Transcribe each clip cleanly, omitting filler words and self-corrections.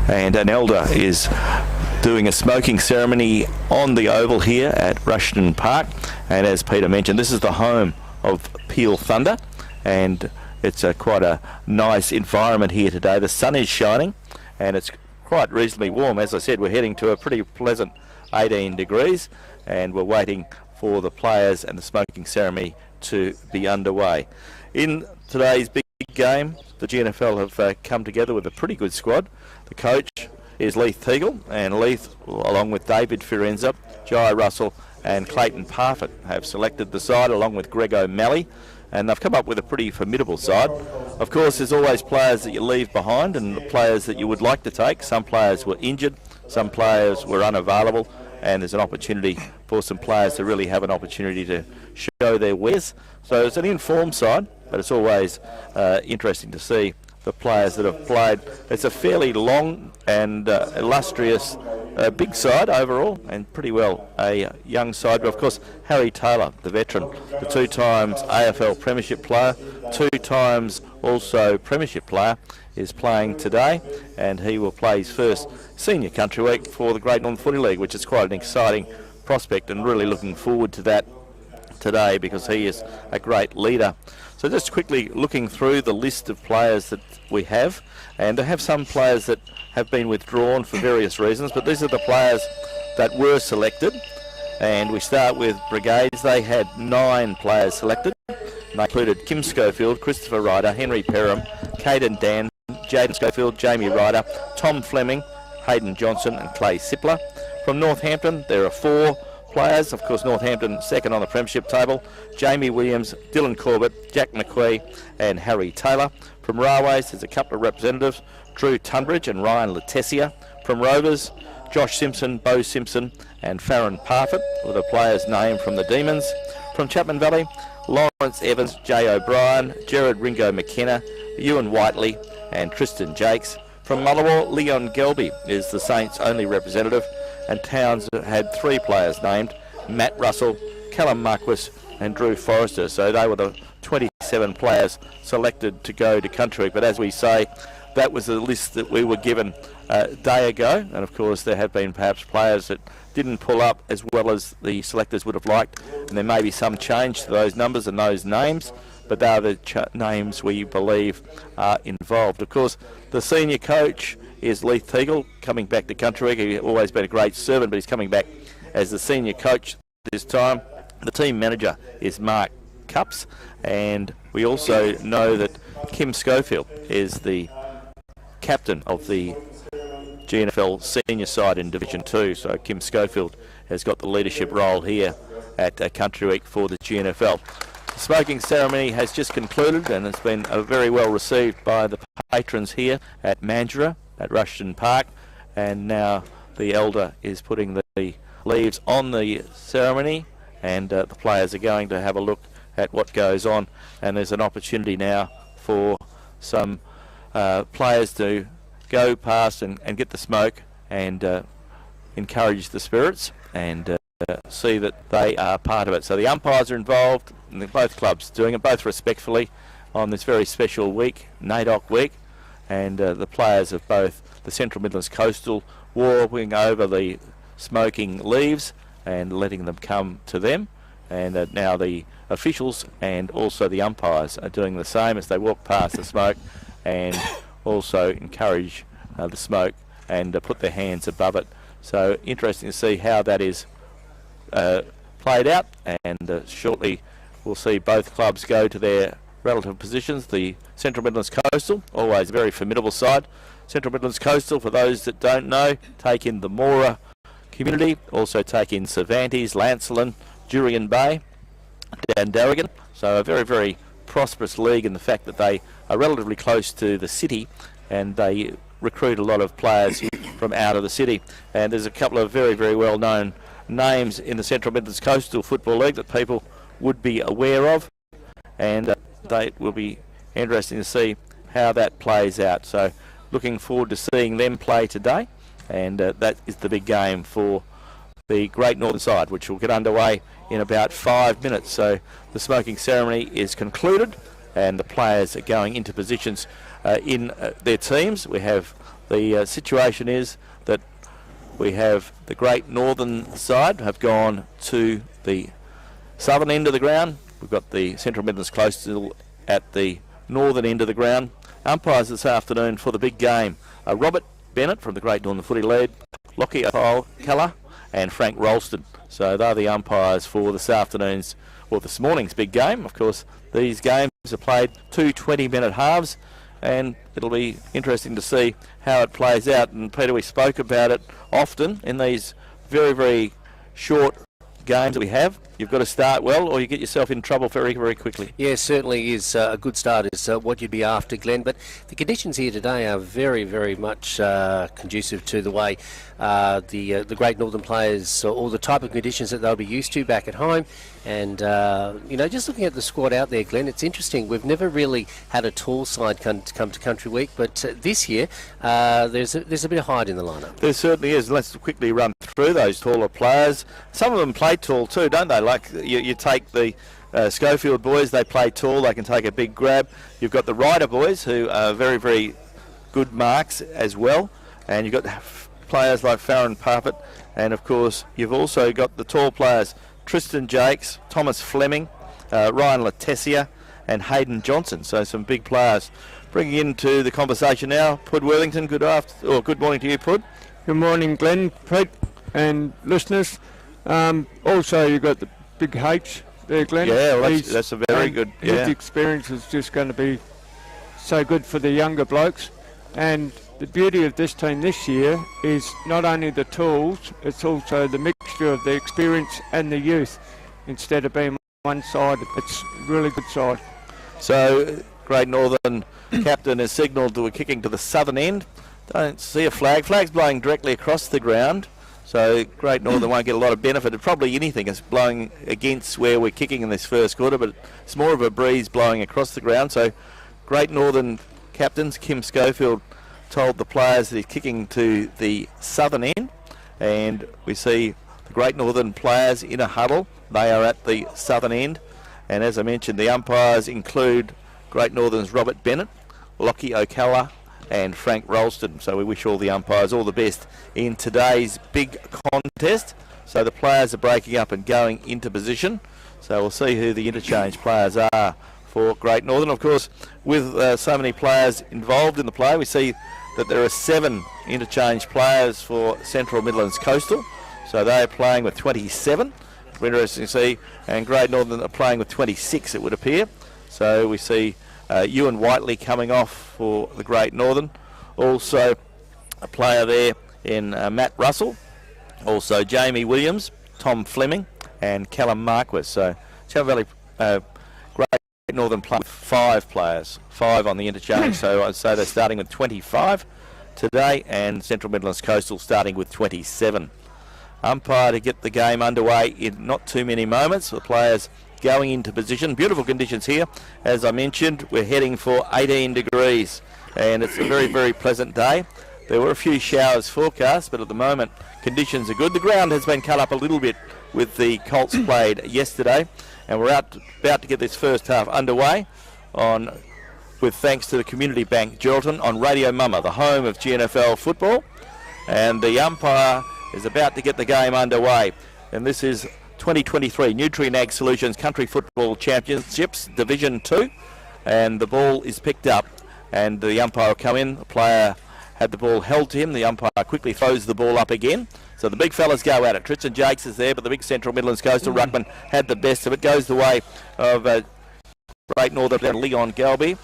And an elder is doing a smoking ceremony on the oval here at Rushton Park. And as Peter mentioned, this is the home of Peel Thunder, and it's quite a nice environment here today. The sun is shining and it's quite reasonably warm. As I said, we're heading to a pretty pleasant 18 degrees, and we're waiting for the players and the smoking ceremony to be underway. In today's big game, the GNFL have come together with a pretty good squad. The coach is Leith Teagle, and Leith, along with David Firenza, Jai Russell and Clayton Parfitt, have selected the side along with Greg O'Malley, and they've come up with a pretty formidable side. Of course, there's always players that you leave behind and the players that you would like to take. Some players were injured, some players were unavailable, and there's an opportunity for some players to really have an opportunity to show their wares. So it's an informed side, but it's always interesting to see the players that have played. It's a fairly long and illustrious big side overall, and pretty well a young side. But of course, Harry Taylor, the veteran, the 2 times AFL Premiership player, 2 times also Premiership player, is playing today, and he will play his first senior country week for the Great Northern Footy League, which is quite an exciting prospect, and really looking forward to that today because he is a great leader. So just quickly looking through the list of players that we have, and I have some players that have been withdrawn for various reasons, but these are the players that were selected. And we start with Brigades. They had 9 players selected. They included Kim Schofield, Christopher Ryder, Henry Perham, Caden Dan, Jaden Schofield, Jamie Ryder, Tom Fleming, Hayden Johnson and Clay Sipler. From Northampton, there are 4 players. Of course, Northampton second on the premiership table. Jamie Williams, Dylan Corbett, Jack McQuee and Harry Taylor. From Railways, there's a couple of representatives, Drew Tunbridge and Ryan Letessia. From Rovers, Josh Simpson, Bo Simpson and Farron Parfitt were the players named from the Demons. From Chapman Valley, Lawrence Evans, Jay O'Brien, Gerard Ringo McKenna, Ewan Whiteley and Tristan Jakes. From Mullawall, Leon Gelby is the Saints' only representative, and Towns had 3 players named, Matt Russell, Callum Marquis and Drew Forrester. So they were the 27 players selected to go to country. But as we say, that was the list that we were given a day ago, and of course there have been perhaps players that didn't pull up as well as the selectors would have liked, and there may be some change to those numbers and those names, but they are the names we believe are involved. Of course, the senior coach is Leith Teagle, coming back to country. He's always been a great servant, but he's coming back as the senior coach this time. The team manager is Mark Cups, and we also know that Kim Schofield is the captain of the GNFL senior side in Division 2, so Kim Schofield has got the leadership role here at Country Week for the GNFL. The smoking ceremony has just concluded, and it's been very well received by the patrons here at Mandurah at Rushton Park, and now the elder is putting the leaves on the ceremony, and the players are going to have a look at what goes on, and there's an opportunity now for some players to go past and get the smoke and encourage the spirits and see that they are part of it. So the umpires are involved, and both clubs doing it, both respectfully, on this very special week, NAIDOC week, and the players of both the Central Midlands Coastal walking over the smoking leaves and letting them come to them, and now the officials and also the umpires are doing the same as they walk past the smoke and also encourage the smoke and put their hands above it. So interesting to see how that is played out, and shortly we'll see both clubs go to their relative positions. The Central Midlands Coastal, always a very formidable side. Central Midlands Coastal, for those that don't know, take in the Mora community, also take in Cervantes, Lancelin, Jurien Bay and Darrigan. So a very, very prosperous league in the fact that they are relatively close to the city, and they recruit a lot of players from out of the city. And there's a couple of very, very well known names in the Central Midlands Coastal Football League that people would be aware of, and they will be interesting to see how that plays out. So looking forward to seeing them play today, and that is the big game for the Great Northern side, which will get underway in about 5 minutes. So the smoking ceremony is concluded and the players are going into positions in their teams. We have the situation is that we have the Great Northern side have gone to the southern end of the ground. We've got the Central Midlands Coastal at the northern end of the ground. Umpires this afternoon for the big game are Robert Bennett from the Great Northern Footy League, Lockie O'Callaghan and Frank Ralston. So they're the umpires for this morning's big game. Of course, these games are played 2 20-minute halves, and it'll be interesting to see how it plays out. And Peter, we spoke about it often in these very, very short games that we have. You've got to start well or you get yourself in trouble very, very quickly. Yeah, certainly is. A good start is what you'd be after, Glenn. But the conditions here today are very, very much conducive to the way the Great Northern players, or the type of conditions that they'll be used to back at home. And, just looking at the squad out there, Glenn, it's interesting. We've never really had a tall side come to Country Week, but this year there's a bit of height in the lineup. There certainly is. Let's quickly run through those taller players. Some of them play tall too, don't they? Like you take the Schofield boys, they play tall, they can take a big grab. You've got the Ryder boys who are very, very good marks as well. And you've got players like Farron Parfitt. And of course, you've also got the tall players, Tristan Jakes, Thomas Fleming, Ryan Letessia and Hayden Johnson. So some big players. Bringing into the conversation now, Pud Worthington. Good morning to you, Pud. Good morning, Glenn, Pete and listeners. Also, you've got the big H there, Glenn. Yeah, well, that's a very good... His experience is just going to be so good for the younger blokes. And the beauty of this team this year is not only the tools, it's also the mixture of the experience and the youth. Instead of being one side, it's a really good side. So, Great Northern captain has signalled that we're kicking to the southern end. Don't see a flag. Flag's blowing directly across the ground. So Great Northern won't get a lot of benefit. It probably anything is blowing against where we're kicking in this first quarter, but it's more of a breeze blowing across the ground. So Great Northern captains, Kim Schofield, told the players that he's kicking to the southern end, and we see the Great Northern players in a huddle. They are at the southern end, and as I mentioned, the umpires include Great Northern's Robert Bennett, Lockie O'Callaghan and Frank Ralston. So we wish all the umpires all the best in today's big contest. So the players are breaking up and going into position. So we'll see who the interchange players are for Great Northern. Of course, with so many players involved in the play, we see that there are 7 interchange players for Central Midlands Coastal. So they are playing with 27. It'll be interesting to see. And Great Northern are playing with 26, it would appear. So we see Ewan Whiteley coming off for the Great Northern. Also a player there in Matt Russell. Also Jamie Williams, Tom Fleming and Callum Marquis. So Chalmers Valley Great Northern play with 5 players, 5 on the interchange. So I'd say they're starting with 25 today, and Central Midlands Coastal starting with 27. Umpire to get the game underway in not too many moments. The players going into position. Beautiful conditions here. As I mentioned, we're heading for 18 degrees and it's a very, very pleasant day. There were a few showers forecast, but at the moment conditions are good. The ground has been cut up a little bit with the Colts played yesterday, and we're about to get this first half underway with thanks to the Community Bank Geraldton on Radio Mama, the home of GNFL football. And the umpire is about to get the game underway, and this is 2023 Nutrien Ag Solutions Country Football Championships Division 2, and the ball is picked up and the umpire will come in. The player had the ball held to him. The umpire quickly throws the ball up again. So the big fellas go at it. Tristan Jakes is there, but the big Central Midlands Coastal ruckman had the best of it. Goes the way of Great Northern Leon Galby,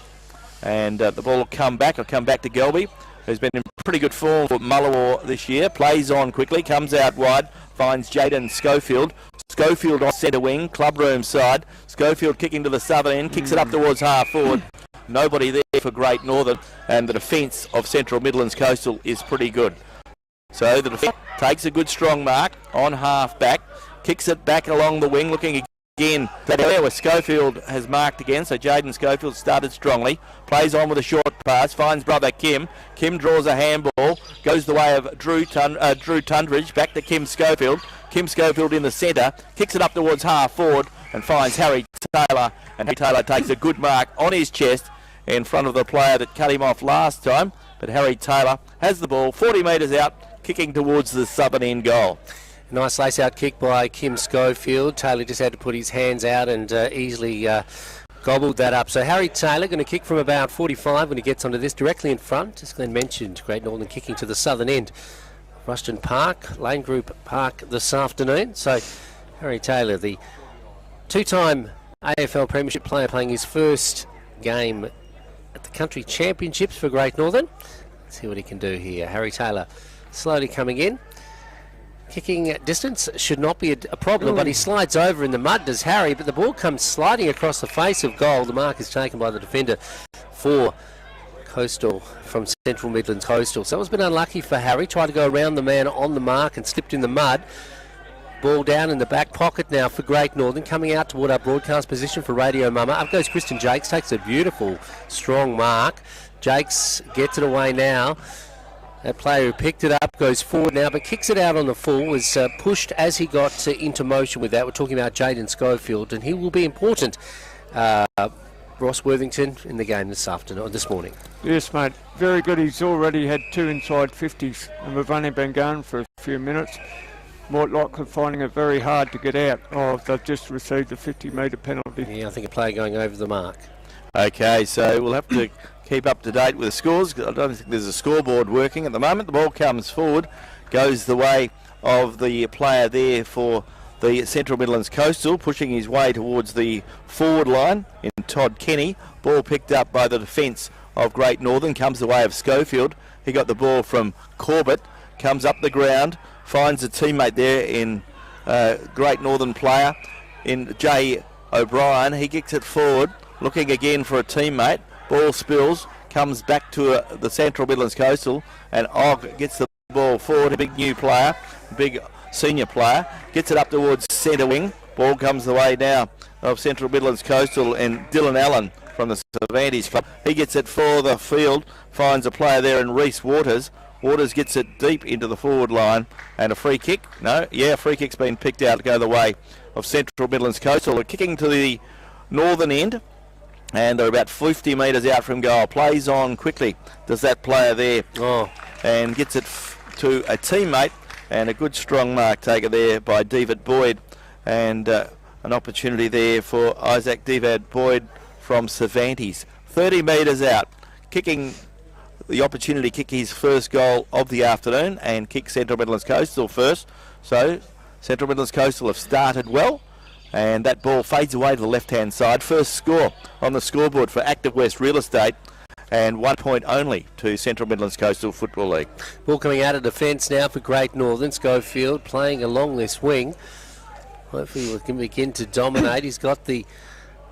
and the ball will come back. It'll come back to Galby, who's been in pretty good form for Mullawar this year. Plays on quickly, comes out wide, finds Jaden Schofield. Schofield on centre wing, clubroom side. Schofield kicking to the southern end, kicks it up towards half forward. Nobody there for Great Northern, and the defence of Central Midlands Coastal is pretty good. So the defence takes a good strong mark on half back, kicks it back along the wing, looking again that area where Schofield has marked again. So Jaden Schofield started strongly, plays on with a short pass, finds brother Kim. Kim draws a handball, goes the way of Drew Tundridge, back to Kim Schofield. Kim Schofield in the centre, kicks it up towards half forward and finds Harry Taylor, and Harry Taylor takes a good mark on his chest in front of the player that cut him off last time. but Harry Taylor has the ball 40 metres out, kicking towards the southern end goal. Nice lace-out kick by Kim Schofield. Taylor just had to put his hands out and easily gobbled that up. So Harry Taylor going to kick from about 45 when he gets onto this, directly in front. As Glenn mentioned, Great Northern kicking to the southern end. Rushton Park, Lane Group Park this afternoon. So Harry Taylor, the two-time AFL Premiership player, playing his first game at the Country Championships for Great Northern. Let's see what he can do here. Harry Taylor slowly coming in. Kicking at distance should not be a problem, but he slides over in the mud, does Harry, but the ball comes sliding across the face of goal. The mark is taken by the defender for Coastal, from Central Midlands Coastal. So it's been unlucky for Harry. Tried to go around the man on the mark and slipped in the mud. Ball down in the back pocket now for Great Northern, coming out toward our broadcast position for Radio Mama. Up goes Kristen Jakes, takes a beautiful, strong mark. Jakes gets it away now. That player who picked it up goes forward now, but kicks it out on the full. Was pushed as he got into motion with that. We're talking about Jaden Schofield, and he will be important. Ross Worthington in the game this afternoon, or this morning. Yes, mate. Very good. He's already had 2 inside 50s, and we've only been going for a few minutes. Mortlock are finding it very hard to get out. Oh, they've just received a 50-metre penalty. Yeah, I think a player going over the mark. Okay, so we'll have to keep up to date with the scores. I don't think there's a scoreboard working at the moment. The ball comes forward, goes the way of the player there for the Central Midlands Coastal, pushing his way towards the forward line in Todd Kenny. Ball picked up by the defence of Great Northern, comes the way of Schofield. He got the ball from Corbett, comes up the ground, finds a teammate there in Great Northern player in Jay O'Brien. He kicks it forward, looking again for a teammate. Ball spills, comes back to the Central Midlands Coastal, and Og gets the ball forward. A big new player, big senior player, gets it up towards centre wing. Ball comes the way now of Central Midlands Coastal and Dylan Allen from the Cervantes Club. He gets it for the field, finds a player there in Reece Waters. Waters gets it deep into the forward line, and a free kick. Free kick's been picked out to go the way of Central Midlands Coastal. They're kicking to the northern end, and they're about 50 metres out from goal. Plays on quickly, does that player there, and gets it to a teammate, and a good strong mark taken there by David Boyd, and an opportunity there for Isaac David Boyd from Cervantes. 30 metres out, kicking the opportunity to kick his first goal of the afternoon and kick Central Midlands Coastal first. So Central Midlands Coastal have started well, and that ball fades away to the left-hand side. First score on the scoreboard for Active West Real Estate, and 1 point only to Central Midlands Coastal Football League. Ball coming out of defence now for Great Northern. Schofield playing along this wing. Hopefully we can begin to dominate. He's got the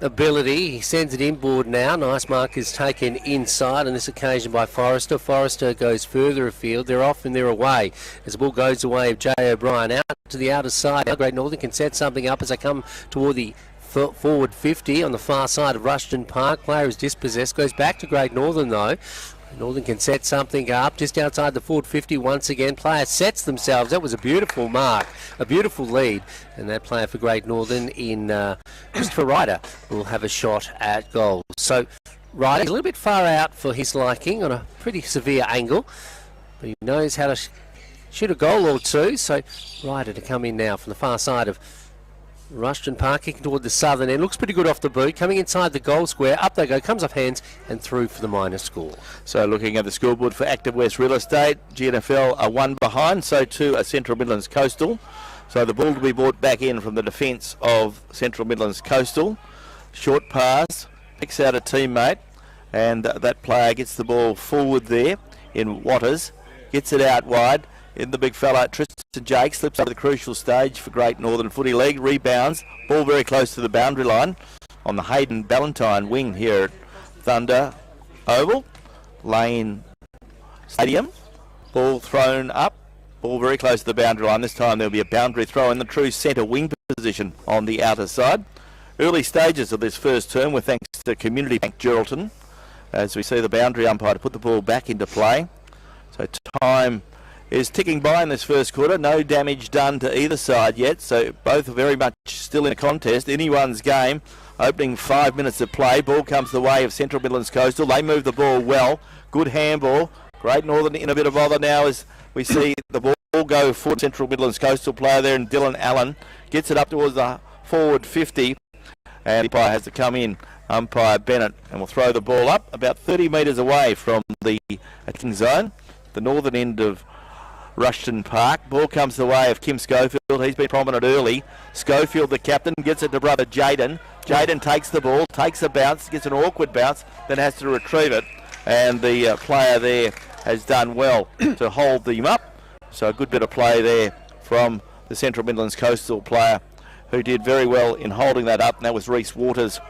ability. He sends it inboard now. Nice mark is taken inside on this occasion by Forrester. Forrester goes further afield. They're off and they're away as the ball goes away of Jay O'Brien out to the outer side. Now Great Northern can set something up as they come toward the forward 50 on the far side of Rushton Park. Player is dispossessed. Goes back to Great Northern though. Northern can set something up just outside the forward 50 once again. Player sets themselves. That was a beautiful mark, a beautiful lead. And that player for Great Northern in Christopher Ryder will have a shot at goal. So Ryder is a little bit far out for his liking on a pretty severe angle, but he knows how to shoot a goal or two. So Ryder to come in now from the far side of Rushton Park, kicking toward the southern end. Looks pretty good off the boot. Coming inside the goal square. Up they go. Comes off hands and through for the minor score. So looking at the scoreboard for Active West Real Estate, GNFL are 1 behind. So too are Central Midlands Coastal. So the ball to be brought back in from the defence of Central Midlands Coastal. Short pass. Picks out a teammate. And that player gets the ball forward there in Waters. Gets it out wide. In the big fella, Tristan Jake slips over the crucial stage for Great Northern Footy League. Rebounds. Ball very close to the boundary line on the Hayden Ballantyne wing here at Thunder Oval Lane Stadium. Ball thrown up. Ball very close to the boundary line. This time there'll be a boundary throw in the true centre wing position on the outer side. Early stages of this first term were thanks to Community Bank Geraldton, as we see the boundary umpire to put the ball back into play. So time is ticking by in this first quarter. No damage done to either side yet, so both are very much still in a contest. Anyone's game. Opening 5 minutes of play. Ball comes the way of Central Midlands Coastal. They move the ball well. Good handball. Great Northern in a bit of bother now as we see the ball go forward. Central Midlands Coastal player there, and Dylan Allen gets it up towards the forward 50. And the umpire has to come in, umpire Bennett, and will throw the ball up about 30 metres away from the attacking zone, the northern end of Rushton Park. Ball comes the way of Kim Schofield. He's been prominent early. Schofield, the captain, gets it to brother Jaden. Jaden takes the ball, takes a bounce, gets an awkward bounce, then has to retrieve it. And the player there has done well to hold them up. So a good bit of play there from the Central Midlands Coastal player, who did very well in holding that up, and that was Reece Waters.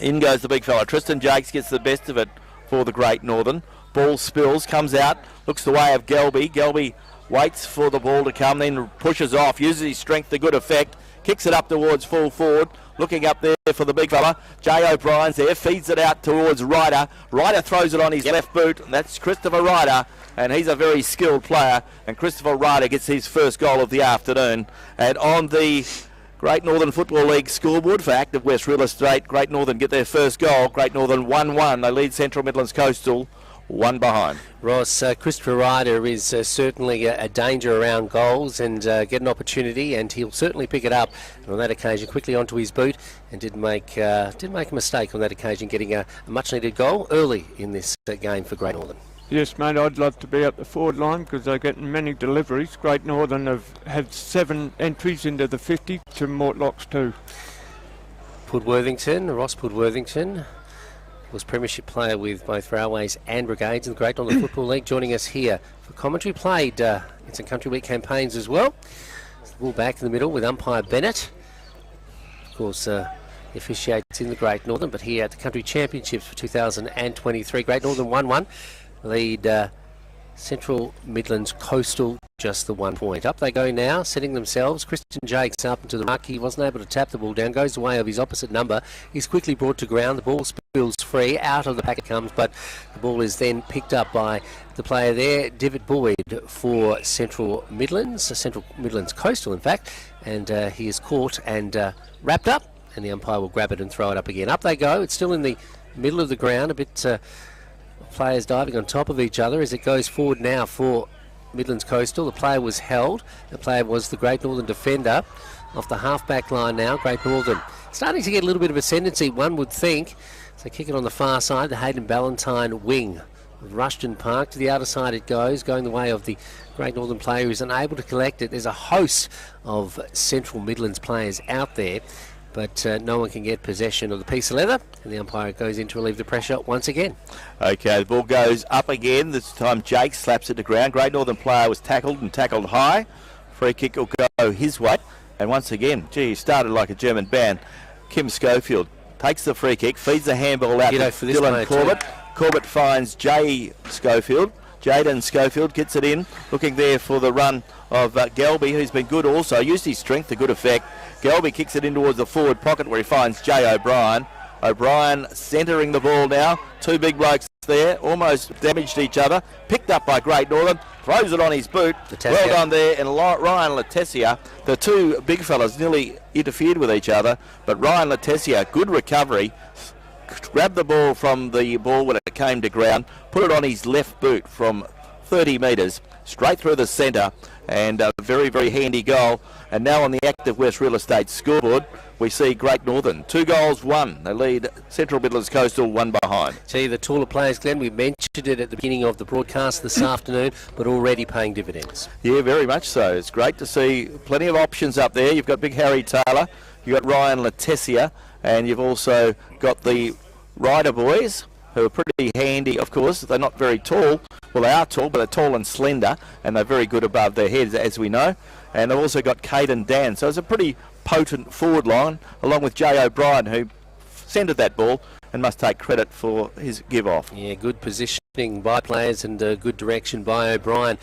In goes the big fella. Tristan Jakes gets the best of it for the Great Northern. Ball spills, comes out, looks the way of Gelby. Gelby waits for the ball to come, then pushes off, uses his strength to good effect, kicks it up towards full forward, looking up there for the big fella. Jay O'Brien's there, feeds it out towards Ryder. Ryder throws it on his left boot, and that's Christopher Ryder, and he's a very skilled player, and Christopher Ryder gets his first goal of the afternoon. And on the Great Northern Football League scoreboard for Active West Real Estate, Great Northern get their first goal. Great Northern 1-1. They lead Central Midlands Coastal 1 behind. Ross, Christopher Ryder is certainly a danger around goals and get an opportunity, and he'll certainly pick it up. And on that occasion, quickly onto his boot, and did make a mistake on that occasion, getting a much-needed goal early in this game for Great Northern. Yes, mate, I'd love to be up the forward line because they're getting many deliveries. Great Northern have had 7 entries into the 50 to Mortlocks 2. Ross Pudworthington was premiership player with both Railways and Brigades in the Great Northern Football League, joining us here for commentary. Played in some Country Week campaigns as well. The ball back in the middle with umpire Bennett. Of course, he officiates in the Great Northern, but here at the Country Championships for 2023. Great Northern 1-1. Lead Central Midlands Coastal just the 1 point. Up they go now, setting themselves. Christian Jakes up into the ruck. He wasn't able to tap the ball down. Goes the way of his opposite number. He's quickly brought to ground. The ball spills free. Out of the pack it comes, but the ball is then picked up by the player there, David Boyd, for Central Midlands Coastal, in fact. And he is caught and wrapped up, and the umpire will grab it and throw it up again. Up they go. It's still in the middle of the ground, a bit... players diving on top of each other as it goes forward now for Midlands Coastal. The player was held. The player was the Great Northern defender off the half-back line now. Great Northern starting to get a little bit of ascendancy, one would think. So kick it on the far side, the Hayden Ballantyne wing of Rushton Park. To the outer side it goes, going the way of the Great Northern player who's unable to collect it. There's a host of Central Midlands players out there, but no one can get possession of the piece of leather, and the umpire goes in to relieve the pressure once again. Okay, the ball goes up again. This time Jake slaps it to ground. Great Northern player was tackled high. Free kick will go his way. And once again, he started like a German band. Kim Schofield takes the free kick, feeds the handball out to Dylan Corbett. Corbett finds Jay Schofield. Jaden Schofield gets it in, looking there for the run of Gelby, who's been good also, used his strength to good effect. Gelby kicks it in towards the forward pocket where he finds Jay O'Brien. O'Brien centering the ball now. 2 big blokes there, almost damaged each other. Picked up by Great Northern, throws it on his boot. Well done there, and Ryan Letessia. The 2 big fellas nearly interfered with each other, but Ryan Letessia, good recovery. Grabbed the ball from the ball when it came to ground, put it on his left boot from 30 metres, straight through the centre, and a very, very handy goal. And now on the Active West Real Estate scoreboard, we see Great Northern 2 goals, 1. They lead Central Midlands Coastal 1 behind. Gee, the taller players, Glenn, we mentioned it at the beginning of the broadcast this afternoon, but already paying dividends. Yeah, very much so. It's great to see plenty of options up there. You've got Big Harry Taylor, you've got Ryan Letessia, and you've also got the Ryder boys, who are pretty handy, of course. They're not very tall. Well, they are tall, but they're tall and slender, and they're very good above their heads, as we know. And they've also got Caden Dan. So it's a pretty potent forward line, along with Jay O'Brien, who centred that ball and must take credit for his give-off. Yeah, good positioning by players and good direction by O'Brien.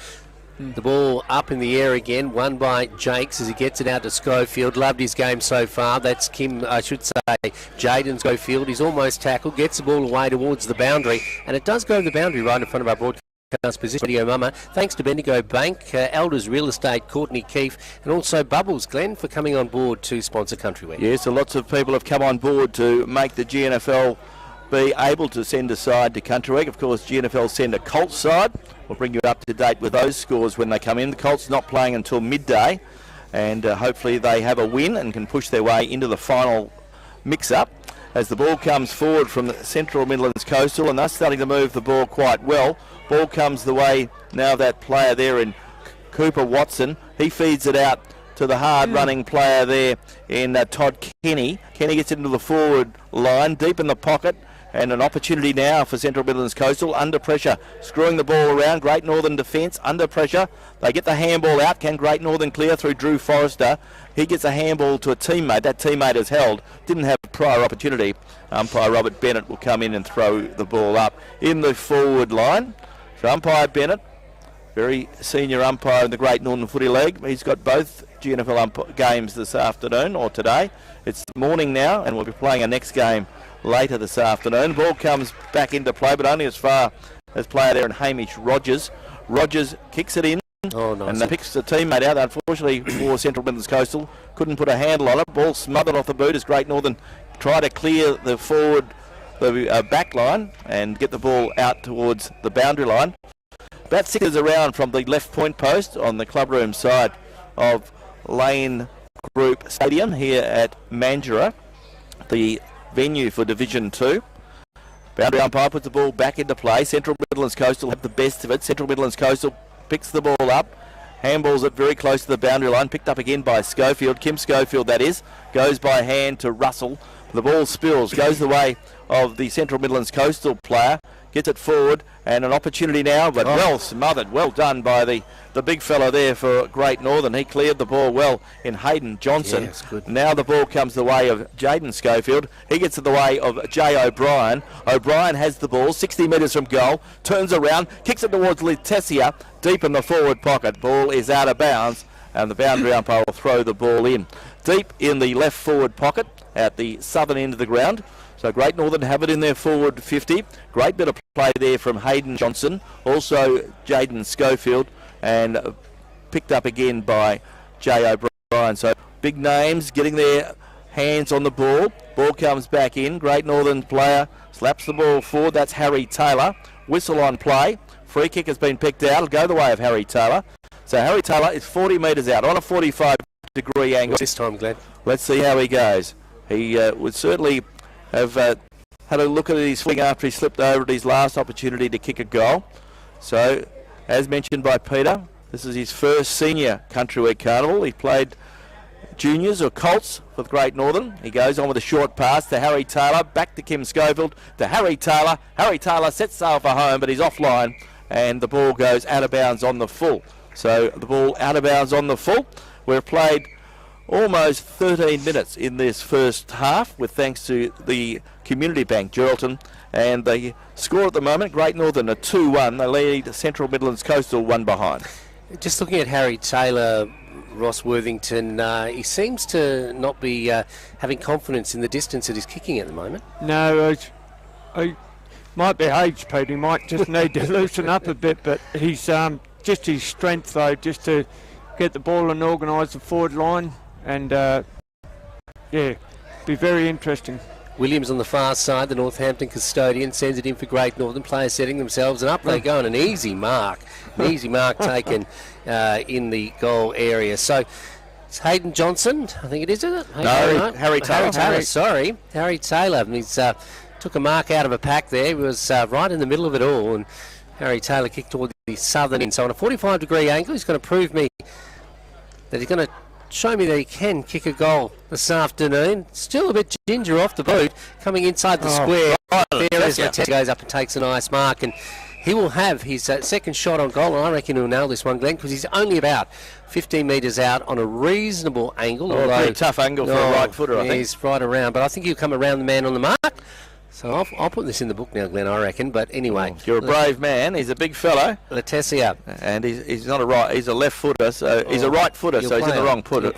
The ball up in the air again, won by Jakes as he gets it out to Schofield. Loved his game so far. That's Jaden Schofield. He's almost tackled, gets the ball away towards the boundary, and it does go to the boundary right in front of our broadcast position. Radio Mama. Thanks to Bendigo Bank, Elders Real Estate, Courtney Keefe, and also Bubbles, Glenn, for coming on board to sponsor Country Week. Yes, so lots of people have come on board to make the GNFL be able to send a side to Country Week. Of course, GNFL send a Colts side. We'll bring you up to date with those scores when they come in. The Colts not playing until midday, and hopefully they have a win and can push their way into the final mix-up. As the ball comes forward from the Central Midlands Coastal, and they're starting to move the ball quite well. Ball comes the way now of that player there in Cooper Watson. He feeds it out to the hard-running player there in Todd Kenny. Kenny gets into the forward line, deep in the pocket, and an opportunity now for Central Midlands Coastal. Under pressure, screwing the ball around. Great Northern defence, under pressure. They get the handball out. Can Great Northern clear through Drew Forrester? He gets a handball to a teammate. That teammate is held. Didn't have prior opportunity. Umpire Robert Bennett will come in and throw the ball up in the forward line. So Umpire Bennett, very senior umpire in the Great Northern Footy League. He's got both GNFL games this afternoon or today. It's morning now, and we'll be playing our next game later this afternoon. Ball comes back into play, but only as far as player there in Hamish Rogers. Rogers kicks it in. Oh, nice. And picks the teammate out. Unfortunately for Central Midlands Coastal, couldn't put a handle on it. Ball smothered off the boot as Great Northern try to clear the forward, the back line and get the ball out towards the boundary line. About 6 is around from the left point post on the clubroom side of Lane Group Stadium here at Mandurah, the venue for Division 2. Boundary umpire puts the ball back into play. Central Midlands Coastal have the best of it. Central Midlands Coastal picks the ball up, handballs it very close to the boundary line, picked up again by Schofield, Kim Schofield that is, goes by hand to Russell. The ball spills, goes the way of the Central Midlands Coastal player, gets it forward, and an opportunity now, but well smothered, well done by the big fella there for Great Northern. He cleared the ball well in Hayden Johnson. Yeah, good. Now the ball comes the way of Jaden Schofield. He gets in the way of Jay O'Brien. O'Brien has the ball, 60 metres from goal, turns around, kicks it towards Letessia, deep in the forward pocket. Ball is out of bounds, and the boundary umpire will throw the ball in. Deep in the left forward pocket at the southern end of the ground. So Great Northern have it in their forward 50. Great bit of play there from Hayden Johnson. Also Jaden Schofield, and picked up again by Jay O'Brien. So big names getting their hands on the ball. Ball comes back in. Great Northern player slaps the ball forward. That's Harry Taylor. Whistle on play. Free kick has been picked out. It'll go the way of Harry Taylor. So Harry Taylor is 40 metres out on a 45-degree angle. This time, Glenn. Let's see how he goes. He would certainly have had a look at his swing after he slipped over at his last opportunity to kick a goal. So, as mentioned by Peter, this is his first senior Country Week Carnival. He played juniors or Colts with Great Northern. He goes on with a short pass to Harry Taylor, back to Kim Schofield, to Harry Taylor. Harry Taylor sets sail for home, but he's offline, and the ball goes out of bounds on the full. So, the ball out of bounds on the full. We've played almost 13 minutes in this first half, with thanks to the Community Bank Geraldton, and the score at the moment, Great Northern a 2-1. They lead Central Midlands Coastal 1 behind. Just looking at Harry Taylor, Ross Worthington, he seems to not be having confidence in the distance that he's kicking at the moment. No, I might be age, Pete. He might just need to loosen up a bit, but he's just his strength, though, just to get the ball and organise the forward line. And, yeah, be very interesting. Williams on the far side, the Northampton custodian, sends it in for Great Northern. Players setting themselves, and up they go, and an easy mark taken in the goal area. So it's Hayden Johnson, I think it is, isn't it? Harry Taylor. Sorry, Harry Taylor. And he's took a mark out of a pack there. He was right in the middle of it all, and Harry Taylor kicked toward the southern end. So on a 45-degree angle, he's going to prove me that he's going to show me that he can kick a goal this afternoon. Still a bit ginger off the boot, coming inside the square. There as Letessia goes up and takes a nice mark, and he will have his second shot on goal, and I reckon he'll nail this one, Glenn, because he's only about 15 metres out on a reasonable angle. A pretty tough angle for a right footer, I think. He's right around, but I think he'll come around the man on the mark. So I'll put this in the book now, Glenn, I reckon. But anyway, you're a brave man. He's a big fellow. Letessia, and he's not a right. He's a left footer, so he's a right footer. So he's in the wrong footer.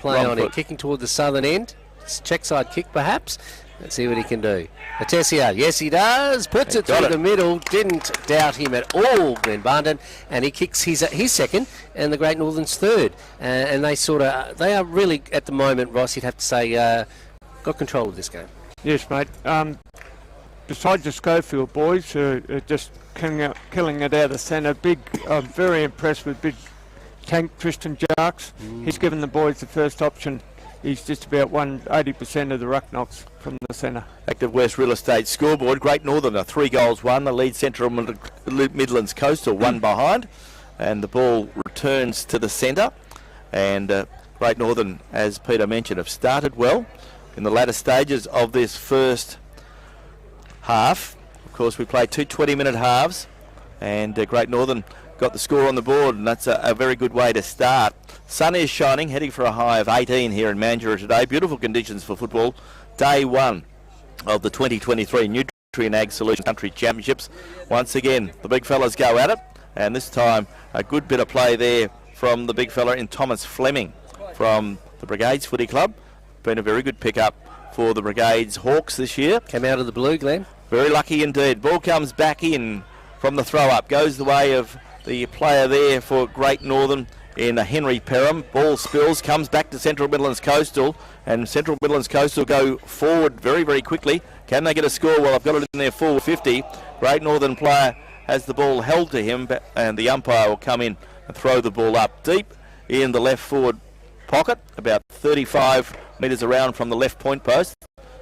Kicking toward the southern end. It's check side kick, perhaps. Let's see what he can do. Letessia, yes, he does. Puts it through the middle. Didn't doubt him at all, Glenn Barnden, and he kicks his second, and the Great Northern's third. And they are really at the moment, Ross. You'd have to say, got control of this game. Yes, mate. besides the Schofield boys, who are just killing it out of centre, I'm very impressed with big tank Tristan Jarks. He's given the boys the first option. He's just about 80% of the ruck knocks from the centre. Active West Real Estate scoreboard. Great Northern are 3 goals, 1. The lead Central Midlands Coastal 1 behind. And the ball returns to the centre. And Great Northern, as Peter mentioned, have started well in the latter stages of this first half. Of course, we played 2 20-minute halves. And Great Northern got the score on the board, and that's a very good way to start. Sun is shining, heading for a high of 18 here in Mandurah today. Beautiful conditions for football. Day 1 of the 2023 Nutrien Ag Solutions Country Championships. Once again, the big fellas go at it, and this time a good bit of play there from the big fella in Thomas Fleming from the Brigades Footy Club. Been a very good pickup for the Brigades Hawks this year. Came out of the blue, Glenn. Very lucky indeed. Ball comes back in from the throw-up. Goes the way of the player there for Great Northern in Henry Perham. Ball spills, comes back to Central Midlands Coastal, and Central Midlands Coastal go forward very, very quickly. Can they get a score? Well, I've got it in their forward 50. Great Northern player has the ball held to him, and the umpire will come in and throw the ball up deep in the left forward pocket, about 35 metres around from the left point post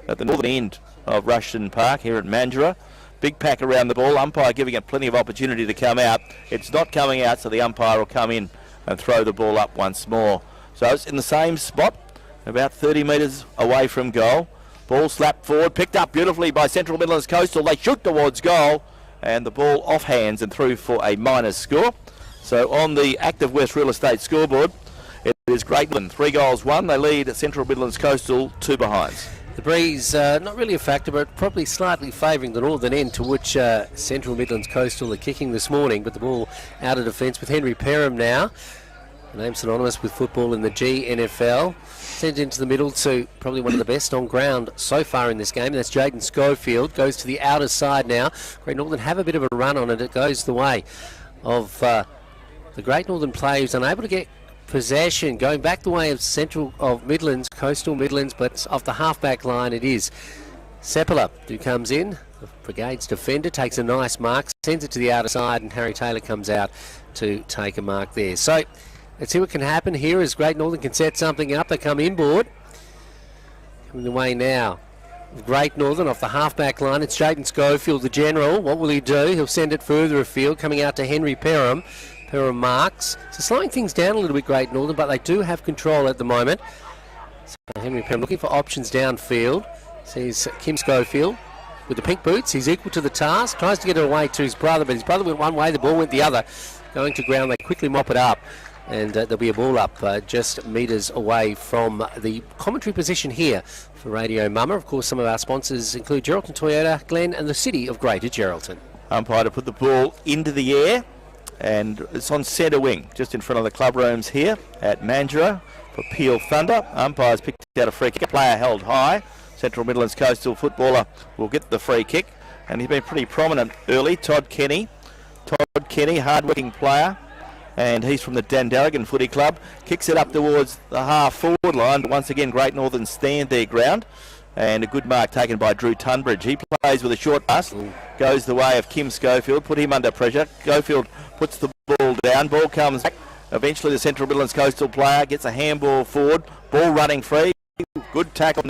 at the northern end of Rushden Park here at Mandurah. Big pack around the ball, umpire giving it plenty of opportunity to come out. It's not coming out, so the umpire will come in and throw the ball up once more. So it's in the same spot, about 30 metres away from goal. Ball slapped forward, picked up beautifully by Central Midlands Coastal. They shoot towards goal, and the ball off hands and through for a minus score. So on the Active West Real Estate scoreboard, it is Great Northern 3 goals, 1. They lead Central Midlands Coastal 2 behinds. The breeze, not really a factor, but probably slightly favouring the northern end to which Central Midlands Coastal are kicking this morning. But the ball out of defence with Henry Perham now. A name synonymous with football in the GNFL. Sent into the middle to probably one of the best on ground so far in this game. And that's Jaden Schofield. Goes to the outer side now. Great Northern have a bit of a run on it. It goes the way of the Great Northern player who's unable to get possession, going back the way of Midlands, Coastal Midlands, but off the half-back line it is Sepala who comes in. The Brigades defender takes a nice mark, sends it to the outer side, and Harry Taylor comes out to take a mark there. So let's see what can happen here as Great Northern can set something up. They come inboard. Coming the way now of Great Northern off the half-back line. It's Jaden Schofield, the general. What will he do? He'll send it further afield, coming out to Henry Perham. Perham marks. So slowing things down a little bit, Great Northern, but they do have control at the moment. So Henry Perham looking for options downfield. Sees Kim Schofield with the pink boots. He's equal to the task. Tries to get it away to his brother, but his brother went one way, the ball went the other. Going to ground, they quickly mop it up. And there'll be a ball up just metres away from the commentary position here for Radio Mama. Of course, some of our sponsors include Geraldton Toyota, Glen, and the City of Greater Geraldton. Umpire to put the ball into the air, and it's on centre wing, just in front of the club rooms here at Mandurah for Peel Thunder. Umpire's picked out a free kick. Player held high. Central Midlands Coastal footballer will get the free kick, and he's been pretty prominent early. Todd Kenny, hard-working player, and he's from the Dandaragan Footy Club. Kicks it up towards the half-forward line, but once again Great Northern stand their ground. And a good mark taken by Drew Tunbridge. He plays with a short pass, goes the way of Kim Schofield, put him under pressure. Schofield puts the ball down, ball comes back. Eventually the Central Midlands Coastal player gets a handball forward, ball running free. Good tackle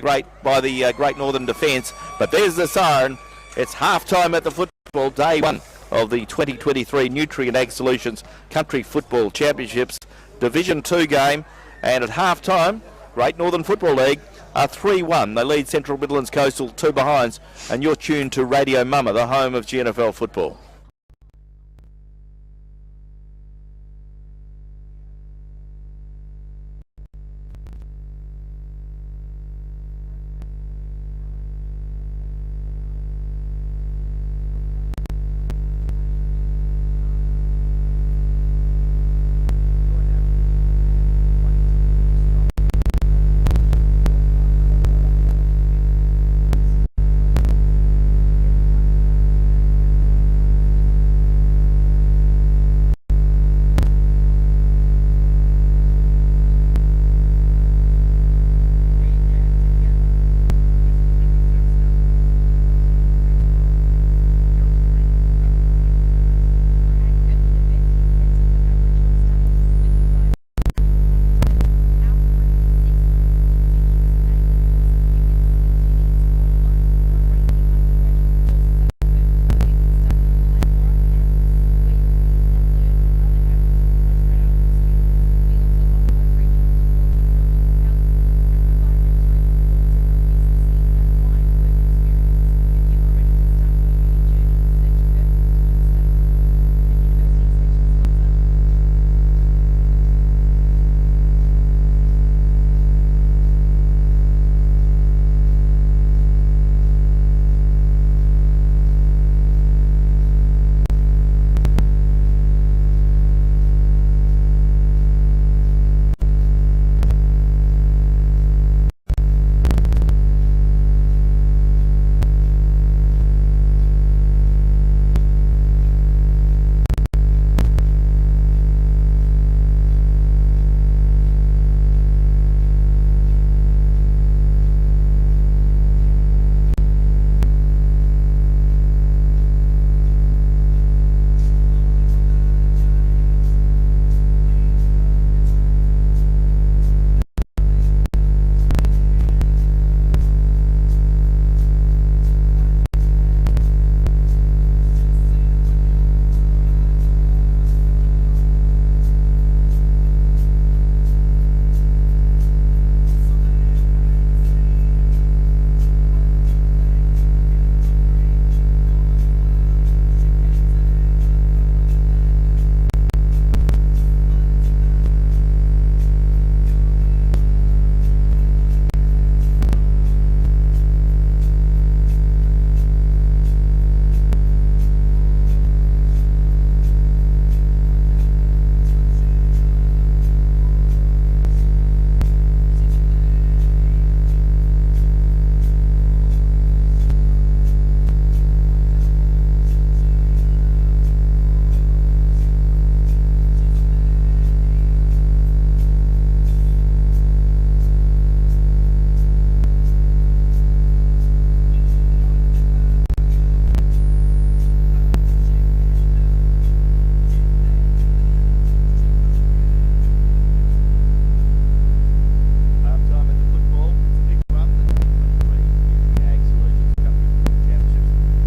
by the Great Northern defence. But there's the siren. It's half-time at the football, day 1 of the 2023 Nutrien Ag Solutions Country Football Championships Division 2 game. And at half-time, Great Northern Football League are 3-1. They lead Central Midlands Coastal 2 behinds, and you're tuned to Radio Mama, the home of GNFL football.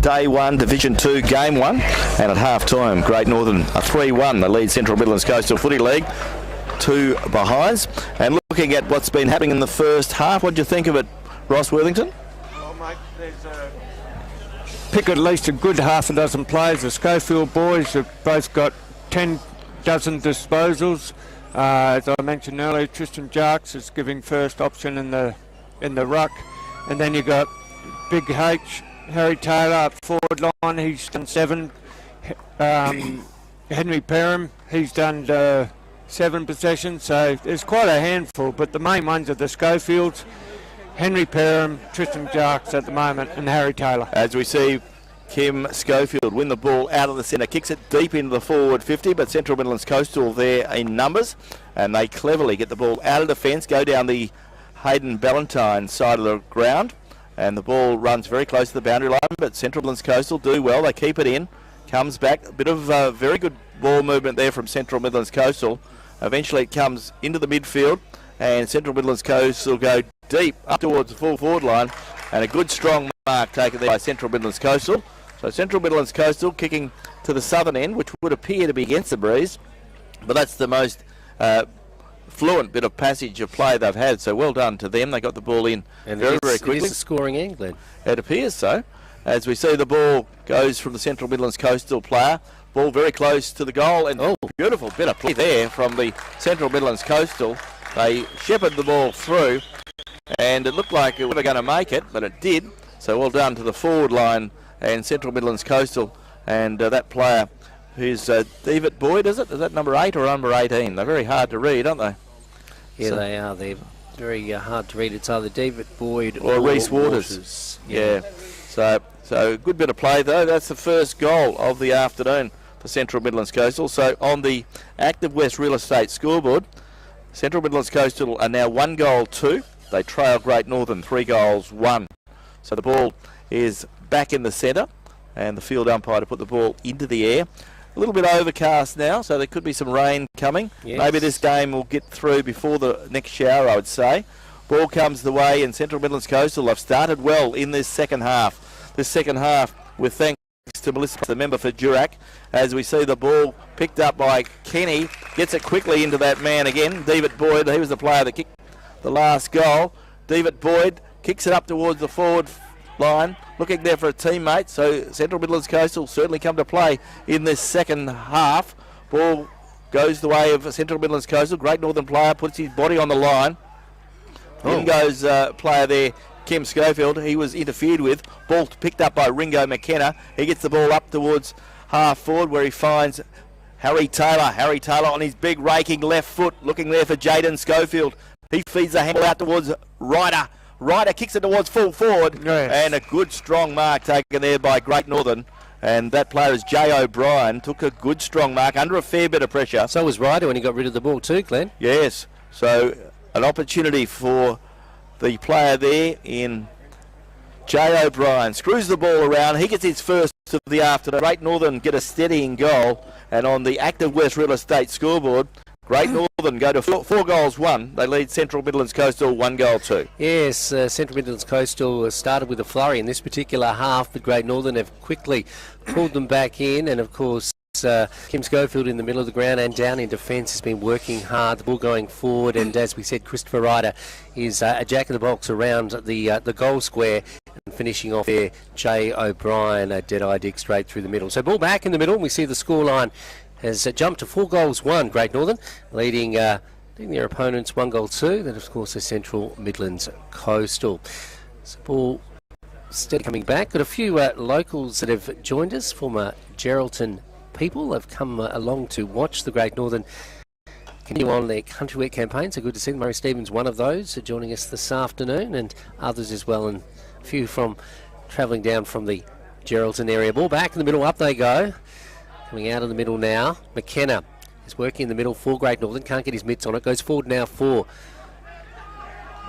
Day 1, Division 2, Game 1. And at half-time, Great Northern a 3-1. They lead Central Midlands Coastal Footy League 2 behinds. And looking at what's been happening in the first half, what do you think of it, Ross Worthington? Well, mate, pick at least a good half a dozen players. The Schofield boys have both got 10 dozen disposals. As I mentioned earlier, Tristan Jarks is giving first option in the ruck, and then you got Big H, Harry Taylor up forward line. He's done 7. Henry Perham, he's done 7 possessions. So there's quite a handful, but the main ones are the Schofields, Henry Perham, Tristan Jarks at the moment, and Harry Taylor. As we see Kim Schofield win the ball out of the centre, kicks it deep into the forward 50, but Central Midlands Coastal there in numbers, and they cleverly get the ball out of defence, go down the Hayden Ballantyne side of the ground, and the ball runs very close to the boundary line, but Central Midlands Coastal do well. They keep it in, comes back, a bit of very good ball movement there from Central Midlands Coastal. Eventually it comes into the midfield, and Central Midlands Coastal go deep up towards the full forward line, and a good strong mark taken there by Central Midlands Coastal. So Central Midlands Coastal kicking to the southern end, which would appear to be against the breeze, but that's the most fluent bit of passage of play they've had, so well done to them. They got the ball in and very quickly. It is a scoring end, Glenn. It appears so. As we see the ball goes from the Central Midlands Coastal player, ball very close to the goal, and beautiful bit of play there from the Central Midlands Coastal. They shepherded the ball through, and it looked like it was going to make it, but it did. So well done to the forward line and Central Midlands Coastal, and that player who's David Boyd, is it? Is that number 8 or number 18? They're very hard to read, aren't they? Yeah, they are. They're very hard to read. It's either David Boyd or Reece Waters. Yeah. So good bit of play though. That's the first goal of the afternoon for Central Midlands Coastal. So on the Active West Real Estate scoreboard, Central Midlands Coastal are now 1 goal 2. They trail Great Northern 3 goals 1. So the ball is back in the centre, and the field umpire to put the ball into the air. A little bit overcast now, so there could be some rain coming. Yes. Maybe this game will get through before the next shower, I would say. Ball comes the way, and Central Midlands Coastal have started well in this second half. This second half, with thanks to Melissa, the member for Durack, as we see the ball picked up by Kenny, gets it quickly into that man again, David Boyd. He was the player that kicked the last goal. David Boyd kicks it up towards the forward line, looking there for a teammate. So Central Midlands Coastal certainly come to play in this second half. Ball goes the way of Central Midlands Coastal. Great Northern player puts his body on the line. In goes player there, Kim Schofield. He was interfered with. Ball picked up by Ringo McKenna. He gets the ball up towards half forward where he finds Harry Taylor. Harry Taylor on his big raking left foot, looking there for Jaden Schofield. He feeds the handle out towards Ryder. Ryder kicks it towards full forward, yes. And a good strong mark taken there by Great Northern. And that player is Jay O'Brien, took a good strong mark under a fair bit of pressure. So was Ryder when he got rid of the ball too, Glenn. Yes, so an opportunity for the player there in Jay O'Brien. Screws the ball around, he gets his first of the afternoon. Great Northern get a steadying goal, and on the Active West Real Estate scoreboard, Great Northern go to 4 goals 1. They lead Central Midlands Coastal 1 goal 2. Yes, Central Midlands Coastal started with a flurry in this particular half, but Great Northern have quickly pulled them back in, and of course Kim Schofield in the middle of the ground and down in defence has been working hard, the ball going forward, and as we said, Christopher Ryder is a jack-in-the-box around the goal square, and finishing off there, Jay O'Brien, a dead-eye dig straight through the middle. So ball back in the middle, and we see the scoreline has jumped to 4 goals 1, Great Northern, leading their opponents 1 goal 2. Then, of course, the Central Midlands Coastal. So ball steady coming back. Got a few locals that have joined us, former Geraldton people have come along to watch the Great Northern continue on their country week campaign. So good to see them. Murray Stevens, one of those, joining us this afternoon, and others as well, and a few from travelling down from the Geraldton area. Ball back in the middle, up they go. Coming out in the middle now, McKenna is working in the middle for Great Northern, can't get his mitts on it, goes forward now for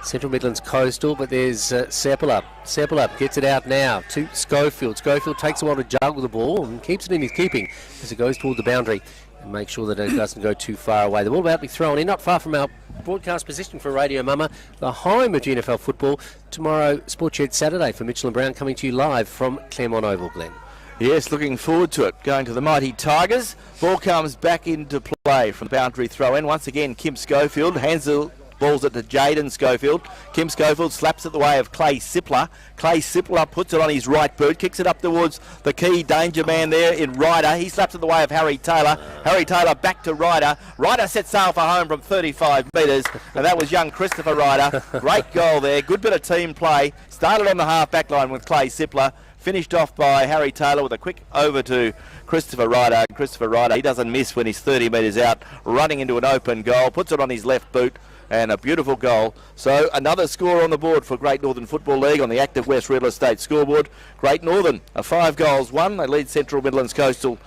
Central Midlands Coastal, but there's Sepala. Sepala gets it out now to Schofield. Schofield takes a while to juggle the ball and keeps it in his keeping as it goes toward the boundary and make sure that it doesn't go too far away. The ball about to be thrown in, not far from our broadcast position for Radio Mama, the home of GNFL football. Tomorrow, Sports Shed Saturday for Mitchell and Brown, coming to you live from Claremont Oval, Glenn. Yes, looking forward to it. Going to the mighty Tigers. Ball comes back into play from the boundary throw-in. Once again, Kim Schofield hands the balls it to Jaden Schofield. Kim Schofield slaps it the way of Clay Sipler. Clay Sipler puts it on his right boot, kicks it up towards the key danger man there in Ryder. He slaps it the way of Harry Taylor. Harry Taylor back to Ryder. Ryder sets sail for home from 35 metres, and that was young Christopher Ryder. Great goal there. Good bit of team play. Started on the half-back line with Clay Sipler. Finished off by Harry Taylor with a quick over to Christopher Ryder. Christopher Ryder, he doesn't miss when he's 30 metres out, running into an open goal, puts it on his left boot, and a beautiful goal. So another score on the board for Great Northern Football League on the Active West Real Estate scoreboard. Great Northern, 5 goals, 1. They lead Central Midlands Coastal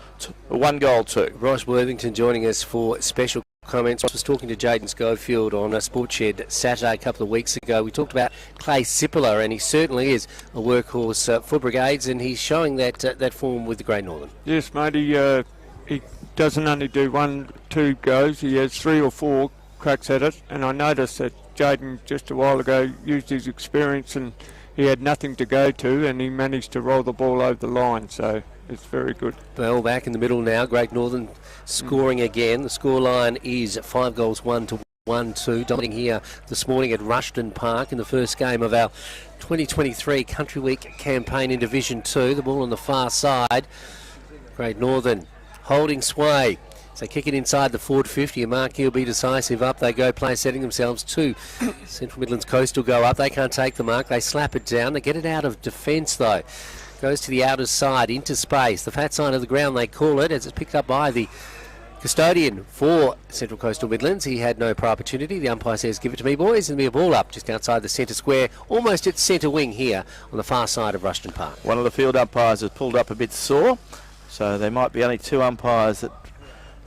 1 goal, 2. Ross Worthington joining us for special comments. I was talking to Jaden Schofield on a Sports Shed Saturday a couple of weeks ago. We talked about Clay Sipler, and he certainly is a workhorse for Brigades, and he's showing that form with the Great Northern. Yes, mate, he doesn't only do 1-2 goes, he has 3 or 4 cracks at it, and I noticed that Jaden just a while ago used his experience and he had nothing to go to, and he managed to roll the ball over the line, so it's very good. Bell back in the middle now. Great Northern scoring again. The scoreline is 5 goals 1-1-2. Dominating here this morning at Rushton Park in the first game of our 2023 Country Week campaign in Division 2. The ball on the far side. Great Northern holding sway. So kick it inside the forward 50, and Mark will be decisive. Up they go, players setting themselves to Central Midlands Coastal go up. They can't take the mark. They slap it down. They get it out of defence though. Goes to the outer side, into space. The fat side of the ground they call it, as it's picked up by the custodian for Central Coastal Midlands. He had no prior opportunity. The umpire says, give it to me, boys, and be a ball up just outside the centre square, almost at centre wing here on the far side of Rushton Park. One of the field umpires has pulled up a bit sore, so there might be only 2 umpires. That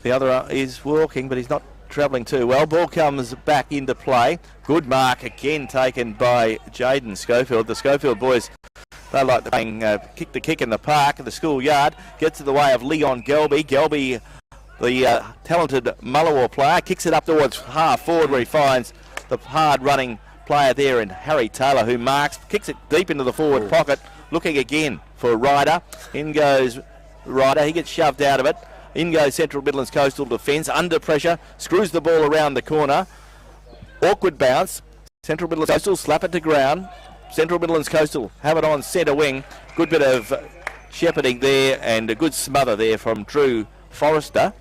the other is walking, but he's not travelling too well. Ball comes back into play. Good mark again taken by Jaden Schofield. The Schofield boys, they like playing kick the kick in the park, in the schoolyard. Gets in the way of Leon Gelby. Gelby, the talented Mullawar player, kicks it up towards half forward where he finds the hard-running player there in Harry Taylor, who marks, kicks it deep into the forward pocket, looking again for Ryder. In goes Ryder. He gets shoved out of it. In goes Central Midlands Coastal defence, under pressure, screws the ball around the corner. Awkward bounce. Central Midlands Coastal slap it to ground. Central Midlands Coastal have it on centre wing. Good bit of shepherding there and a good smother there from Drew Forrester.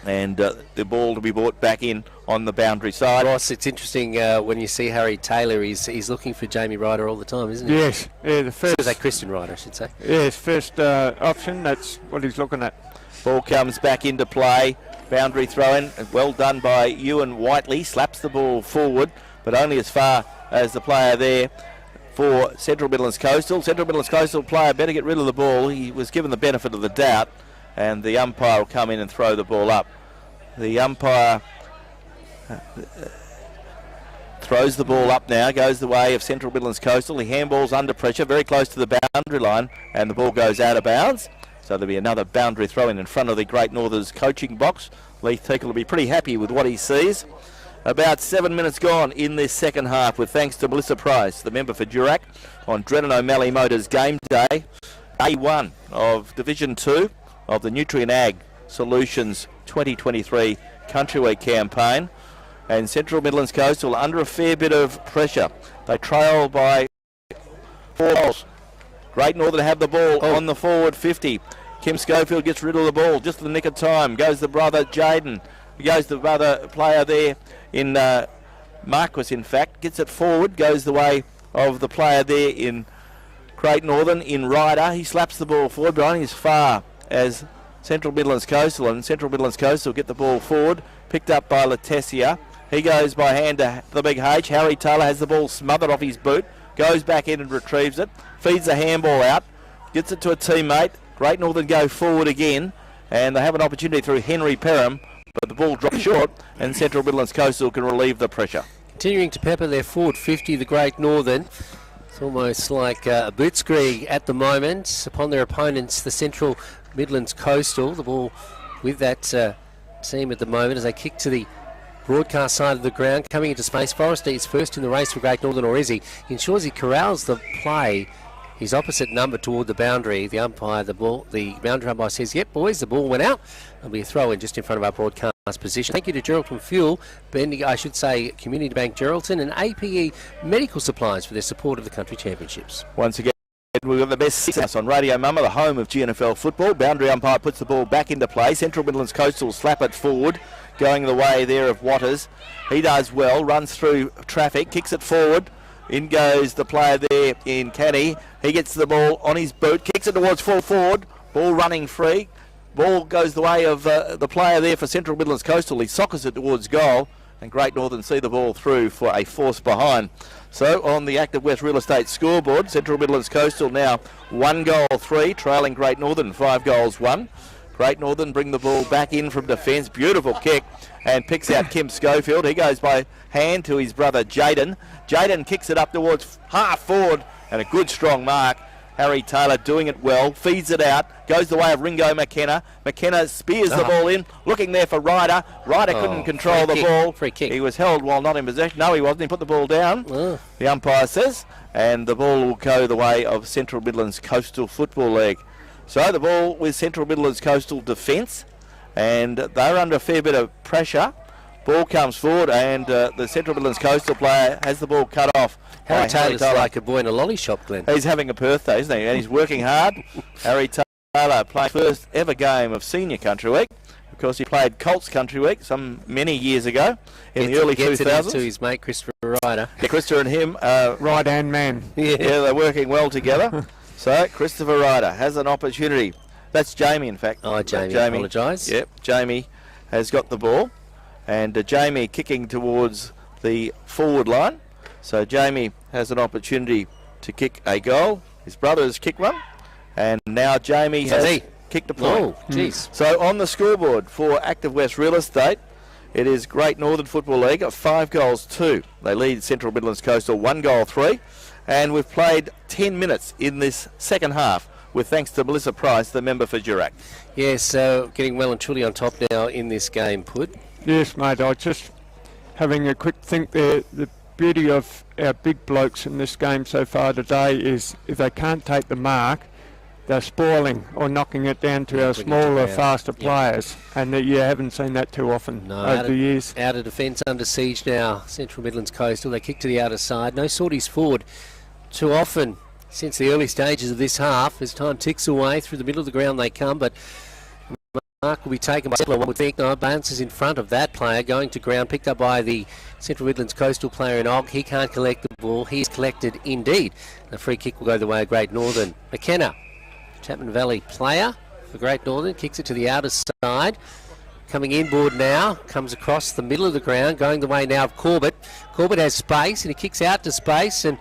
And the ball to be brought back in on the boundary side. Ross, it's interesting when you see Harry Taylor, he's looking for Jamie Ryder all the time, isn't he? Yes, yeah, the first. So is that Christian Ryder, I should say? Yes, first option, that's what he's looking at. Ball comes back into play. Boundary throw-in. Well done by Ewan Whiteley. Slaps the ball forward, but only as far as the player there for Central Midlands Coastal. Central Midlands Coastal player better get rid of the ball. He was given the benefit of the doubt, and the umpire will come in and throw the ball up. The umpire throws the ball up now, goes the way of Central Midlands Coastal. He handballs under pressure, very close to the boundary line, and the ball goes out of bounds. So there'll be another boundary throw-in in front of the Great Northern's coaching box. Leith Tickle will be pretty happy with what he sees. About 7 minutes gone in this second half, with thanks to Melissa Price, the member for Durack, on Drennan O'Malley Motors Game Day, A1 of Division 2 of the Nutrien Ag Solutions 2023 Country Week campaign. And Central Midlands Coastal under a fair bit of pressure. They trail by 4 goals. Great Northern have the ball on the forward 50. Kim Schofield gets rid of the ball just in the nick of time. Goes the brother Jaden. Goes the brother player there in Marquis, in fact. Gets it forward. Goes the way of the player there in Great Northern in Ryder. He slaps the ball forward, but only as far as Central Midlands Coastal. And Central Midlands Coastal get the ball forward. Picked up by Letessia. He goes by hand to the big H. Harry Taylor has the ball smothered off his boot. Goes back in and retrieves it. Feeds the handball out. Gets it to a teammate. Great Northern go forward again. And they have an opportunity through Henry Perham. But the ball drops short. And Central Midlands Coastal can relieve the pressure. continuing to pepper their forward 50, the Great Northern. It's almost like a blitzkrieg at the moment upon their opponents, the Central Midlands Coastal. The ball with that team at the moment as they kick to the broadcast side of the ground, coming into space. Forrester is first in the race for Great Northern, or is he? He ensures he corrals the play. His opposite number toward the boundary. The boundary umpire says, yep, boys, the ball went out. There'll be a throw in just in front of our broadcast position. Thank you to Geraldton Fuel, Community Bank Geraldton, and APE Medical Supplies for their support of the Country Championships. Once again, we've got the best six on Radio Mama, the home of GNFL football. Boundary umpire puts the ball back into play. Central Midlands Coastal slap it forward, going the way there of Waters. He does well, runs through traffic, kicks it forward. In goes the player there in Caddy. He gets the ball on his boot, kicks it towards full forward. Ball running free. Ball goes the way of the player there for Central Midlands Coastal. He sockers it towards goal, and Great Northern see the ball through for a force behind. So on the Active West Real Estate scoreboard, Central Midlands Coastal now 1 goal 3, trailing Great Northern 5 goals 1. Great Northern bring the ball back in from defence. Beautiful kick, and picks out Kim Schofield. He goes by hand to his brother Jaden. Jaden kicks it up towards half forward, and a good strong mark. Harry Taylor doing it well, feeds it out, goes the way of Ringo McKenna. McKenna spears the ball in, looking there for Ryder. Ryder couldn't control the ball. Free kick. He was held while not in possession. No, he wasn't. He put the ball down, the umpire says, and the ball will go the way of Central Midlands Coastal Football League. So the ball with Central Midlands Coastal defence, and they're under a fair bit of pressure. Ball comes forward, and the Central Midlands Coastal player has the ball cut off. Harry Taylor's like a boy in a lolly shop, Glenn. He's having a birthday, isn't he? And he's working hard. Harry Taylor played first ever game of Senior Country Week. Of course, he played Colts Country Week many years ago in the early 2000s. Gets it to his mate Christopher Ryder. Yeah, Christopher and him. Right-hand man. Yeah, they're working well together. So Christopher Ryder has an opportunity. That's Jamie, in fact. Oh, Jamie, I apologise. Yep, Jamie has got the ball. And Jamie kicking towards the forward line. So Jamie has an opportunity to kick a goal. His brother has kicked one. And now Jamie has kicked a point. Oh, jeez. So on the scoreboard for Active West Real Estate, it is Great Northern Football League of 5 goals 2. They lead Central Midlands Coastal 1 goal 3. And we've played 10 minutes in this second half, with thanks to Melissa Price, the member for Durack. Yes, getting well and truly on top now in this game, Pud. Yes, mate, I was just having a quick think there. The beauty of our big blokes in this game so far today is if they can't take the mark, they're spoiling or knocking it down to our smaller, faster players. And you haven't seen that too often over the years. Out of defence, under siege now, Central Midlands Coastal. They kick to the outer side. No sorties forward too often since the early stages of this half. As time ticks away, through the middle of the ground they come, but mark will be taken by one would think. No, bounces in front of that player, going to ground, picked up by the Central Midlands Coastal player in Og. He can't collect the ball. He's collected indeed. The free kick will go the way of Great Northern. McKenna, Chapman Valley player for Great Northern, kicks it to the outer side. Coming inboard now, comes across the middle of the ground, going the way now of Corbett. Corbett has space, and he kicks out to space, and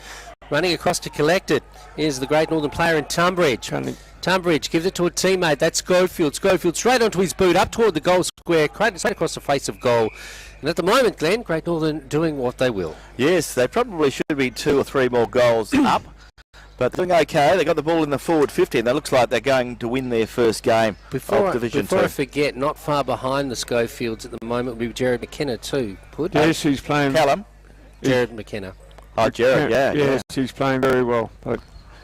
running across to collect it is the Great Northern player in Tunbridge. Tunbridge gives it to a teammate. That's Schofield. Schofield straight onto his boot, up toward the goal square, straight across the face of goal. And at the moment, Glenn, Great Northern doing what they will. Yes, they probably should be 2 or 3 more goals up. But they're doing okay. They got the ball in the forward 50, and it looks like they're going to win their first game of Division 2. Before I forget, not far behind the Schofields at the moment will be Jared McKenna too. Pud? Yes, he's playing. Callum? Jared McKenna. Oh, Jared, Yes, he's playing very well. But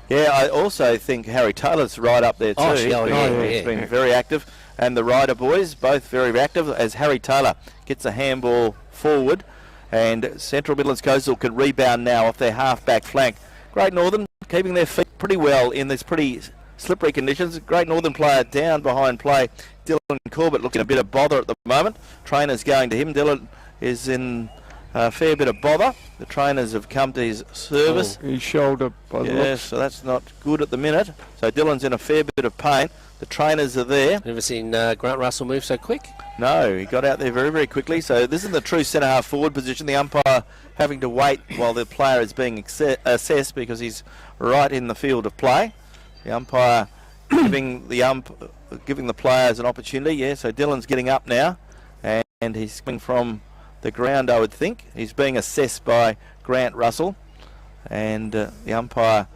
yeah, I also think Harry Taylor's right up there too. He's been very active. And the Ryder boys, both very active, as Harry Taylor gets a handball forward. And Central Midlands Coastal can rebound now off their half-back flank. Great Northern keeping their feet pretty well in these pretty slippery conditions. Great Northern player down behind play. Dylan Corbett looking a bit of bother at the moment. Trainers going to him. Dylan is in a fair bit of bother. The trainers have come to his service. His shoulder, by the looks. So that's not good at the minute. So Dylan's in a fair bit of pain. The trainers are there. Never seen Grant Russell move so quick. No, he got out there very, very quickly. So this is the true centre-half forward position. The umpire having to wait while the player is being assessed because he's right in the field of play. The umpire giving the players an opportunity. Yeah, so Dylan's getting up now, and he's coming from the ground, I would think. He's being assessed by Grant Russell, and the umpire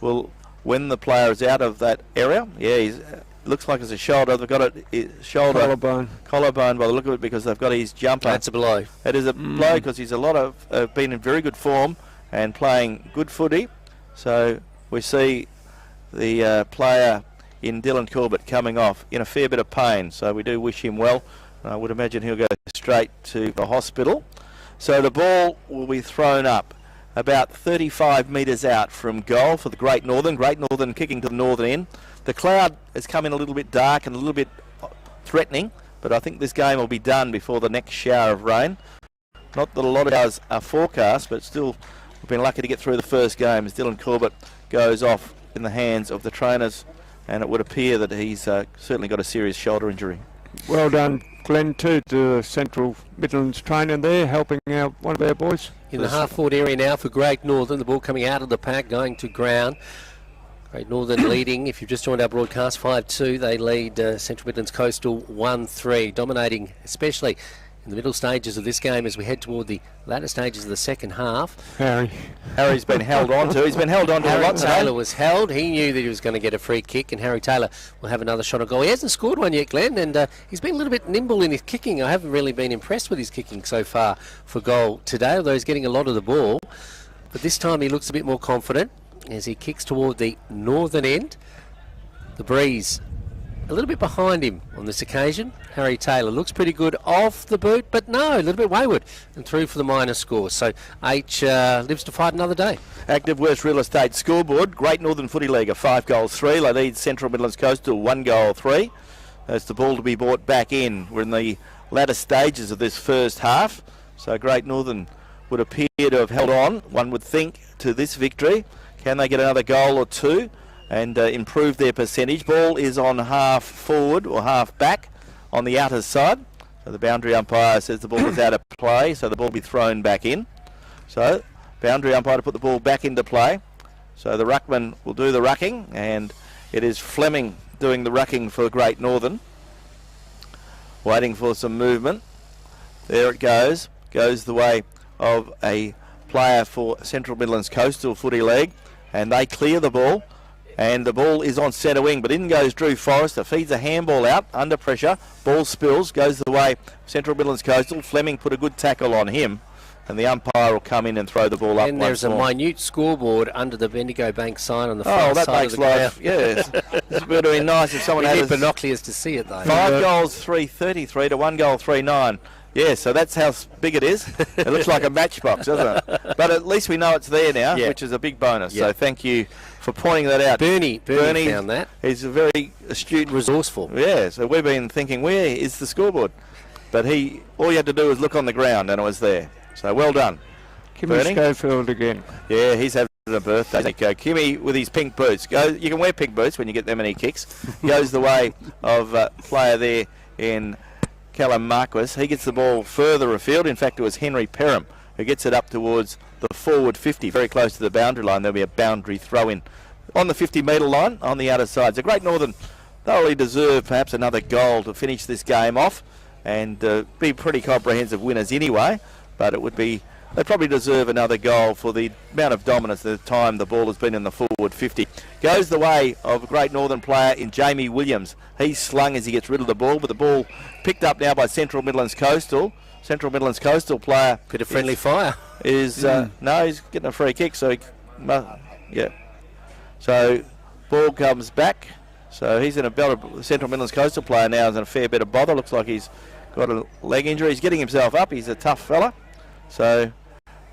will, when the player is out of that area, he's looks like it's a shoulder. They've got shoulder collarbone by the look of it, because they've got his jumper. That's a blow. It is a blow, because he's been in very good form and playing good footy. So we see the player in Dylan Corbett coming off in a fair bit of pain. So we do wish him well. I would imagine he'll go straight to the hospital. So the ball will be thrown up about 35 metres out from goal for the Great Northern. Great Northern kicking to the northern end. The cloud has come in a little bit dark and a little bit threatening, but I think this game will be done before the next shower of rain. Not that a lot of hours are forecast, but still we've been lucky to get through the first game as Dylan Corbett goes off in the hands of the trainers, and it would appear that he's certainly got a serious shoulder injury. Well done, Glenn, too, to the Central Midlands trainer there, helping out one of our boys. In the half-forward area now for Great Northern, the ball coming out of the pack, going to ground. Great Northern leading, if you've just joined our broadcast, 5-2. They lead Central Midlands Coastal 1-3, dominating especially in the middle stages of this game as we head toward the latter stages of the second half. Harry's been held on to. He's been held on to a lot. Harry Taylor was held. He knew that he was going to get a free kick, and Harry Taylor will have another shot on goal. He hasn't scored one yet, Glenn, and he's been a little bit nimble in his kicking. I haven't really been impressed with his kicking so far for goal today, although he's getting a lot of the ball. But this time he looks a bit more confident as he kicks toward the northern end. The breeze a little bit behind him on this occasion. Harry Taylor looks pretty good off the boot, but no, a little bit wayward and through for the minor score. So H lives to fight another day. Active West Real Estate scoreboard. Great Northern Footy League, 5 goals 3. They lead Central Midlands Coastal 1 goal 3. That's the ball to be brought back in. We're in the latter stages of this first half. So Great Northern would appear to have held on, one would think, to this victory. Can they get another goal or two and improve their percentage? Ball is on half forward or half back on the outer side. So the boundary umpire says the ball is out of play, so the ball will be thrown back in. So boundary umpire to put the ball back into play. So the ruckman will do the rucking, and it is Fleming doing the rucking for Great Northern. Waiting for some movement. There it goes. Goes the way of a player for Central Midlands Coastal Footy League, and they clear the ball. And the ball is on centre wing, but in goes Drew Forrester, feeds a handball out under pressure, ball spills, goes the way of Central Midlands Coastal. Fleming put a good tackle on him, and the umpire will come in and throw the ball up. And there's a minute scoreboard under the Bendigo Bank sign on the far that side makes of the life, yes. It would have been nice if someone had binoculars to see it though. 5 goals 3.33 to 1 goal 3.9. Yeah, so that's how big it is. It looks like a matchbox, doesn't it? But at least we know it's there now, which is a big bonus. So thank you for pointing that out. Bernie found that. He's a very astute, resourceful. Yeah, so we've been thinking, where is the scoreboard? But all you had to do was look on the ground and it was there. So well done. Kimmy Schofield again. Yeah, he's having a birthday. Kimmy with his pink boots. You can wear pink boots when you get that many kicks. Goes the way of a player there in Callum Marquis. He gets the ball further afield. In fact, it was Henry Perham who gets it up towards the forward 50, very close to the boundary line. There'll be a boundary throw-in on the 50-metre line on the outer side. So Great Northern thoroughly deserve perhaps another goal to finish this game off and be pretty comprehensive winners anyway, but they probably deserve another goal for the amount of dominance the time the ball has been in the forward 50. Goes the way of a Great Northern player in Jamie Williams. He's slung as he gets rid of the ball, but the ball picked up now by Central Midlands Coastal. Central Midlands Coastal player. Bit of friendly fire. No, he's getting a free kick, so So ball comes back. So he's in a better. Central Midlands Coastal player now is in a fair bit of bother. Looks like he's got a leg injury. He's getting himself up. He's a tough fella. So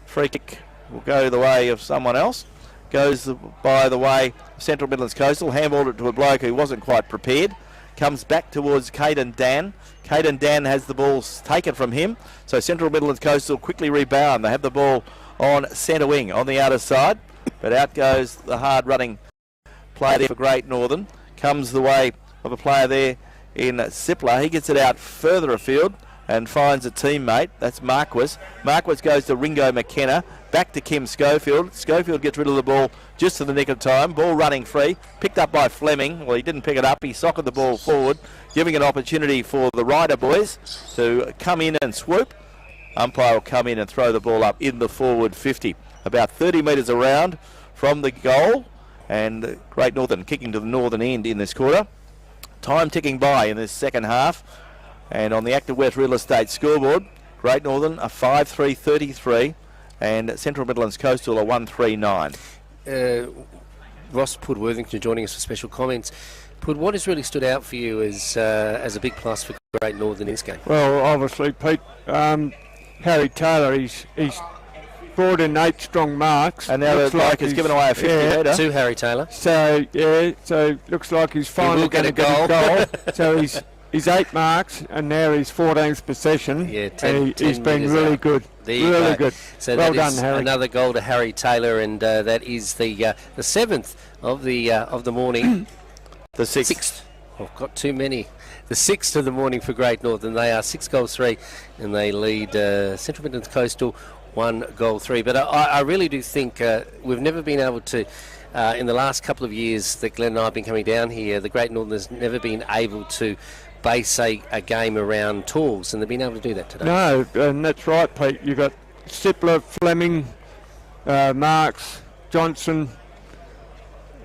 free kick will go the way of someone else. Goes by the way of Central Midlands Coastal. Handballed it to a bloke who wasn't quite prepared. Comes back towards Caden Dan. Caden Dan has the ball taken from him. So Central Midlands Coastal quickly rebound. They have the ball on centre wing on the outer side. But out goes the hard running player there for Great Northern. Comes the way of a player there in Sipler. He gets it out further afield and finds a teammate. That's Marquis. Marquis goes to Ringo McKenna. Back to Kim Schofield. Schofield gets rid of the ball just in the nick of time. Ball running free. Picked up by Fleming. Well, he didn't pick it up. He socketed the ball forward, giving an opportunity for the Ryder boys to come in and swoop. umpire will come in and throw the ball up in the forward 50. About 30 metres around from the goal, and Great Northern kicking to the northern end in this quarter. Time ticking by in this second half, and on the Active West Real Estate scoreboard, Great Northern a 5-3-33 and Central Midlands Coastal a 1-3-9. Ross Pud-Worthington joining us for special comments. Pud, what has really stood out for you as a big plus for Great Northern in this game? Well, obviously, Pete, Harry Taylor, he's brought in 8 strong marks. And now the bloke has given away a 50 metre. To Harry Taylor. So looks like he's finally going to get a goal. So he's 8 marks, and now he's 14th possession. Yeah, he's been really good. Really good. So well that done, is Harry. another goal to Harry Taylor, and that is the 7th of the morning. The sixth. I've got too many. The 6th of the morning for Great Northern. They are 6-3, and they lead Central Midlands Coastal 1-3. But I really do think we've never been able to, in the last couple of years that Glenn and I have been coming down here, the Great Northern has never been able to base a game around tools, and they've been able to do that today. No, and that's right, Pete. You've got Sipler, Fleming, Marks, Johnson,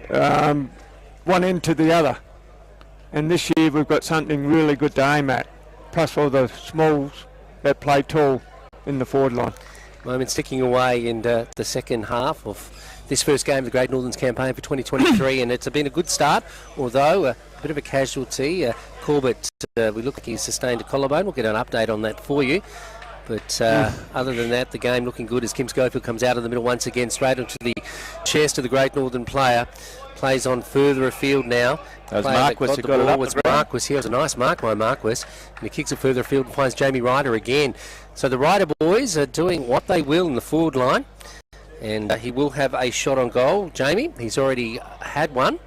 one end to the other. And this year we've got something really good to aim at, plus all the smalls that play tall in the forward line. Moments ticking away in the second half of this first game of the Great Northern's campaign for 2023, and it's been a good start, although a bit of a casualty. Corbett, we look like he's sustained a collarbone. We'll get an update on that for you. But other than that, the game looking good as Kim Schofield comes out of the middle once again, straight onto the chest of the Great Northern player. Plays on further afield now. That was Marquis who got it up. It's Marquis here. It was a nice mark by Marquis. And he kicks it further afield and finds Jamie Ryder again. So the Ryder boys are doing what they will in the forward line. And he will have a shot on goal. Jamie, he's already had one.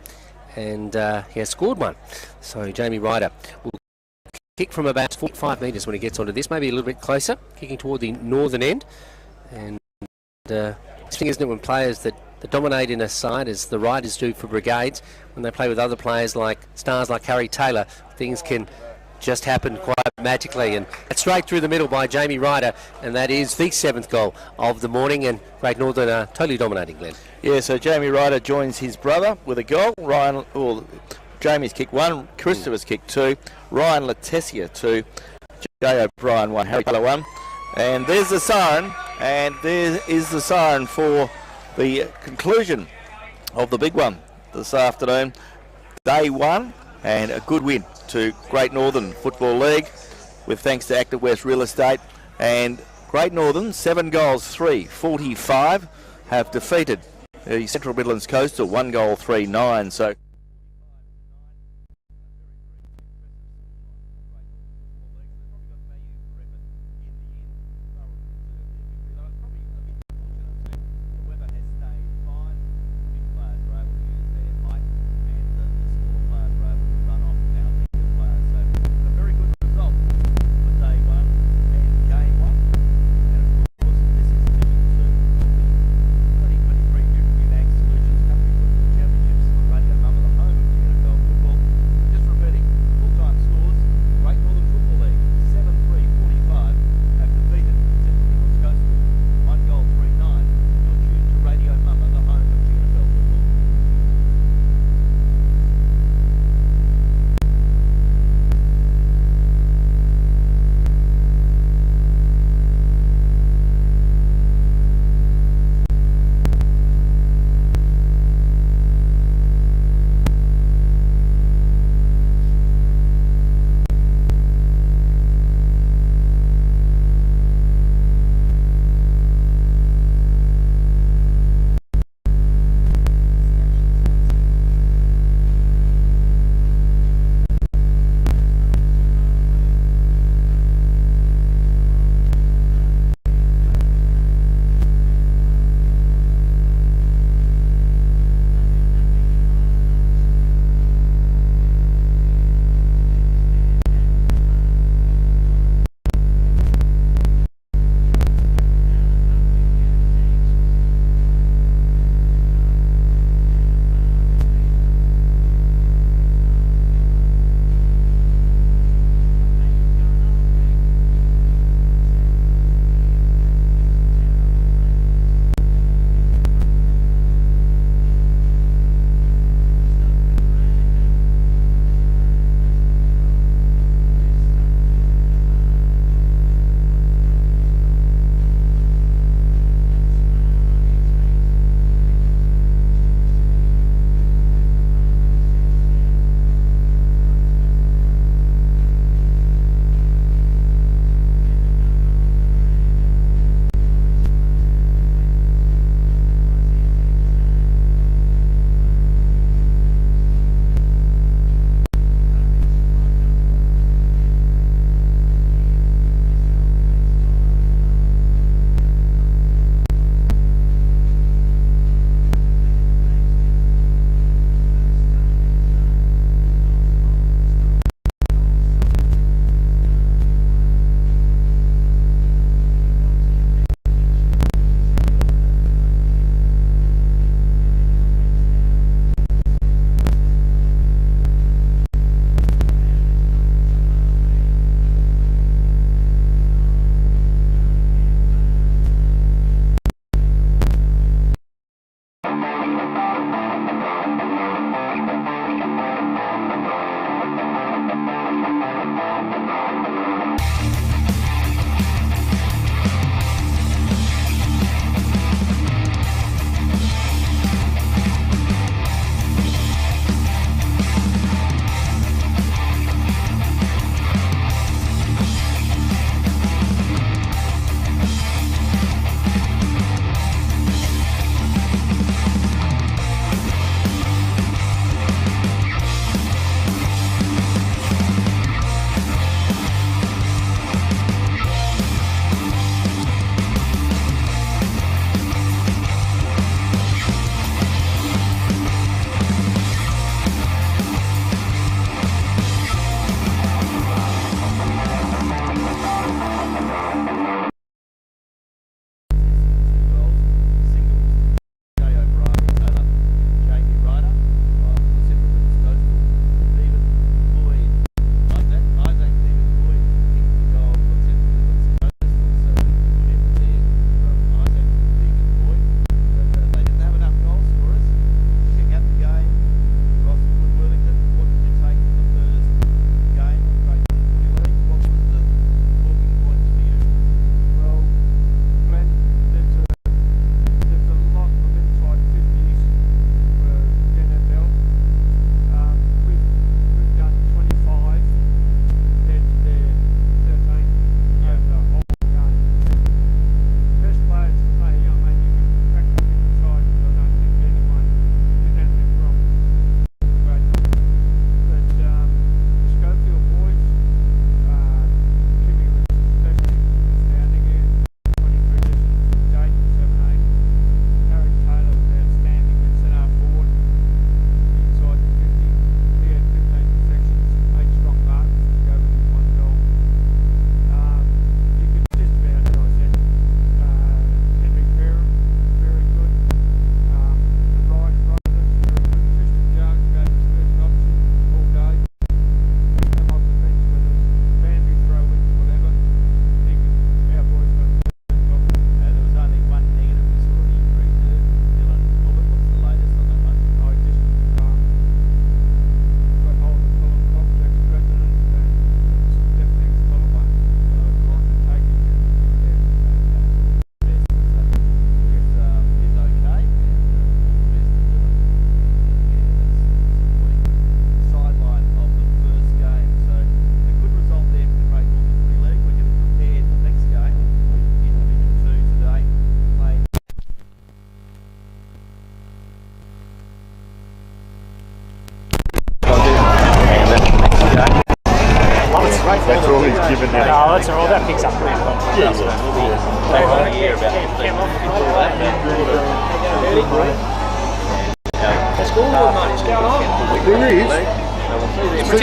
And he has scored one. So Jamie Ryder will kick from about 45 metres when he gets onto this. Maybe a little bit closer. Kicking toward the northern end. And interesting, isn't it, when players that dominate in a side, as the Riders do for Brigades, when they play with other players like stars like Harry Taylor, things can just happen quite magically. And it's straight through the middle by Jamie Ryder, and that is the 7th goal of the morning, and Great Northern are totally dominating, Glenn. Yeah, so Jamie Ryder joins his brother with a goal. Jamie's kicked 1, Christopher's kicked 2, Ryan Letessia 2, Jay O'Brien 1, Harry Taylor 1. And there's the siren, and there is the siren for the conclusion of the big one this afternoon. Day 1, and a good win to Great Northern Football League, with thanks to Active West Real Estate. And Great Northern, 7 goals, 3-45, have defeated the Central Midlands Coastal 1-3-9. So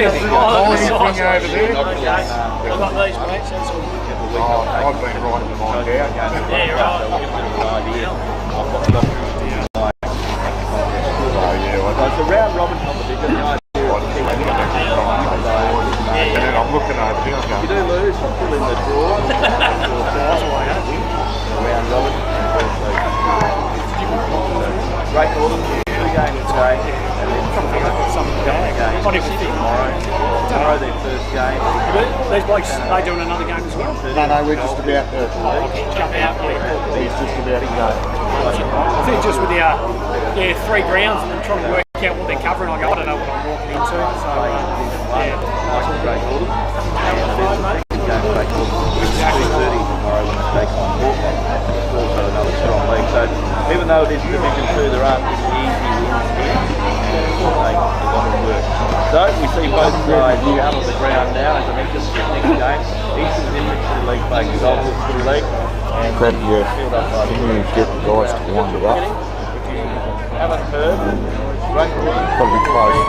anything over there? I've got these, mate, so it's all good. I've been writing them on down. Yeah, you're right. It's a round robin competition. And then I'm looking over here. You do lose, you're still in the draw. Round robin. Great Northern, 2 games today, and then some games tomorrow. Tomorrow their first game. These blokes, they doing another game as well? No, we're just about to. Jump out, yeah. He's just about to go. I think just with the 3 grounds and then trying to work out what they're covering, I don't know what I'm walking into. So, Great Northern. And there's the second game, Great Northern. It's 2:30 tomorrow when they take on Hawthorn. It's also another strong league. So even though it is Division 2, there aren't easy wins here. It'll take a lot of work. So we see both sides out on the ground now. As I mentioned, the next game, Eastern Inventory League playing Goldwood City League. And Grab your, field up by can you get the guys to wander up? If you haven't heard, Great Northern. Probably close.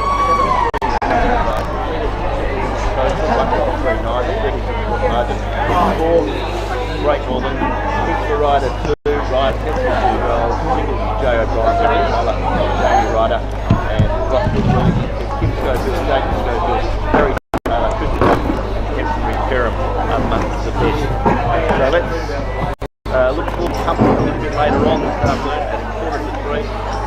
Great Northern, Picture Rider 2, Ryan Kessler 2 goals, Jay O'Brien, Jamie Ryder, and Ross Woodley, Kim Schofield, Jason Schofield, Harry Taylor, Christian and Kempton Perham amongst the best. So let's look forward to something a little bit later on this afternoon at 4:03.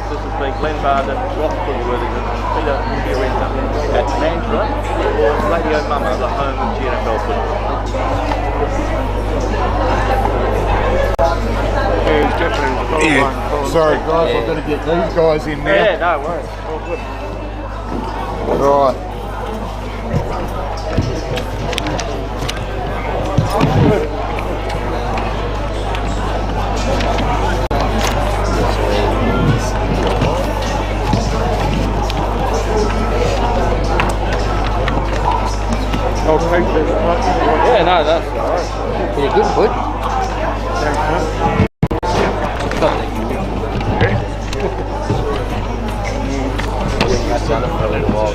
This has been Glenn Barden, Ross Woodworthington, and Peter Fiorenza at Mandurah for Radio Mama, the home of GNFL football. Yeah. Sorry guys, I've got to get these guys in now. Yeah, no worries. All good. Right. Yeah, no, that's alright. You're good, bud. I've done it for a little while.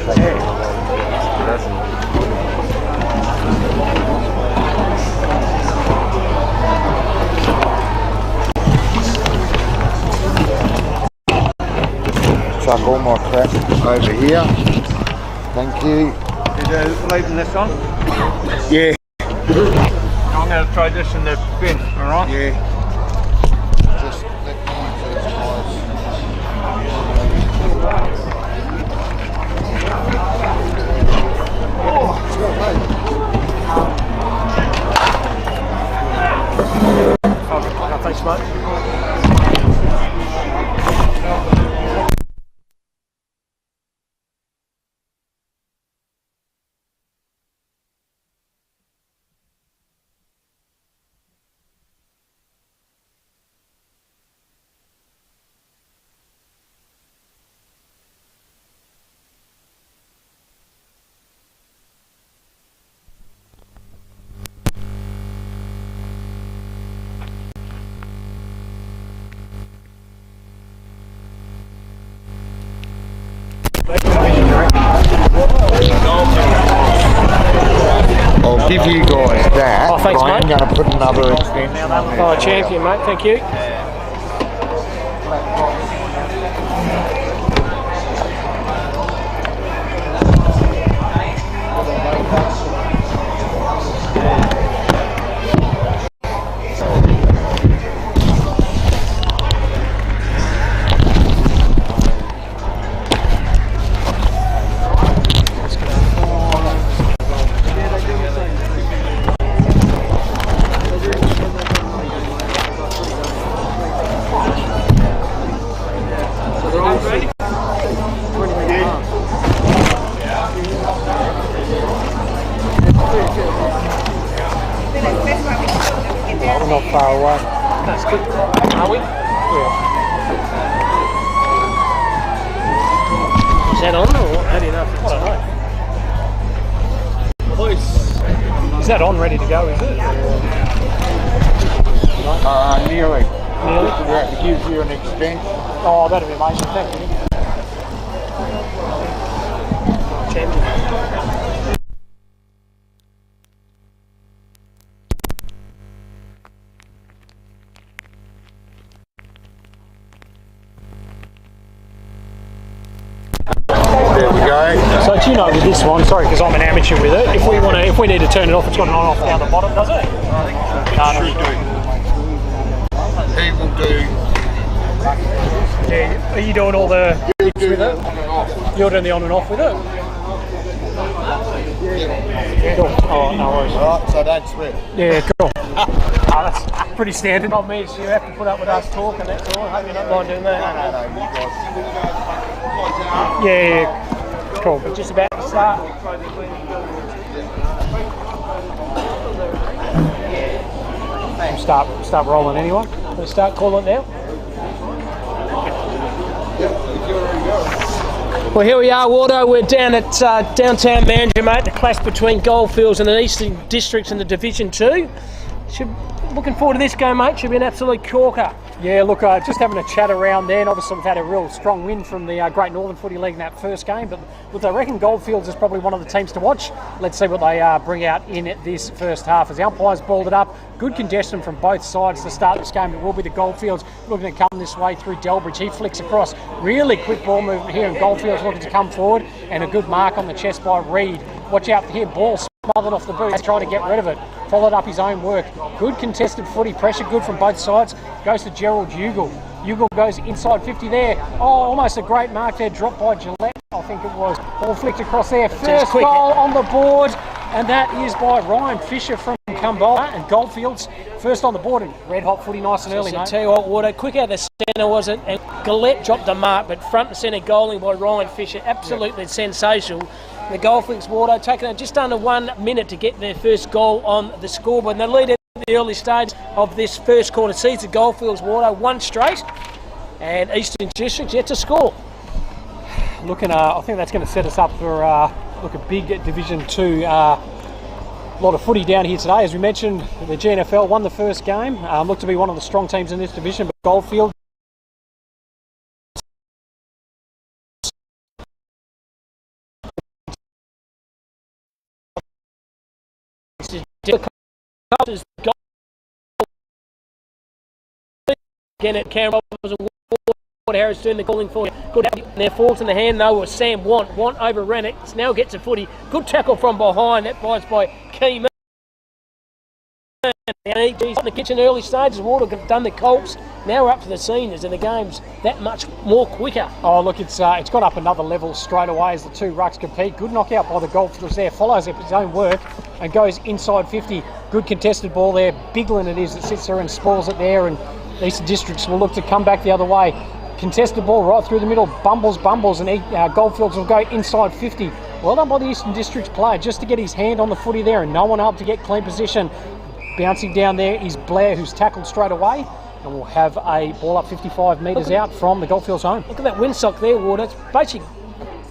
Chuck all my crap over here. Thank you. You're leaving this on? Yeah. I'm going to throw this in the bin, alright? Yeah. Just let mine first, thanks, mate. I'll give you guys that. Oh, thanks, I'm mate. going to put another extension on there. Oh, champion, mate. Thank you. We're not far away. That's good. Are we? Yeah. Is that on or what? How do you know if it's on? Is that on, ready to go, is it? Nearly. Nearly? It gives you an extension. Oh, that'd be amazing. Thank you. Champion. know with this one, sorry, because I'm an amateur with it. If we need to turn it off, it's got an on-off down the bottom, does it? He will do. Yeah. Are you doing all the with it? You're doing the on and off with it. Cool. Oh, no worries. Right, so don't sweat. Yeah, cool. That's pretty standard. Not me, so you have to put up with us talking, that's all. I hope you're not mind doing that. No, Yeah, cool. We're just about to start. Start rolling anyone. We'll start calling now. Well, here we are, Wardo. We're down at downtown Mandurah, mate. The clash between Goldfields and the Eastern Districts in the Division 2. Looking forward to this game, mate. Should be an absolute corker. Yeah, look, just having a chat around there, and obviously we've had a real strong win from the Great Northern Footy League in that first game, but look, I reckon Goldfields is probably one of the teams to watch. Let's see what they bring out in this first half. As the umpires balled it up, good congestion from both sides to start this game. It will be the Goldfields looking to come this way through Delbridge. He flicks across, really quick ball movement here, and Goldfields looking to come forward, and a good mark on the chest by Reed. Watch out for here, ball smothered off the boot, trying to get rid of it. Followed up his own work. Good contested footy, pressure good from both sides. Goes to Gerald Ugle. Ugle goes inside 50 there. Oh, almost a great mark there, dropped by Gillette, I think it was. Ball flicked across there. First goal on the board, and that is by Ryan Fisher from Kumbola, and Goldfields first on the board, and red hot footy nice and early, mate. Tell you what, Wardo, quick out the centre was it, and Gillette dropped the mark, but front and centre goaling by Ryan Fisher, absolutely sensational. The Goldfields, Wardo, taking it just under 1 minute to get their first goal on the scoreboard, and they lead at the early stage of this first quarter. Sees the Goldfields, Wardo, one straight, and Eastern Districts yet to score. Looking, I think that's going to set us up for a big Division 2. A lot of footy down here today. As we mentioned, the GNFL won the first game. Looked to be one of the strong teams in this division, but Goldfield again at Cameron Roberts and Ward Harris doing the calling for good. Their falls in the hand though was Sam Want overran it. Now gets a footy. Good tackle from behind. That bites by Key. He's on the kitchen early stages. Water have done the Colts. Now we're up to the seniors, and the game's that much more quicker. Oh, look, it's got up another level straight away as the two rucks compete. Good knockout by the Goldfields there. Follows up his own work and goes inside 50. Good contested ball there. Biglin it is that sits there and spoils it there, and Eastern Districts will look to come back the other way. Contested ball right through the middle. Bumbles, and Goldfields will go inside 50. Well done by the Eastern Districts player just to get his hand on the footy there, and no one up to get clean position. Bouncing down there is Blair, who's tackled straight away, and we'll have a ball up 55 metres out from the Goldfields home. Look at that windsock there, Warder. It's basically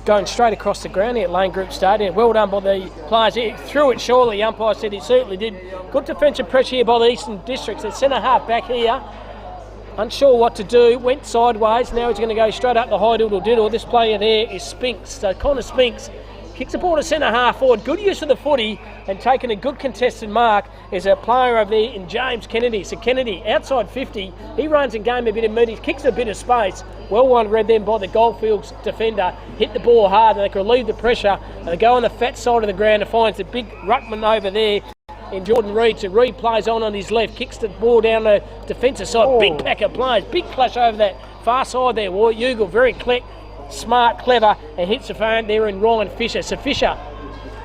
going straight across the ground here at Lane Group Stadium. Well done by the players. He threw it surely. The umpire said he certainly did. Good defensive pressure here by the Eastern Districts. The centre half back here, unsure what to do, went sideways. Now he's going to go straight up the high diddle. This player there is Spinks. So Connor Spinks kicks the ball to centre half forward. Good use of the footy and taking a good contested mark is a player over there in James Kennedy. So Kennedy outside 50. He runs and gain a bit of mid. He kicks a bit of space. Well one read then by the Goldfields defender. Hit the ball hard and they can relieve the pressure. And they go on the fat side of the ground and finds the big ruckman over there in Jordan Reed. So Reed plays on his left. Kicks the ball down the defensive side. Oh. Big pack of players. Big clash over that far side there. Ugle very smart, clever, and hits the phone there in Ryan Fisher. So Fisher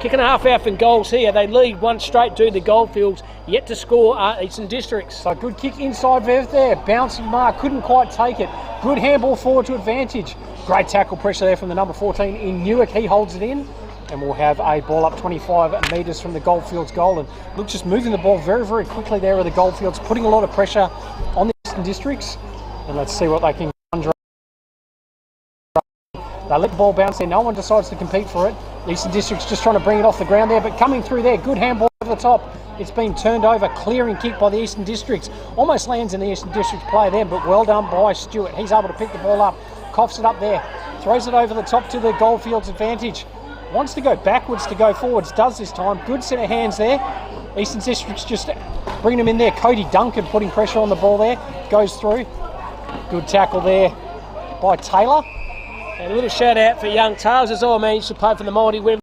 kicking a half out from goals here. They lead one straight to the Goldfields, yet to score Eastern Districts. So good kick inside there, bouncing mark, couldn't quite take it. Good handball forward to advantage. Great tackle pressure there from the number 14 in Newark. He holds it in, and we'll have a ball up 25 metres from the Goldfields goal. And look, just moving the ball very, very quickly there are the Goldfields, putting a lot of pressure on the Eastern Districts. And let's see what they can conjure. They let the ball bounce there. No one decides to compete for it. The Eastern District's just trying to bring it off the ground there, but coming through there, good handball over the top. It's been turned over, clearing kick by the Eastern Districts. Almost lands in the Eastern Districts player there, but well done by Stewart. He's able to pick the ball up, coughs it up there, throws it over the top to the Goldfields advantage. Wants to go backwards to go forwards, does this time. Good set of hands there. Eastern District's just bringing him in there. Cody Duncan putting pressure on the ball there, goes through. Good tackle there by Taylor. And a little shout out for young Tails as well, man. He used to play for the Mighty Wembley.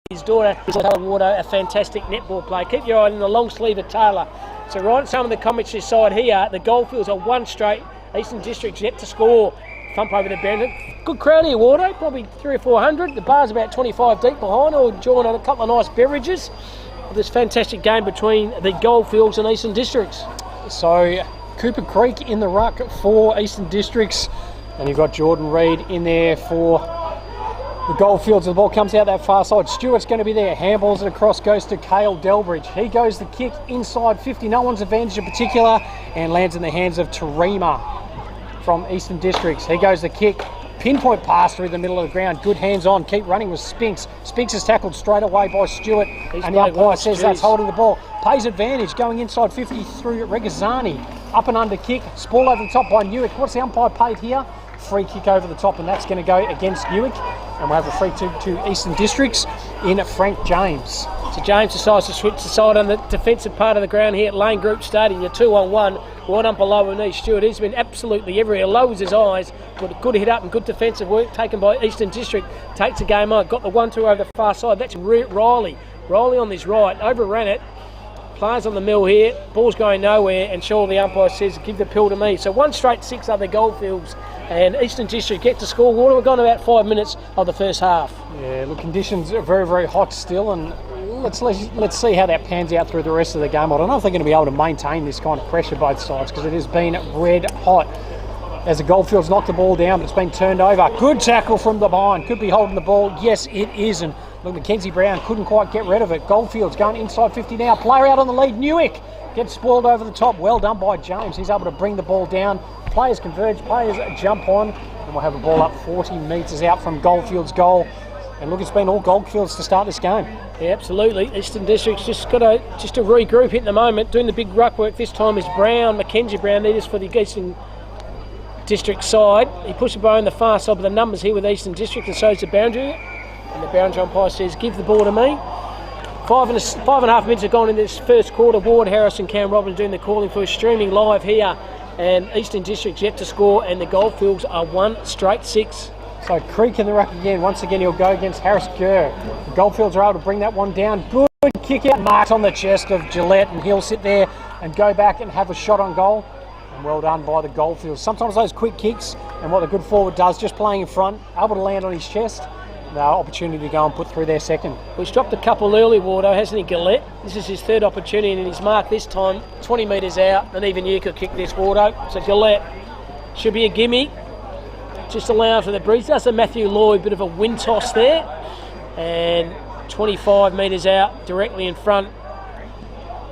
His daughter is Taylor, a fantastic netball player. Keep your eye on the long sleeve of Taylor. So right, some of the comments this side here, the Goldfields are one straight. Eastern District's yet to score. Thump over to Brendan. Good crowd here, Wardo, probably 300 or 400. The bar's about 25 deep behind, all enjoying a couple of nice beverages. This fantastic game between the Goldfields and Eastern Districts. So Cooper Creek in the ruck for Eastern Districts, and you've got Jordan Reid in there for the Goldfields. The ball comes out that far side. Stewart's going to be there. Handballs it across, goes to Cale Delbridge. He goes the kick inside 50. No one's advantage in particular, and lands in the hands of Tarima from Eastern Districts. He goes the kick. Pinpoint pass through the middle of the ground. Good hands on. Keep running with Spinks. Spinks is tackled straight away by Stewart. And the umpire says that's holding the ball. Pays advantage going inside 50 through Regazzani. Up and under kick. Ball over the top by Newick. What's the umpire paid here? Free kick over the top, and that's going to go against Newick. And we'll have a free kick to Eastern Districts in Frank James. So James decides to switch the side on the defensive part of the ground here at Lane Group Stadium. The 2-on-1, right up below a knee. Stewart, he's been absolutely everywhere. Lowers his eyes, got a good hit up and good defensive work taken by Eastern District. Takes the game on, got the 1-2 over the far side. That's Riley. Riley on this right, overran it. Players on the mill here, ball's going nowhere, and sure the umpire says give the pill to me. So one straight 6 other Goldfields, and Eastern District get to score. Water, we've gone about 5 minutes of the first half. Yeah, look, conditions are very, very hot still, and let's see how that pans out through the rest of the game. I don't know if they're going to be able to maintain this kind of pressure both sides, because it has been red hot. As the Goldfields knocked the ball down, but it's been turned over. Good tackle from the behind. Could be holding the ball. Yes, it is. And look, Mackenzie Brown couldn't quite get rid of it. Goldfields going inside 50 now. Player out on the lead. Newick gets spoiled over the top. Well done by James. He's able to bring the ball down. Players converge. Players jump on. And we'll have a ball up 40 metres out from Goldfields' goal. And look, it's been all Goldfields to start this game. Yeah, absolutely. Eastern District's just got to regroup at the moment. Doing the big ruck work this time is Brown. Mackenzie Brown. That is for the Eastern District side. He pushed the ball on the far side, but the numbers here with Eastern District, and so is the boundary. And the boundary umpire says, give the ball to me. 5.5 minutes have gone in this first quarter. Ward, Harris and Cam Robbins doing the calling for streaming live here. And Eastern District's yet to score, and the Goldfields are one straight 6. So Creek in the ruck again. Once again, he'll go against Harris Kerr. The Goldfields are able to bring that one down. Good kick out. Marks on the chest of Gillette, and he'll sit there and go back and have a shot on goal. And well done by the Goldfields. Sometimes those quick kicks, and what the good forward does, just playing in front, able to land on his chest. The opportunity to go and put through their second. Well, he's dropped a couple early, Wardo, hasn't he, Gillette? This is his third opportunity, and he's marked this time 20 metres out, and even you could kick this, Wardo. So Gillette should be a gimme. Just allowing for the breeze. That's a Matthew Lloyd, bit of a wind toss there. And 25 metres out, directly in front.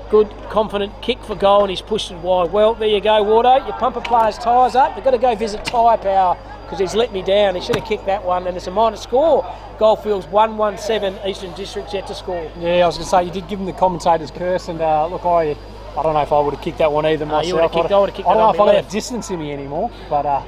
Good, confident kick for goal, and he's pushed it wide. Well, there you go, Wardo. Your pumper player's tyres up. They've got to go visit Tyre Power because he's let me down. He should have kicked that one, and it's a minor score. Goldfields 1-1-7, Eastern District's yet to score. Yeah, I was going to say, you did give him the commentator's curse, and look, I don't know if I would have kicked that one either myself. You would have kicked, I would have kicked I don't know that if on I my got a distance in me anymore, but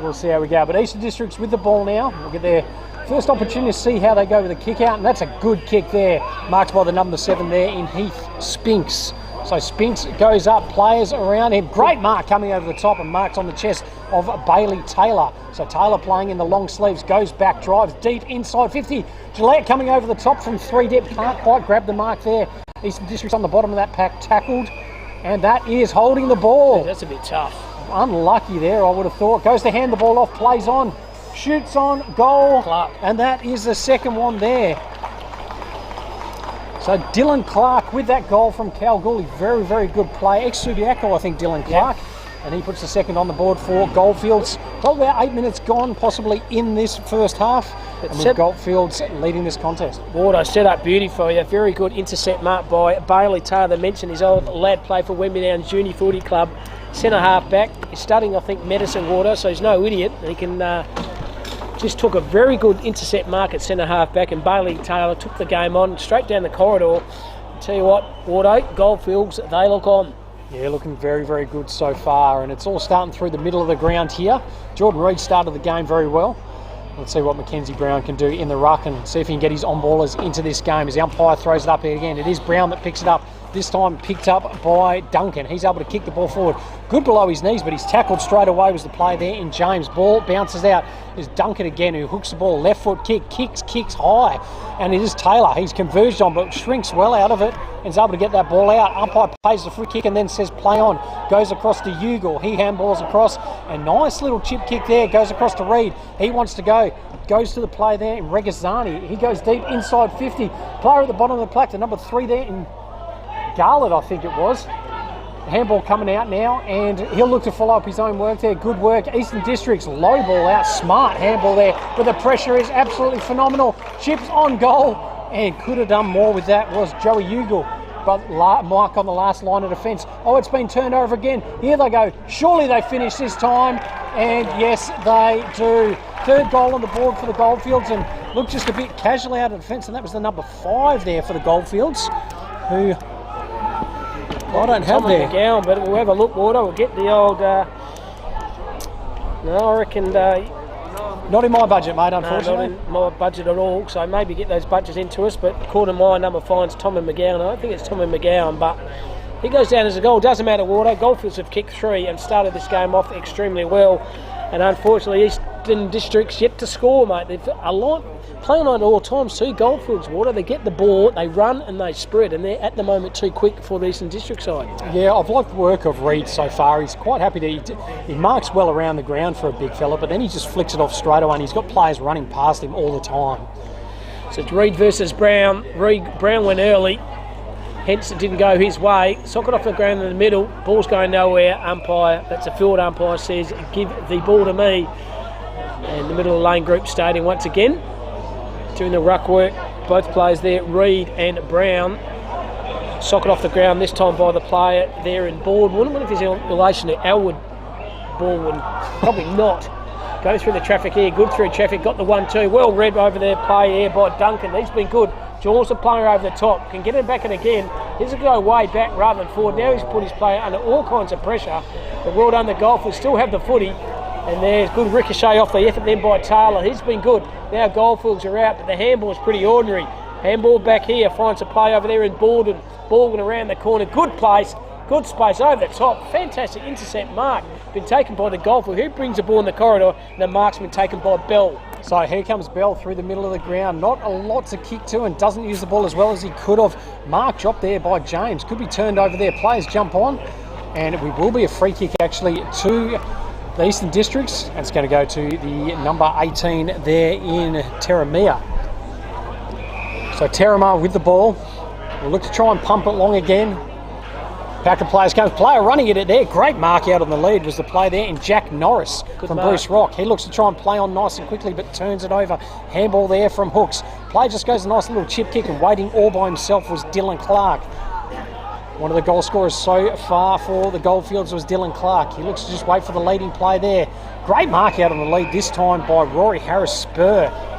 we'll see how we go. But Eastern District's with the ball now. We'll get their first opportunity to see how they go with the kick out, and that's a good kick there, marked by the number 7 there in Heath Spinks. So Spinks goes up, players around him. Great mark coming over the top, and marks on the chest of Bailey Taylor. So Taylor playing in the long sleeves, goes back, drives deep inside 50. Gillette coming over the top from 3 deep, can't quite grab the mark there. Eastern District's on the bottom of that pack, tackled, and that is holding the ball. Yeah, that's a bit tough. Unlucky there, I would have thought. Goes to hand the ball off, plays on, shoots on, goal, Clark. And that is the second one there. So Dylan Clark with that goal from Kalgoorlie. Very, very good play. Ex-Subiaco, I think, Dylan Clark. Yep. And he puts the second on the board for Goldfields. Probably about 8 minutes gone, possibly in this first half. And with Goldfields leading this contest. Wardo set up beautifully. A very good intercept mark by Bailey Taylor. They mentioned his old lad play for Wembley Downs Junior Footy Club. Centre half back. He's studying, I think, medicine, Wardo, so he's no idiot. He can just took a very good intercept mark at centre half back, and Bailey Taylor took the game on straight down the corridor. I'll tell you what, Wardo, Goldfields, they look on. Yeah, looking very, very good so far, and it's all starting through the middle of the ground here. Jordan Reid started the game very well. Let's see what Mackenzie Brown can do in the ruck and see if he can get his on-ballers into this game as the umpire throws it up again. It is Brown that picks it up. this time picked up by Duncan. He's able to kick the ball forward. Good below his knees, but he's tackled straight away. Was the play there in James. Ball bounces out. Is Duncan again, who hooks the ball. Left foot kick, kicks high. And it is Taylor. He's converged on, but shrinks well out of it. And is able to get that ball out. Umpire pays the free kick and then says play on. Goes across to Ugal. He handballs across. A nice little chip kick there. Goes across to Reed. He wants to go. Goes to the play there in Regazzani. He goes deep inside 50. Player at the bottom of the plaque, the number 3 there in Garland, I think it was. Handball coming out now, and he'll look to follow up his own work there. Good work. Eastern District's low ball out. Smart handball there, but the pressure is absolutely phenomenal. Chips on goal, and could have done more with that was Joey Ugal. But Mike on the last line of defence. Oh, it's been turned over again. Here they go. Surely they finish this time. And yes, they do. Third goal on the board for the Goldfields, and looked just a bit casually out of defence, and that was the number 5 there for the Goldfields, who I don't have there. McGowan, but we'll have a look, Wardo. We'll get the old... no, I reckon... not in my budget, mate, unfortunately. Not in my budget at all, so maybe get those budgets into us, but according to my number 5's Tommy McGowan. I don't think it's Tommy McGowan, but he goes down as a goal. Doesn't matter, Wardo. Goldfields have kicked 3 and started this game off extremely well, and unfortunately Eastern District's yet to score, mate. They've a lot playing on at all times too. Goldfields, Wardo, they get the ball, they run and they spread, and they're at the moment too quick for the Eastern District side. Yeah, I've liked the work of Reed so far. He's quite happy to he marks well around the ground for a big fella, but then he just flicks it off straight away, and he's got players running past him all the time. So it's Reed versus Brown. Brown went early, hence it didn't go his way. Sock it off the ground in the middle, ball's going nowhere. Umpire, that's a field umpire, says give the ball to me. And the middle of the lane group stadium once again, doing the ruck work. Both players there, Reed and Brown. Sock it off the ground, this time by the player there in Baldwin. I wonder if he's in relation to Elwood Baldwin. Probably not. Go through the traffic here, good through traffic, got the 1-2. Well read over there, play here by Duncan. He's been good. Jaws the player over the top, can get it back and again. He's going to go way back rather than forward. Now he's put his player under all kinds of pressure. But well done, the Goldfields still have the footy. And there's good ricochet off the effort then by Taylor. He's been good. Now Goldfields are out, but the handball's pretty ordinary. Handball back here, finds a play over there in Baldwin. Baldwin around the corner, good place, good space over the top. Fantastic intercept mark. Been taken by the Goldfield. Who brings the ball in the corridor? And the mark's been taken by Bell. So here comes Bell through the middle of the ground. Not a lot to kick to, and doesn't use the ball as well as he could have. Mark dropped there by James. Could be turned over there. Players jump on, and it will be a free kick actually to the Eastern Districts, and it's going to go to the number 18 there in Terramea. So Terramea with the ball. We'll look to try and pump it long again. Pack of players comes. Player running it there. Great mark out on the lead was the play there in Jack Norris from Bruce Rock. He looks to try and play on nice and quickly, but turns it over. Handball there from Hooks. Play just goes a nice little chip kick, and waiting all by himself was Dylan Clark. One of the goal scorers so far for the Goldfields was Dylan Clark. He looks to just wait for the leading play there. Great mark out on the lead, this time by Rory Harris-Gurr.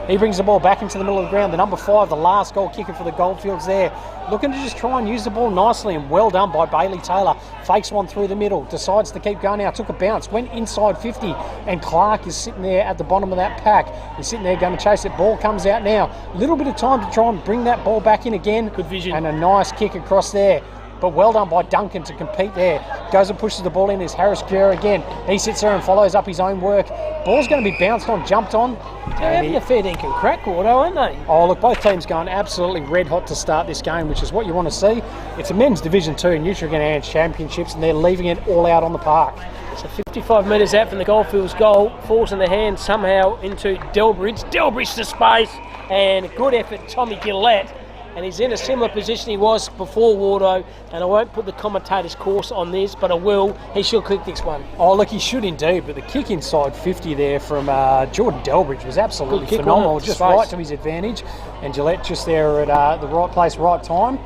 He brings the ball back into the middle of the ground. The number 5, the last goal kicker for the Goldfields there. Looking to just try and use the ball nicely, and well done by Bailey Taylor. Fakes one through the middle, decides to keep going now. Took a bounce, went inside 50, and Clark is sitting there at the bottom of that pack. He's sitting there going to chase it. Ball comes out now. A little bit of time to try and bring that ball back in again. Good vision. And a nice kick across there. But well done by Duncan to compete there. Goes and pushes the ball in. Is Harris-Gurr again. He sits there and follows up his own work. Ball's going to be bounced on, jumped on. They're having a fair dinkum crack, Wardo, aren't they? Oh, look, both teams going absolutely red hot to start this game, which is what you want to see. It's a men's Division 2 Nutrien and Championships, and they're leaving it all out on the park. So 55 metres out from the Goldfields goal. Falls in the hand somehow into Delbridge. Delbridge to space, and good effort, Tommy Gillette. And he's in a similar position he was before, Wardo, and I won't put the commentator's course on this, but I will. He should click this one. Oh, look, he should indeed, but the kick inside 50 there from Jordan Delbridge was absolutely phenomenal, just right to his advantage, and Gillette just there at the right place, right time.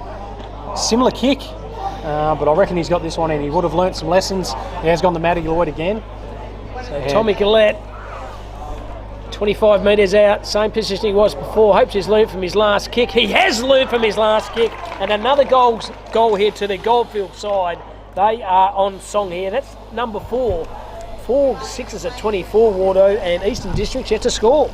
Similar kick, but I reckon he's got this one in. He would have learnt some lessons. He has gone to Matty Lloyd again. So Tommy Gillette, 25 metres out, same position he was before. Hopes he's learned from his last kick. He has learned from his last kick. And another goal here to the Goldfield side. They are on song here. That's number 4. 4 6s at 24, Wardo, and Eastern District's yet to score.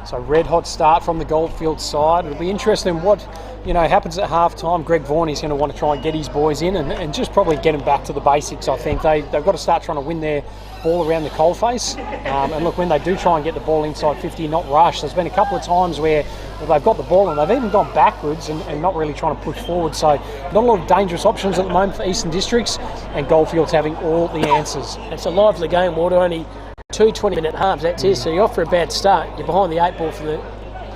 So red hot start from the Goldfield side. It'll be interesting what happens at half time. Greg Vaughan is going to want to try and get his boys in and just probably get them back to the basics. I think they've got to start trying to win their ball around the coalface. And look, when they do try and get the ball inside 50, not rush. There's been a couple of times where they've got the ball and they've even gone backwards and not really trying to push forward. So not a lot of dangerous options at the moment for Eastern Districts, and Goldfield's having all the answers. It's a lively game, Water. Only 2 20-minute halves, that's it. So you're off for a bad start. You're behind the 8 ball for the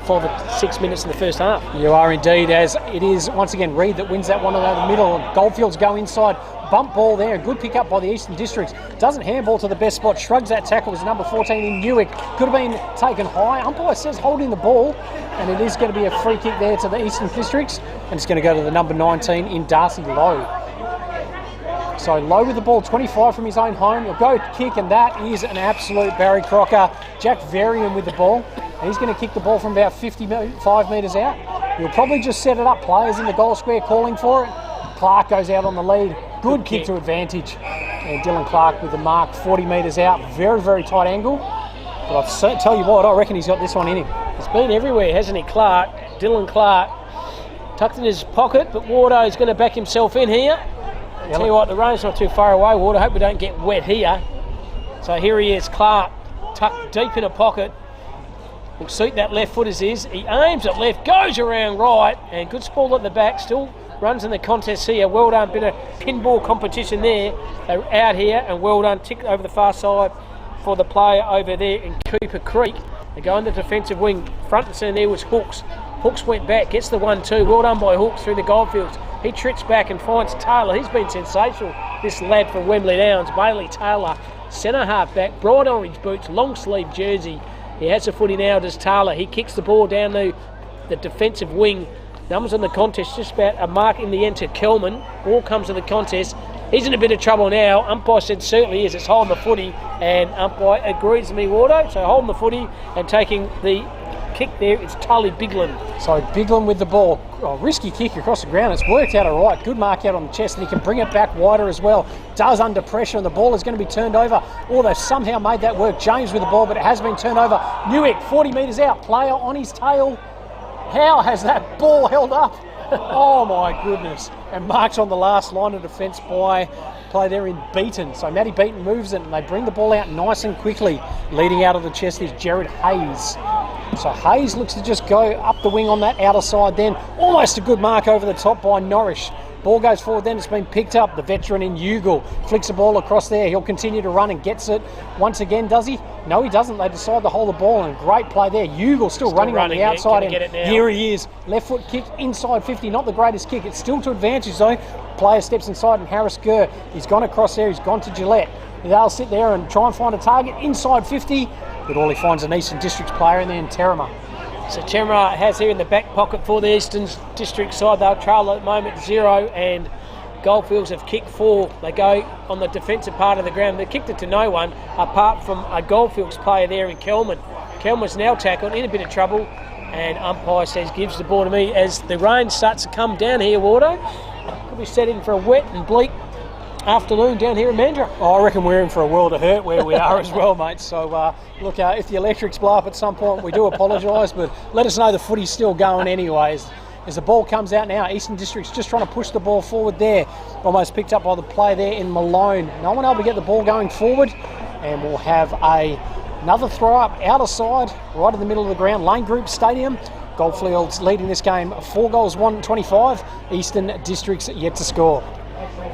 5 or 6 minutes in the first half. You are indeed, as it is once again Reed that wins that one over the middle. Goldfields go inside, bump ball there, good pick up by the Eastern Districts. Doesn't handball to the best spot, shrugs that tackle. Was number 14 in Newick. Could have been taken high. Umpire says holding the ball, and it is going to be a free kick there to the Eastern Districts, and it's going to go to the number 19 in Darcy Lowe. So Lowe with the ball, 25 from his own home. He'll go kick, and that is an absolute Barry Crocker. Jack Varian with the ball. And he's going to kick the ball from about 55 metres out. He'll probably just set it up. Players in the goal square calling for it. Clark goes out on the lead. Good kick to advantage. And Dylan Clark with the mark 40 metres out. Very, very tight angle. But I'll tell you what, I reckon he's got this one in him. He's been everywhere, hasn't he, Clark? Dylan Clark. Tucked in his pocket, but Wardo is going to back himself in here. I'll tell you what, the rain's not too far away, Wardo. Hope we don't get wet here. So here he is, Clark, tucked deep in a pocket. Will suit that left foot as is. He aims at left, goes around right, and good spool at the back. Still runs in the contest here. Well done, bit of pinball competition there. They're out here, and well done. Tick over the far side for the player over there in Cooper Creek. They go on the defensive wing. Front and centre there was Hooks. Hooks went back, gets the 1-2. Well done by Hooks through the Goldfields. He tricks back and finds Taylor. He's been sensational, this lad from Wembley Downs. Bailey Taylor, centre half back, bright orange boots, long sleeve jersey. He has a footy now, does Taylor. He kicks the ball down the defensive wing. Numbers on the contest, just about a mark in the end to Kelman. Ball comes to the contest. He's in a bit of trouble now. Umpire said certainly is. It's holding the footy, and umpire agrees with me, Wardo. So holding the footy and taking the kick there, it's Tully Biglan. So Biglan with the ball. Oh, risky kick across the ground. It's worked out all right. Good mark out on the chest, and he can bring it back wider as well. Does under pressure, and the ball is going to be turned over. Oh, they've somehow made that work. James with the ball, but it has been turned over. Newick, 40 metres out. Player on his tail. How has that ball held up? Oh, my goodness. And marks on the last line of defence by play there in Beaton. So Matty Beaton moves it, and they bring the ball out nice and quickly. Leading out of the chest is Jared Hayes. So Hayes looks to just go up the wing on that outer side then. Almost a good mark over the top by Norrish. Ball goes forward then, it's been picked up. The veteran in Ugle flicks the ball across there. He'll continue to run and gets it once again, does he? No, he doesn't. They decide to hold the ball, and great play there. Ugle still running on the outside, and here he is. Left foot kick inside 50, not the greatest kick. It's still to advantage though. Player steps inside, and Harris Gurr, he's gone across there, he's gone to Gillette. They'll sit there and try and find a target inside 50, but all he finds an Eastern Districts player in there in Terama. So Terama has here in the back pocket for the Eastern District side. They'll trail at the moment 0, and Goldfields have kicked 4. They go on the defensive part of the ground. They kicked it to no one apart from a Goldfields player there in Kelman. Kelman's now tackled, in a bit of trouble, and umpire says gives the ball to me as the rain starts to come down here, Wardo. Could be set in for a wet and bleak afternoon down here in Mandurah. Oh, I reckon we're in for a world of hurt where we are as well, mate. So, look, if the electrics blow up at some point, we do apologise, but let us know the footy's still going anyways. As the ball comes out now, Eastern District's just trying to push the ball forward there. Almost picked up by the play there in Malone. No one able to get the ball going forward, and we'll have another throw up, outer side, right in the middle of the ground, Lane Group Stadium. Goldfields leading this game 4 goals, 1-25. Eastern District's yet to score.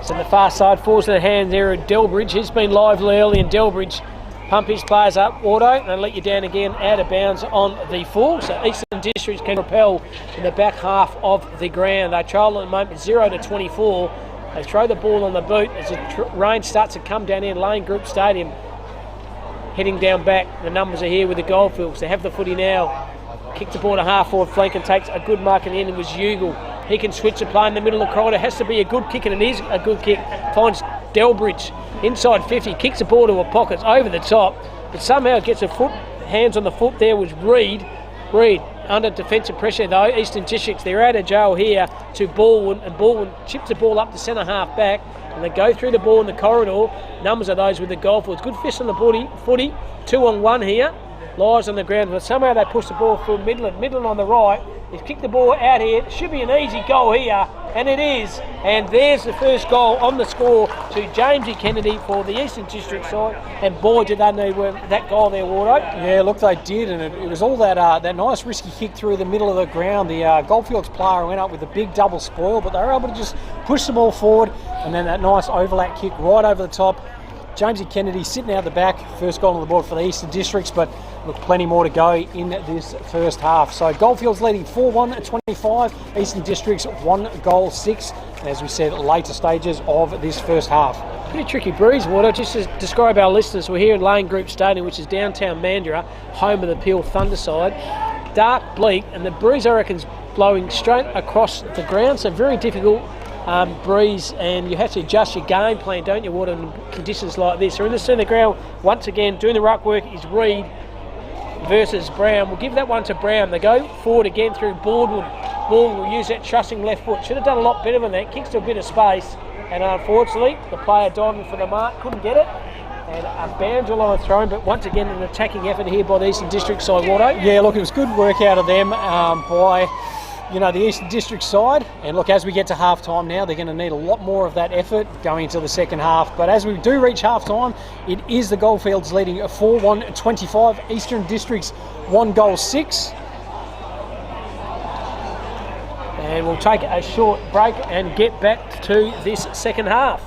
So the far side falls in the hand there of Delbridge. He's been lively early, and Delbridge pump his players up, Wardo, and they let you down again out of bounds on the full. So Eastern Districts can repel in the back half of the ground. They trail at the moment 0-24. They throw the ball on the boot as the rain starts to come down in Lane Group Stadium. Heading down back, the numbers are here with the Goldfields. They have the footy now. Kick the ball to half forward flank and takes a good mark in the end. It was Ugle. He can switch the play in the middle of the corridor. Has to be a good kick, and it is a good kick. Finds Delbridge inside 50, kicks the ball to a pocket over the top, but somehow gets a foot, hands on the foot there was Reed. Reed under defensive pressure though. Eastern Districts, they're out of jail here to Baldwin, and Baldwin chips the ball up to centre half back, and they go through the ball in the corridor. Numbers are those with the Goldfields. Good fist on the footy. 2-on-1 here. lies on the ground, but somehow they push the ball through Midland. Midland on the right. He's kicked the ball out here. It should be an easy goal here, and it is. And there's the first goal on the score to Jamesy Kennedy for the Eastern District side. And boy, did they need that goal there, Wardo. Yeah, look, they did, and it was all that nice risky kick through the middle of the ground. The Goldfields player went up with a big double spoil, but they were able to just push the ball forward, and then that nice overlap kick right over the top. Jamesy Kennedy sitting out the back, first goal on the board for the Eastern Districts, but look, plenty more to go in this first half. So Goldfields leading 4-1 at 25, Eastern Districts 1-6, as we said, later stages of this first half. Pretty tricky breeze, Water. Just to describe our listeners, we're here in Lane Group Stadium, which is downtown Mandurah, home of the Peel Thunder side. Dark, bleak, and the breeze, I reckon, is blowing straight across the ground, so very difficult breeze, and you have to adjust your game plan, don't you, Water, in conditions like this. So in the centre ground, once again, doing the ruck work is Reed versus Brown. We'll give that one to Brown. They go forward again through Baldwin. Baldwin will use that trusting left foot. Should have done a lot better than that. Kicks to a bit of space, and unfortunately, the player diving for the mark couldn't get it. And a boundary line thrown, but once again, an attacking effort here by the Eastern District side, Water. Yeah, look, it was good work out of them by the Eastern District side. And look, as we get to half time now, they're going to need a lot more of that effort going into the second half. But as we do reach half time, it is the Goldfields leading 4-1 25, Eastern Districts 1-6. And we'll take a short break and get back to this second half.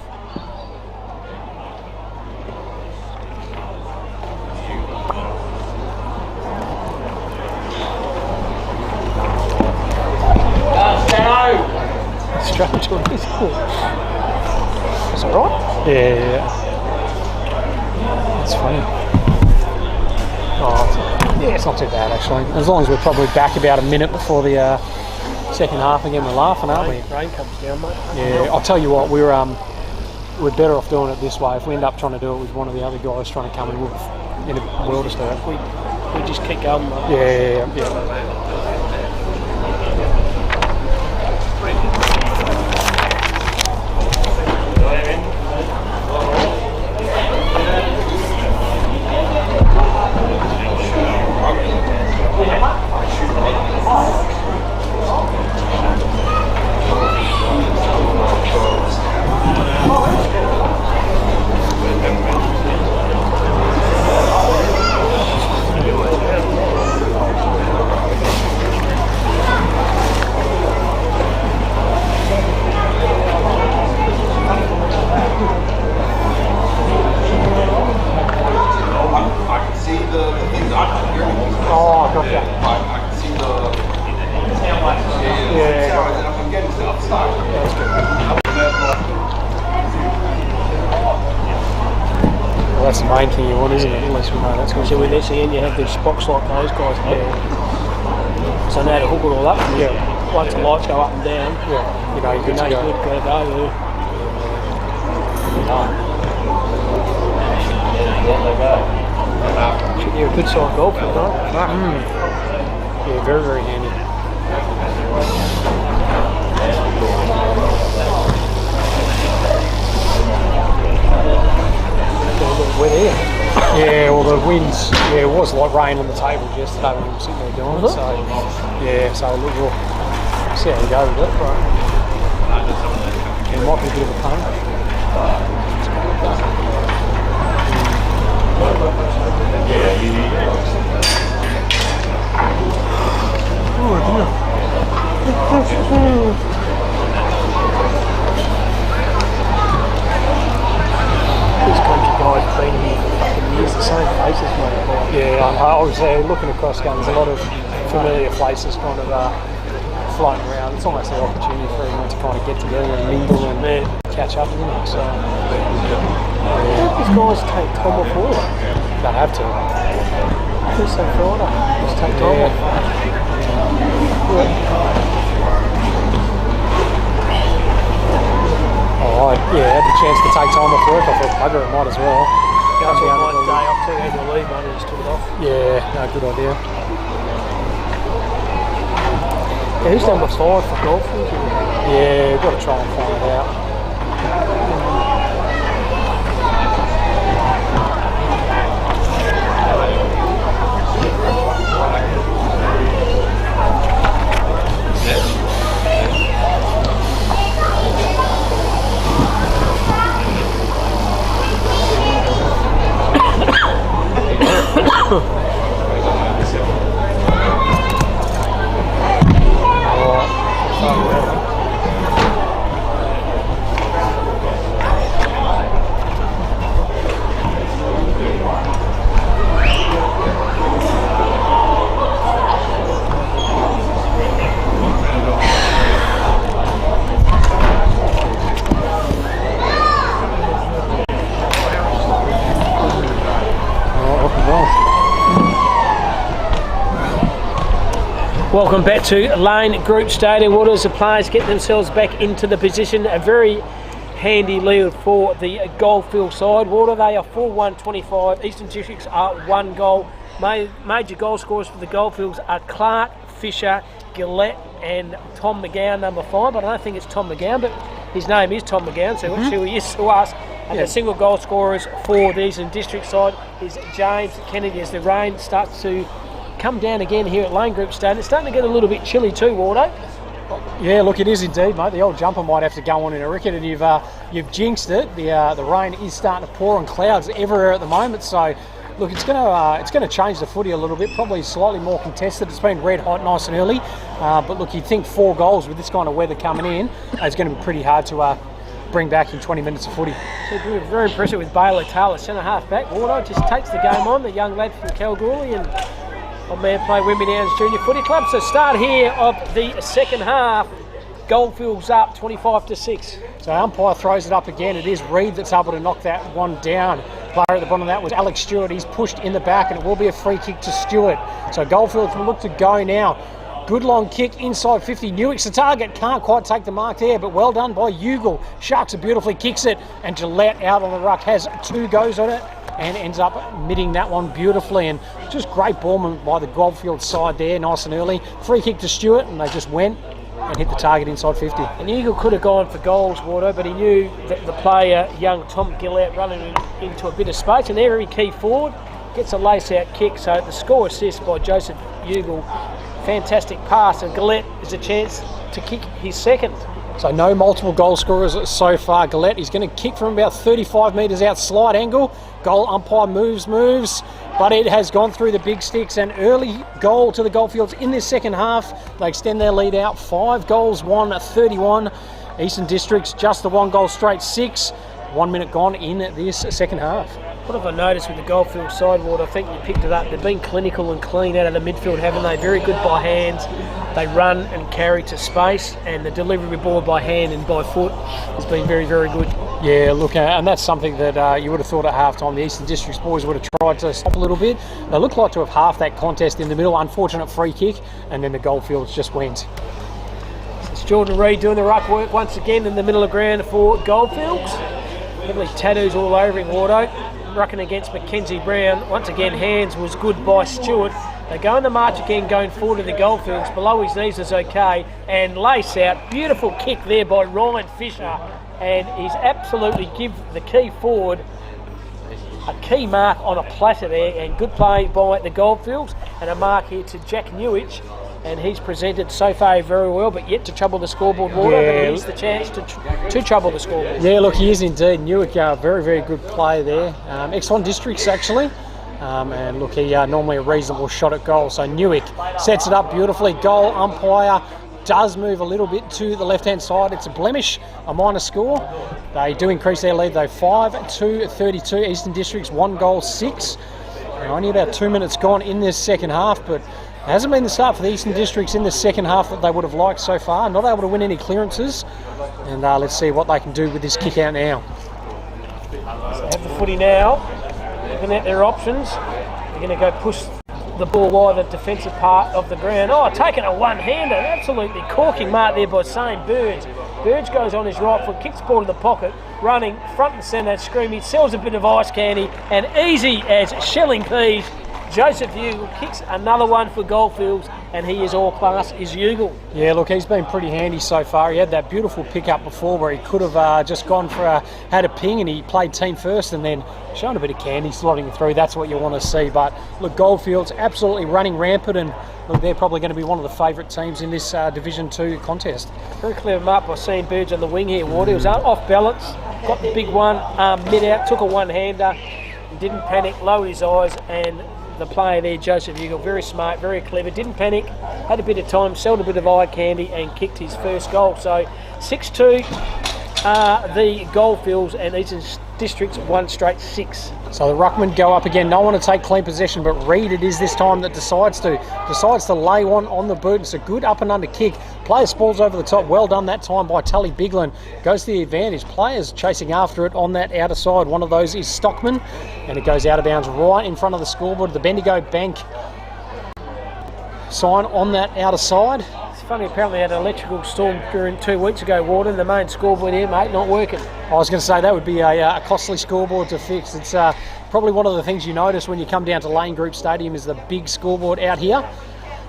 Strange one, isn't it? Is that right? Yeah. It's funny. It's not too bad actually. As long as we're probably back about a minute before the second half again, we're laughing, aren't we? Rain comes down, mate. Yeah, I'll tell you what, we're better off doing it this way. If we end up trying to do it with one of the other guys trying to come in, in a world of stuff. We just keep going, mate. Yeah. That's the main thing you want, isn't it? At least we know that's good. So with SEN you have these box like those guys have. Yeah. So now to hook it all up. Yeah. Once the lights go up and down. Yeah. You know you're good to go. You're good to go. You're a good side golfer, right? Yeah, very, very handy. We're there. Yeah, well the winds, it was like rain on the table yesterday when we were sitting there doing it, so look, we'll see how we go with it, but it might be a bit of a pain. These country guys have been here for fucking years, the same faces, mate. Yeah, I was looking across going, there's a lot of familiar faces kind of floating around. It's almost an opportunity for everyone to kind of get together and mingle and catch up, isn't it? So, These guys take time off work. they have to. Thursday, Friday. Just take time off. Oh, yeah, had the chance to take time off work. I thought, bugger, it might as well. That's all right, day off, 2 annual leave, mate, and just took it off. Yeah, no, good idea. Yeah, who's number 5 for golf? Yeah, we've got to try and find it out. Welcome back to Lane Group Stadium. What as the players get themselves back into the position? A very handy lead for the Goldfield side. Water, they are 4-1-25. Eastern Districts are 1 goal. Major goal scorers for the Goldfields are Clark, Fisher, Gillette and Tom McGowan, number 5. But I don't think it's Tom McGowan, but his name is Tom McGowan, so that's who he is to us. And the single goal scorers for the Eastern District side is James Kennedy. As the rain starts to come down again here at Lane Group Stadium. It's starting to get a little bit chilly too, Wardo. Yeah, look, it is indeed, mate. The old jumper might have to go on in a ricket, and you've jinxed it. The rain is starting to pour, and clouds everywhere at the moment. So, look, it's going to change the footy a little bit. Probably slightly more contested. It's been red hot, nice and early. But look, you'd think 4 goals with this kind of weather coming in, it's going to be pretty hard to bring back in 20 minutes of footy. So we're very impressive with Baylor Taylor, centre half back. Wardo just takes the game on, the young lad from Kalgoorlie, and old man play Wimbledon Downs Junior Footy Club. So start here of the second half. Goldfields up 25-6. So umpire throws it up again. It is Reed that's able to knock that one down. Player at the bottom of that was Alex Stewart. He's pushed in the back, and it will be a free kick to Stewart. So Goldfields will look to go now. Good long kick inside 50. Newick's the target. Can't quite take the mark there, but well done by Ugle. Sharks beautifully kicks it, and Gillette out on the ruck has 2 goes on it and ends up mitting that one beautifully. And just great ballman by the Goldfield side there, nice and early. Free kick to Stewart, and they just went and hit the target inside 50. And Ugle could have gone for goals, Wardo, but he knew that the player, young Tom Gillette, running into a bit of space, and there he key forward, gets a lace-out kick. So the score assist by Joseph Ugle. Fantastic pass, and Gillette is a chance to kick his second. So no multiple goal scorers so far. Gillette is going to kick from about 35 metres out, slide angle. Goal umpire moves, but it has gone through the big sticks. An early goal to the Goldfields in this second half. They extend their lead out. 5 goals, 1-31. Eastern Districts just the 1 goal straight, 6. 1 minute gone in this second half. What have I noticed with the Goldfield side, Ward? I think you picked it up. They've been clinical and clean out of the midfield, haven't they? Very good by hands. They run and carry to space, and the delivery ball by hand and by foot has been very, very good. Yeah, look, and that's something that you would have thought at half-time the Eastern Districts boys would have tried to stop a little bit. They look like to have halved that contest in the middle. Unfortunate free kick, and then the Goldfields just went. It's Jordan Reid doing the ruck work once again in the middle of ground for Goldfields. Heavily tattoos all over him, Wardo. Rucking against Mackenzie Brown. Once again, hands was good by Stewart. They go in the march again, going forward to the Goldfields. Below his knees is okay. And lace out. Beautiful kick there by Ryan Fisher. And he's absolutely give the key forward a key mark on a platter there. And good play by the Goldfields. And a mark here to Jack Newich. And he's presented so far very well, but yet to trouble the scoreboard, Water. Yeah. But he's the chance to trouble the scoreboard. Yeah, look, he is indeed. Newick, very, very good play there. Excellent Districts, actually. And look, he normally a reasonable shot at goal. So Newick sets it up beautifully. Goal umpire does move a little bit to the left-hand side. It's a blemish, a minor score. They do increase their lead, though. 5-32. Eastern Districts, 1 goal, 6. Only about 2 minutes gone in this second half, but it hasn't been the start for the Eastern Districts in the second half that they would have liked so far. Not able to win any clearances. And let's see what they can do with this kick out now. So they have the footy now. Looking at their options. They're going to go push the ball wide the defensive part of the ground. Oh, taking a one-hander. Absolutely corking mark there by St. Burge. Burge goes on his right foot, kicks the ball to the pocket, running front and centre, screaming, sells a bit of ice candy, and easy as shelling peas. Joseph Ugle kicks another one for Goldfields, and he is all class, is Ugle. Yeah, look, he's been pretty handy so far. He had that beautiful pick up before where he could have just gone for had a ping, and he played team first and then shown a bit of candy, slotting it through. That's what you want to see. But look, Goldfields absolutely running rampant, and look, they're probably going to be one of the favourite teams in this Division 2 contest. Very clever mark by St. Burge on the wing here, Ward. He was off balance, got the big one, mid out, took a one-hander, didn't panic, lowered his eyes, and the player there, Joseph Ugle, very smart, very clever, didn't panic, had a bit of time, sold a bit of eye candy and kicked his first goal. So 6-2 the Goldfields, and Eastern Districts 1 straight 6. So the ruckmen go up again. No one to take clean possession, but Reed it is this time that decides to lay one on the boot. It's a good up and under kick. Player spalls over the top. Well done that time by Tully Biglin. Goes to the advantage. Players chasing after it on that outer side. One of those is Stockman, and it goes out of bounds right in front of the scoreboard. The Bendigo Bank sign on that outer side. It's funny, apparently had an electrical storm during 2 weeks ago, Warden. The main scoreboard here, mate, not working. I was going to say that would be a costly scoreboard to fix. It's probably one of the things you notice when you come down to Lane Group Stadium is the big scoreboard out here.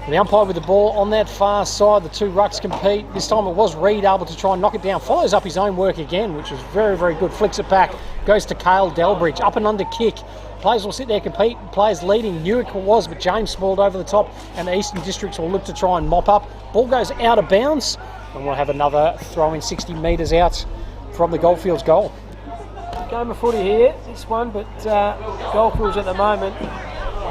The umpire with the ball on that far side, the two rucks compete. This time it was Reed able to try and knock it down. Follows up his own work again, which was very, very good. Flicks it back, goes to Cale Delbridge. Up and under kick. Players will sit there, compete. Players leading. Newark it was, but James Smalled over the top. And the Eastern Districts will look to try and mop up. Ball goes out of bounds. And we'll have another throw in 60 metres out from the Goldfields goal. Game of footy here, this one, but Goldfields at the moment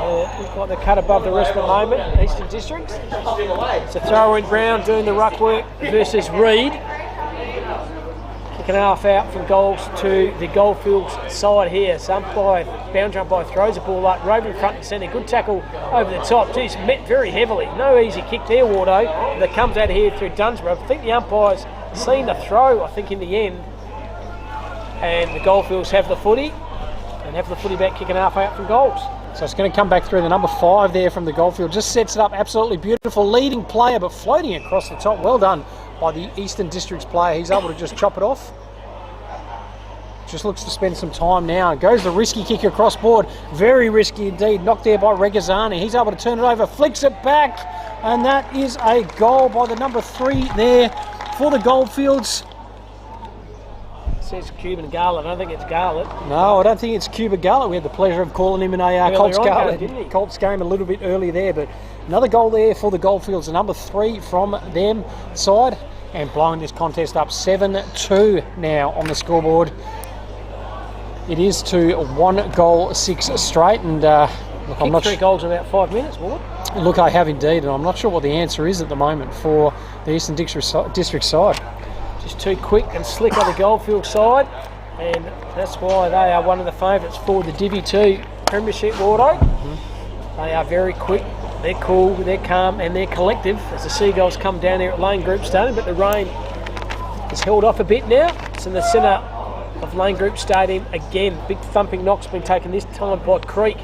look like they're cut above the rest at the moment, Eastern Districts. It's a throw-in Brown doing the ruck work versus Reed. Kicking half out from goals to the Goldfields side here. Some boundary umpire throws the ball up, roving front and centre. Good tackle over the top. Geez, met very heavily. No easy kick there, Wardo. That comes out here through Dunsborough. I think the umpire's seen the throw, I think, in the end. And the Goldfields have the footy and have the footy back kicking half out from goals. So it's going to come back through the number 5 there from the Goldfield. Just sets it up, absolutely beautiful. Leading player, but floating across the top. Well done by the Eastern Districts player. He's able to just chop it off. Just looks to spend some time now. Goes the risky kick across board. Very risky indeed. Knocked there by Regazzani. He's able to turn it over, flicks it back. And that is a goal by the number 3 there for the Goldfields. Says Cuban Garlett. I don't think it's Garlett. No, I don't think it's Cuba Garlett. We had the pleasure of calling him in a Colts game a little bit earlier there, but another goal there for the Goldfields, a number 3 from them side, and blowing this contest up 7-2 now on the scoreboard. It is to 1 goal 6 straight, and look, I'm not 3 goals in about 5 minutes, Ward. Look, I have indeed, and I'm not sure what the answer is at the moment for the Eastern District side. Just too quick and slick on the Goldfield side, and that's why they are one of the favourites for the Divi 2 Premiership, Wardo. They are very quick, they're cool, they're calm, and they're collective as the Seagulls come down here at Lane Group Stadium, but the rain is held off a bit now. It's in the centre of Lane Group Stadium again. Big thumping knock's been taken this time by Creek.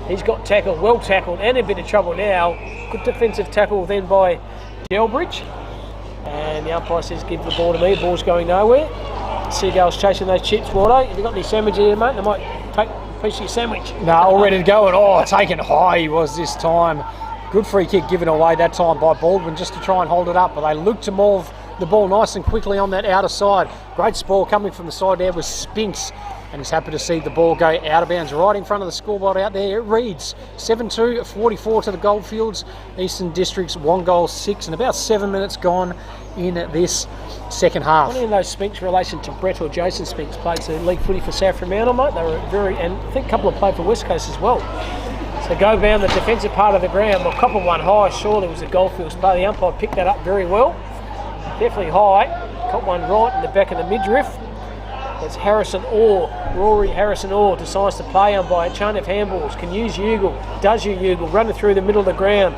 He's got tackled, well tackled, and in a bit of trouble now. Good defensive tackle then by Delbridge. And the umpire says, give the ball to me. The ball's going nowhere. Seagulls chasing those chips, Wardo. Have you got any sandwiches here, mate? They might take a piece of your sandwich. No, all ready to go. And taken high he was this time. Good free kick given away that time by Baldwin just to try and hold it up. But they look to move the ball nice and quickly on that outer side. Great spoil coming from the side there was Spinks. And he's happy to see the ball go out of bounds right in front of the scoreboard out there. It reads 7-2, 44 to the Goldfields. Eastern Districts 1 goal 6 and about 7 minutes gone in this second half. One of those Spinks relation to Brett or Jason Spinks played some league footy for South Fremantle, mate. They were and I think a couple of played for West Coast as well. So go down the defensive part of the ground. Well, copper one high, surely was a Goldfields player. The umpire picked that up very well. Definitely high. Caught one right in the back of the midriff. It's Harrison Orr, Rory Harrison Orr decides to play umpire. Chain of handballs, can use Ugle, does you Ugle, running through the middle of the ground.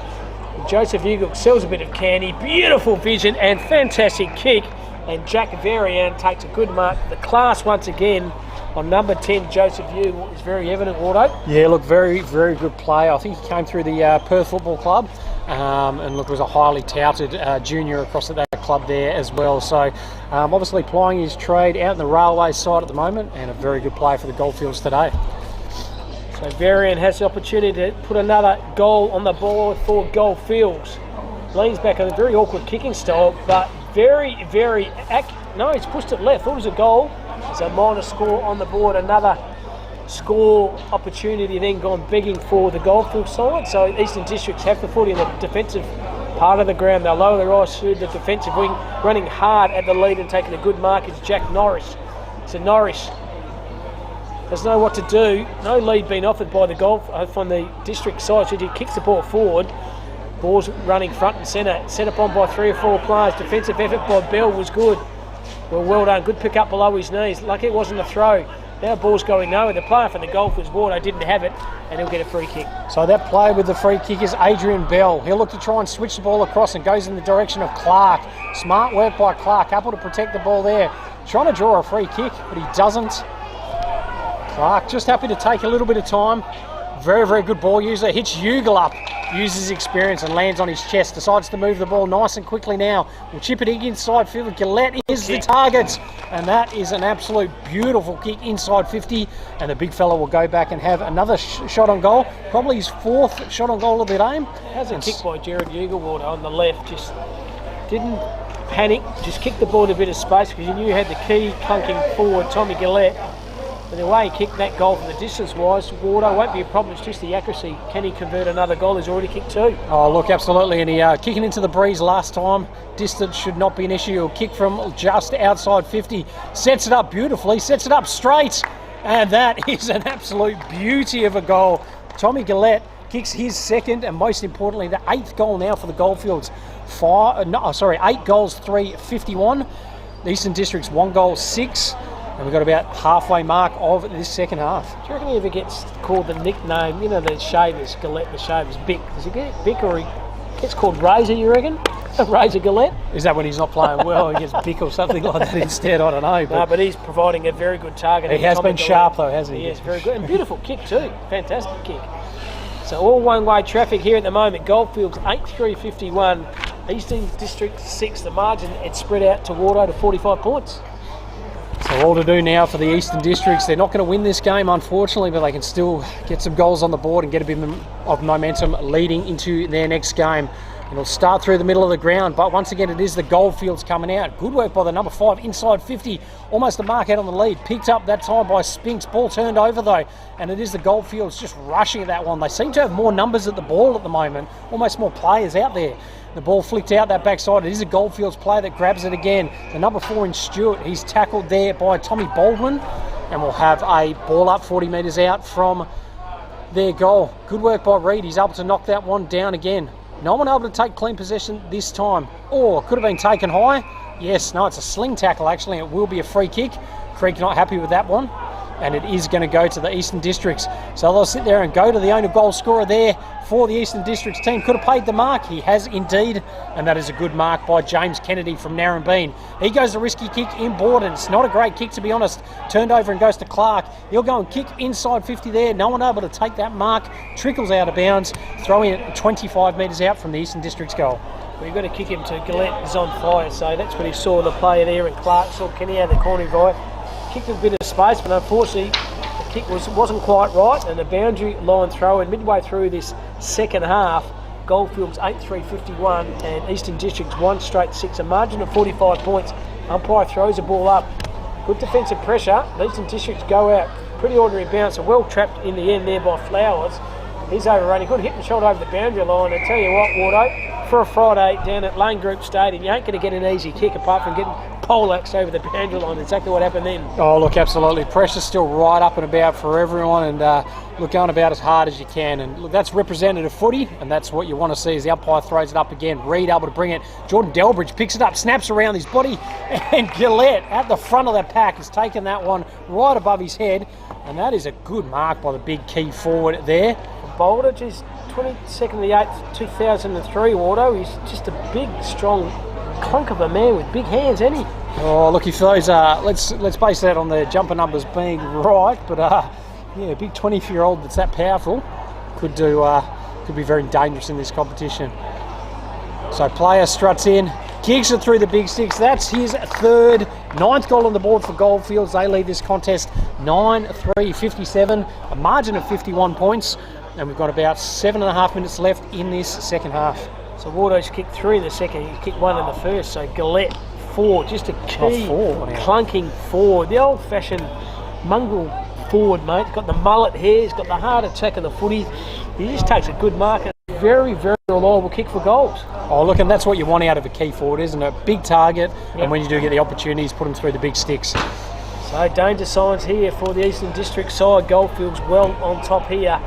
Joseph Ugle sells a bit of candy, beautiful vision and fantastic kick. And Jack Varian takes a good mark. The class once again on number 10, Joseph Ugle, is very evident, Wardo. Yeah, look, very, very good player. I think he came through the Perth Football Club. And look, was a highly touted junior across at that club there as well. So obviously plying his trade out in the railway side at the moment, and a very good play for the Goldfields today. So Varian has the opportunity to put another goal on the board for Goldfields. Leans back on a very awkward kicking style, but very, very no, he's pushed it left. Thought it was a goal. There's a minor score on the board. Another score opportunity then gone begging for the Goldfields side. So Eastern Districts have the footy in the defensive part of the ground. They'll lower their eyes through the defensive wing, running hard at the lead and taking a good mark is Jack Norris. So Norris doesn't know what to do. No lead being offered by the from the district side. So he kicks the ball forward. Ball's running front and centre. Set up on by 3 or 4 players. Defensive effort by Bell was good. Well done. Good pick up below his knees. Lucky it wasn't a throw. Now ball's going nowhere. The player from the Goldfields Wardo didn't have it, and he'll get a free kick. So that play with the free kick is Adrian Bell. He'll look to try and switch the ball across and goes in the direction of Clark. Smart work by Clark, able to protect the ball there. Trying to draw a free kick, but he doesn't. Clark just happy to take a little bit of time. Very, very good ball user. Hits Ugle up uses his experience and lands on his chest. Decides to move the ball nice and quickly now. We'll chip it inside field. Gillette is the target. And that is an absolute beautiful kick inside 50. And the big fella will go back and have another shot on goal. Probably his 4th shot on goal of the game. Has a kick by Jared Ugelwater on the left. Just didn't panic. Just kicked the ball in a bit of space because he knew he had the key clunking forward, Tommy Gillette. But the way he kicked that goal from the distance-wise, Wardo won't be a problem. It's just the accuracy. Can he convert another goal? He's already kicked 2. Oh, look, absolutely. And he kicking into the breeze last time. Distance should not be an issue. He'll kick from just outside 50. Sets it up beautifully. Sets it up straight. And that is an absolute beauty of a goal. Tommy Gillette kicks his 2nd and most importantly the 8th goal now for the Goldfields. 8 goals, 3, 51. The Eastern District's 1 goal, 6. And we've got about halfway mark of this second half. Do you reckon he ever gets called the nickname, you know, the shavers, Gillette, the shavers, Bick? Does he get Bick or he gets called Razor, you reckon? Razor Gillette? Is that when he's not playing well, he gets Bick or something like that instead? I don't know. No, but he's providing a very good target. He has been sharp though, hasn't he? Yes, very good. And beautiful kick too. Fantastic kick. So all one-way traffic here at the moment. Goldfields 8-3-51. Eastern District 6. The margin, it's spread out to Wardo to 45 points. So all to do now for the Eastern Districts. They're not going to win this game, unfortunately, but they can still get some goals on the board and get a bit of momentum leading into their next game. It'll start through the middle of the ground, but once again, it is the Goldfields coming out. Good work by the number 5, inside 50. Almost a mark out on the lead. Picked up that time by Spinks. Ball turned over, though, and it is the Goldfields just rushing at that one. They seem to have more numbers at the ball at the moment, almost more players out there. The ball flicked out that backside. It is a Goldfields player that grabs it again. The number 4 in Stewart. He's tackled there by Tommy Baldwin, and we'll have a ball up 40 metres out from their goal. Good work by Reed. He's able to knock that one down again. No one able to take clean possession this time. Or could have been taken high. Yes, no, it's a sling tackle actually. It will be a free kick. Creek not happy with that one. And it is going to go to the Eastern Districts. So they'll sit there and go to the only goal scorer there for the Eastern Districts team. Could have paid the mark. He has indeed. And that is a good mark by James Kennedy from Narrabeen. He goes the risky kick in Borden. It's not a great kick, to be honest. Turned over and goes to Clark. He'll go and kick inside 50 there. No one able to take that mark. Trickles out of bounds. Throwing it 25 metres out from the Eastern Districts goal. Well, you've got to kick him to Gillette is on fire. So that's when he saw the player there, and Clark saw Kenny out of the corner right. Kicked a bit of space, but unfortunately the kick wasn't quite right, and the boundary line throw in midway through this second half. Goldfields 8-3-51 and Eastern Districts 1 straight 6, a margin of 45 points. Umpire throws the ball up. Good defensive pressure. The Eastern Districts go out. Pretty ordinary bounce, well trapped in the end there by Flowers. He's overrunning. Good hit and shot over the boundary line. I tell you what, Wardo, for a Friday down at Lane Group Stadium, you ain't going to get an easy kick apart from getting poleaxed over the boundary line. Exactly what happened then. Oh, look, absolutely. Pressure's still right up and about for everyone, and look, going about as hard as you can. And look, that's representative footy, and that's what you want to see as the umpire throws it up again. Reed able to bring it. Jordan Delbridge picks it up, snaps around his body, and Gillette at the front of the pack has taken that one right above his head, and that is a good mark by the big key forward there. Boulder, just 22nd of the 8th, 2003, Wardo. He's just a big, strong clunk of a man with big hands, isn't he? Oh, look, if those let's base that on the jumper numbers being right, but yeah, a big 20-year-old that's that powerful could be very dangerous in this competition. So player struts in, kicks it through the big sticks. That's his 3rd, 9th goal on the board for Goldfields. They lead this contest 9-3-57, a margin of 51 points. And we've got about 7.5 minutes left in this second half. So Wardo's kicked 3 in the second, he kicked 1 in the first. So Gillette 4, just a key clunking forward. The old-fashioned mongrel forward, mate. He's got the mullet hair, he's got the hard attack of the footy. He just takes a good mark. Very, very reliable kick for goals. Oh, look, and that's what you want out of a key forward, isn't it? Big target, yep. And when you do get the opportunities, put them through the big sticks. So danger signs here for the Eastern District side. Goldfields well on top here.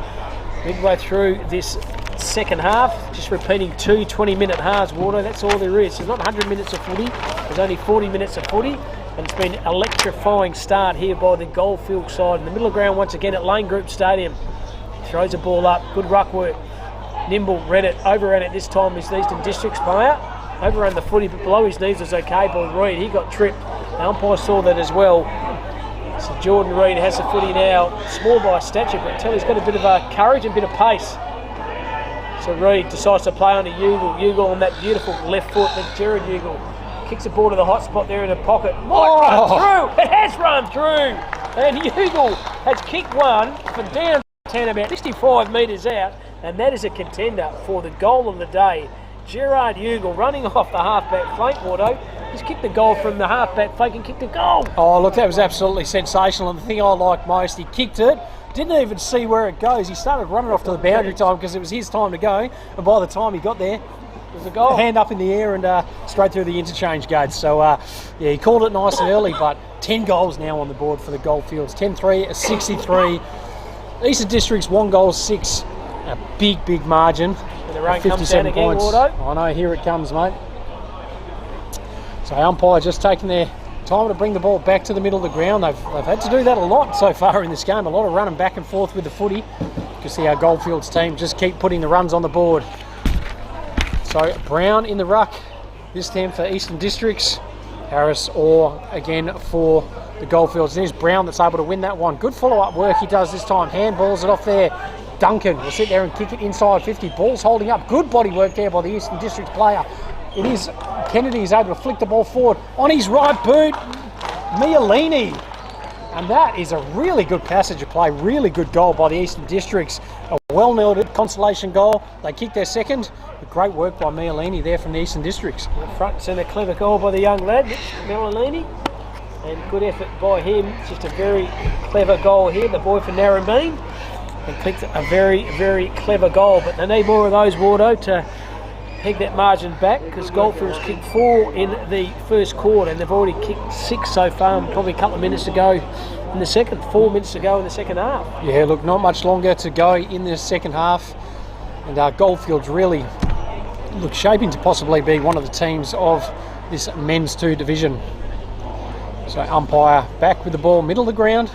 Midway through this second half, just repeating 2 20-minute halves, Wardo. That's all there is. There's not 100 minutes of footy. There's only 40 minutes of footy. And it's been an electrifying start here by the Goldfield side. In the middle of the ground once again at Lane Group Stadium. Throws the ball up. Good ruck work. Nimble read it. Overran it this time is the Eastern District's player. Overran the footy, but below his knees was okay by Reed. He got tripped. The umpire saw that as well. So Jordan Reed has the footy now, small by stature, but tell he's got a bit of courage and a bit of pace. So Reed decides to play on to Ugle. Ugle on that beautiful left foot. Then Jared Ugle kicks the ball to the hot spot there in the pocket. Might run through. It has run through. And Ugle has kicked one for downtown about 65 metres out. And that is a contender for the goal of the day. Gerard Ugle running off the half-back flank, Wardo. He's kicked the goal from the half-back flank and kicked a goal. Oh, look, that was absolutely sensational. And the thing I like most, he kicked it, didn't even see where it goes. He started running off to the boundary time because it was his time to go. And by the time he got there, it was a goal. Hand up in the air and straight through the interchange gates. So, yeah, he called it nice and early, but 10 goals now on the board for the Goldfields. 10-3, a 63. Eastern District's 1 goal, 6. A big, big margin. And the rain comes down again, Wardo. I know, here it comes, mate. So umpire just taking their time to bring the ball back to the middle of the ground. They've had to do that a lot so far in this game. A lot of running back and forth with the footy. You can see our Goldfields team just keep putting the runs on the board. So Brown in the ruck this time for Eastern Districts. Harris or again for the Goldfields. There's Brown that's able to win that one. Good follow-up work he does this time. Handballs it off there. Duncan will sit there and kick it inside 50. Ball's holding up. Good body work there by the Eastern Districts player. It is Kennedy is able to flick the ball forward on his right boot. Mialini. And that is a really good passage of play. Really good goal by the Eastern Districts. A well-nailed consolation goal. They kicked their second. But great work by Mialini there from the Eastern Districts. Front and centre, clever goal by the young lad, Mialini. And good effort by him. Just a very clever goal here. The boy from Narrabeen. And clicked a very, very clever goal. But they need more of those, Wardo, to peg that margin back, because Goldfields kicked 4 in the first quarter and they've already kicked 6 so far, probably a couple of minutes to go in the second, 4 minutes to go in the second half. Yeah, look, not much longer to go in the second half, and Goldfields really look shaping to possibly be one of the teams of this men's 2 division. So umpire back with the ball, middle of the ground.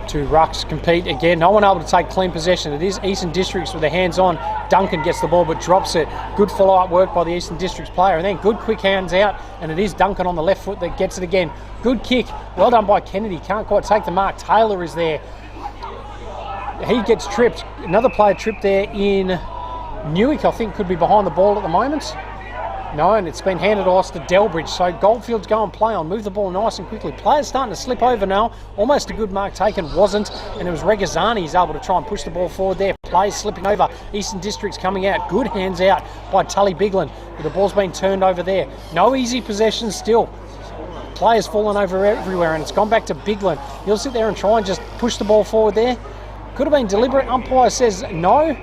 2 rucks compete again. No one able to take clean possession. It is Eastern Districts with their hands on. Duncan gets the ball but drops it. Good follow-up work by the Eastern Districts player. And then good quick hands out. And it is Duncan on the left foot that gets it again. Good kick. Well done by Kennedy. Can't quite take the mark. Taylor is there. He gets tripped. Another player tripped there in Newick, I think, could be behind the ball at the moment. No, and it's been handed off to Delbridge. So Goldfields go and play on, move the ball nice and quickly. Players starting to slip over now. Almost a good mark taken, wasn't. And it was Regazzani who's able to try and push the ball forward there. Players slipping over. Eastern Districts coming out. Good hands out by Tully Biglin. The ball's been turned over there. No easy possession still. Players falling over everywhere, and it's gone back to Biglin. He'll sit there and try and just push the ball forward there. Could have been deliberate. Umpire says no.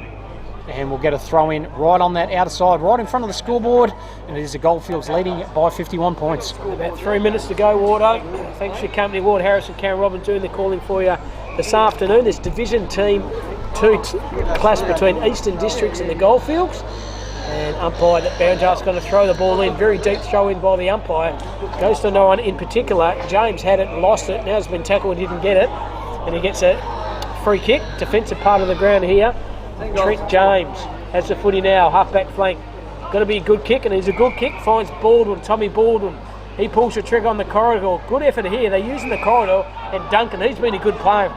And we'll get a throw in right on that outer side, right in front of the scoreboard. And it is the Goldfields leading by 51 points. About 3 minutes to go, Wardo. Thanks for your company, Ward Harris and Karen Robin doing the calling for you this afternoon. This Division Team 2 clash between Eastern Districts and the Goldfields. And umpire that Boundjart's going to throw the ball in. Very deep throw in by the umpire. Goes to no one in particular. James had it and lost it. Now has been tackled and didn't get it. And he gets a free kick. Defensive part of the ground here. Trent James has the footy now, half-back flank. Going to be a good kick, and it's a good kick. Finds Baldwin, Tommy Baldwin. He pulls the trigger on the corridor. Good effort here. They're using the corridor, and Duncan, he's been a good player.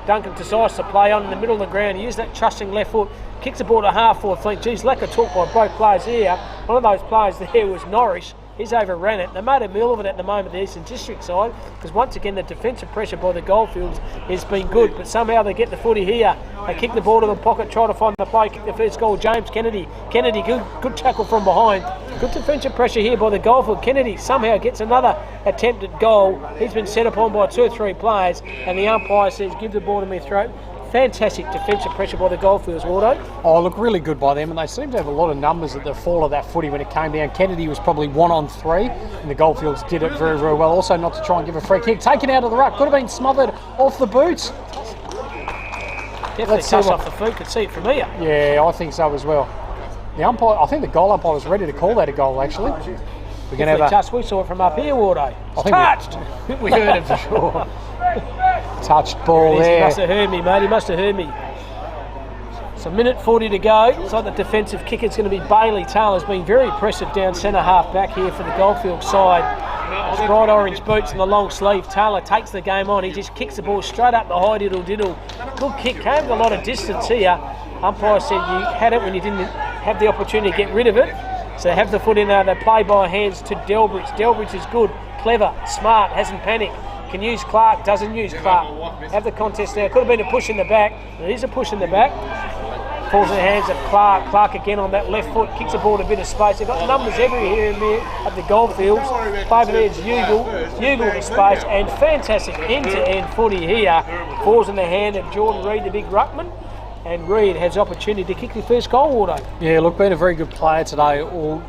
Duncan decides to play on in the middle of the ground. He uses that trusting left foot, kicks the ball to half-forward flank. Geez, lack of talk by both players here. One of those players there was Norris. He's overran it. They made a meal of it at the moment, the Eastern District side, because once again the defensive pressure by the Goldfields has been good, but somehow they get the footy here. They kick the ball to the pocket, try to find the play, kick the first goal. James Kennedy, good tackle from behind. Good defensive pressure here by the Goldfield. Kennedy somehow gets another attempted goal. He's been set upon by 2 or 3 players, and the umpire says, give the ball to me throat. Fantastic defensive pressure by the Goldfields, Wardo. Oh, look, really good by them, and they seem to have a lot of numbers at the fall of that footy when it came down. Kennedy was probably 1 on 3, and the Goldfields did it very, very well. Also not to try and give a free kick. Taken out of the ruck, could have been smothered off the boots. Definitely touched off the foot, could see it from here. Yeah, I think so as well. The umpire, I think the goal umpire was ready to call that a goal, actually. We're going to have a touch. We saw it from up here, Wardo. Touched! We heard it for sure. Touched ball there. He must have heard me, mate. He must have heard me. So 1:40 to go. It's like the defensive kick. It's going to be Bailey. Taylor's been very impressive down centre half back here for the Goldfield side. His bright orange boots and the long sleeve. Taylor takes the game on. He just kicks the ball straight up the high diddle. Good kick. Came with a lot of distance here. Umpire said you had it when you didn't have the opportunity to get rid of it. So they have the foot in there. They play by hands to Delbridge. Delbridge is good, clever, smart, hasn't panicked. Can use Clark, doesn't use Clark. Have the contest there. Could have been a push in the back. It is a push in the back. Falls in the hands of Clark. Clark again on that left foot. Kicks the ball in a bit of space. They've got numbers everywhere here and there at the Goldfields. Favourite there is Ugle. Ugle to space. And fantastic end-to-end footy here. Falls in the hand of Jordan Reid, the big ruckman. And Reid has opportunity to kick the first goal, Wardo. Yeah, look, been a very good player today all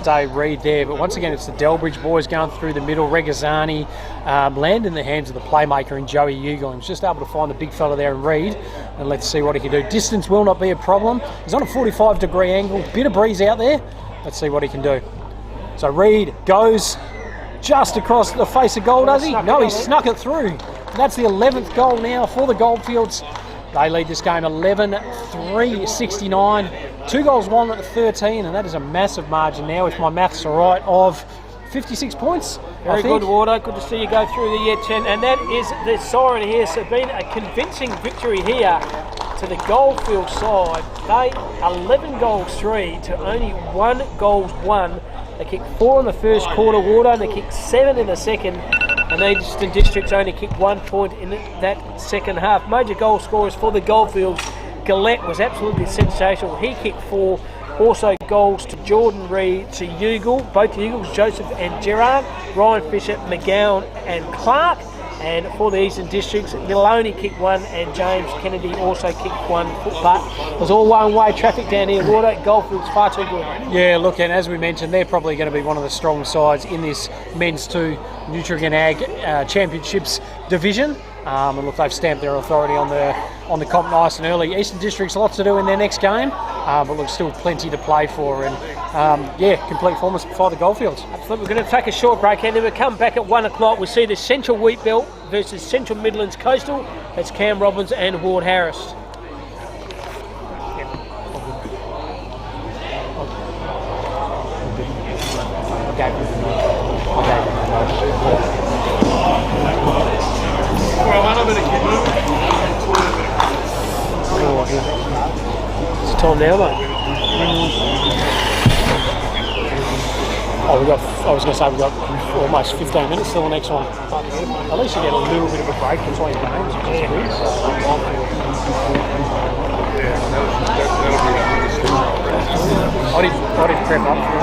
day, Reid there. But once again, it's the Delbridge boys going through the middle. Regazzani land in the hands of the playmaker in Joey Ugle. He's just able to find the big fella there in Reid. And let's see what he can do. Distance will not be a problem. He's on a 45-degree angle. Bit of breeze out there. Let's see what he can do. So Reid goes just across the face of goal, does he? No, he snuck it through. That's the 11th goal now for the Goldfields. They lead this game 11-3-69. 2 goals won at 13, and that is a massive margin now, if my maths are right, of 56 points. Very good, Wardo. Good to see you go through the year 10. And that is the siren here. So been a convincing victory here to the Goldfield side. They 11 goals 3 to only 1 goals 1. They kicked 4 in the first quarter, Wardo, and they kicked 7 in the second. And the Eastern Districts only kicked 1 point in that second half. Major goal scorers for the Goldfields. Gillette was absolutely sensational. He kicked 4. Also goals to Jordan Reid, to Ugle, both Ugles, Joseph and Gerard, Ryan Fisher, McGowan and Clark. And for the Eastern Districts, Miloney kicked 1 and James Kennedy also kicked 1. But it was all one-way traffic down here. Water, Goldfield's far too good. Yeah, look, and as we mentioned, they're probably going to be one of the strong sides in this Men's 2 Nutrien Ag Championships division. And look, they've stamped their authority on the comp nice and early. Eastern Districts lots to do in their next game, but look, still plenty to play for. And yeah, complete performance for the Goldfields. Absolutely. We're going to take a short break and then we'll come back at 1 o'clock. We'll see the Central Wheat Belt versus Central Midlands Coastal. That's Cam Robbins and Ward Harris. It's time now, mate. I was going to say we've got almost 15 minutes till the next one. But at least you get a little bit of a break between games, which is good. I did prep up for it.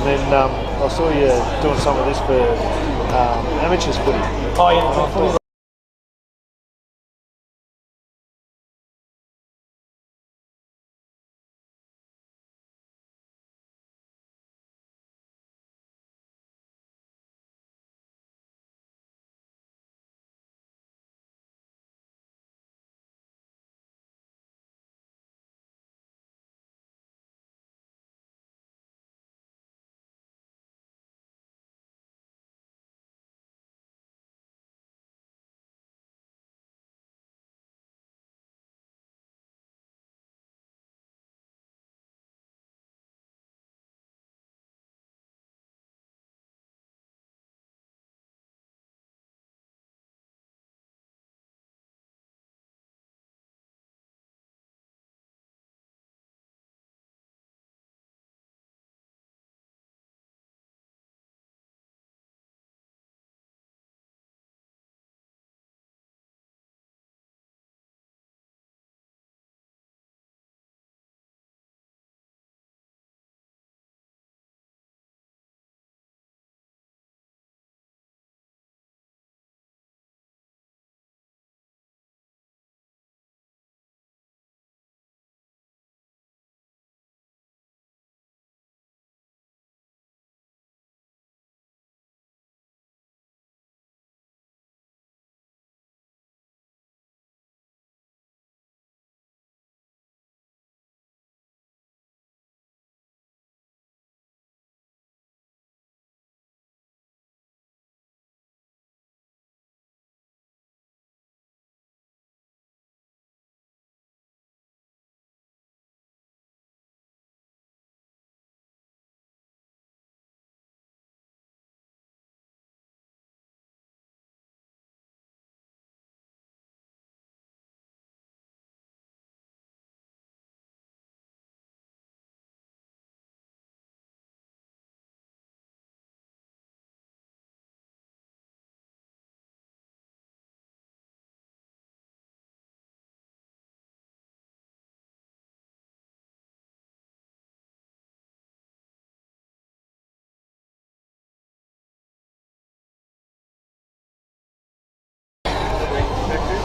then I saw you doing some of this for amateurs footy. Oh yeah, footy.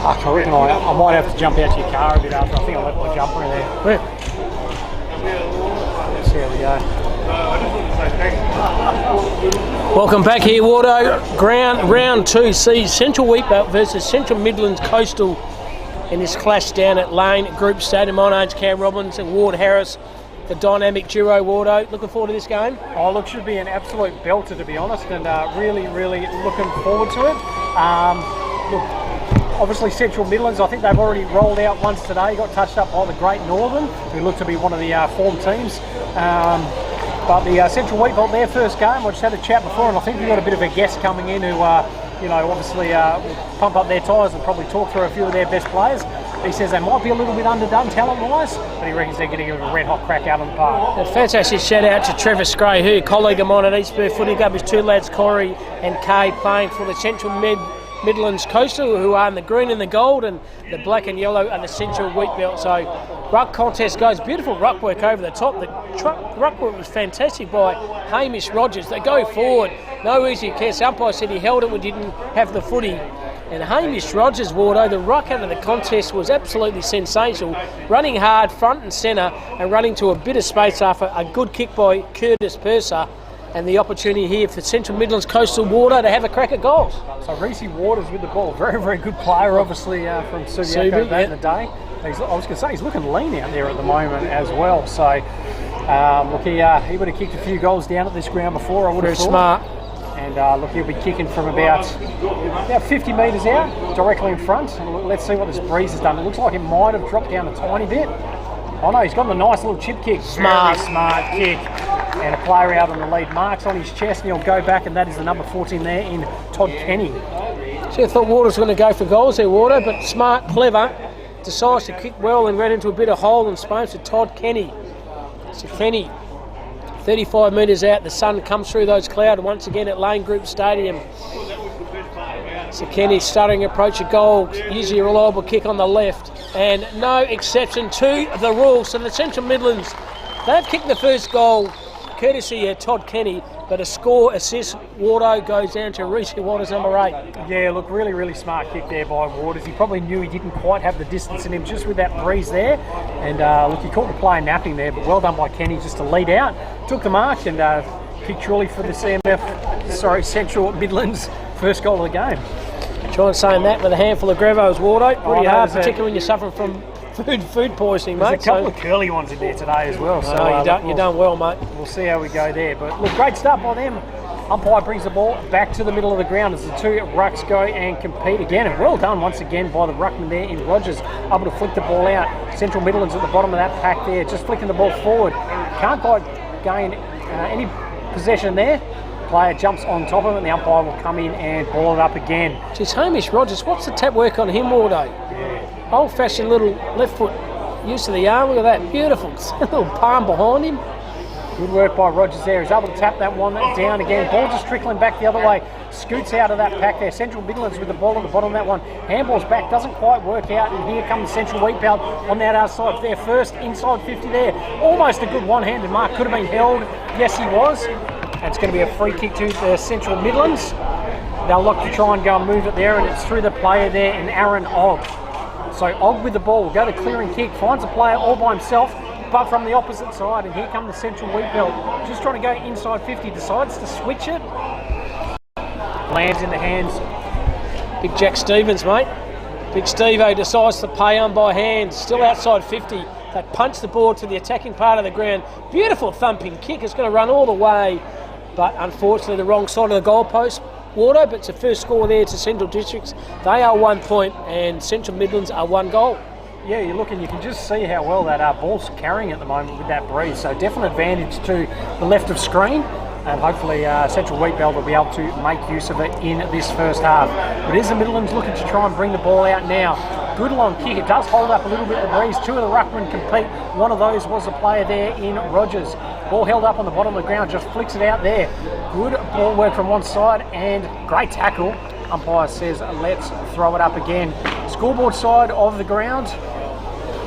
I reckon I might have to jump out to your car a bit after. I think I left my jumper in there. Where? See how we go. Welcome back here, Wardo. Round 2 sees Central Wheatbelt versus Central Midlands Coastal in this clash down at Lane Group Stadium. My name's Cam Robbins and Ward Harris, the dynamic duo. Wardo, looking forward to this game? Oh, look, should be an absolute belter, to be honest, and really looking forward to it. Look, obviously Central Midlands, I think they've already rolled out once today, got touched up by the Great Northern, who look to be one of the form teams. But the Central Wheatbelt, their first game, I just had a chat before, and I think we've got a bit of a guest coming in who, obviously will pump up their tyres and probably talk through a few of their best players. He says they might be a little bit underdone talent-wise, but he reckons they're going to give it a red-hot crack out on the park. A fantastic shout-out to Trevor Scray, who, colleague of mine at Eastburn Footy Club, his two lads, Corey and Kay, playing for the Central Midlands Coastal, who are in the green and the gold, and the black and yellow are the Central Wheatbelt. So ruck contest goes, beautiful ruck work over the top. The ruck work was fantastic by Hamish Rogers. They go forward, no easy catch. Umpire said he held it, we didn't have the footy. And Hamish Rogers, Wardo, the ruck out of the contest was absolutely sensational, running hard front and centre and running to a bit of space after a good kick by Curtis Purser. And the opportunity here for Central Midlands Coastal Wardo to have a crack at goals. So Reece Waters with the ball, very good player, obviously from Subiaco back in the day. I was going to say he's looking lean out there at the moment as well. So look, he would have kicked a few goals down at this ground before, I would have thought. Smart. And look, he'll be kicking from about 50 metres out, directly in front. Let's see what this breeze has done. It looks like it might have dropped down a tiny bit. Oh no, he's got a nice little chip kick. Smart. Very smart kick. And a player out on the lead marks on his chest, and he'll go back, and that is the number 14 there in Todd Kenny. See, I thought Waters was going to go for goals there, Wardo, but smart, clever, decides to kick well and ran into a bit of hole in space to Todd Kenny. So Kenny, 35 metres out, the sun comes through those clouds once again at Lane Group Stadium. So Kenny starting approach of goal, usually a reliable kick on the left, and no exception to the rule. So the Central Midlands, they've kicked the first goal. courtesy of Todd Kenny, but a score assist. Wardo goes down to Reese Waters, number 8. Yeah, look, really, really smart kick there by Waters. He probably knew he didn't quite have the distance in him just with that breeze there. And look, he caught the player napping there, but well done by Kenny just to lead out. Took the mark and kicked surely for the Central Midlands first goal of the game. Try and saying that with a handful of Grevos, Wardo. Pretty hard, particularly when you're suffering from food poisoning, mate. There's a couple of curly ones in there today as well. So you've done well, mate. We'll see how we go there. But look, great start by them. Umpire brings the ball back to the middle of the ground as the two rucks go and compete again. And well done once again by the ruckman there in Rogers, able to flick the ball out. Central Midlands at the bottom of that pack there, just flicking the ball forward. Can't quite gain any possession there. Player jumps on top of it and the umpire will come in and ball it up again. Geez, Hamish Rogers, what's the tap work on him, Wardo? Yeah. Old-fashioned little left foot use of the arm. Look at that, beautiful little palm behind him. Good work by Rogers there. He's able to tap that one down again. Ball just trickling back the other way. Scoots out of that pack there. Central Midlands with the ball at the bottom of that one. Handball's back, doesn't quite work out. And here comes Central Wheat Belt on that outside there. First inside 50 there. Almost a good one-handed mark. Could have been held. Yes, he was. And it's going to be a free kick to the Central Midlands. They'll look to try and go and move it there. And it's through the player there in Aaron Ogg. So Ogg with the ball will go to clearing kick. Finds a player all by himself, but from the opposite side, and here come the Central Wheat Belt, just trying to go inside 50, decides to switch it, lands in the hands. Big Jack Stevens, mate. Big Steve-O decides to pay on by hand, still outside 50. They punch the ball to the attacking part of the ground. Beautiful thumping kick, it's going to run all the way, but unfortunately the wrong side of the goalpost. Wardo, but it's the first score there to Central Districts. They are 1 point and Central Midlands are 1 goal. Yeah, you're looking, you can just see how well that ball's carrying at the moment with that breeze. So definite advantage to the left of screen. And hopefully Central Wheat Belt will be able to make use of it in this first half. But is the Midlands looking to try and bring the ball out now? Good long kick. It does hold up a little bit of the breeze. Two of the ruckmen compete. One of those was the player there in Rogers. Ball held up on the bottom of the ground, just flicks it out there. Good ball work from one side and great tackle. Umpire says let's throw it up again. Scoreboard side of the ground.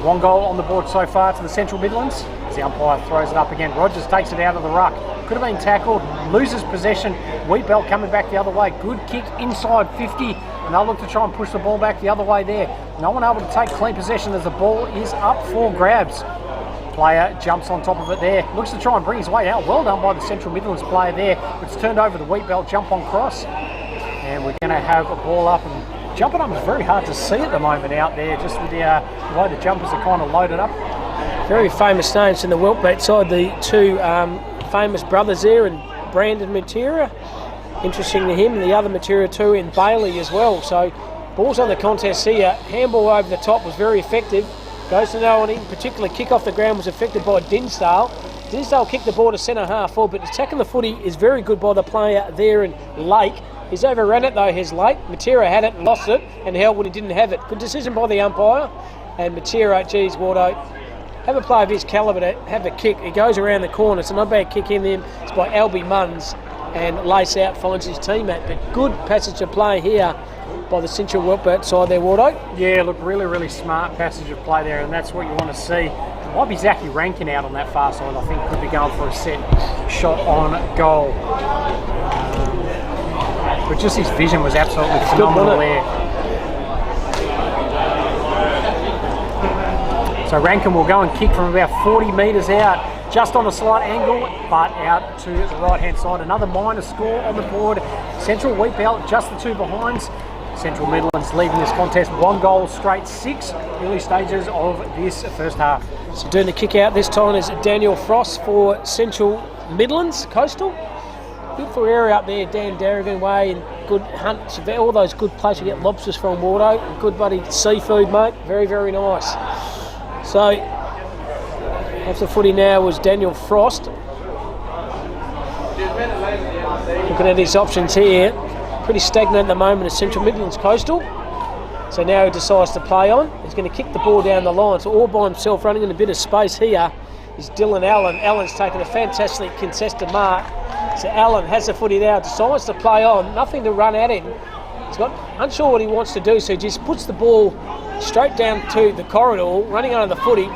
1 goal on the board so far to the Central Midlands. As the umpire throws it up again, Rogers takes it out of the ruck. Could have been tackled, loses possession. Wheat Belt coming back the other way. Good kick inside 50, and they'll look to try and push the ball back the other way there. No one able to take clean possession as the ball is up for grabs. Player jumps on top of it there. Looks to try and bring his way out. Well done by the Central Midlands player there. It's turned over the Wheat Belt jump on cross. And we're going to have a ball up, and jumping up is very hard to see at the moment out there, just with the way the jumpers are kind of loaded up. Very famous names in the Whelpbait side, the two famous brothers there, and Brandon Matera, interesting to him, and the other Matera too in Bailey as well. So balls on the contest here. Handball over the top was very effective. Goes to no one in particular. Kick off the ground was affected by Dinsdale. Dinsdale kicked the ball to centre half forward, but attacking the footy is very good by the player there in Lake. He's overrun it though, his Lake. Matera had it and lost it, and held when he didn't have it. Good decision by the umpire. And Matera, geez, Wardo, have a play of his calibre to have a kick. He goes around the corner. It's a not bad kick in there. It's by Albie Munns, and Lace out finds his teammate. But good passage of play here by the Central Whelpbait side there, Wardo. Yeah, look, really, really smart passage of play there, and that's what you want to see. Might be Zachy Rankin out on that far side. I think could be going for a set shot on goal. But just his vision was absolutely phenomenal there. So Rankin will go and kick from about 40 metres out, just on a slight angle, but out to the right-hand side. Another minor score on the board. Central Wheat Belt, just the two behinds. Central Midlands leading this contest 1 goal straight, 6 early stages of this first half. So doing the kick out this time is Daniel Frost for Central Midlands Coastal. Beautiful area up there, Dan Darrigan Way, and good hunts, all those good places to get lobsters from, Wardo. Good buddy seafood, mate. Very, very nice. So, off the footy now was Daniel Frost. Looking at his options here, pretty stagnant at the moment is Central Midlands Coastal. So now he decides to play on. He's going to kick the ball down the line. So all by himself, running in a bit of space here, is Dylan Allen. Allen's taken a fantastic contested mark. So Allen has the footy now, decides to play on, nothing to run at him. He's got unsure what he wants to do, so he just puts the ball straight down to the corridor, running under the footy.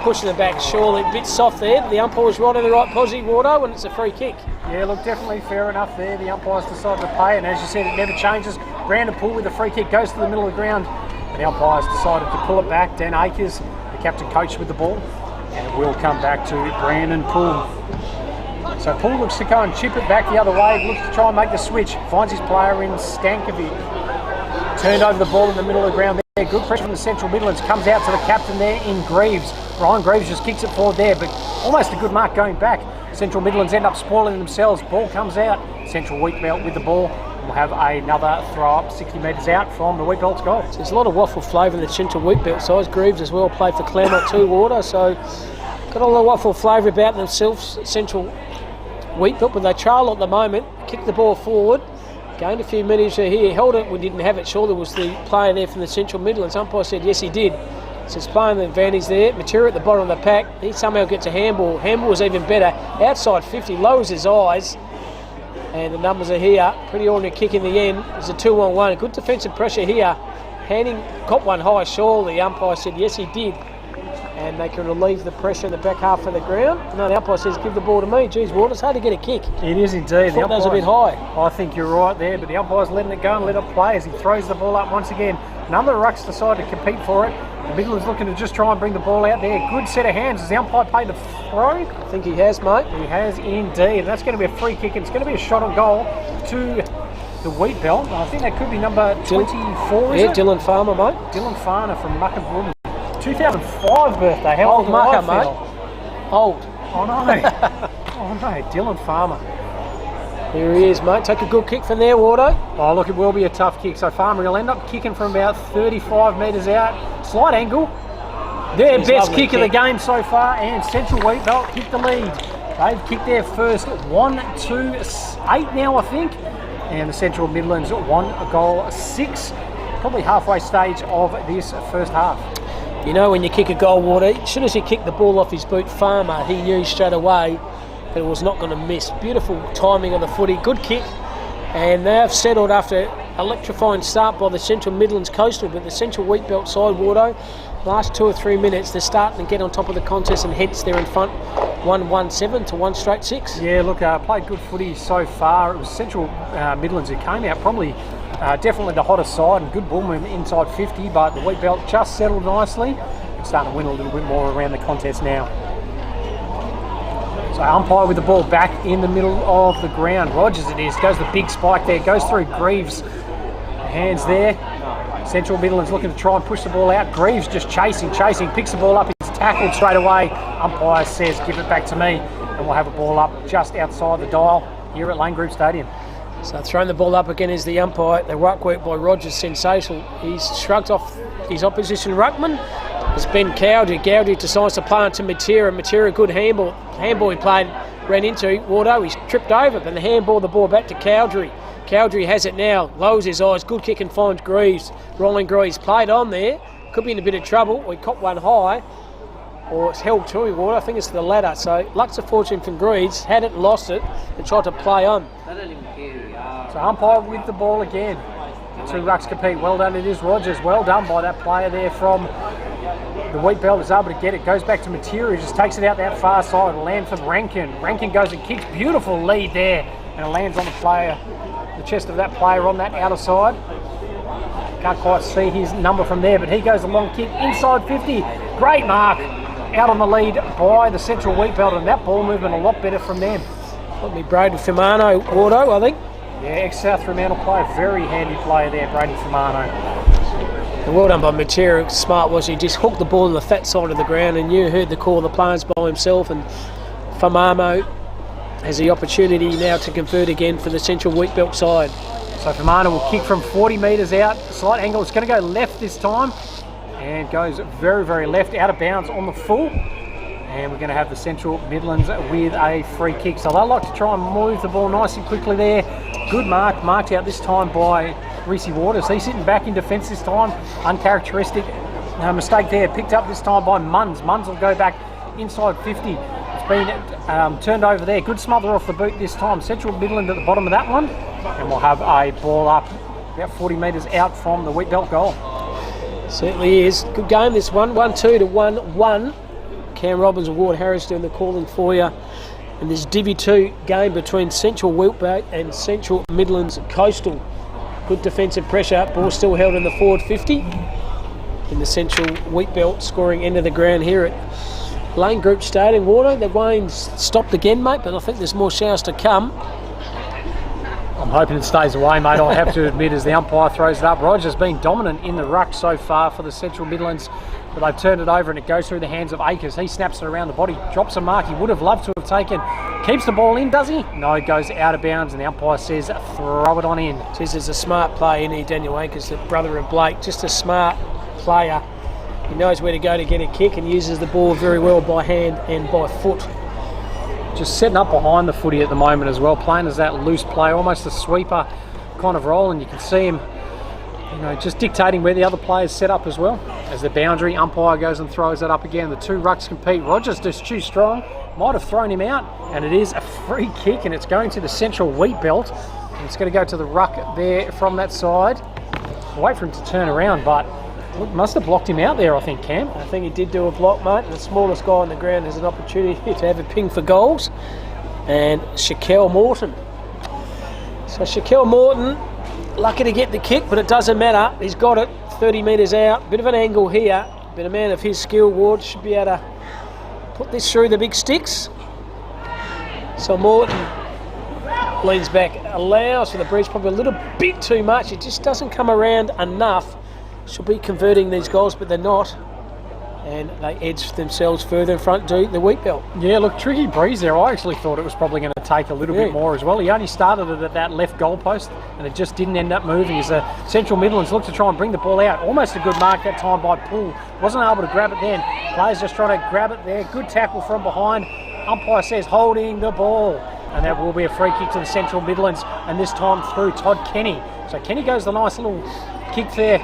pushing them back surely. A bit soft there, but the umpire's right in the right position, Wardo, and it's a free kick. Yeah, look, definitely fair enough there. The umpires decided to pay, and as you said, it never changes. Brandon Poole with a free kick goes to the middle of the ground, and the umpires decided to pull it back. Dan Akers, the captain coach, with the ball, and it will come back to Brandon Poole. So Poole looks to go and chip it back the other way, looks to try and make the switch, finds his player in Stankovic. Turned over the ball in the middle of the ground there. Good pressure from the Central Midlands. Comes out to the captain there in Greaves. Ryan Greaves just kicks it forward there, but almost a good mark going back. Central Midlands end up spoiling themselves. Ball comes out. Central Wheatbelt with the ball. We'll have another throw up 60 metres out from the Wheatbelt's goal. So there's a lot of waffle flavour in the Central Wheatbelt side. Greaves as well played for Claremont 2 Water, so got a lot of waffle flavour about themselves, Central Wheatbelt, but they trail at the moment. Kick the ball forward. Gained a few minutes here, held it, we didn't have it. Sure, there was the player there from the Central Midlands. Umpire said yes, he did. So it's playing the advantage there. Material at the bottom of the pack. He somehow gets a handball. Handball was even better. Outside 50, lowers his eyes. And the numbers are here. Pretty ordinary kick in the end. It's a 2-on-1. Good defensive pressure here. Got one high, surely. The umpire said yes, he did. And they can relieve the pressure in the back half of the ground. No, the umpire says, give the ball to me. Geez, Ward, it's hard to get a kick. It is indeed. That was a bit high. I think you're right there, but the umpire's letting it go and let it play as he throws the ball up once again. None of the rucks decide to compete for it. The Midlands looking to just try and bring the ball out there. Good set of hands. Has the umpire paid the throw? I think he has, mate. He has indeed. And that's going to be a free kick, and it's going to be a shot on goal to the Wheatbelt. I think that could be number 24, is it? Dylan Farmer, mate. Dylan Farmer from Muckaboom. 2005 birthday. How old Mucker, mate? Old. Oh no. Oh no, Dylan Farmer. Here he is, mate. Take a good kick from there, Wardo. Oh look, it will be a tough kick. So Farmer will end up kicking from about 35 metres out. Slight angle. Their best kick of the game so far, and Central Wheatbelt kicked the lead. They've kicked their first 1-2-8 now, I think. And the Central Midlands 1-6. Probably halfway stage of this first half. You know, when you kick a goal, Water, as soon as he kicked the ball off his boot, Farmer, he knew straight away that it was not going to miss. Beautiful timing of the footy, good kick, and they have settled after electrifying start by the Central Midlands Coastal, but the Central Wheatbelt side, Wardo, last 2 or 3 minutes, they're starting to get on top of the contest, and hence they're in front 1-1-7 to 1 straight 6. Yeah, look, played good footy so far. It was Central Midlands who came out probably definitely the hottest side, and good ball movement inside 50, but the Wheatbelt just settled nicely and starting to win a little bit more around the contest now. So umpire with the ball back in the middle of the ground. Rogers it is, goes the big spike there, goes through Greaves. Hands there. Central Midlands looking to try and push the ball out. Greaves just chasing, picks the ball up, he's tackled straight away. Umpire says, give it back to me, and we'll have a ball up just outside the dial here at Lane Group Stadium. So throwing the ball up again is the umpire. The ruck work by Rogers, sensational. He's shrugged off his opposition ruckman. It's Ben Cowdery. Cowdery decides to play onto Matera. Matera, good handball. Handball he played, ran into Wardo. He's tripped over, but the handball, the ball back to Cowdery. Cowdery has it now, lowers his eyes, good kick and finds Greaves. Ryan Greaves played on there, could be in a bit of trouble. We caught one high, or it's held to him, Wardo. I think it's the ladder. So luck's a fortune from Greaves, had it and lost it, and tried to play on. So umpire with the ball again. 2 rucks compete. Well done, it is Rogers. Well done by that player there from the Wheatbelt, is able to get it. Goes back to Matera, just takes it out that far side. Land for Rankin. Rankin goes and kicks. Beautiful lead there. And it lands on the player, the chest of that player on that outer side. Can't quite see his number from there, but he goes a long kick inside 50. Great mark. Out on the lead by the Central Wheatbelt, and that ball movement a lot better from them. Let me Braden Firmano, Wardo, I think. Yeah, ex-South Fremantle player, very handy player there, Braden Firmano. And well done by Matera. Smart was he just hooked the ball on the fat side of the ground, and you heard the call of the players by himself, and Firmano has the opportunity now to convert again for the Central Wheatbelt side. So Firmano will kick from 40 metres out, slight angle. It's going to go left this time, and goes very, very left, out of bounds on the full. And we're going to have the Central Midlands with a free kick. So they'll like to try and move the ball nice and quickly there. Good mark, marked out this time by Reece Waters. He's sitting back in defence this time. Uncharacteristic mistake there, picked up this time by Munns. Munns will go back inside 50. It's been turned over there. Good smother off the boot this time. Central Midland at the bottom of that one. And we'll have a ball up about 40 metres out from the Wheatbelt goal. Certainly is. Good game this one. 1-2 to 1-1. Cam Robbins and Ward Harris doing the calling for you. And this Divi 2 game between Central Wheatbelt and Central Midlands Coastal. Good defensive pressure. Ball still held in the forward 50. In the Central Wheatbelt scoring end of the ground here at Lane Group Stadium. Water, the Wayne's stopped again, mate, but I think there's more showers to come. I'm hoping it stays away, mate. I have to admit, as the umpire throws it up, Roger's been dominant in the ruck so far for the Central Midlands, but they've turned it over and it goes through the hands of Akers. He snaps it around the body, drops a mark he would have loved to have taken. Keeps the ball in, does he? No, it goes out of bounds and the umpire says throw it on in. Says there's a smart player in here, Daniel Akers, the brother of Blake, just a smart player. He knows where to go to get a kick and uses the ball very well by hand and by foot. Just setting up behind the footy at the moment as well, playing as that loose player, almost a sweeper kind of role, and you can see him, just dictating where the other players set up as well. As the boundary, umpire goes and throws it up again. The two rucks compete. Rogers just too strong, might have thrown him out, and it is a free kick, and it's going to the Central Wheatbelt. And it's going to go to the ruck there from that side. Wait for him to turn around, but must have blocked him out there, I think, Cam. I think he did do a block, mate. And the smallest guy on the ground has an opportunity to have a ping for goals. And Shaquille Morton. So Shaquille Morton, lucky to get the kick, but it doesn't matter. He's got it 30 metres out. Bit of an angle here, but a man of his skill, Ward, should be able to put this through the big sticks. So Morton leans back, allows for the breach, probably a little bit too much. It just doesn't come around enough. Should be converting these goals, but they're not. And they edge themselves further in front to the Wheatbelt. Yeah, look, tricky breeze there. I actually thought it was probably going to take a little bit more as well. He only started it at that left goalpost, and it just didn't end up moving as the Central Midlands looked to try and bring the ball out. Almost a good mark that time by Poole. Wasn't able to grab it then. Players just trying to grab it there. Good tackle from behind. Umpire says holding the ball. And that will be a free kick to the Central Midlands, and this time through Todd Kenny. So Kenny goes the nice little kick there.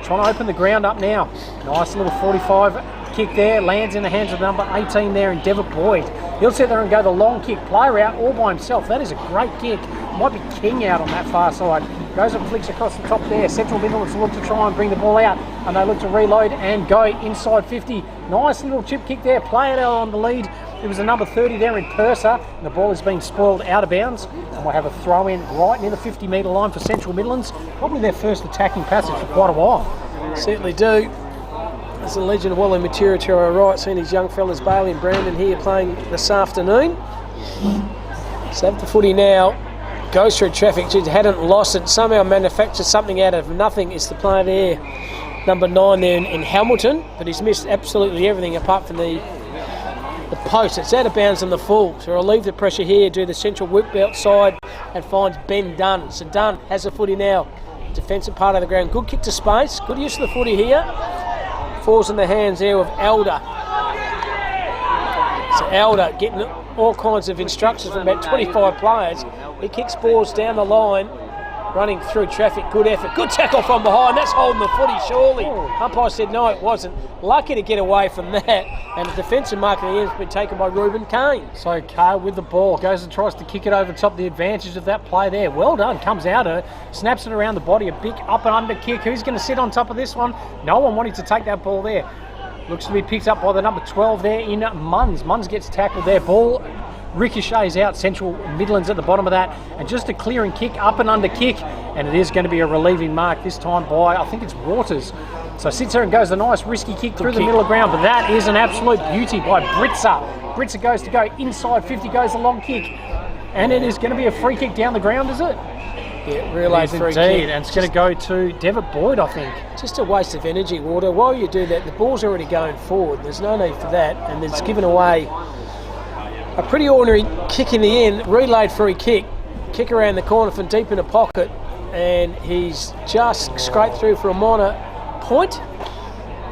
Trying to open the ground up now. Nice little 45 kick there. Lands in the hands of number 18 there in Devitt Boyd. He'll sit there and go the long kick. Player out all by himself. That is a great kick. Might be King out on that far side. Goes and flicks across the top there. Central Midlands look to try and bring the ball out. And they look to reload and go inside 50. Nice little chip kick there. Player out on the lead. It was the number 30 there in Purser. And the ball has been spoiled out of bounds. And we'll have a throw in right near the 50-metre line for Central Midlands. Probably their first attacking passage for quite a while. Certainly do. There's a legend of Wally Material to our right. Seeing these young fellas, Bailey and Brandon, here playing this afternoon. So the footy now goes through traffic. She hadn't lost it. Somehow manufactured something out of nothing. It's the player there, number 9 there in Hamilton. But he's missed absolutely everything apart from the post. It's out of bounds on the full. So relieve the pressure here, do the Central Wheatbelt side and finds Ben Dunn. So Dunn has the footy now. Defensive part of the ground. Good kick to space. Good use of the footy here. Falls in the hands there of Elder. So Elder getting all kinds of instructions from about 25 players. He kicks balls down the line, running through traffic. Good effort. Good tackle from behind. That's holding the footy, surely. Umpire said no, it wasn't. Lucky to get away from that. And the defensive mark at the end has been taken by Reuben Kane. So Carr with the ball goes and tries to kick it over top. The advantage of that play there. Well done. Comes out of it. Snaps it around the body. A big up and under kick. Who's going to sit on top of this one? No one wanting to take that ball there. Looks to be picked up by the number 12 there in Munns. Munns gets tackled there. Ball ricochets out. Central Midlands at the bottom of that. And just a clearing kick, up and under kick. And it is going to be a relieving mark this time by, I think it's Waters. So sits there and goes a nice risky kick through the middle of the ground. But that is an absolute beauty by Britzer. Britzer goes to go inside 50, goes a long kick. And it is going to be a free kick down the ground, is it? Yeah, really free kick. And it's going to go to Devitt Boyd, I think. Just a waste of energy, Water. While you do that, the ball's already going forward. There's no need for that. And it's given away a pretty ordinary kick in the end. Relayed free kick. Kick around the corner from deep in the pocket. And he's just scraped through for a minor point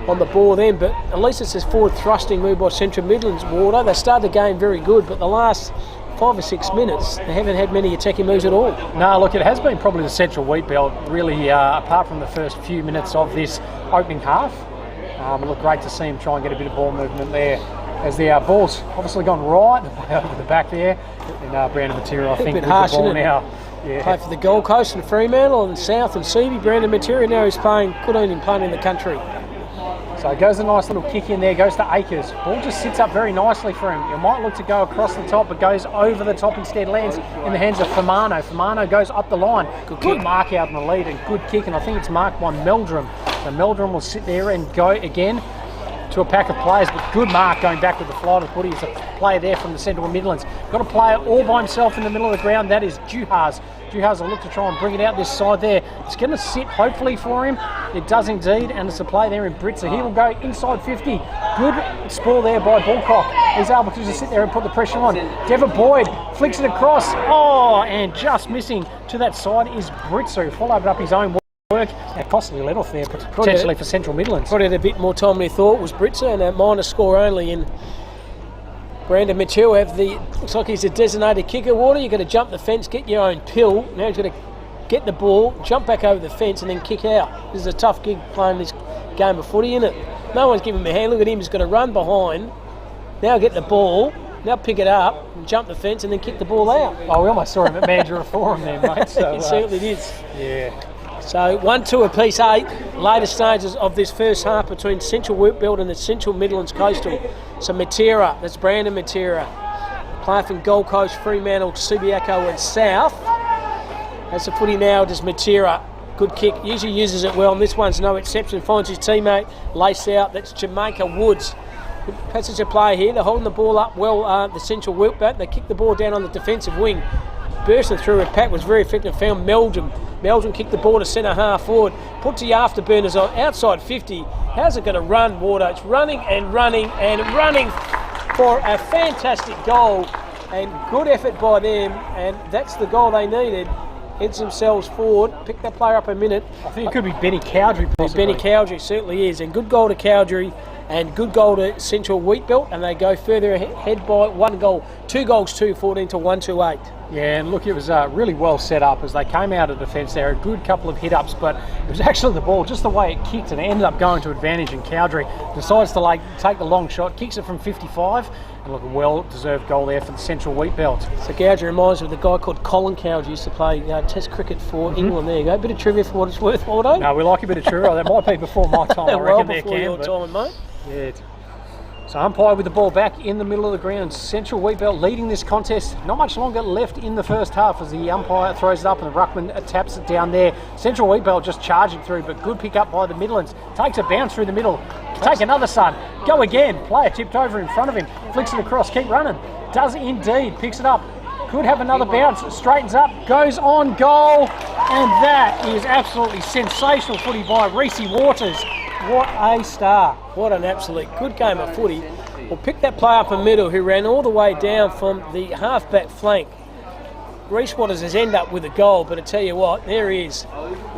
on the ball then, but at least it's this forward thrusting move by Central Midlands. Water. They started the game very good, but the last 5 or 6 minutes they haven't had many attacking moves at all. No, look, it has been probably the Central Wheatbelt really, apart from the first few minutes of this opening half. It looked great to see him try and get a bit of ball movement there as the ball's obviously gone right over the back there. And Brandon Material, I think, with the ball now. Yeah. Played for the Gold Coast and Fremantle and South and Seavey. Brandon Material now is playing, good on him playing in the country. So it goes a nice little kick in there, goes to Akers. Ball just sits up very nicely for him. You might look to go across the top, but goes over the top instead, lands in the hands of Famano. Famano goes up the line. Good mark out in the lead and good kick, and I think it's marked by Meldrum. So Meldrum will sit there and go again to a pack of players, but good mark going back with the flight of footy. He's a player there from the Central Midlands. Got a player all by himself in the middle of the ground. That is Juhas. Juhas will look to try and bring it out this side there. It's going to sit hopefully for him. It does indeed, and it's a play there in Britzer. He will go inside 50. Good spoil there by Bullcock. He's able to just sit there and put the pressure on. Dever Boyd flicks it across. Oh, and just missing to that side is Britzer, who followed up his own work. A costly let-off there potentially for Central Midlands. Probably had a bit more time than he thought was Britzer, and a minor score only in Brandon Mitchell. Looks like he's a designated kicker. Water, you've got to jump the fence, get your own pill. Now he's got to get the ball, jump back over the fence and then kick out. This is a tough gig playing this game of footy, isn't it? No one's giving him a hand. Look at him, he's going to run behind. Now get the ball, now pick it up and jump the fence and then kick the ball out. Oh, we almost saw him at Mandurah Forum there, mate. So, it certainly did. Yeah. So 1-2 apiece, 8. Later stages of this first half between Central Whitbelt and the Central Midlands Coastal. So Matera, that's Brandon Matera. Player from Gold Coast, Fremantle, Subiaco and South. That's the footy now, just Matera. Good kick, usually uses it well, and this one's no exception. Finds his teammate, laced out. That's Jamaica Woods. Good passage of play here. They're holding the ball up well, the Central Whitbelt. They kick the ball down on the defensive wing. Bursting through a pack was very effective. Found Meldrum. Meldrum kicked the ball to centre half forward. Put the afterburners on outside 50. How's it going to run, Water? It's running and running and running for a fantastic goal. And good effort by them. And that's the goal they needed. Heads themselves forward. Pick that player up a minute. I think it could be Benny Cowdrey possibly. Benny Cowdrey certainly is. And good goal to Cowdrey. And good goal to Central Wheatbelt, and they go further ahead by 1 goal. 2 goals, 2-14 to 1-8. Yeah, and look, it was really well set up as they came out of defence there. A good couple of hit-ups, but it was actually the ball, just the way it kicked, and it ended up going to advantage. And Cowdrey decides to take the long shot, kicks it from 55, and look, a well-deserved goal there for the Central Wheatbelt. So Cowdrey reminds me of the guy called Colin Cowdrey, used to play Test cricket for England. There you go, bit of trivia for what it's worth, Waldo. No, we like a bit of trivia. That might be before my time, I reckon. Well before your time, mate. Yeah. So umpire with the ball back in the middle of the ground. Central Wheatbelt leading this contest. Not much longer left in the first half as the umpire throws it up and the ruckman taps it down there. Central Wheatbelt just charging through, but good pick up by the Midlands. Takes a bounce through the middle. Take another son. Go again. Player tipped over in front of him. Flicks it across. Keep running. Does indeed. Picks it up. Could have another bounce. Straightens up. Goes on goal. And that is absolutely sensational footy by Reece Waters. What a star. What an absolute good game of footy. We'll pick that player up in middle who ran all the way down from the half-back flank. Reece Waters has ended up with a goal, but I tell you what, there he is.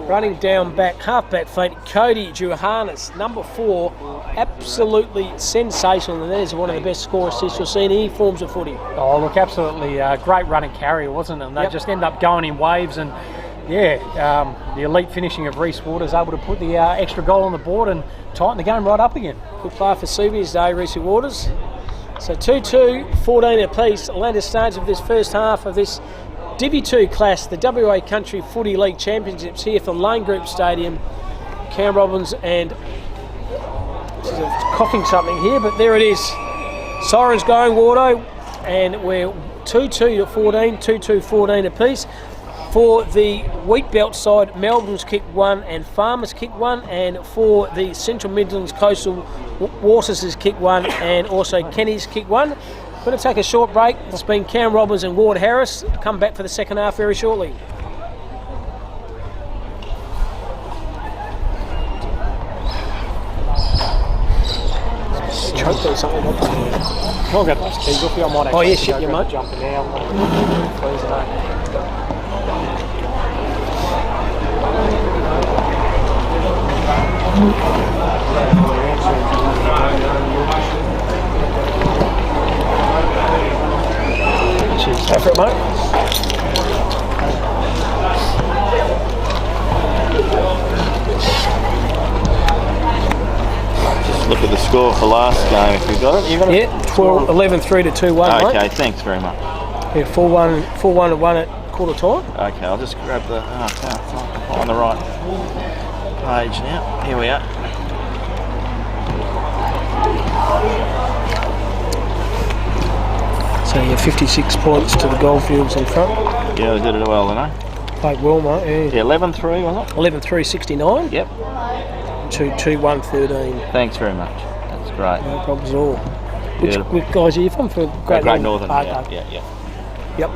Running down back, half-back flank, Cody Johannes, number 4. Absolutely sensational, and there's one of the best score assists you'll see in any forms of footy. Oh, look, absolutely great running carrier, wasn't it? And they just end up going in waves and the elite finishing of Reece Waters able to put the extra goal on the board and tighten the game right up again. Good player for Subi today, Reece Waters. So 2-2, 14 apiece. Later stage of this first half of this Divi 2 class, the WA Country Footy League Championships here from Lane Group Stadium. Cam Robbins and coughing something here, but there it is. Sirens going, Wardo, and we're 2-2 to 14, 2-2, 14 apiece. For the Wheatbelt side, Melbourne's kicked 1 and Farmers kicked 1, and for the Central Midlands Coastal, Waters has kicked 1 and also Kenny's kicked 1. We're going to take a short break. It's been Cam Robbins and Ward Harris. Come back for the second half very shortly. Choked or something. I'll get those keys off you. I might actually shit you, mate. Jumping now. Please, mate. Cheers. Go for it, mate. Just look at the score for last game if you've got it. You got it? 11-3 to 2-1, mate. Okay, thanks very much. Yeah, 4-1 to 1 at quarter time. Okay, I'll just grab the on the right page now. Here we are. So yeah, 56 points to the Goldfields in front. Yeah, they did it well, didn't they? Played well, mate. Yeah, 11-3, was it? 11-3-69. Yep. 2-1-13. Thanks very much. That's great. No problems at all. Which Beautiful. guys are you from? For Great Northern. Ah, Yeah, okay. yeah. Yep.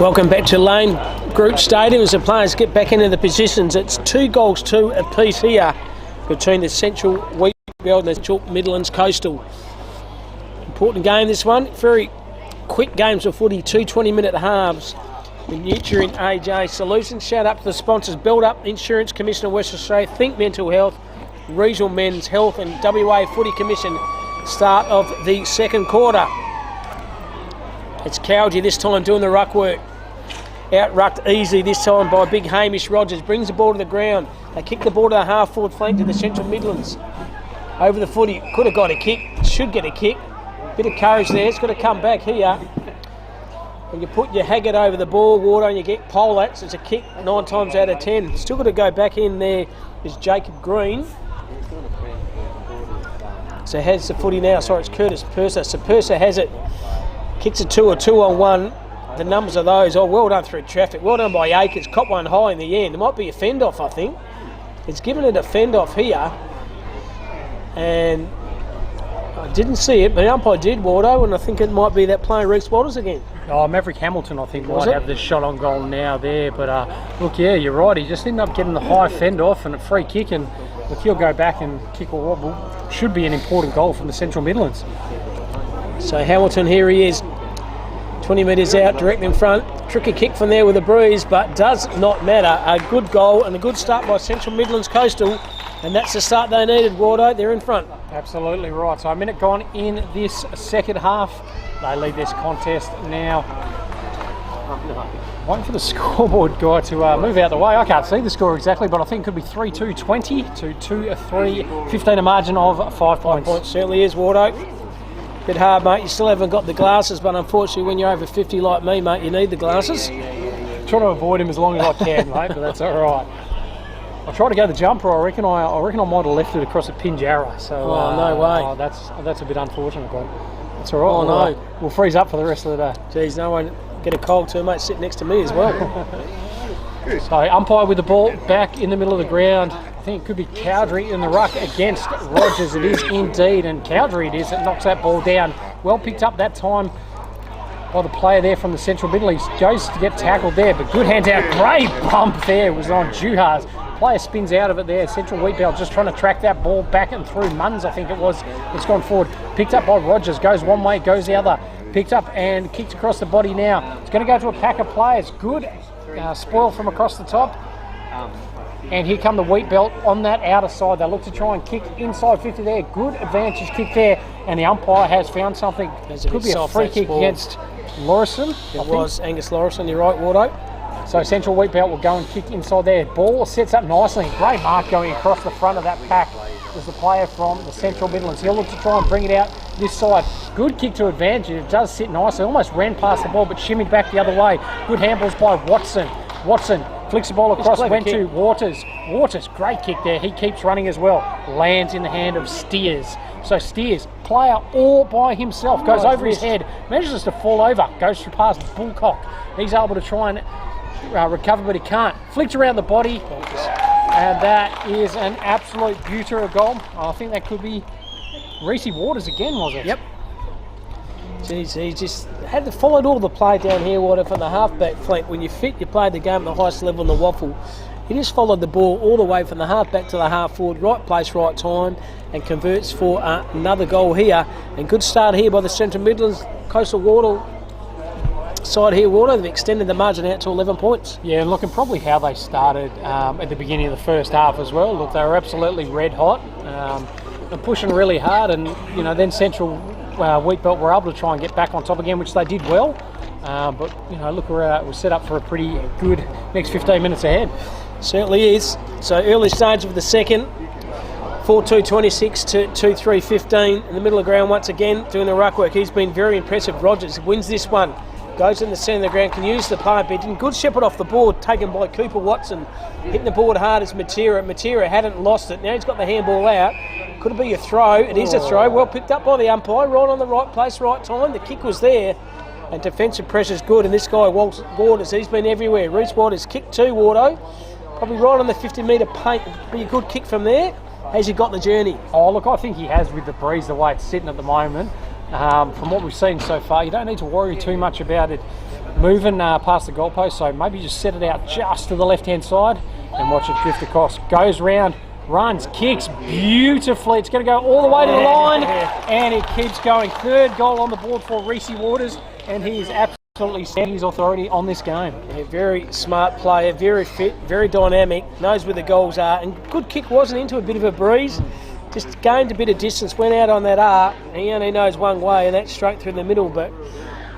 Welcome back to Lane Group Stadium as the players get back into the positions. It's 2-2 apiece here between the Central Wheatbelt and the Central Midlands Coastal. Important game this one. Very quick games of footy, 2 20-minute halves. The Nutrien AJ Solutions. Shout out to the sponsors: Build Up Insurance Commission of West Australia, Think Mental Health, Regional Men's Health and WA Footy Commission. Start of the second quarter. It's Cowgie this time doing the ruck work. Out-rucked easy this time by big Hamish Rogers. Brings the ball to the ground. They kick the ball to the half-forward flank to the Central Midlands. Over the footy. Could have got a kick. Should get a kick. Bit of courage there. It's got to come back here. When you put your Haggard over the ball, Water, and you get Polats, it's a kick 9 times out of 10. Still got to go back in there is Jacob Green. So has the footy now. Sorry, it's Curtis Purser. So Purser has it. Kicks a 2-on-1. The numbers of those, well done through traffic. Well done by Akers. Caught one high in the end. There might be a fend-off, I think. It's given it a fend-off here. And I didn't see it, but the umpire did, Wardo, and I think it might be that playing Reece Walters again. Oh, Maverick Hamilton, I think, might have the shot on goal now there. But look, yeah, you're right. He just ended up getting the high fend-off and a free kick. And look, he'll go back and kick a wobble. Should be an important goal from the Central Midlands. So Hamilton, here he is. 20 metres out, direct in front. Tricky kick from there with a breeze, but does not matter. A good goal and a good start by Central Midlands Coastal, and that's the start they needed, Wardo. They're in front. Absolutely right. So a minute gone in this second half. They lead this contest now Waiting for the scoreboard guy to move out the way. I can't see the score exactly, but I think it could be 3-2-20 to 2-3, 15, a margin of 5 points. Certainly is, Wardo. Bit hard, mate. You still haven't got the glasses, but unfortunately, when you're over 50 like me, mate, you need the glasses. Trying to avoid him as long as I can, mate, but that's all right. I tried to go the jumper. I reckon I might have left it across a Pinjarra. So no way. That's a bit unfortunate, but it's all right. Oh, no. We'll freeze up for the rest of the day. Geez, no one get a cold too, mate. Sit next to me as well. So umpire with the ball back in the middle of the ground. I think it could be Cowdery in the ruck against Rogers. It is indeed, and Cowdery it is that knocks that ball down. Well picked up that time by the player there from the Central Middle East. Goes to get tackled there, but good hands out. Great bump there was on Juhas. Player spins out of it there. Central Wheatbell just trying to track that ball back and through. Munns, I think it was. It's gone forward. Picked up by Rogers. Goes one way, goes the other. Picked up and kicked across the body now. It's going to go to a pack of players. Good spoil from across the top. And here come the Wheatbelt on that outer side. They look to try and kick inside 50 there. Good advantage kick there. And the umpire has found something. Could be a free kick against Lorison. It was Angus Lorison, you're right, Wardo. So Central Wheatbelt will go and kick inside there. Ball sets up nicely. Great mark going across the front of that pack. There's the player from the Central Midlands. He'll look to try and bring it out this side. Good kick to advantage. It does sit nicely. Almost ran past the ball, but shimmied back the other way. Good handballs by Watson. Watson flicks the ball across, went to Waters. Waters, great kick there. He keeps running as well. Lands in the hand of Steers. So Steers, player all by himself, goes over his head, manages to fall over, goes past Bullcock. He's able to try and recover, but he can't. Flicked around the body, and that is an absolute beauty of goal. I think that could be Reese Waters again, was it? Yep. Jeez, he just had followed all the play down here, Water, from the half-back flank. When you're fit, you play the game at the highest level in the waffle. He just followed the ball all the way from the half-back to the half-forward, right place, right time, and converts for another goal here. And good start here by the Central Midlands Coastal Water side here, Water. They've extended the margin out to 11 points. Yeah, and looking probably how they started at the beginning of the first half as well. Look, they were absolutely red hot and pushing really hard, and then Central Wheatbelt were able to try and get back on top again, which they did well. But look, we're set up for a pretty good next 15 minutes ahead. Certainly is. So early stage of the second, 4-2-26 to 2-3-15 in the middle of the ground once again doing the ruck work. He's been very impressive. Rogers wins this one. Goes in the centre of the ground, can use the play bit. And good shepherd off the board, taken by Cooper Watson. Hitting the board hard as Matera. Matera hadn't lost it. Now he's got the handball out. Could it be a throw? It is a throw. Well picked up by the umpire. Right on the right place, right time. The kick was there. And defensive pressure's good. And this guy, Waters, he's been everywhere. Reese Waters kicked too, Wardo. Probably right on the 50-metre paint. Be a good kick from there. Has he got the journey? Oh, look, I think he has with the breeze, the way it's sitting at the moment. From what we've seen so far, you don't need to worry too much about it moving past the goalpost, so maybe just set it out just to the left-hand side and watch it drift across. Goes round, runs, kicks beautifully. It's going to go all the way to the line, and it keeps going. Third goal on the board for Reese Waters, and he is absolutely setting his authority on this game. Yeah, very smart player, very fit, very dynamic, knows where the goals are, and good kick wasn't into a bit of a breeze. Just gained a bit of distance, went out on that arc. He only knows one way, and that's straight through the middle. But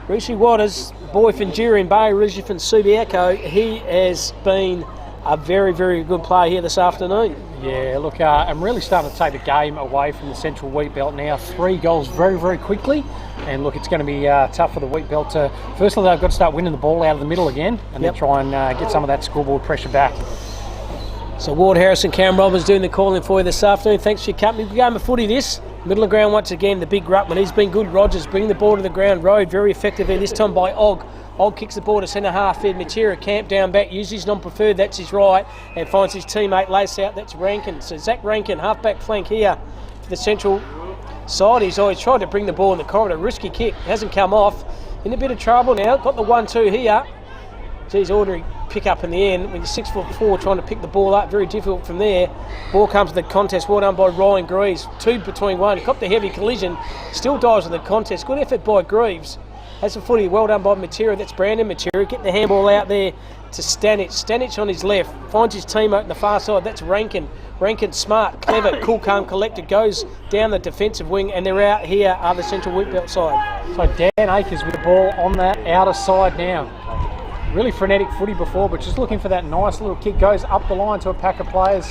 Reese Waters, boy from Jurien Bay, originally from Subiaco, he has been a very, very good player here this afternoon. Yeah, look, I'm really starting to take the game away from the Central Wheatbelt now. 3 goals very, very quickly. And look, it's going to be tough for the Wheatbelt to... Firstly, they've got to start winning the ball out of the middle again, and then try and get some of that scoreboard pressure back. So Ward Harrison, Cam Robbins doing the calling for you this afternoon. Thanks for your company. Good game of footy this. Middle of ground once again, the big ruckman. He's been good. Rogers bringing the ball to the ground. Road very effectively this time by Og. Og kicks the ball to centre half field. Matera camp down back, uses his non-preferred, that's his right, and finds his teammate lace out, that's Rankin. So Zach Rankin, half-back flank here for the Central side. He's always tried to bring the ball in the corridor. Risky kick, hasn't come off. In a bit of trouble now. Got the 1-2 here. Geez, ordinary pick up in the end. When you're 6'4", trying to pick the ball up, very difficult from there. Ball comes to the contest, well done by Ryan Greaves. 2 between 1, copped a heavy collision, still dives in the contest. Good effort by Greaves. Has the footy, well done by Matera. That's Brandon Matera. Get the handball out there to Stanic. Stanic on his left, finds his teammate on the far side. That's Rankin. Rankin smart, clever, cool, calm, collected, goes down the defensive wing, and they're out here are the Central Wheatbelt side. So Dan Akers with the ball on that outer side now. Really frenetic footy before, but just looking for that nice little kick. Goes up the line to a pack of players.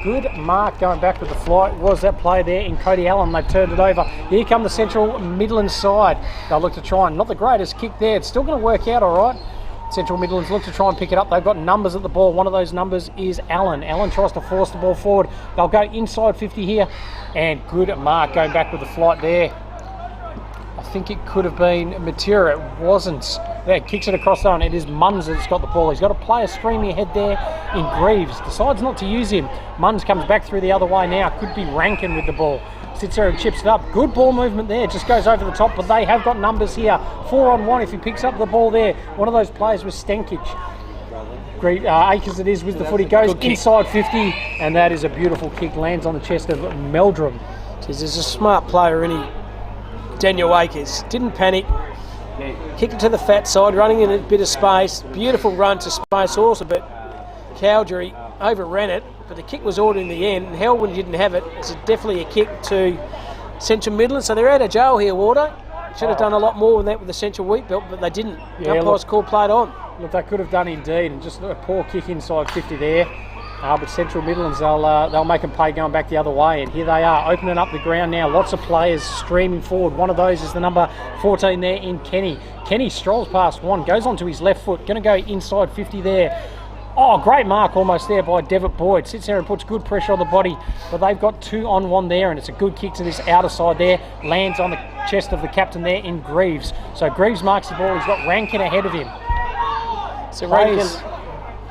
Good mark going back with the flight. Was that play there in Cody Allen? They've turned it over. Here come the Central Midlands side. They'll look to try and, not the greatest kick there. It's still going to work out all right. Central Midlands look to try and pick it up. They've got numbers at the ball. One of those numbers is Allen. Allen tries to force the ball forward. They'll go inside 50 here. And good mark going back with the flight there. I think it could have been Matera. It wasn't. There, kicks it across the line. It is Munns that's got the ball. He's got a player streaming ahead there in Greaves. Decides not to use him. Munns comes back through the other way now. Could be Rankin with the ball. Sits there and chips it up. Good ball movement there. Just goes over the top, but they have got numbers here. 4-on-1 if he picks up the ball there. One of those players was Stankic. Akers it is with the footy. Goes inside 50, and that is a beautiful kick. Lands on the chest of Meldrum. There's a smart player in he. Daniel Akers didn't panic, kicked it to the fat side, running in a bit of space. Beautiful run to space also, but Cowdery overran it. But the kick was ordered in the end, and Helwyn didn't have it. It's definitely a kick to Central Midlands. So they're out of jail here, Wardo. Should have done a lot more than that with the Central Wheat Belt, but they didn't. The umpire's call played on. Look, they could have done indeed, and just a poor kick inside 50 there. But Central Midlands, they'll make them pay going back the other way, and here they are opening up the ground now. Lots of players streaming forward. One of those is the number 14 there in Kenny. Kenny strolls past one, goes onto his left foot, going to go inside 50 there. Oh, great mark almost there by Devitt Boyd. Sits there and puts good pressure on the body, but they've got 2-on-1 there, and it's a good kick to this outer side there. Lands on the chest of the captain there in Greaves. So Greaves marks the ball. He's got Rankin ahead of him. So Rankin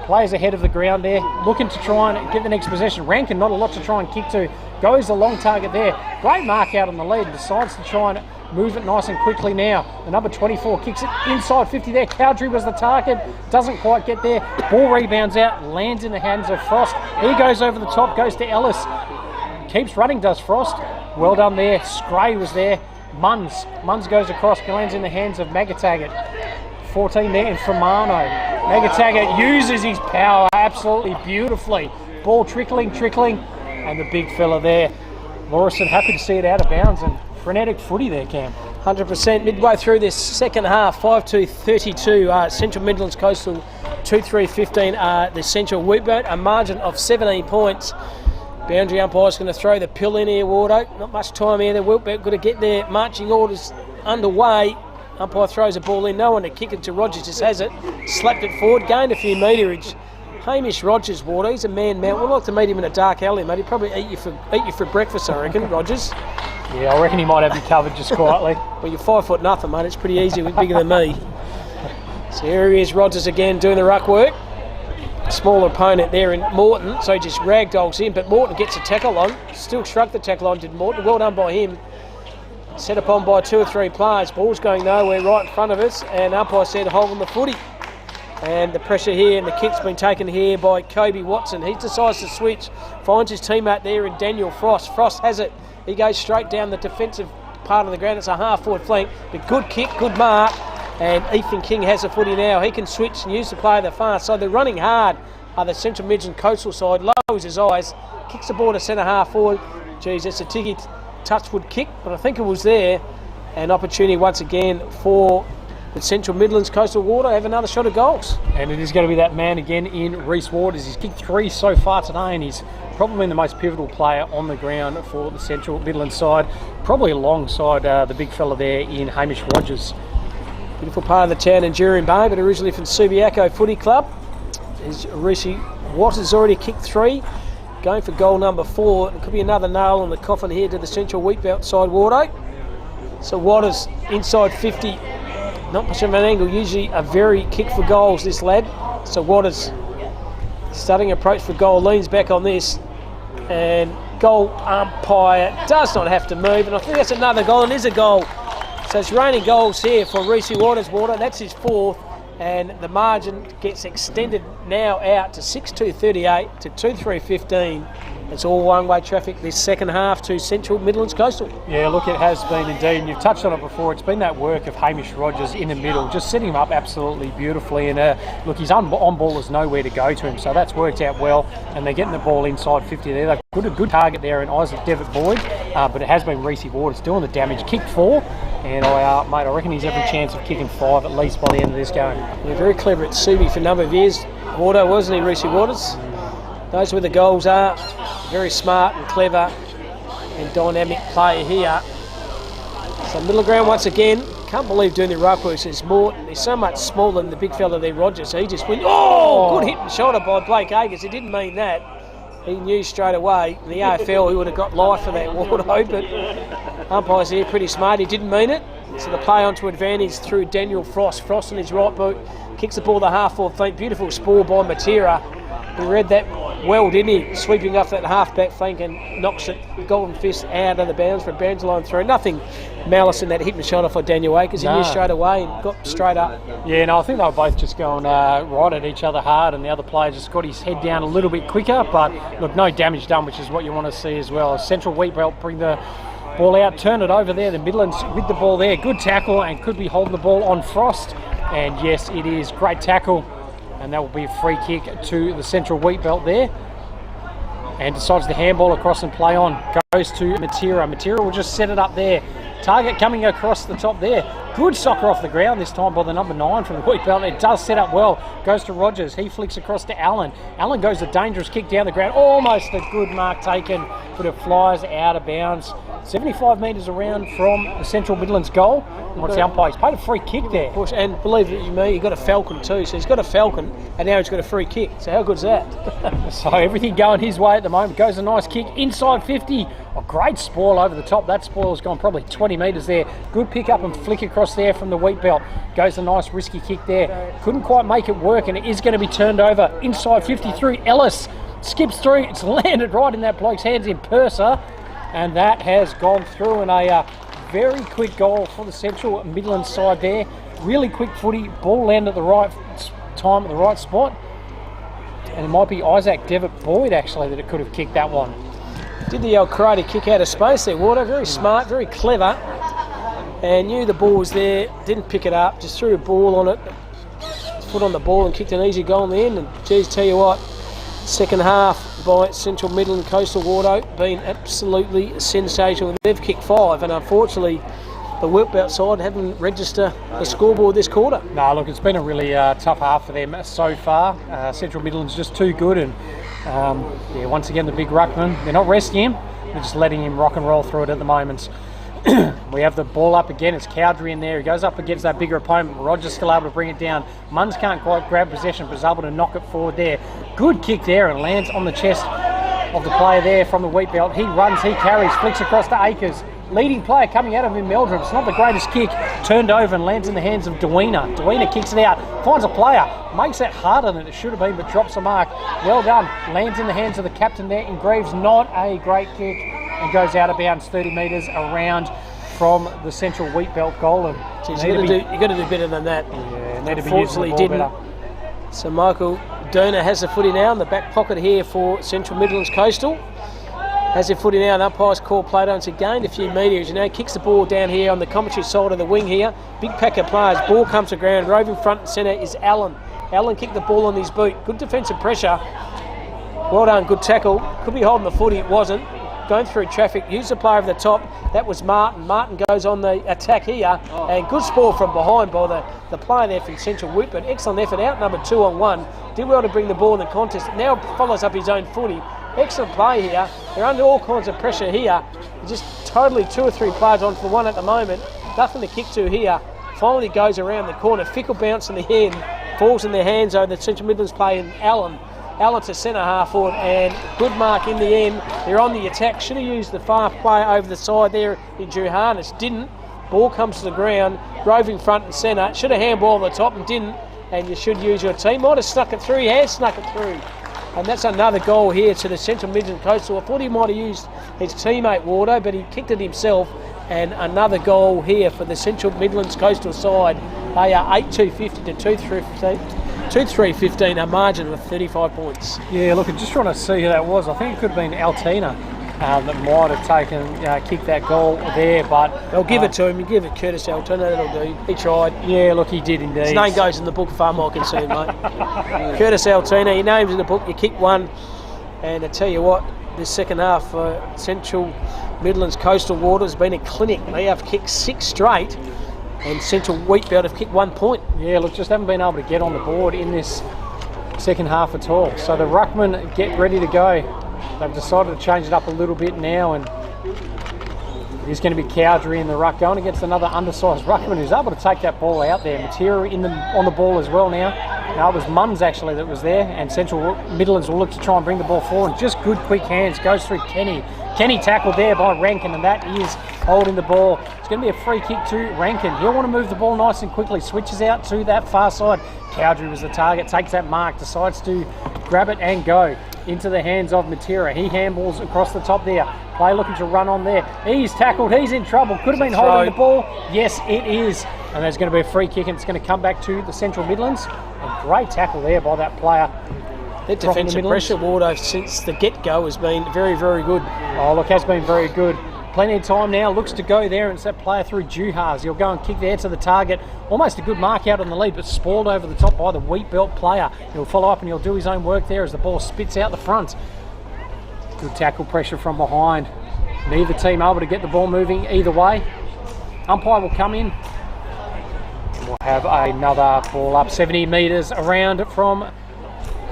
plays ahead of the ground there, looking to try and get the next possession. Rankin, not a lot to try and kick to. Goes the long target there. Great mark out on the lead. Decides to try and move it nice and quickly now. The number 24 kicks it inside 50 there. Cowdery was the target. Doesn't quite get there. Ball rebounds out. Lands in the hands of Frost. He goes over the top. Goes to Ellis. Keeps running, does Frost. Well done there. Scray was there. Munns goes across. Lands in the hands of Magataggart. 14 there in Fermano. Magataggart uses his power absolutely beautifully. Ball trickling, and the big fella there. Morrison happy to see it out of bounds, and frenetic footy there, Cam. 100% midway through this second half. 5-2-32. Central Midlands Coastal 2-3-15. The Central Wheatbelt, a margin of 17 points. Boundary umpire's going to throw the pill in here, Wardo. Not much time here. The Wheatbelt got to get their marching orders underway. Umpire throws a ball in, no one to kick it to Rogers, just has it, slapped it forward, gained a few meterage. Hamish Rogers, Wardo, he's a man-mount. We'd like to meet him in a dark alley, mate. He'd probably eat you for breakfast, I reckon, Rogers. Yeah, I reckon he might have you covered just quietly. Well, you're 5'0", mate. It's pretty easy, bigger than me. So here he is, Rogers again, doing the ruck work. Smaller opponent there in Morton, so he just ragdolls in, but Morton gets a tackle on. Still struck the tackle on, did Morton. Well done by him. Set upon by 2 or 3 players. Ball's going nowhere right in front of us, and umpire said hold on the footy. And the pressure here and the kick's been taken here by Kobe Watson. He decides to switch, finds his teammate there in Daniel Frost. Frost has it. He goes straight down the defensive part of the ground. It's a half-forward flank, but good kick, good mark. And Ethan King has the footy now. He can switch and use the play of the far. So they're running hard. The Central Midlands Coastal side lowers his eyes, kicks the ball to centre half forward. Geez, it's a ticky touchwood kick, but I think it was there. An opportunity once again for the Central Midlands Coastal Water have another shot of goals. And it is going to be that man again in Reece Waters. He's kicked 3 so far today, and he's probably the most pivotal player on the ground for the Central Midlands side, probably alongside the big fella there in Hamish Rogers. Beautiful part of the town, Enduring Bay, but originally from Subiaco Footy Club. Reece Waters already kicked 3. Going for goal number 4. It could be another nail on the coffin here to the Central Wheatbelt side, Wardo. So Waters inside 50. Not much of an angle. Usually a very kick for goals, this lad. So Waters starting approach for goal. Leans back on this. And goal umpire does not have to move. And I think that's another goal. And is a goal. So it's raining goals here for Reece Waters, Wardo. That's his 4th. And the margin gets extended now out to 6-2-38 to 2-3-15. It's all one-way traffic this second half to Central Midlands Coastal. Yeah, look, it has been indeed, and you've touched on it before. It's been that work of Hamish Rogers in the middle, just setting him up absolutely beautifully. And look, his on ball, there's nowhere to go to him, so that's worked out well. And they're getting the ball inside 50 there. They've got a good target there in Isaac Devitt Boyd, but it has been Reece Waters doing the damage. Kick 4. And I reckon he's every chance of kicking 5 at least by the end of this game. Yeah, very clever at Subi for a number of years. Wardo, wasn't he, Reece Waters? Knows where the goals are. Very smart and clever and dynamic player here. So middle ground once again. Can't believe doing the ruck works is Morton. He's so much smaller than the big fella there, Rogers. So he just went, good hit and shoulder by Blake Agers. He didn't mean that. He knew straight away. In the AFL, he would have got life for that, Wardo, but umpires here pretty smart. He didn't mean it. So the play onto advantage through Daniel Frost. Frost on his right boot. Kicks the ball the half-forward flank. Beautiful spoil by Matera. He read that well, didn't he? Sweeping off that half-back flank and knocks it golden fist out of the bounds for a bounds line throw. Nothing malice in that hit and shot off of Daniel Akers. He knew straight away and got straight up. Yeah, no, I think they were both just going right at each other hard, and the other player just got his head down a little bit quicker, but look, no damage done, which is what you want to see as well. Central Wheatbelt bring the ball out, turn it over there. The Midlands with the ball there. Good tackle and could be holding the ball on Frost. And yes, it is. Great tackle. And that will be a free kick to the Central Wheatbelt there. And decides to handball across and play on. Goes to Matera. Matera will just set it up there. Target coming across the top there. Good soccer off the ground this time by the number 9 from the Wheatbelt. It does set up well. Goes to Rogers. He flicks across to Allen. Allen goes a dangerous kick down the ground. Almost a good mark taken, but it flies out of bounds. 75 metres around from the Central Midlands goal. What's the umpire? He's played a free kick there. And believe it me, he got a falcon too. So he's got a falcon and now he's got a free kick. So how good's that? So everything going his way at the moment. Goes a nice kick inside 50. A great spoil over the top. That spoil has gone probably 20 metres there. Good pick up and flick across there from the Wheatbelt. Goes a nice risky kick there. Couldn't quite make it work, and it is going to be turned over inside 50 through Ellis. Skips through. It's landed right in that bloke's hands in Purser. And that has gone through, and a very quick goal for the Central Midlands side there. Really quick footy. Ball landed at the right time at the right spot. And it might be Isaac Devitt Boyd actually that it could have kicked that one. Did the old karate kick out of space there, Wardo. Very smart, very clever. And knew the ball was there, didn't pick it up, just threw a ball on it. Foot on the ball and kicked an easy goal in the end. And geez, tell you what, second half by Central Midland Coastal, Wardo, been absolutely sensational. They've kicked 5, and unfortunately the Wheatbelt side haven't registered the scoreboard this quarter. No, look, it's been a really tough half for them so far. Central Midland's just too good, and once again the big ruckman, they're not resting him, they're just letting him rock and roll through it at the moment. We have the ball up again. It's Cowdery in there. He goes up against that bigger opponent. Rogers still able to bring it down. Munns can't quite grab possession, but is able to knock it forward there. Good kick there and lands on the chest of the player there from the Wheatbelt. He runs, he carries, flicks across to Akers. Leading player coming out of him, Meldrum. It's not the greatest kick. Turned over and lands in the hands of Duena. Duena kicks it out, finds a player, makes that harder than it should have been, but drops the mark. Well done. Lands in the hands of the captain there in Greaves. Not a great kick, and goes out of bounds 30 metres around from the Central Wheatbelt goal. And you got to do better than that. Yeah, need to be using Unfortunately, the ball didn't. better. So Michael Doner has the footy now in the back pocket here for Central Midlands Coastal. Has the footy now, and umpire's call played on. It's gained a few metres, kicks the ball down here on the commentary side of the wing here. Big pack of players, ball comes to ground, roving front and centre is Allen. Allen kicked the ball on his boot, good defensive pressure. Well done, good tackle. Could be holding the footy, it wasn't. Going through traffic, used the player over the top. That was Martin. Martin goes on the attack here, and good spoil from behind by the player there from Central Whitburn. Excellent effort out, number 2 on 1. Did well to bring the ball in the contest. Now follows up his own footy. Excellent play here. They're under all kinds of pressure here. Just totally 2 or 3 players on for one at the moment. Nothing to kick to here. Finally goes around the corner. Fickle bounce in the end. Falls in their hands over the Central Midlands play in Allen. Allen to centre half forward, and good mark in the end. They're on the attack. Should have used the far player over the side there in Johannes. Didn't. Ball comes to the ground. Roving front and centre. Should have handball on the top and didn't. And you should use your team. Might have snuck it through. He has snuck it through. And that's another goal here to the Central Midlands Coastal. I thought he might have used his teammate Wardo, but he kicked it himself. And another goal here for the Central Midlands Coastal side. They are 8-2-50 to 2-3-15, a margin of 35 points. Yeah, look, I'm just trying to see who that was. I think it could have been Altina that might have kicked that goal there, but... They'll give it to him. You give it Curtis Altina, that'll do. He tried. Yeah, look, he did indeed. His name goes in the book far more concerned, mate. Curtis Altina, your name's in the book, you kick one, and I tell you what, this second half for Central Midlands Coastal Water has been a clinic. They have kicked 6 straight, and Central Wheatbelt have kicked 1 point. Yeah, look, just haven't been able to get on the board in this second half at all. So the ruckmen get ready to go. They've decided to change it up a little bit now, and it is going to be Cowdery in the ruck going against another undersized ruckman who's able to take that ball out there. Matera on the ball as well now. Now it was Munns actually that was there, and Central Midlands will look to try and bring the ball forward. Just good quick hands, goes through Kenny. Kenny tackled there by Rankin, and that is holding the ball. It's going to be a free kick to Rankin. He'll want to move the ball nice and quickly, switches out to that far side. Cowdery was the target, takes that mark, decides to grab it and go into the hands of Matera. He handballs across the top there. Play looking to run on there. He's tackled, he's in trouble. Could have been holding the ball. Yes, it is. And there's going to be a free kick, and it's going to come back to the Central Midlands. A great tackle there by that player. Their defensive pressure, Wardo, since the get-go has been very, very good. Oh, look, has been very good. Plenty of time now, looks to go there, and it's that player through Juhas. He'll go and kick there to the target. Almost a good mark out on the lead, but spoiled over the top by the Wheatbelt player. He'll follow up and he'll do his own work there as the ball spits out the front. Good tackle pressure from behind. Neither team able to get the ball moving either way. Umpire will come in. We'll have another ball up 70 metres around from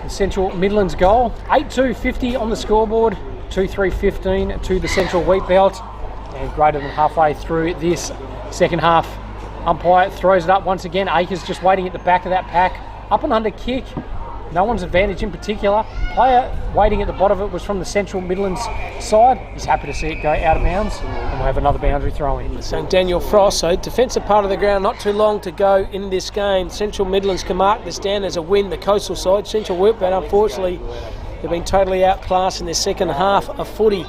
the Central Midlands goal. 8-2-50 on the scoreboard. 2-3-15 to the Central Wheatbelt. And greater than halfway through this second half. Umpire throws it up once again. Akers just waiting at the back of that pack. Up and under kick. No one's advantage in particular. Player waiting at the bottom of it was from the Central Midlands side. He's happy to see it go out of bounds. And we'll have another boundary throw in. So Daniel Frost, so defensive part of the ground, not too long to go in this game. Central Midlands can mark this down as a win, the coastal side. Central Wheatbelt, unfortunately, they've been totally outclassed in their second half of footy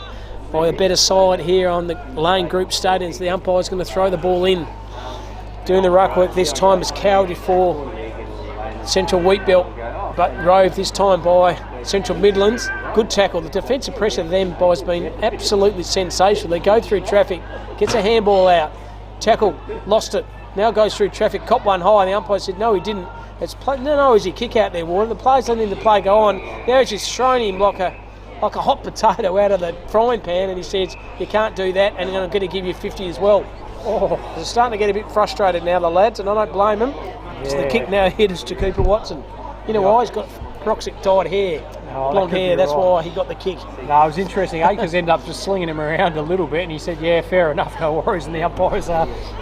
by a better side here on the Lane Group Stadium. So the umpire's going to throw the ball in. Doing the ruck work this time is Cowdery for Central Wheatbelt, but Rove this time by Central Midlands. Good tackle. The defensive pressure of them boys has been absolutely sensational. They go through traffic, gets a handball out, tackle, lost it, now goes through traffic, cop one high, and the umpire said no he didn't. It's no, is he kick out there, Warren? The players don't need the play go on. Now he's just thrown him like a hot potato out of the frying pan, and he says you can't do that, and I'm going to give you 50 as well. Oh, they're starting to get a bit frustrated now, the lads, and I don't blame them. Yeah. So the kick now hit is to Cooper Watson. You know why? He's got peroxic dyed hair, blonde hair, that's why he got the kick. No, it was interesting. Akers ended up just slinging him around a little bit, and he said, yeah, fair enough, no worries. And the umpire's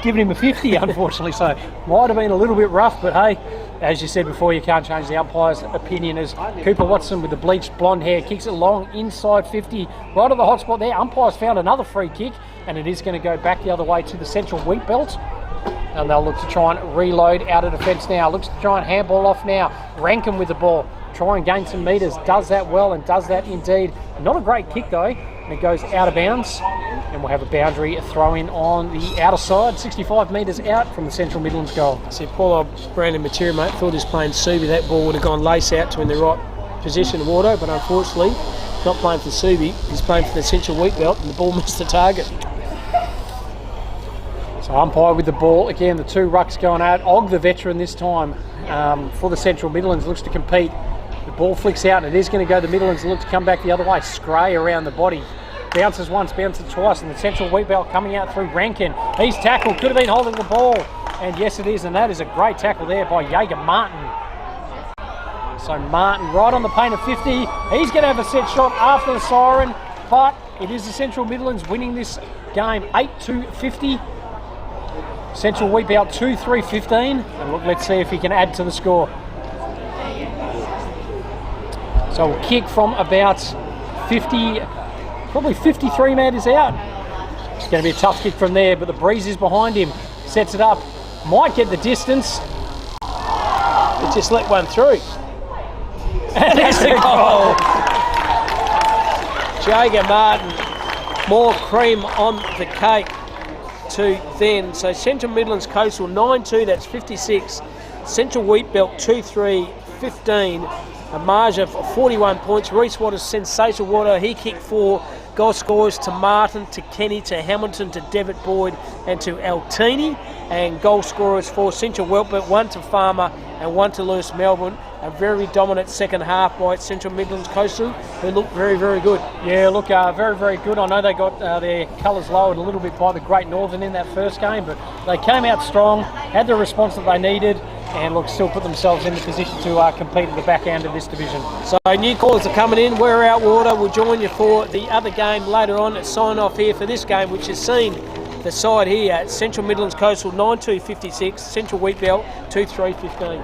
giving him a 50, unfortunately. So might have been a little bit rough, but hey, as you said before, you can't change the umpire's opinion. As Cooper Watson with the bleached blonde hair kicks it long inside 50, right at the hot spot there. Umpire's found another free kick, and it is going to go back the other way to the Central Wheatbelt. And they'll look to try and reload out of defence now. Looks to try and handball off now. Rankin with the ball. Try and gain some metres. Does that well, and does that indeed. Not a great kick though. And it goes out of bounds. And we'll have a boundary throw in on the outer side. 65 metres out from the Central Midlands goal. See, poor old Brandon Matera, mate, thought he was playing Subi. That ball would have gone lace out to in the right position of Wardo, but unfortunately, not playing for Subi. He's playing for the Central Wheatbelt, and the ball missed the target. So umpire with the ball. Again, the two rucks going out. Og, the veteran this time for the Central Midlands, looks to compete. The ball flicks out, and it is going to go the Midlands. Look to come back the other way. Scray around the body. Bounces once, bounces twice, and the Central Wheatbelt coming out through Rankin. He's tackled. Could have been holding the ball. And yes, it is. And that is a great tackle there by Jaeger Martin. So Martin right on the paint of 50. He's going to have a set shot after the siren. But it is the Central Midlands winning this game 8-50. Central Wheatbelt 2-3-15, and look, let's see if he can add to the score. So we'll kick from about 50, probably 53 metres out. It's going to be a tough kick from there, but the breeze is behind him. Sets it up, might get the distance. But just let one through. And there's the goal. Jaeger Martin, more cream on the cake. To then, so Central Midlands Coastal 9-2, that's 56. Central Wheatbelt 2-3-15. A margin of 41 points. Reece Waters, sensational water. He kicked 4. Goal scorers to Martin, to Kenny, to Hamilton, to Devitt Boyd and to Altini. And goal scorers for Central Welpert, 1 to Farmer and 1 to Lewis Melbourne. A very dominant second half by Central Midlands Coastal, who look very, very good. Yeah, look, very, very good. I know they got their colours lowered a little bit by the Great Northern in that first game, but they came out strong, had the response that they needed, and look, still put themselves in the position to compete at the back end of this division. So new callers are coming in. We're out water. We'll join you for the other game later on. Let's sign off here for this game, which has seen the side here at Central Midlands Coastal 9-2-56, Central Wheatbelt 2-3-15.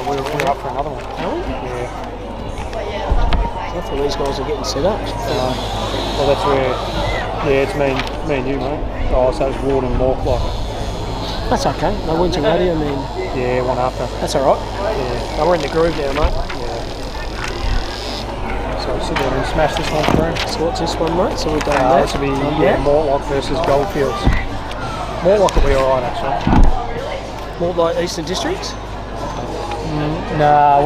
We're up for another one. Are we? Yeah. I thought these guys are getting set up. Well, that's where, it's me and you, mate. Oh, so it's Ward and Morclock. That's okay. They weren't you ready, I mean. Yeah, one after. That's all right. Yeah. They were in the groove now, mate. Yeah. So sit down and smash this one through. So what's this one, mate? So we've done that. This will be Mortlock versus Goldfields. Mortlock will be alright, actually. Mortlock Eastern Districts? Nah,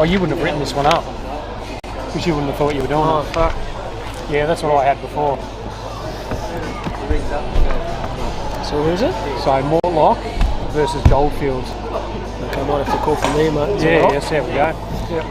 you wouldn't have written this one up. Because you wouldn't have thought you were doing Oh, it. fuck. Yeah, that's what I had before. So who is it? So Mortlock versus Goldfields. Okay, I might have to call from there, mate. Is that Yeah, right? yes, there we go. Yep.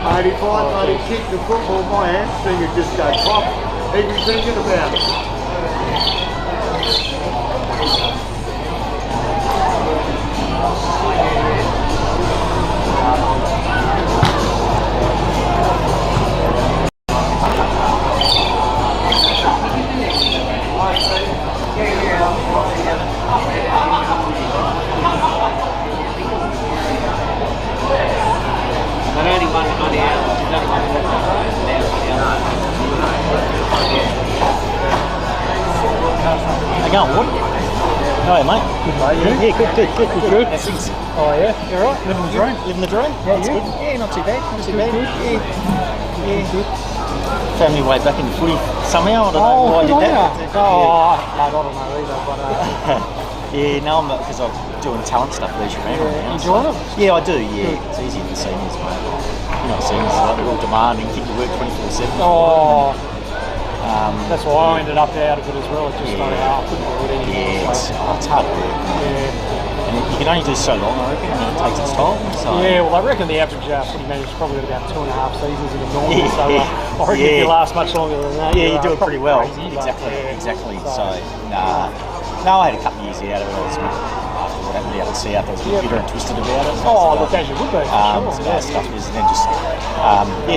Mate, if I bloody kick the football, my hamstring would just go pop. Even thinking about it. Going what? Oh, yeah, mate. Good, mate. Yeah, good. How's things? Oh yeah, you alright? Living the dream. Living the dream? Yeah, That's you? good. Yeah, not too bad. Not too bad. Good. Yeah. Found my way back into footy somehow. I don't know why I did that. Mate, I don't know either, but Yeah, no, I'm because I'm doing talent stuff leisure around. you enjoying it? Yeah, I do. Yeah, it's easy in the seniors, mate. You know, seniors like they're all demanding, keep you work 24/7. Oh. That's why I ended up out of it as well. It just started out. I couldn't do it anymore. Yeah, it's hard work. Yeah. And you can only do so long, I reckon, and it takes its toll. So. Yeah, well, I reckon the average footy manager's probably got about 2.5 seasons in a normal. Yeah, So I reckon if you last much longer than that, yeah, you do it pretty well. Crazy, Exactly. So, no, I had a couple of years out of it. I was what happened to the LC out there, I was a bit bitter and twisted about it. Oh, look, as you would be. Stuff is, and then just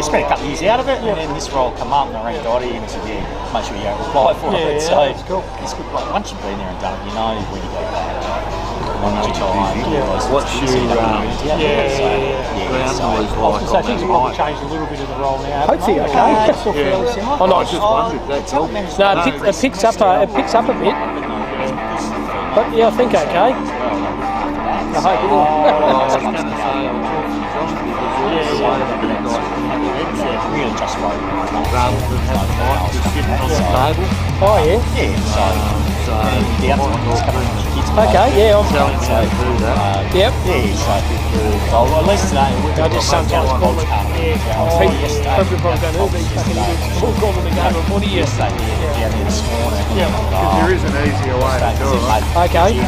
spent a couple of years out of it, and then this role come up, and I rang Dottie and said, yeah, make sure you don't apply for it. So that's cool. It's good. Like, once you've been there and done it, you know when you go back. What's your So things have probably changed a little bit in the role now. Hopefully, okay. It's still fairly similar. Oh, no, I just wondered. That's all. No, it picks up a bit. But yeah, I think okay. I hope it will. Really just right. Rather than have just sitting on the table. Oh yeah. Yeah, so and the other one was coming in the kids' club. Okay, yeah, I'm Selling how to do that. Yep. So at least today we've got just sometimes call it. Probably don't know these fucking idiots. We'll call them a game of footy yesterday. down there this morning. Yeah. Because there is an easier way to do it. Okay. And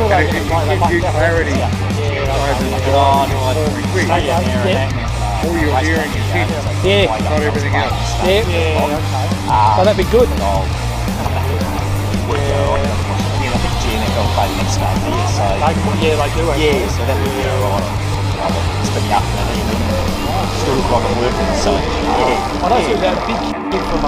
And it gives you clarity over the all you're hearing is him, Yeah. not everything else. Yeah. Oh, that'd be good. I think GNFL play the next game here, so They do. so that would be alright. It's been the afternoon evening, still look like I'm working, so I know there's that big kid from,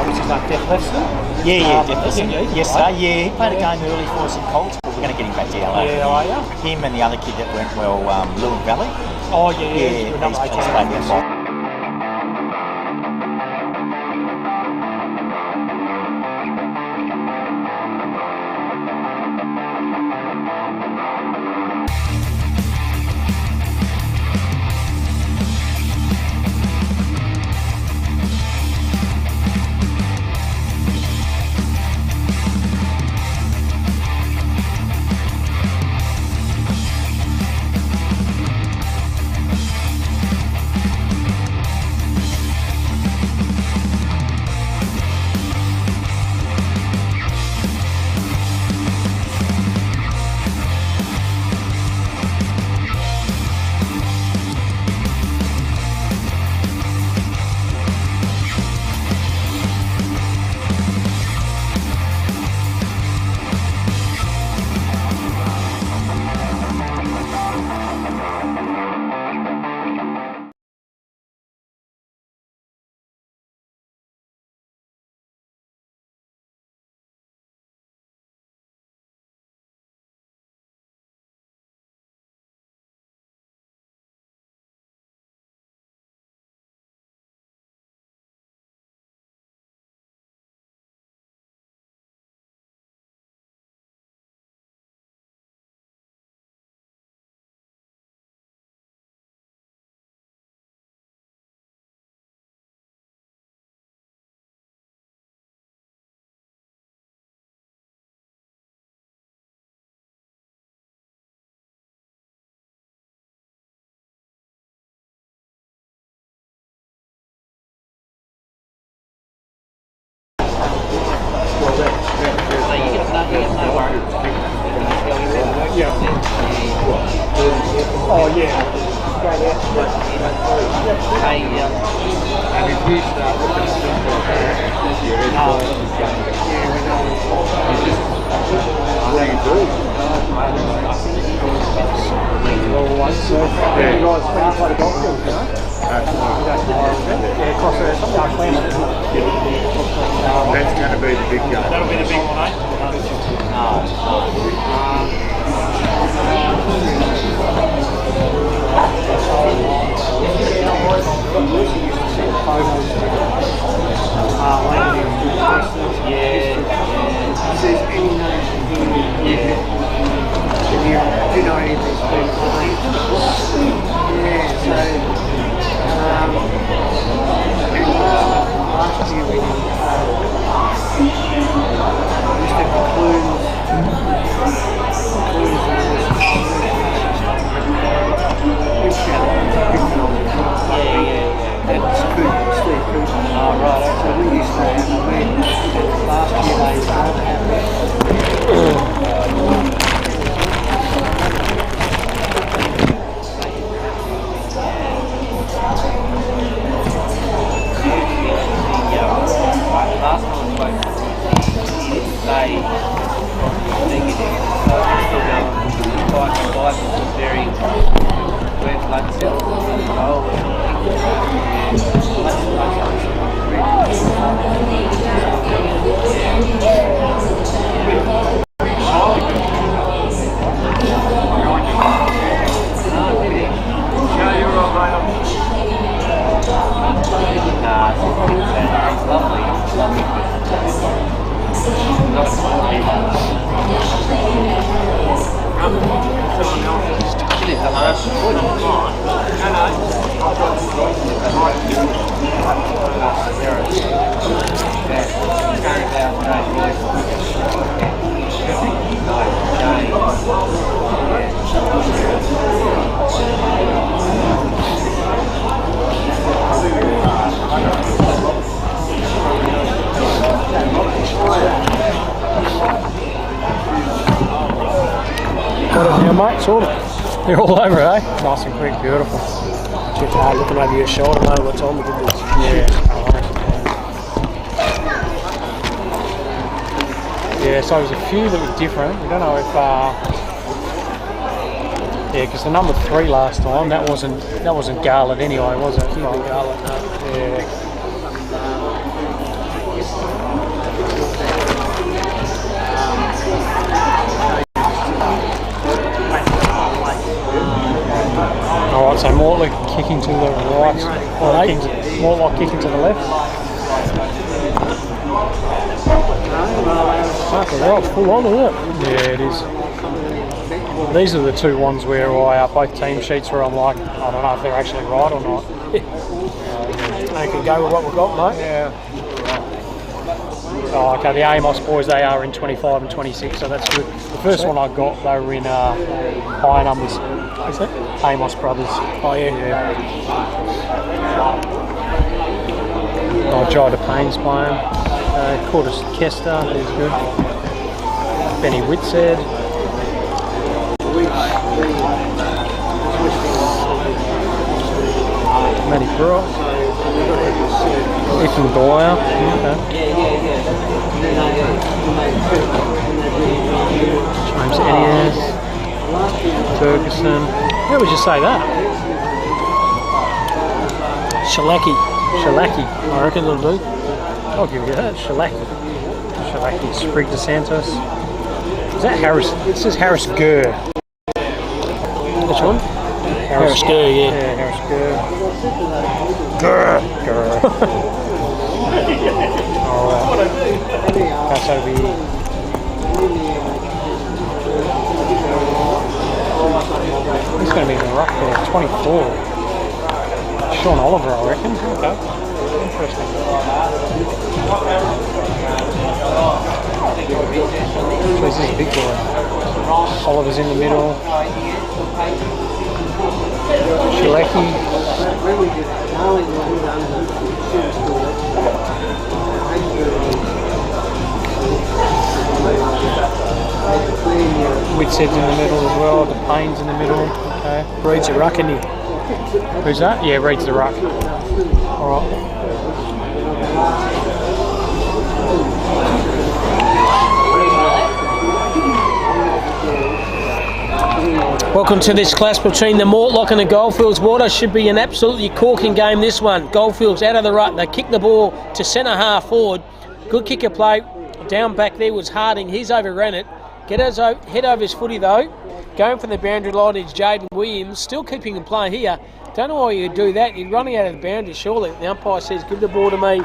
what's his name, Death Lefson. definitely. Yesterday, he played a game early for us in Colts, but we're going to get him back down. Yeah, are you? Him and the other kid that went well, Lewin Valley. Oh, yeah. He's played the ball. Oh, yeah. And if you start looking at things like that, I think you do. You guys play the golf field, you know? Yeah, across there. Some young plan, isn't it? That's going to be the big game. That'll be the big one, Yeah. now, mate, sort of. You're all over it, eh? Nice and quick, beautiful. Just looking over your shoulder, knowing what time we did this. Yeah, so there's a few that were different. We don't know if, yeah, because the number 3 last time, that wasn't Garland anyway, was it? Not Garland, no. Yeah. All right, so Mortlock kicking to the right, Mortlock kicking to the left. Right, full on, isn't it? Yeah, it is. These are the 2 ones where both team sheets where I'm like, I don't know if they're actually right or not. They can go with what we've got, mate. Yeah. Oh, okay, the Amos boys, they are in 25 and 26, so that's good. The first one I got, they were in higher numbers. Is that? Amos brothers. Oh, yeah. Oh, Jai DePayne's playing. Curtis Kester, who's good. Benny Whitshead. Matty Brock. Ethan Dwyer. Okay. James Ennias. Ferguson. How would you say that? Shalaki. Shalaki. I reckon it'll do. I'll give you that. Shalaki. Sprig DeSantos. Is that Harris? It says Harris Gurr. Which one? Harris Gurr, yeah. Yeah, Harris Gurr. Gurr. Alright. That's over here. He's going to be in the ruck there. 24. Sean Oliver, I reckon. Okay. Interesting. This is a big boy. Oliver's in the middle. Shilecki. Whitsead's in the middle as well. The Payne's in the middle. Okay. Reed's a ruck, isn't he? Who's that? Yeah, Reed's the ruck. All right. Welcome to this clash between the Mortlock and the Goldfields Water. Should be an absolutely corking game, this one. Goldfields out of the ruck. They kick the ball to centre half forward. Good kicker play. Down back there was Harding. He's overran it. Head over his footy though. Going from the boundary line is Jaden Williams. Still keeping in play here. Don't know why you'd do that. You're running out of the boundary surely. The umpire says give the ball to me.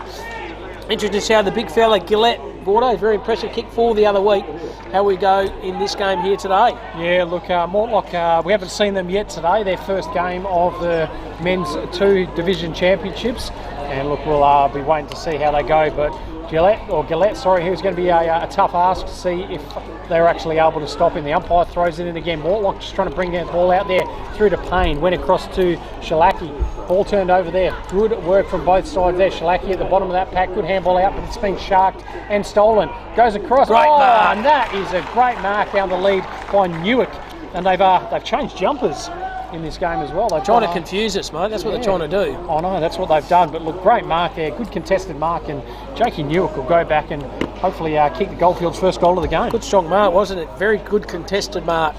Interesting to see how the big fella Gillette, Gordo, very impressive kick for the other week. How we go in this game here today. Yeah, look, Mortlock, we haven't seen them yet today. Their first game of the men's 2 division championships. And look, we'll be waiting to see how they go. But Gillette, who's going to be a tough ask to see if they're actually able to stop him. The umpire throws it in again. Mortlock just trying to bring that ball out there through to Payne. Went across to Shalaki. Ball turned over there. Good work from both sides there. Shalaki at the bottom of that pack. Good handball out, but it's been sharked and stolen. Goes across. Great mark. And that is a great mark down the lead by Newark. And they've changed jumpers in this game as well. They're Trying to confuse us, mate. That's what they're trying to do. I know, that's what they've done. But look, great mark there. Good contested mark. And Jakey Newark will go back and hopefully kick the Goldfields' first goal of the game. Good strong mark, wasn't it? Very good contested mark.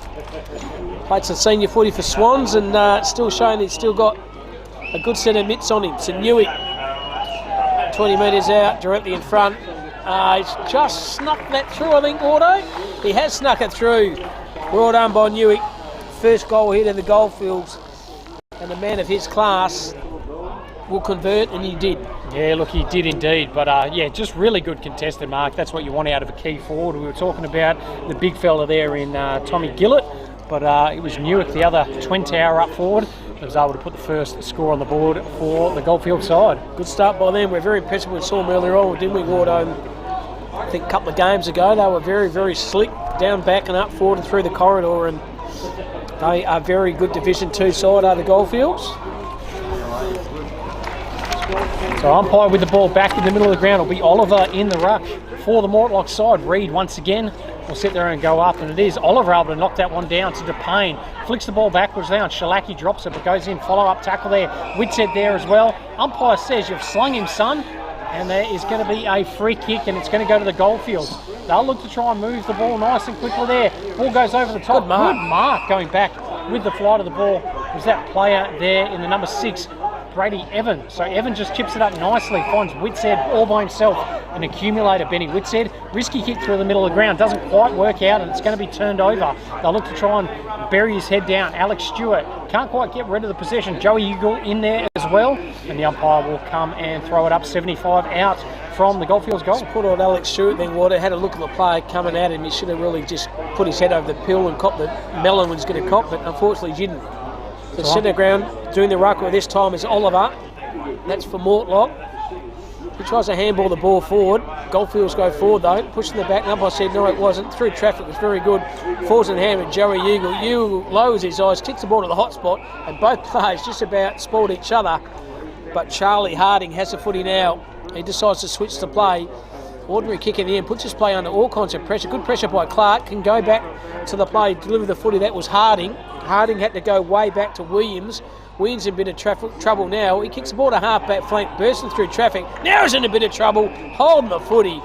Played some senior footy for Swans and still showing he's still got a good set of mitts on him. So Newick, 20 metres out, directly in front. He's just snuck that through, I think, Auto. He has snuck it through. Well done by Newick. First goal here to the Goldfields. And a man of his class will convert, and he did. Yeah, look, he did indeed. But yeah, just really good contested mark. That's what you want out of a key forward. We were talking about the big fella there in Tommy Gillett. But it was Newark, the other twin tower up forward, that was able to put the first score on the board for the Goldfield side. Good start by them. We're very impressed with Saw earlier on, didn't we, Gordo? I think a couple of games ago they were very, very slick, down back and up forward and through the corridor, and they are very good Division 2 side, are the Goldfields. So umpire with the ball back in the middle of the ground will be Oliver in the ruck for the Mortlock side. Reed once again will sit there and go up, and it is Oliver able to knock that one down to DePayne. Flicks the ball backwards down. Shalaki drops it, but goes in. Follow-up tackle there. Whitsett there as well. Umpire says, you've slung him, son. And there is going to be a free kick, and it's going to go to the goalfields. They'll look to try and move the ball nice and quickly there. Ball goes over the top. Good mark going back with the flight of the ball. Was that player there in the number 6, Brady Evan. So Evan just chips it up nicely, finds Whitsett all by himself. An accumulator, Benny Whitsett. Risky kick through the middle of the ground. Doesn't quite work out, and it's going to be turned over. They'll look to try and bury his head down. Alex Stewart can't quite get rid of the possession. Joey Eagle in there as well. And the umpire will come and throw it up 75 out from the Goldfields goal. Put on Alex Stewart then, Water. Had a look at the play coming at him. He should have really just put his head over the pill and cop the melon was going to cop, but unfortunately he didn't. The centre ground doing the ruck this time is Oliver. That's for Mortlock. He tries to handball the ball forward. Goldfields go forward though, pushing the back. And I said no, it wasn't. Through traffic was very good. Falls in hand with Joey Eagle. Eagle lowers his eyes, kicks the ball to the hot spot, and both players just about spoiled each other. But Charlie Harding has the footy now. He decides to switch the play. Ordinary kick in the end, puts his play under all kinds of pressure. Good pressure by Clark, can go back to the play, deliver the footy. That was Harding. Harding had to go way back to Williams. Williams in a bit of trouble now. He kicks the ball to half-back flank, bursting through traffic. Now he's in a bit of trouble, holding the footy.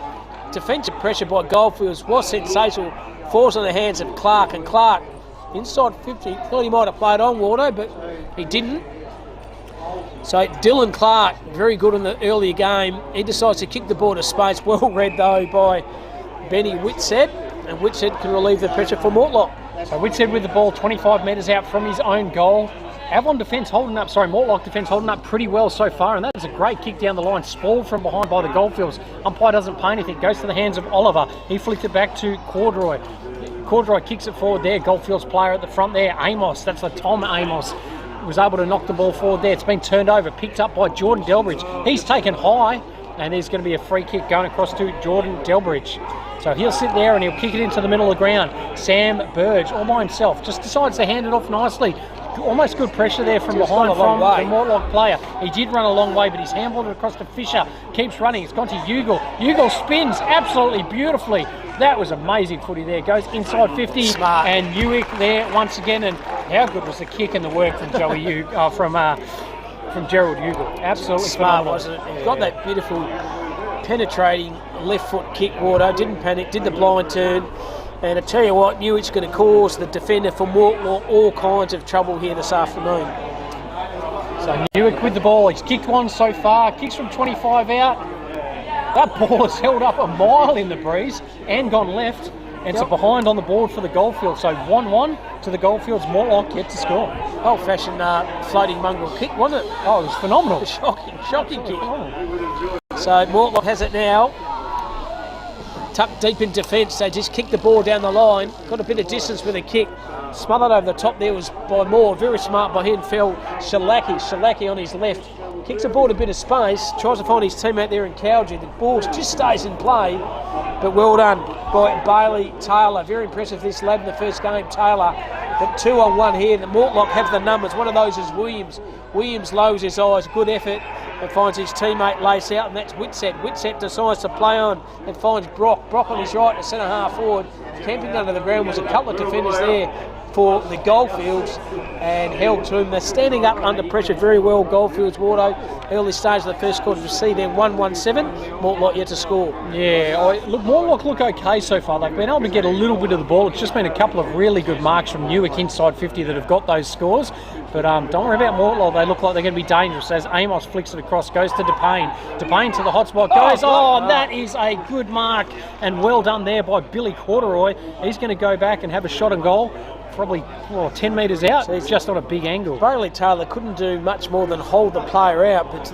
Defensive pressure by Goldfields was sensational. Falls on the hands of Clark, and Clark, inside 50, thought he might have played on Wardo, but he didn't. So Dylan Clark, very good in the earlier game. He decides to kick the ball to space. Well read though by Benny Whitsett, and Whitsett can relieve the pressure for Mortlock. So Whitsett with the ball 25 metres out from his own goal. Mortlock defence holding up pretty well so far, and that is a great kick down the line, spoiled from behind by the Goldfields. Umpire doesn't pay anything, goes to the hands of Oliver. He flicked it back to Corduroy. Corduroy kicks it forward there. Goldfields player at the front there, Amos. That's the Tom Amos. Was able to knock the ball forward there. It's been turned over, picked up by Jordan Delbridge. He's taken high, and there's going to be a free kick going across to Jordan Delbridge. So he'll sit there and he'll kick it into the middle of the ground. Sam Burge, all by himself, just decides to hand it off nicely. Almost good pressure there from behind from the Mortlock player. He did run a long way, but he's handballed it across to Fisher. Keeps running. It's gone to Ugle. Ugle spins absolutely beautifully. That was amazing footy there. Goes inside 50. Smart. And Ewick there once again. And how good was the kick and the work from Joey Ugle, from Gerald Ugle? Absolutely smart, phenomenal. wasn't it? Got that beautiful penetrating left foot kick, Wardo. Didn't panic. Did the blind turn. And I tell you what, Newick's going to cause the defender for Mortlock all kinds of trouble here this afternoon. So Newick with the ball. He's kicked one so far. Kicks from 25 out. That ball is held up a mile in the breeze and gone left. And it's a behind on the board for the Goldfields. So 1-1 to the Goldfields. Mortlock yet to score. Old-fashioned floating mongrel kick, wasn't it? Oh, it was phenomenal. Shocking kick. So Mortlock has it now. Tucked deep in defence, they just kicked the ball down the line, got a bit of distance with a kick, smothered over the top there was by Moore, very smart by him, fell Shalaki on his left, kicks the ball a bit of space, tries to find his teammate there in Cowgie, the ball just stays in play, but well done by Bailey Taylor, very impressive this lad in the first game, Taylor, but 2-on-1 here, the Mortlock have the numbers, one of those is Williams lowers his eyes, good effort, and finds his teammate lace out, and that's Whitsett. Whitsett decides to play on and finds Brock. Brock on his right, the centre half forward. Camping under the ground was a couple of defenders there for the Goldfields and held to him. They're standing up under pressure very well, Goldfields, Wardo. Early stage of the first quarter, you see them 1-1-7. Mortlock yet to score. Yeah, Mortlock look okay so far. They've been able to get a little bit of the ball. It's just been a couple of really good marks from Newick inside 50 that have got those scores. But don't worry about Mortlock. They look like they're going to be dangerous as Amos flicks it across, goes to DePayne. DePayne to the hot spot, goes, that is a good mark. And well done there by Billy Corduroy. He's going to go back and have a shot and goal. Probably 10 metres out. So it's just on a big angle. Bailey Taylor couldn't do much more than hold the player out, but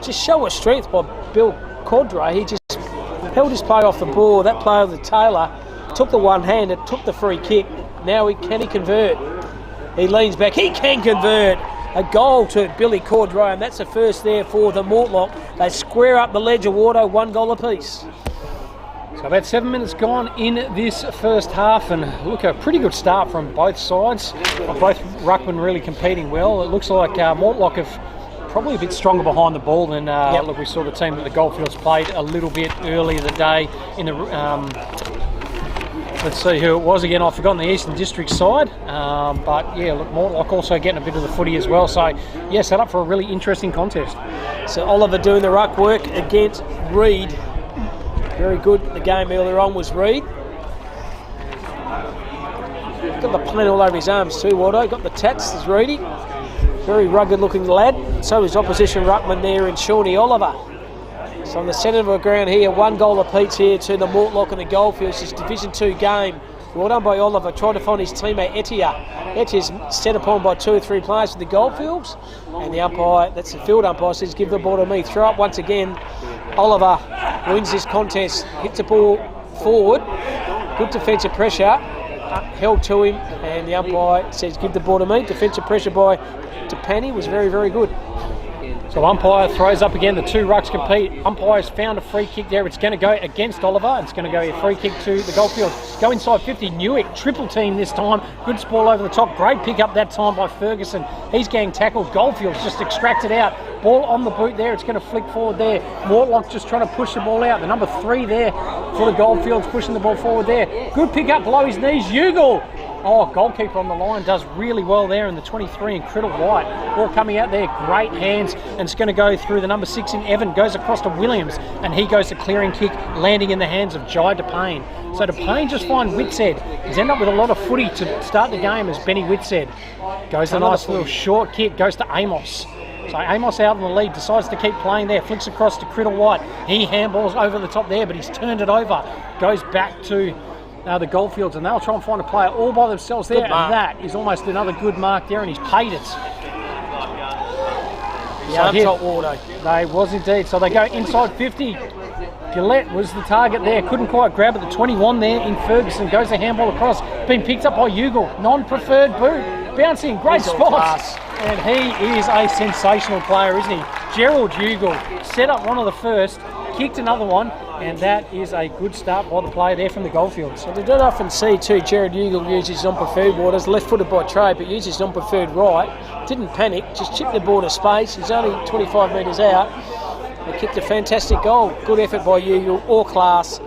just show a strength by Bill Corduroy. He just held his player off the ball. That player, the Taylor, took the one hand and took the free kick. Now can he convert? He leans back. He can convert. A goal to Billy Corduroy, and that's the first there for the Mortlock. They square up the ledger, Wardo, 1 goal apiece. So about 7 minutes gone in this first half, and look, a pretty good start from both sides. Both ruckmen really competing well. It looks like Mortlock have probably a bit stronger behind the ball than look, we saw the team that the Goldfields played a little bit earlier the day in the Let's see who it was again. I've forgotten the Eastern District side. But yeah, look, Mortlock also getting a bit of the footy as well. So yeah, set up for a really interesting contest. So Oliver doing the ruck work against Reed. Very good. The game earlier on was Reed. Got the paint all over his arms too, Waldo. Got the tats, as Reedy. Very rugged looking lad. So his opposition ruckman there in Shawnee Oliver. So on the centre of the ground here, 1 goal apiece here to the Mortlock and the Goldfields. This Division 2 game. Well done by Oliver, trying to find his teammate Etia. Etia's set upon by 2 or 3 players for the Goldfields. And the umpire, that's the field umpire, says give the ball to me. Throw up once again. Oliver wins this contest, hits the ball forward. Good defensive pressure. Held to him, and the umpire says give the ball to me. Defensive pressure by Tapani was very, very good. So umpire throws up again. The 2 rucks compete. Umpire's found a free kick there. It's going to go against Oliver. It's going to go a free kick to the Goldfields. Go inside 50. Newick triple team this time. Good ball over the top. Great pick up that time by Ferguson. He's getting tackled. Goldfields just extracted out. Ball on the boot there. It's going to flick forward there. Mortlock just trying to push the ball out. The number 3 there for the Goldfields pushing the ball forward there. Good pick up below his knees. Ugle. Oh, goalkeeper on the line does really well there in the 23 in Criddle White. Ball coming out there, great hands, and it's going to go through the number 6 in Evan, goes across to Williams, and he goes to clearing kick, landing in the hands of Jai DePayne. So DePayne just find Whitshead. He's ended up with a lot of footy to start the game as Benny Whitshead. Goes a nice little short kick, goes to Amos. So Amos out in the lead, decides to keep playing there, flicks across to Criddle White. He handballs over the top there, but he's turned it over. Goes back to the Goldfields, and they'll try and find a player all by themselves there, and that is almost another good mark there, and he's paid it. Top Waldo. They was indeed. So they go inside 50. Gillette was the target there, couldn't quite grab it. The 21 there in Ferguson goes the handball across, been picked up by Ugle. Non-preferred boot, bouncing, great spots. And he is a sensational player, isn't he? Gerald Ugle set up one of the first, kicked another one, and that is a good start by the player there from the Goldfields. So they don't often see too Jared Ugle use his non-preferred waters, left-footed by trade, but uses his non-preferred right. Didn't panic, just chipped the ball to space. He's only 25 metres out. They kicked a fantastic goal. Good effort by Ugle, all class,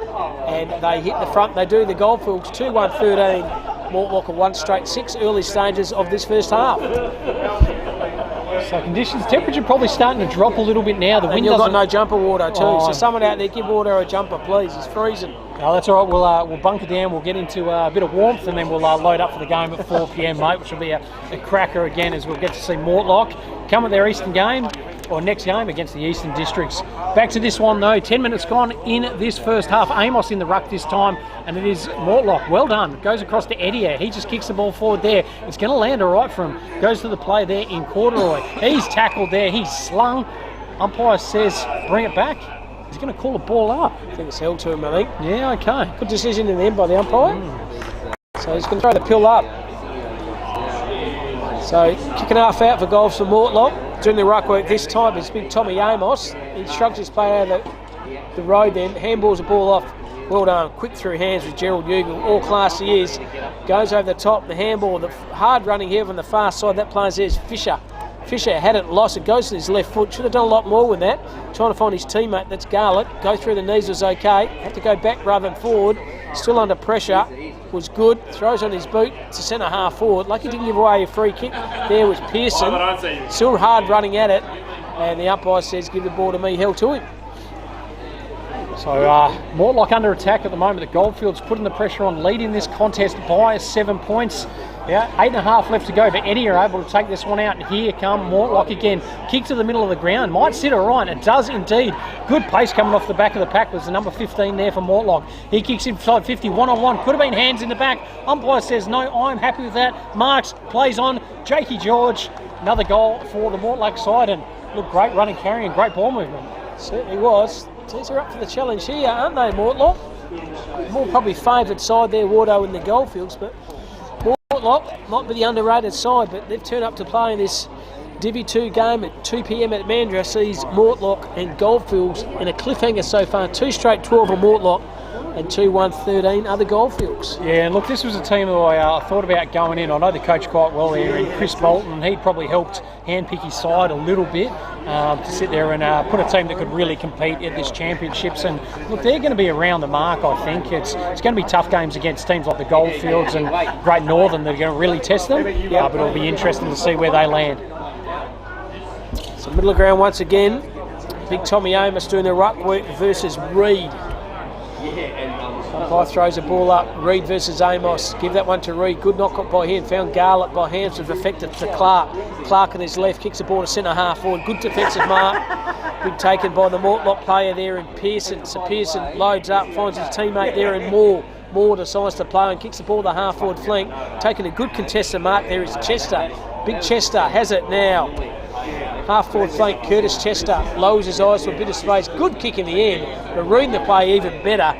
and they hit the front. They do the Goldfields 2-1-13. Mortlock 1 straight 6 early stages of this first half. So conditions, temperature probably starting to drop a little bit now. The wind you've got no jumper water too. So someone out there, give water a jumper, please. It's freezing. Oh, that's all right. We'll bunker down. We'll get into a bit of warmth, and then we'll load up for the game at 4 p.m, mate, which will be a cracker again, as we'll get to see Mortlock come at their Eastern game, or next game against the Eastern Districts. Back to this one though, 10 minutes gone in this first half. Amos in the ruck this time, and it is Mortlock. Well done. Goes across to Edia. He just kicks the ball forward there. It's going to land all right for him. Goes to the play there in Corduroy. He's tackled there. He's slung. Umpire says bring it back. He's going to call the ball up. I think it's held to him, I think. Yeah, okay. Good decision in the end by the umpire. So he's going to throw the pill up. So kicking half out for goals for Mortlock. Doing the ruck work this time is big Tommy Amos. He shrugs his play out of the road then, handballs the ball off. Well done, quick through hands with Gerald Ugle. All class he is. Goes over the top, the handball, the hard running here from the far side. That player there is Fisher. Fisher had it, lost it, goes to his left foot. Should have done a lot more with that. Trying to find his teammate, that's Garlett. Go through the knees was okay. Had to go back rather than forward. Still under pressure. Was good. Throws on his boot to centre half forward. Lucky didn't give away a free kick. There was Pearson. Still hard running at it. And the umpire says give the ball to me, held to him. So Mortlock under attack at the moment. The Goldfields putting the pressure on, leading this contest by 7 points. Yeah, 8.5 left to go, but Eddie are able to take this one out. And here come Mortlock again. Kick to the middle of the ground. Might sit all right. It does indeed. Good pace coming off the back of the pack. Was the number 15 there for Mortlock. He kicks inside 50, one-on-one. Could have been hands in the back. Umpire says no, I'm happy with that. Marks, plays on. Jakey George. Another goal for the Mortlock side. And look, great running, carrying, great ball movement. Certainly was. These are up for the challenge here, aren't they, Mortlock? More probably favoured side there, Wardo and the Goldfields, but Mortlock might be the underrated side, but they've turned up to play in this Divi 2 game at 2 p.m. at Mandurah. Sees Mortlock and Goldfields in a cliffhanger so far. 2 straight 12 of Mortlock. and 2-1-13 are the Goldfields. Yeah, and look, this was a team who I thought about going in. I know the coach quite well there, and Chris Bolton. He probably helped handpick his side a little bit to sit there and put a team that could really compete at this championships. And look, they're going to be around the mark, I think. It's going to be tough games against teams like the Goldfields and Great Northern that are going to really test them. But it'll be interesting to see where they land. So middle of ground once again. Big Tommy Amos doing the ruck work versus Reed. Umpire throws a ball up. Reed versus Amos. Give that one to Reed. Good knock up by him. Found Garlett by hands of effective to Clark. Clark on his left kicks the ball to centre half forward. Good defensive mark. Good taken by the Mortlock player there in Pearson. So Pearson loads up, finds his teammate there in Moore. Moore decides to play and kicks the ball to the half forward flank. Taking a good contested mark there is Chester. Big Chester has it now. Half forward flank, Curtis Chester lowers his eyes for a bit of space. Good kick in the end, but reading the play even better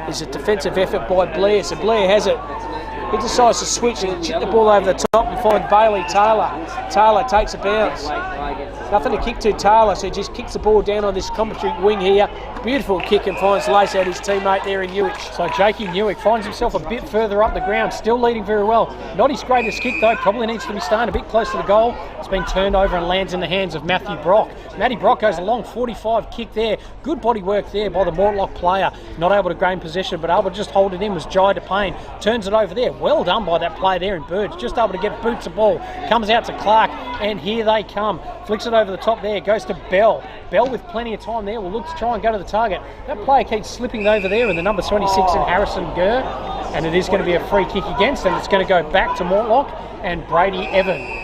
is a defensive effort by Blair. So Blair has it. He decides to switch and chip the ball over the top and find Bailey Taylor. Taylor takes a bounce. Nothing to kick to Taylor, so he just kicks the ball down on this commentary wing here. Beautiful kick and finds Lace out his teammate there in Newick. So Jakey Newick finds himself a bit further up the ground, still leading very well. Not his greatest kick though, probably needs to be staying a bit close to the goal. It's been turned over and lands in the hands of Matthew Brock. Matty Brock goes a long 45 kick there. Good body work there by the Mortlock player. Not able to gain possession, but able to just hold it in was Jai DePayne. Turns it over there. Well done by that player there in Burge. Just able to get boots the ball. Comes out to Clark, and here they come. Flicks it over the top there. Goes to Bell. Bell with plenty of time there will look to try and go to the target. That player keeps slipping over there in the number 26 in Harrison Gurr. And it is going to be a free kick against, and it's going to go back to Mortlock and Brady Evan.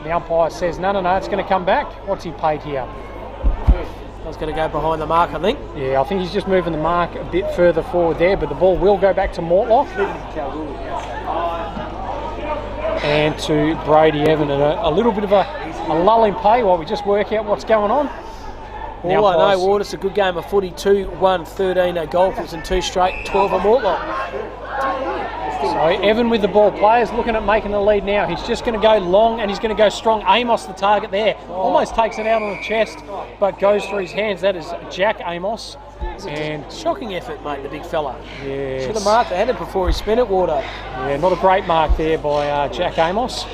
The umpire says, no, it's going to come back. What's he paid here? I was going to go behind the mark, I think. Yeah, I think he's just moving the mark a bit further forward there, but the ball will go back to Mortlock. And to Brady Evan, and a little bit of a lull in play while we just work out what's going on. All I know, Ward, it's a good game of footy. 2-1-13 Goldfields and 2 straight, 12 of Mortlock. So Evan with the ball. Players looking at making the lead now. He's just going to go long and he's going to go strong. Amos the target there. Almost takes it out on the chest, but goes through his hands. That is Jack Amos. And shocking effort, mate, the big fella. Yes. Should have marked the header before he spent it, Wardo. Yeah, not a great mark there by Jack Amos.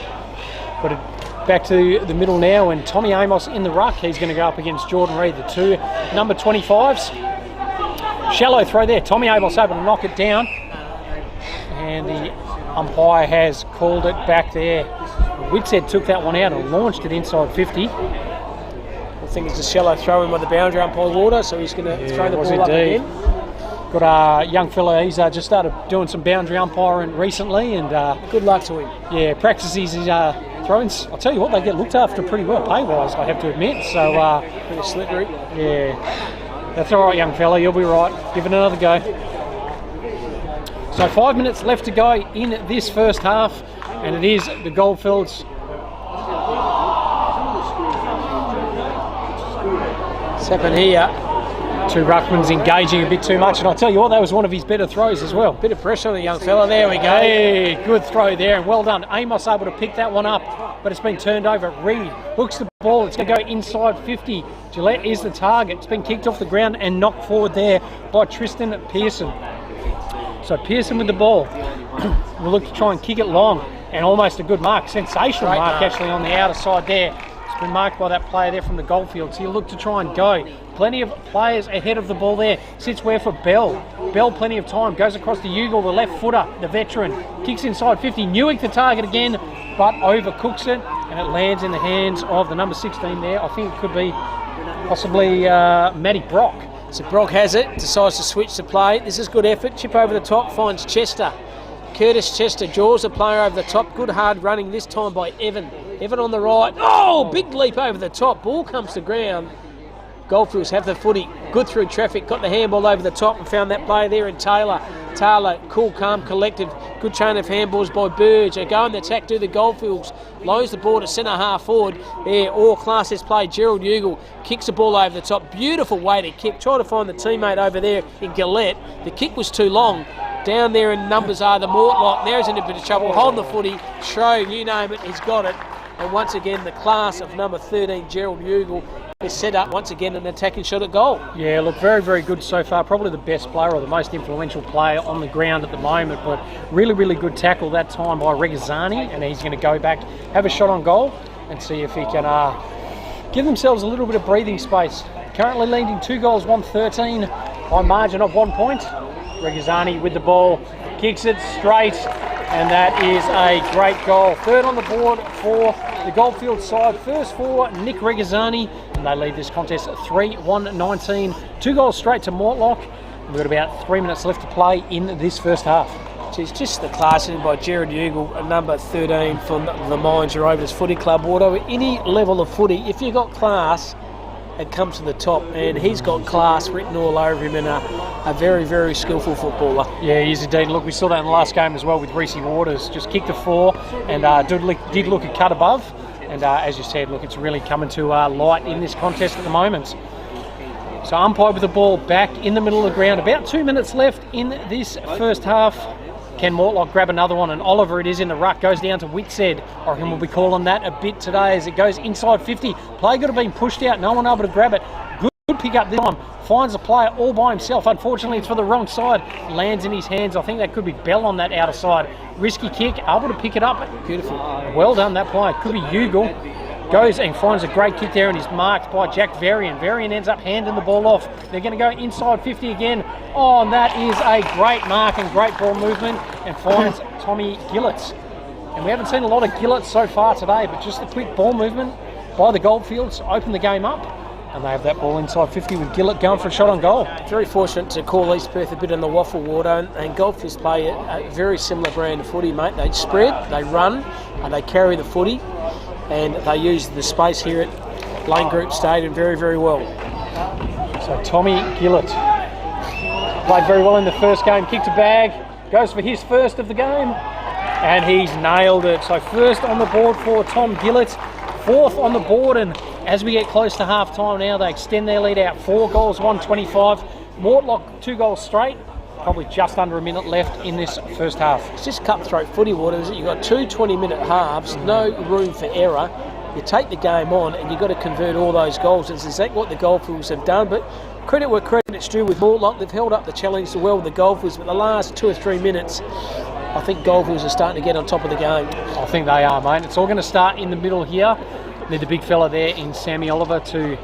But back to the middle now, and Tommy Amos in the ruck. He's going to go up against Jordan Reid, the 2 number 25s. Shallow throw there. Tommy Amos able to knock it down. And the umpire has called it back there. Whitshead took that one out and launched it inside 50. I think it's a shallow throw in by the boundary umpire, Wardo, so he's going to throw the ball up again. Got a young fella, he's just started doing some boundary umpiring recently, and good luck to him. Yeah, practices his throws. I'll tell you what, they get looked after pretty well pay-wise, I have to admit. So pretty slippery. Yeah, that's all right, young fella. You'll be right. Give it another go. So 5 minutes left to go in this first half, and it is the Goldfields. What's happened here? 2 ruckmans engaging a bit too much, and I'll tell you what, that was one of his better throws as well. Bit of pressure on the young fella. There we go. Hey, good throw there, and well done. Amos able to pick that one up, but it's been turned over. Reed hooks the ball. It's going to go inside 50. Gillette is the target. It's been kicked off the ground and knocked forward there by Tristan Pearson. So Pearson with the ball. We'll look to try and kick it long, and almost a good mark. Sensational mark actually on the outer side there. It's been marked by that player there from the Goldfields. He'll look to try and go. Plenty of players ahead of the ball there. Sits where for Bell. Bell plenty of time. Goes across to Ugle, the left footer, the veteran. Kicks inside 50. Newick the target again, but overcooks it, and it lands in the hands of the number 16 there. I think it could be possibly Matty Brock. So Brock has it, decides to switch to play. This is good effort. Chip over the top, finds Chester. Curtis Chester draws the player over the top. Good hard running this time by Evan. Evan on the right. Oh, big leap over the top. Ball comes to ground. Goldfields have the footy. Good through traffic. Got the handball over the top and found that player there in Taylor. Taylor, cool, calm, collective. Good chain of handballs by Burge. They go in the attack to the Goldfields. Lows the ball to centre half forward. There, all classes play. Gerald Ugle kicks the ball over the top. Beautiful way to kick. Try to find the teammate over there in Gillette. The kick was too long. Down there in numbers are the Mortlock. There's in a bit of trouble. Holding the footy. Shrove, you name it, he's got it. And once again, the class of number 13, Gerald Ugle, set up once again an attacking shot at goal. Yeah, look, very, very good so far. Probably the best player or the most influential player on the ground at the moment, but really, really good tackle that time by Regazzani, and he's going to go back, have a shot on goal, and see if he can give themselves a little bit of breathing space. Currently leading 2 goals, 1-13 by margin of 1 point. Regazzani with the ball, kicks it straight, and that is a great goal. Third on the board for the Goldfield side. First for Nick Regazzani, and they lead this contest 3-1-19. 2 goals straight to Mortlock. We've got about 3 minutes left to play in this first half. It's just the class in by Jared Ugle, number 13 from the Mines Rovers Footy Club. Although any level of footy, if you've got class, it comes to the top, and he's got class written all over him, and a very, very skillful footballer. Yeah, he is indeed. Look, we saw that in the last game as well with Reece Waters. Just kicked the 4 and did look a cut above. And as you said, look, it's really coming to light in this contest at the moment. So umpire with the ball back in the middle of the ground. About 2 minutes left in this first half. Can Mortlock grab another one? And Oliver, it is in the ruck, goes down to Whitshead. I reckon we'll be calling that a bit today as it goes inside 50. Play could have been pushed out, no one able to grab it. Good pick up this time. Finds a player all by himself. Unfortunately, it's for the wrong side. Lands in his hands. I think that could be Bell on that outer side. Risky kick, able to pick it up. Beautiful. Well done, that play. Could be Ugle. Goes and finds a great kick there and is marked by Jack Varian. Varian ends up handing the ball off. They're going to go inside 50 again. Oh, and that is a great mark and great ball movement, and finds Tommy Gillett. And we haven't seen a lot of Gillett so far today, but just a quick ball movement by the Goldfields to open the game up. And they have that ball inside 50 with Gillett going for a shot on goal. Very fortunate to call East Perth a bit in the waffle water, and Goldfields play a very similar brand of footy, mate. They spread, they run, and they carry the footy, and they use the space here at Lane Group Stadium very, very well. So Tommy Gillett played very well in the first game, kicked a bag, goes for his first of the game, and he's nailed it. So first on the board for Tom Gillett, 4th on the board, and as we get close to half time now, they extend their lead out. 4 goals, 1-25. Mortlock 2 goals straight. Probably just under a minute left in this first half. It's just cutthroat footy, Waters. You've got 2 20-minute halves, no room for error. You take the game on and you've got to convert all those goals. It's exactly what the Goldfields have done, but credit where credit's due with Mortlock. They've held up the challenge so well with the Goldfields, but the last 2 or 3 minutes, I think Goldfields are starting to get on top of the game. I think they are, mate. It's all going to start in the middle here. Need the big fella there in Sammy Oliver to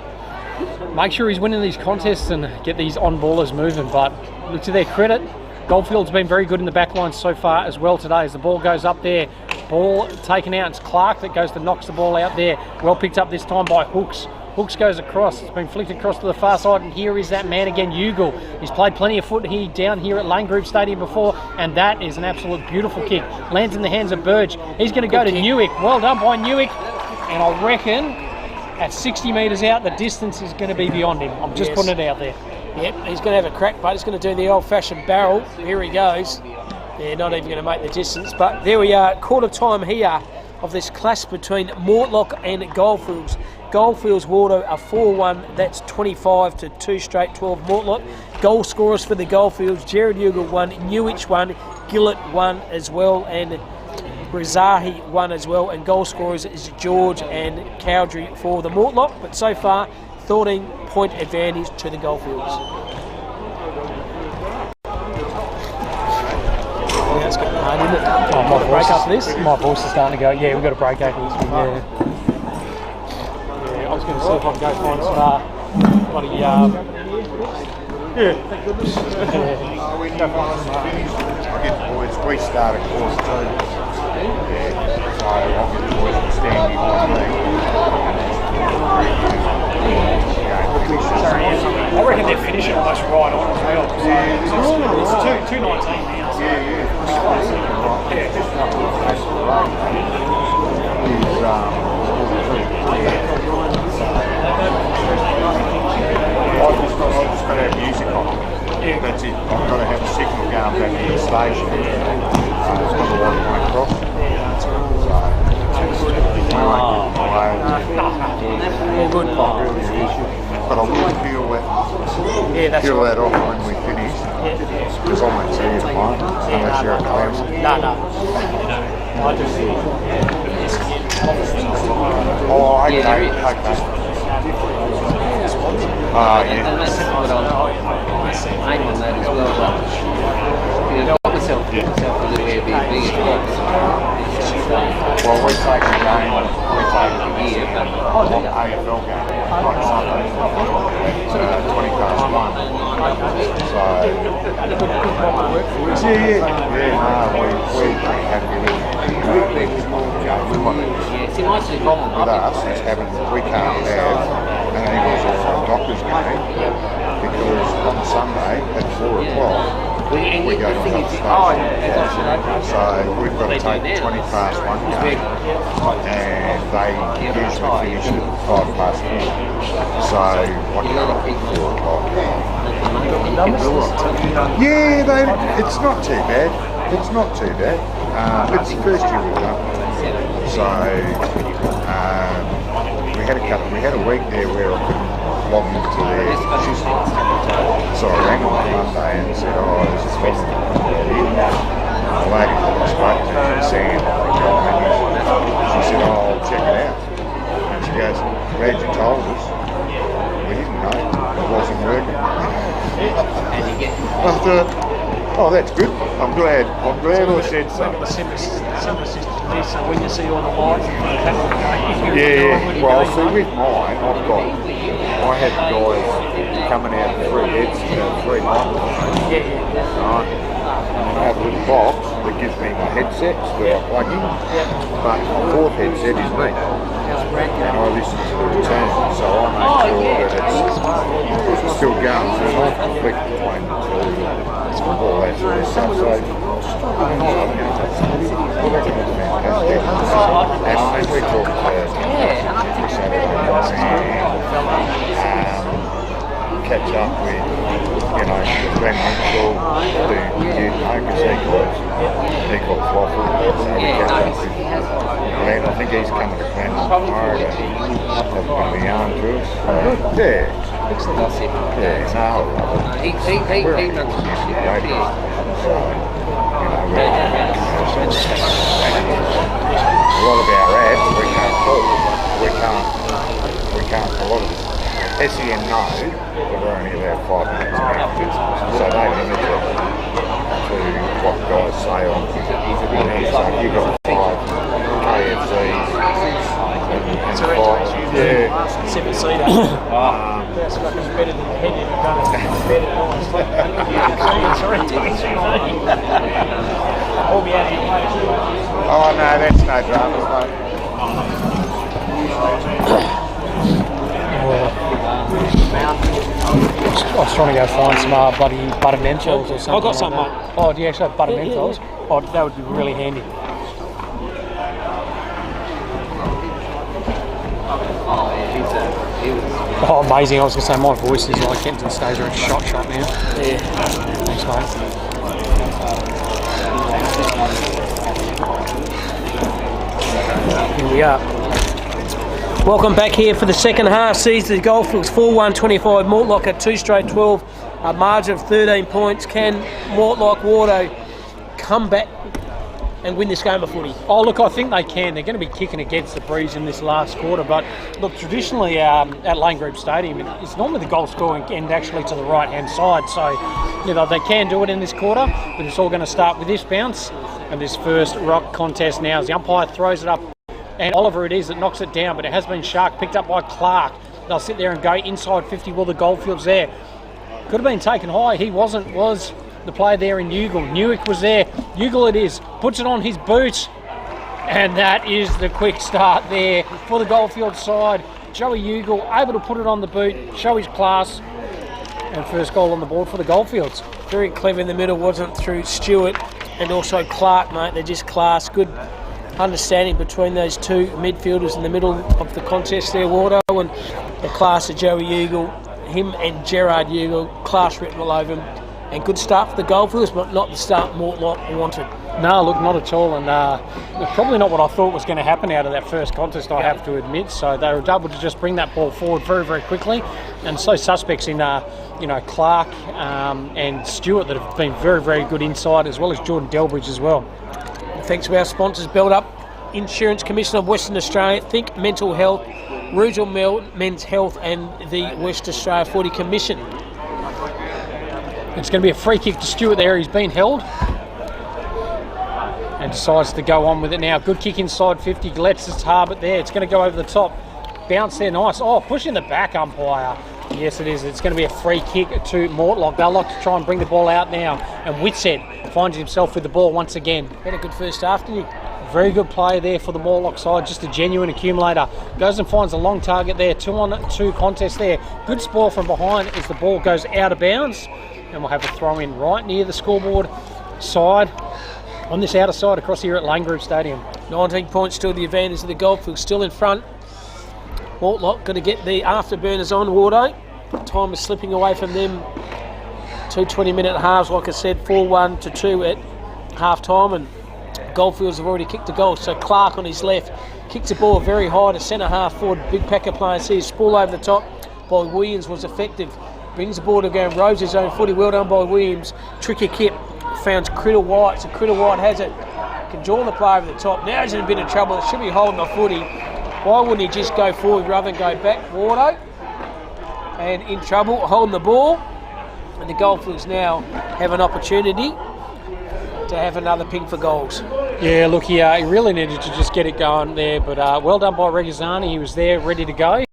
make sure he's winning these contests and get these on-ballers moving. But look, to their credit, Goldfield's been very good in the back line so far as well today. As the ball goes up there, ball taken out. It's Clark that goes to knocks the ball out there. Well picked up this time by Hooks. Hooks goes across. It's been flicked across to the far side, and here is that man again, Ugle. He's played plenty of footy down here at Lane Group Stadium before, and that is an absolute beautiful kick. Lands in the hands of Burge. He's going to go to Newick. Well done by Newick. And I reckon at 60 metres out, the distance is going to be beyond him. I'm just putting it out there. Yep, he's going to have a crack, but he's going to do the old-fashioned barrel. Here he goes. Yeah, not even going to make the distance, but there we are. Quarter time here of this clash between Mortlock and Goldfields. Goldfields Water a 4-1. That's 25 to 2 straight 12 Mortlock. Goal scorers for the Goldfields: Jared Ugle 1, Newich 1, Gillett 1 as well, and Rezahi 1 as well, and goal scorers is George and Cowdrey for the Mortlock. But so far, 13-point advantage to the Goldfields. Yeah, it's getting hard, isn't it? Oh, my break after this? My voice is starting to go. Yeah, we've got a break after this one. Yeah, I was going to see if I can go find some bloody Thank goodness. I'll get the boys. We start a course too. Yeah, so I'll get the boys to stand behind me. I reckon they're finishing almost right on as well. It's 2:19 now. I've just got to have music on. That's it. I've got to have a signal going back to the station. It's got a lot of my cross. Good. But I will feel that off when we finish. Because I won't see you tomorrow unless you're at Clemson. No. Oh, okay. Oh, yeah. And that's what I'm aiming on that as well. But, got myself a little bit bigger. Well, we take a game, we take a year, but AFL game, like Sunday, 20 past 1. So, we have to be big The problem with us is we can't have an Eagles or a Doctors game because on Sunday at 4 o'clock, we go to another station. So we've got to take 20 past 1 game, and they usually finish at 5 past 4. So what do you got at 4 o'clock? Yeah, it's not too bad. It's not too bad. It's the first year we've done. So we had a week there where I couldn't log into their system. So I rang on Monday and said, this is the lady that I spoke to, Sam, she said, I'll check it out. And she goes, glad you told us. We didn't know. It wasn't working. I thought, that's good. I'm glad I said something. So when you see all the lights, well, see with mine, I had guys coming out of 3 heads, 3 microphones. Right? And I have a little box that gives me my headsets that I plug in, but my 4th headset is me. And I listen to the return, so I make sure that it's still going, so there's no conflict between the two. All that sort of stuff. So, and I mean, we talked Saturday and catch up with, Glenn Mitchell, because he got waffle, so we catch up with Glenn. I think he's coming to Glen tomorrow to have the yarn to us. A lot of our ads we can't pull. We can't. A lot of SEN know that we're only allowed 5 minutes out, so they limit it to what guys say on here. So you've got 5 KFCs and 5. Yeah. 7-seater. That's fucking better than the head you've done. Better All be out here. Oh no, that's no dramas, mate. I was trying to go find some bloody butter menthols or something. I've got some, mate. Oh, do you actually have butter menthols? Yeah. Oh, that would be really handy. Oh, amazing. I was going to say, my voice is like getting to the stage where it's shot now. Yeah. Thanks, mate. Here we are. Welcome back here for the second half. Sees the Goldfields 4-1-25, Mortlock 2 straight 12, a margin of 13 points. Can Mortlock Wardo come back and win this game of footy? Oh, look, I think they can. They're going to be kicking against the breeze in this last quarter. But look, traditionally at Lane Group Stadium, it's normally the goal scoring end actually to the right-hand side. So, they can do it in this quarter, but it's all going to start with this bounce and this first rock contest now as the umpire throws it up. And Oliver it is that knocks it down, but it has been picked up by Clark. They'll sit there and go inside 50. Well, the Goldfields there. Could have been taken high. He wasn't. Was the player there in Ugle. Newick was there. Ugle it is. Puts it on his boot. And that is the quick start there for the Goldfield side. Joey Ugle able to put it on the boot, show his class. And first goal on the board for the Goldfields. Very clever in the middle, wasn't through Stewart and also Clark, mate. They're just class. Good understanding between those two midfielders in the middle of the contest there, Wardo, and the class of Joey Ugle, him and Gerard Ugle, class written all over him. And good start for the Goldfields, but not the start Mortlock wanted. No, look, not at all, and probably not what I thought was going to happen out of that first contest, I have to admit. So they were able to just bring that ball forward very, very quickly, and so suspects in Clark and Stewart that have been very, very good inside, as well as Jordan Delbridge as well. Thanks to our sponsors, Build Up, Insurance Commission of Western Australia, Think Mental Health, Regional Men's Health and the West Australia Footy Commission. It's going to be a free kick to Stewart there. He's been held and decides to go on with it now. Good kick inside 50. Lets it hard there. It's going to go over the top. Bounce there, nice. Oh, pushing the back umpire. Yes, it is. It's going to be a free kick to Mortlock. They'll like to try and bring the ball out now. And Whitsett finds himself with the ball once again. Had a good first half, didn't he? Very good play there for the Mortlock side, just a genuine accumulator. Goes and finds a long target there, 2-on-2 contest there. Good spoil from behind as the ball goes out of bounds. And we'll have a throw in right near the scoreboard side on this outer side across here at Lane Group Stadium. 19 points to the advantage of the Goldfields, still in front. Mortlock going to get the afterburners on, Wardo. Time is slipping away from them. 2 20-minute halves, like I said, 4-1 to 2 at half time, and Goldfields have already kicked a goal. So Clark on his left kicks the ball very high to centre half forward. Big pack of players here. Spool over the top by Williams was effective. Brings the ball to go and rows his own footy. Well done by Williams. Tricky kip. Found Criddle White. So Criddle White has it. Can draw the play over the top. Now he's in a bit of trouble. It should be holding the footy. Why wouldn't he just go forward rather than go back? Wardo. And in trouble, holding the ball. And the Goldfields now have an opportunity to have another ping for goals. Yeah, look, he really needed to just get it going there, but well done by Regazzani. He was there, ready to go,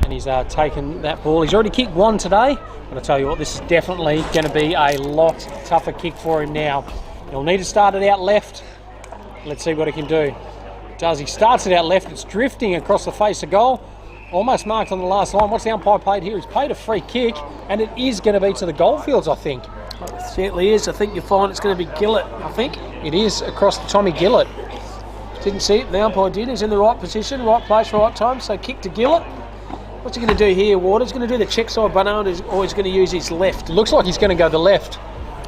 and he's taken that ball. He's already kicked one today, but I tell you what, this is definitely going to be a lot tougher kick for him now. He'll need to start it out left. Let's see what he can do. Does he? Starts it out left. It's drifting across the face of goal. Almost marked on the last line. What's the umpire paid here? He's paid a free kick, and it is going to be to the Goldfields, I think. It certainly is. I think you'll find it's going to be Gillett, I think. It is across to Tommy Gillett. Didn't see it. The umpire did. He's in the right position, right place, right time. So kick to Gillett. What's he going to do here, Ward? He's going to do the check side banana, or he's going to use his left. Looks like he's going to go the left.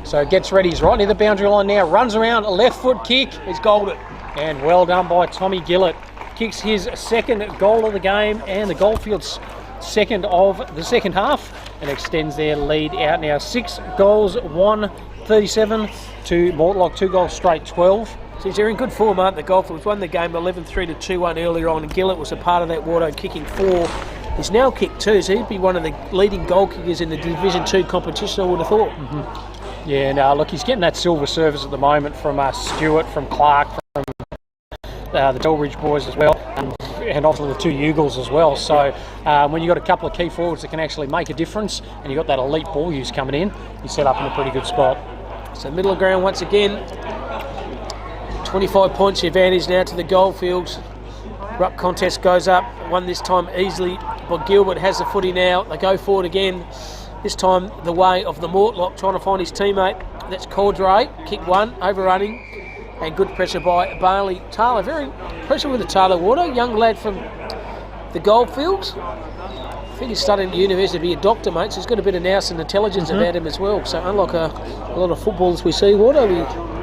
So gets ready. He's right near the boundary line now. Runs around, a left foot kick. He's goaled it. And well done by Tommy Gillett. Kicks his second goal of the game and the Goldfields' second of the second half, and extends their lead out now. 6 goals, 1-37 to Mortlock, 2 goals straight, 12. So they're in good form, aren't they? Goldfields won the game 11-3 to 2-1 earlier on, and Gillett was a part of that. Wardo kicking 4. He's now kicked 2, so he'd be one of the leading goal kickers in the Division 2 competition, I would have thought. Mm-hmm. Yeah, no, look, he's getting that silver service at the moment from Stewart, from Clark, from the Delridge boys as well, and obviously the 2 Eagles as well. So when you've got a couple of key forwards that can actually make a difference, and you've got that elite ball use coming in, you're set up in a pretty good spot. So middle of ground once again. 25 points the advantage now to the Goldfields. Ruck contest goes up, won this time easily, but Gilbert has the footy now. They go forward again, this time the way of the Mortlock, trying to find his teammate. That's Cordray, kick 1, overrunning, and good pressure by Bailey Taylor. Very pressure with the Taylor Water, young lad from the Goldfields. I think he's studying at university to be a doctor, mate, so he's got a bit of nous and intelligence about him as well. So unlike a lot of footballers we see, Water,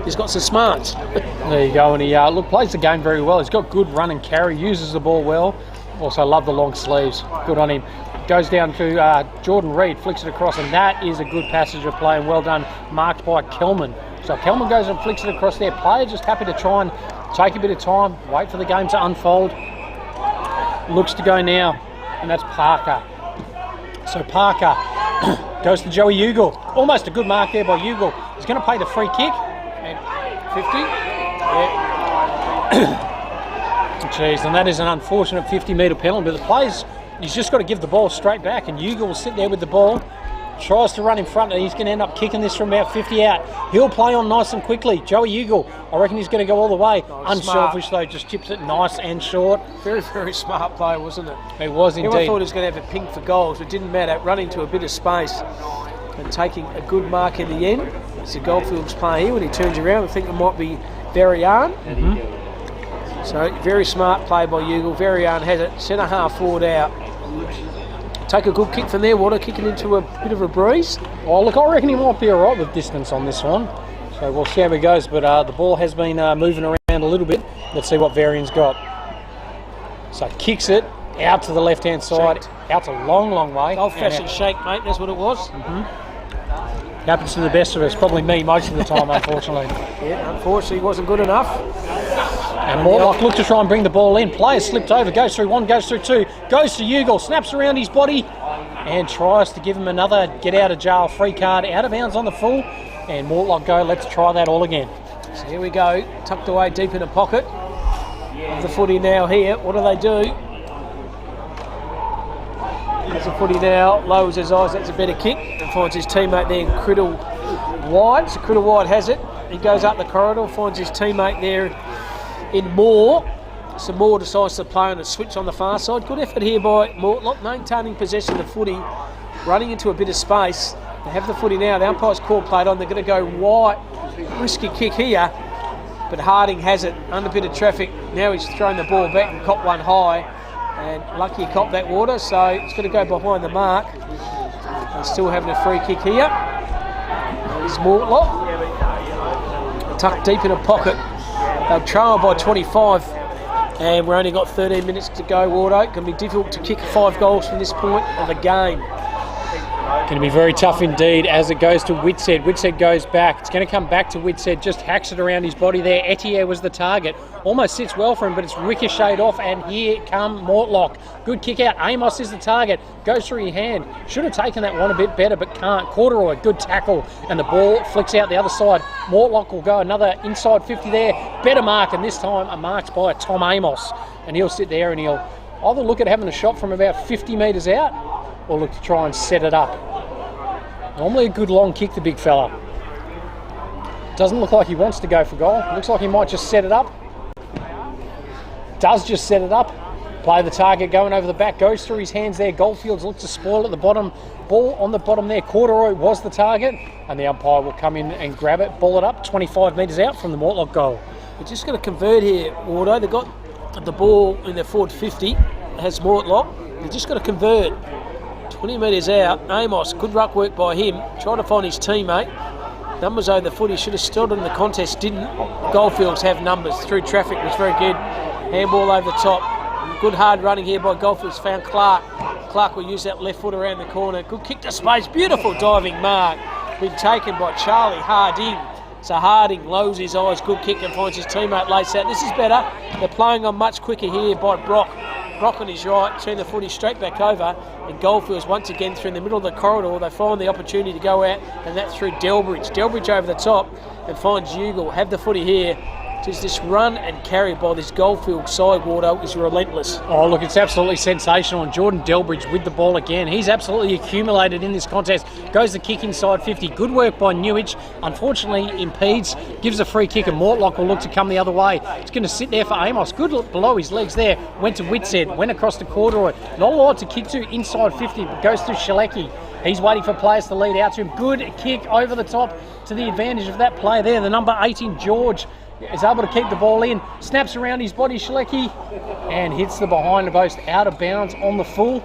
he's got some smarts. There you go, and he plays the game very well. He's got good run and carry, uses the ball well. Also love the long sleeves. Good on him. Goes down to Jordan Reed, flicks it across, and that is a good passage of play, and well done, marked by Kelman. So Kelman goes and flicks it across there. Player just happy to try and take a bit of time, wait for the game to unfold. Looks to go now, and that's Parker. So Parker goes to Joey Ugle. Almost a good mark there by Ugle. He's going to pay the free kick. And 50? Yeah. Jeez, and that is an unfortunate 50-metre penalty. But the players, he's just got to give the ball straight back, and Ugle will sit there with the ball. Tries to run in front, and he's going to end up kicking this from about 50 out. He'll play on nice and quickly. Joey Ugle, I reckon he's going to go all the way. Unselfish though, just chips it nice and short. Very, very smart play, wasn't it? It was indeed. Everyone thought he was going to have a ping for goals, but it didn't matter. Running to a bit of space and taking a good mark in the end. It's the Goldfields play here. When he turns around, I think it might be Varian. So very smart play by Ugle. Varian has it centre half forward out. Take a good kick from there, Water, kicking into a bit of a breeze. Oh, look, I reckon he might be all right with distance on this one. So we'll see how he goes, but the ball has been moving around a little bit. Let's see what Varian's got. So kicks it out to the left-hand side, out a long, long way. Old-fashioned shake, mate, that's what it was. Happens to the best of us, probably me most of the time, unfortunately. Yeah, unfortunately, wasn't good enough. And Mortlock looked to try and bring the ball in. Player slipped over, goes through one, goes through two, goes to Ugle, snaps around his body and tries to give him another get out of jail free card, out of bounds on the full. And Mortlock go, let's try that all again. So here we go, tucked away deep in the pocket of the footy now here. What do? There's the footy now, lowers his eyes, that's a better kick, and finds his teammate there, Criddle White. So Criddle White has it. He goes up the corridor, finds his teammate there in Moore. So Moore decides to play on a switch on the far side. Good effort here by Mortlock, maintaining possession of the footy, running into a bit of space. They have the footy now. The umpire's call played on. They're going to go wide. Risky kick here, but Harding has it under a bit of traffic. Now he's thrown the ball back and caught one high. And lucky he copped that water, so it's going to go behind the mark. They're still having a free kick here. There's Mortlock. Tucked deep in a pocket. They'll trail by 25. And we've only got 13 minutes to go, Wardo. It's going to be difficult to kick 5 goals from this point of the game. Going to be very tough indeed as it goes to Whitshead. Whitshead goes back. It's going to come back to Whitshead. Just hacks it around his body there. Etier was the target. Almost sits well for him, but it's ricocheted off. And here come Mortlock. Good kick out. Amos is the target. Goes through your hand. Should have taken that one a bit better, but can't. Corduroy, good tackle. And the ball flicks out the other side. Mortlock will go another inside 50 there. Better mark, and this time a mark's by Tom Amos. And he'll sit there and he'll either look at having a shot from about 50 metres out or look to try and set it up. Normally a good long kick, the big fella. Doesn't look like he wants to go for goal. Looks like he might just set it up. Does just set it up. Play the target going over the back. Goes through his hands there. Goldfields look to spoil at the bottom. Ball on the bottom there. Corduroy was the target. And the umpire will come in and grab it. Ball it up 25 metres out from the Mortlock goal. We're just going to convert here, Wardo. They've got the ball in their forward 50. It has Mortlock. They're just going to convert. 20 metres out, Amos, good ruck work by him, tried to find his teammate. Numbers over the footy, should have stood in the contest, didn't. Goldfields have numbers through traffic, was very good. Handball over the top. Good hard running here by Goldfields, found Clark. Clark will use that left foot around the corner. Good kick to space, beautiful diving mark. Been taken by Charlie Harding. So Harding lowers his eyes, good kick and finds his teammate lace out. This is better. They're playing on much quicker here by Brock. Brock on his right, turn the footy straight back over, and Goldfields once again through in the middle of the corridor. They find the opportunity to go out, and that's through Delbridge. Delbridge over the top and finds Ugle. Have the footy here. Just this run and carry by this Goldfield side, Wardo, is relentless. Oh, look, it's absolutely sensational. And Jordan Delbridge with the ball again. He's absolutely accumulated in this contest. Goes the kick inside 50. Good work by Newich. Unfortunately, impedes. Gives a free kick, and Mortlock will look to come the other way. It's going to sit there for Amos. Good look below his legs there. Went to Whitshead. Went across to Corduroy. Not a lot to kick to inside 50, but goes through Shalecki. He's waiting for players to lead out to him. Good kick over the top to the advantage of that player there. The number 18, George, is able to keep the ball in, snaps around his body, Shalecki, and hits the behind the post out of bounds on the full.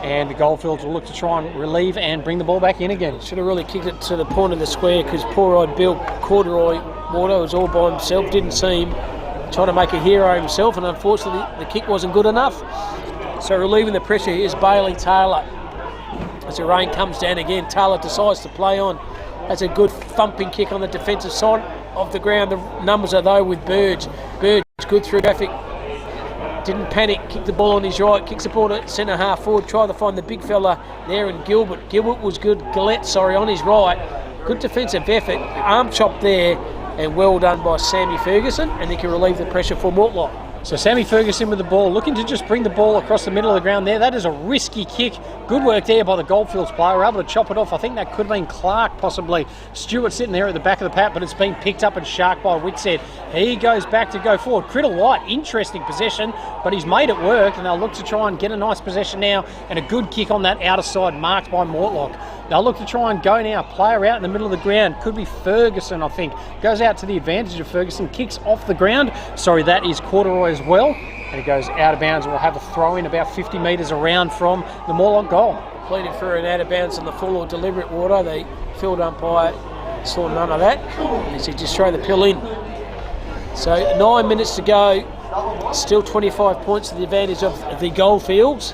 And the Goldfields will look to try and relieve and bring the ball back in again. Should have really kicked it to the point of the square because poor-eyed Bill Corduroy, Wardo, was all by himself, didn't see him, trying to make a hero himself, and unfortunately the kick wasn't good enough. So relieving the pressure here is Bailey Taylor. As the rain comes down again, Taylor decides to play on. That's a good thumping kick on the defensive side of the ground. The numbers are though with Burge. Burge good through traffic. Didn't panic, kicked the ball on his right, kicks the ball to centre half forward, tried to find the big fella there in Gilbert. Gilbert was good, Gillette, on his right. Good defensive effort, arm chop there, and well done by Sammy Ferguson, and he can relieve the pressure for Mortlock. So Sammy Ferguson with the ball, looking to just bring the ball across the middle of the ground there. That is a risky kick. Good work there by the Goldfields player. We're able to chop it off. I think that could have been Clark, possibly. Stewart sitting there at the back of the pack, but it's been picked up and sharked by Whitshead. He goes back to go forward. Criddle White, interesting possession, but he's made it work, and they'll look to try and get a nice possession now, and a good kick on that outer side, marked by Mortlock. They'll look to try and go now. Player out in the middle of the ground. Could be Ferguson, I think. Goes out to the advantage of Ferguson. Kicks off the ground. Sorry, that is Corduroy as well. And he goes out of bounds. We'll have a throw in about 50 metres around from the Mortlock goal. Pleading for an out of bounds on the full or deliberate water. The field umpire saw none of that. He said just throw the pill in. So 9 minutes to go. Still 25 points to the advantage of the Goldfields.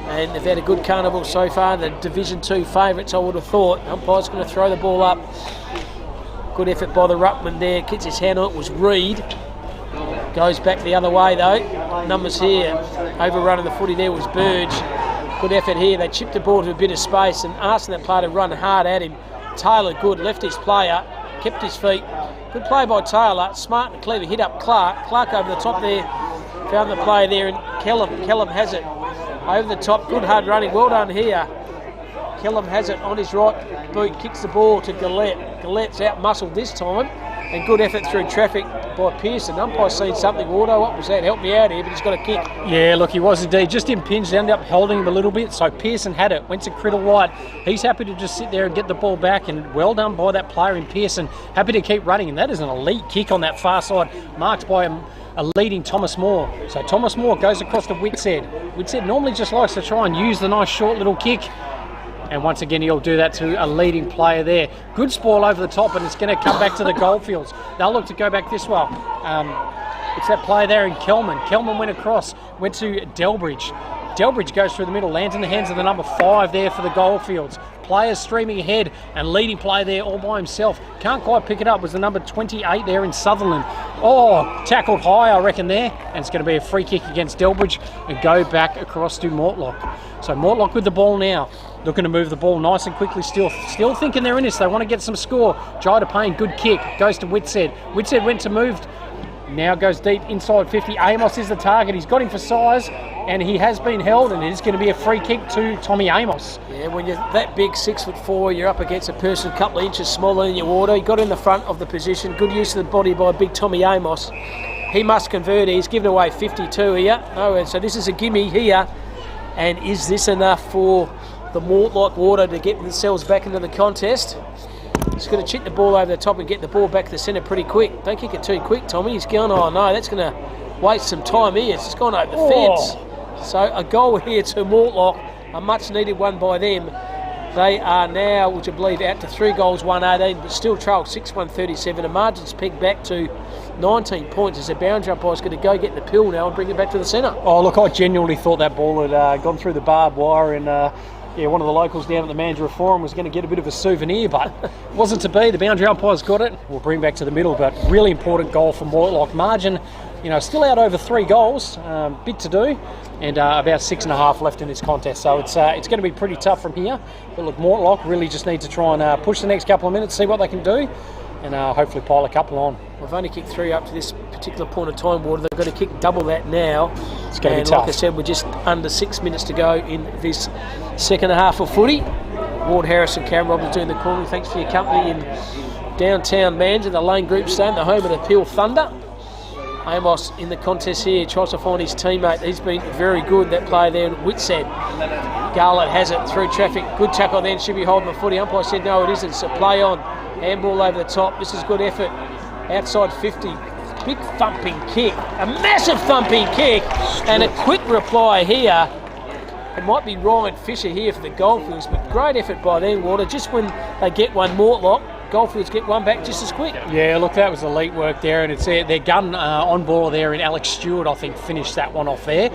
And they've had a good carnival so far. The Division 2 favourites, I would have thought. Umpire's going to throw the ball up. Good effort by the ruckman there. Gets his hand on it, was Reed. Goes back the other way though. Numbers here. Overrunning the footy there was Burge. Good effort here. They chipped the ball to a bit of space and asking that player to run hard at him. Taylor good, left his player, kept his feet. Good play by Taylor, smart and clever. Hit up Clark. Clark over the top there. Found the player there and Kellum has it. Over the top, good hard running. Well done here. Kellum has it on his right boot, kicks the ball to Gillette. Gillette's out muscled this time. And good effort through traffic by Pearson. Umpire's seen something. Wardo, what was that? Help me out here, but he's got a kick. Yeah, look, he was indeed. Just impinged, ended up holding him a little bit. So Pearson had it, went to Criddle White. He's happy to just sit there and get the ball back. And well done by that player in Pearson. Happy to keep running. And that is an elite kick on that far side, marked by a leading Thomas Moore. So Thomas Moore goes across to Whitshead. Whitshead normally just likes to try and use the nice short little kick. And once again, he'll do that to a leading player there. Good spoil over the top, and it's going to come back to the Goldfields. They'll look to go back this way. It's that player there in Kelman. Kelman went across, went to Delbridge. Delbridge goes through the middle, lands in the hands of the number 5 there for the Goldfields. Players streaming ahead, and leading player there all by himself. Can't quite pick it up, was the number 28 there in Sutherland. Oh, tackled high, I reckon there. And it's going to be a free kick against Delbridge and go back across to Mortlock. So Mortlock with the ball now. Looking to move the ball nice and quickly still thinking they're in this. They want to get some score. Jida Payne, good kick. Goes to Whitshead. Whitshead went to move. Now goes deep inside 50. Amos is the target. He's got him for size, and he has been held, and it is going to be a free kick to Tommy Amos. Yeah, when you're that big, 6'4", you're up against a person a couple of inches smaller than your Wardo. He got in the front of the position. Good use of the body by big Tommy Amos. He must convert. He's given away 52 here. No, so this is a gimme here. And is this enough for the Mortlock Wardo to get themselves back into the contest? He's going to chip the ball over the top and get the ball back to the centre pretty quick. Don't kick it too quick, Tommy. He's going, oh no, that's going to waste some time here. It's just gone over the fence. So a goal here to Mortlock, a much needed one by them. They are now, would you believe, out to 3 goals, 118, but still trail 6-1-37. The margin's pegged back to 19 points as the boundary umpire's going to go get the pill now and bring it back to the centre. Oh, look, I genuinely thought that ball had gone through the barbed wire and one of the locals down at the Mandurah Forum was going to get a bit of a souvenir, but it wasn't to be. The boundary umpire's got it. We'll bring back to the middle, but really important goal for Mortlock. Margin, still out over 3 goals, bit to do, and about 6.5 left in this contest. So it's going to be pretty tough from here. But look, Mortlock really just need to try and push the next couple of minutes, see what they can do, and hopefully pile a couple on. We've only kicked 3 up to this particular point of time, Warder. They've got to kick double that now. It's going to be and tough. like I said, we're just under 6 minutes to go in this second half of footy. Ward Harrison, Cam Robbins doing the calling. Thanks for your company in downtown Mandurah, the Lane Group Stadium, the home of the Peel Thunder. Amos in the contest here tries to find his teammate. He's been very good, that player there in Whitshead. Garlett has it through traffic. Good tackle then, should be holding the footy. Umpire said no, it isn't. So play on. Handball over the top. This is good effort. Outside 50. Big thumping kick. A massive thumping kick. And a quick reply here. It might be Ryan Fisher here for the Goldfields, but great effort by them, Warder. Just when they get one Mortlock, Goldfields get one back just as quick. Yeah, look, that was elite work there, and it's their gun on ball there, and Alex Stewart, I think, finished that one off there.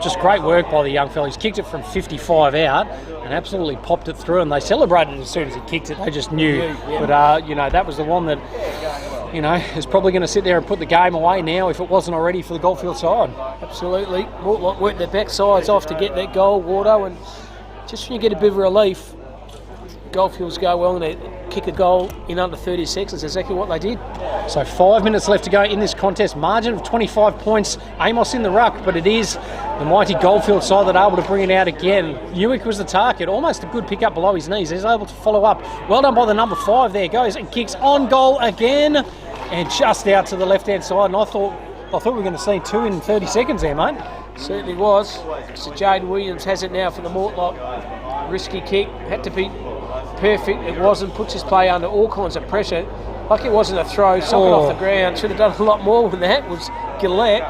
Just great work by the young fella. He's kicked it from 55 out and absolutely popped it through, and they celebrated as soon as he kicked it. They just knew. Yeah. But, that was the one that, is probably going to sit there and put the game away now if it wasn't already for the Goldfield side. Absolutely. Mortlock worked their backsides off to get that goal, Wardo, and just when you get a bit of relief, Goldfields go well and they kick a goal in under 30 seconds. Exactly what they did. So 5 minutes left to go in this contest. Margin of 25 points. Amos in the ruck, but it is the mighty Goldfield side that are able to bring it out again. Ewick was the target. Almost a good pick up below his knees. He's able to follow up. Well done by the number 5 there. Goes and kicks on goal again. And just out to the left-hand side. And I thought we were going to see 2 in 30 seconds there, mate. Certainly was. So Jade Williams has it now for the Mortlock. Risky kick. Had to be perfect. It wasn't. Puts his play under all kinds of pressure. Like it wasn't a throw. Sock it off the ground. Should have done a lot more than that. Was Gillette.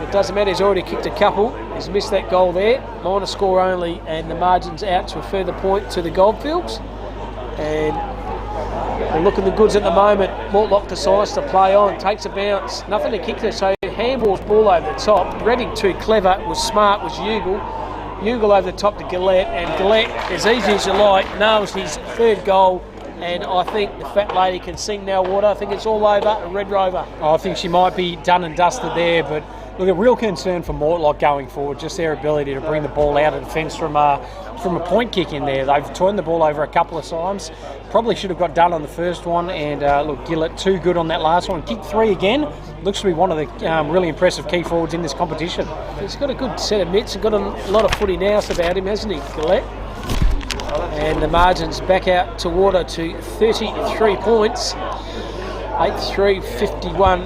It doesn't matter. He's already kicked a couple. He's missed that goal there. Minor score only. And the margin's out to a further point to the Goldfields. And they're looking the goods at the moment. Mortlock decides to play on. Takes a bounce. Nothing to kick there. So handballs ball over the top. Reading too clever. Was smart. Was Ugle. Ugle over the top to Gillette, and Gillette, as easy as you like, nails his 3rd goal and I think the fat lady can sing now, Water. I think it's all over Red Rover. I think she might be done and dusted there, but look, a real concern for Mortlock going forward, just their ability to bring the ball out of defence from a point kick in there. They've turned the ball over a couple of times. Probably should have got done on the first one, and look, Gillett too good on that last one. Kick 3 again. Looks to be one of the really impressive key forwards in this competition. He's got a good set of mitts. He's got a lot of footy now about him, hasn't he, Gillett? And the margins back out to Water to 33 points. 8-3, 51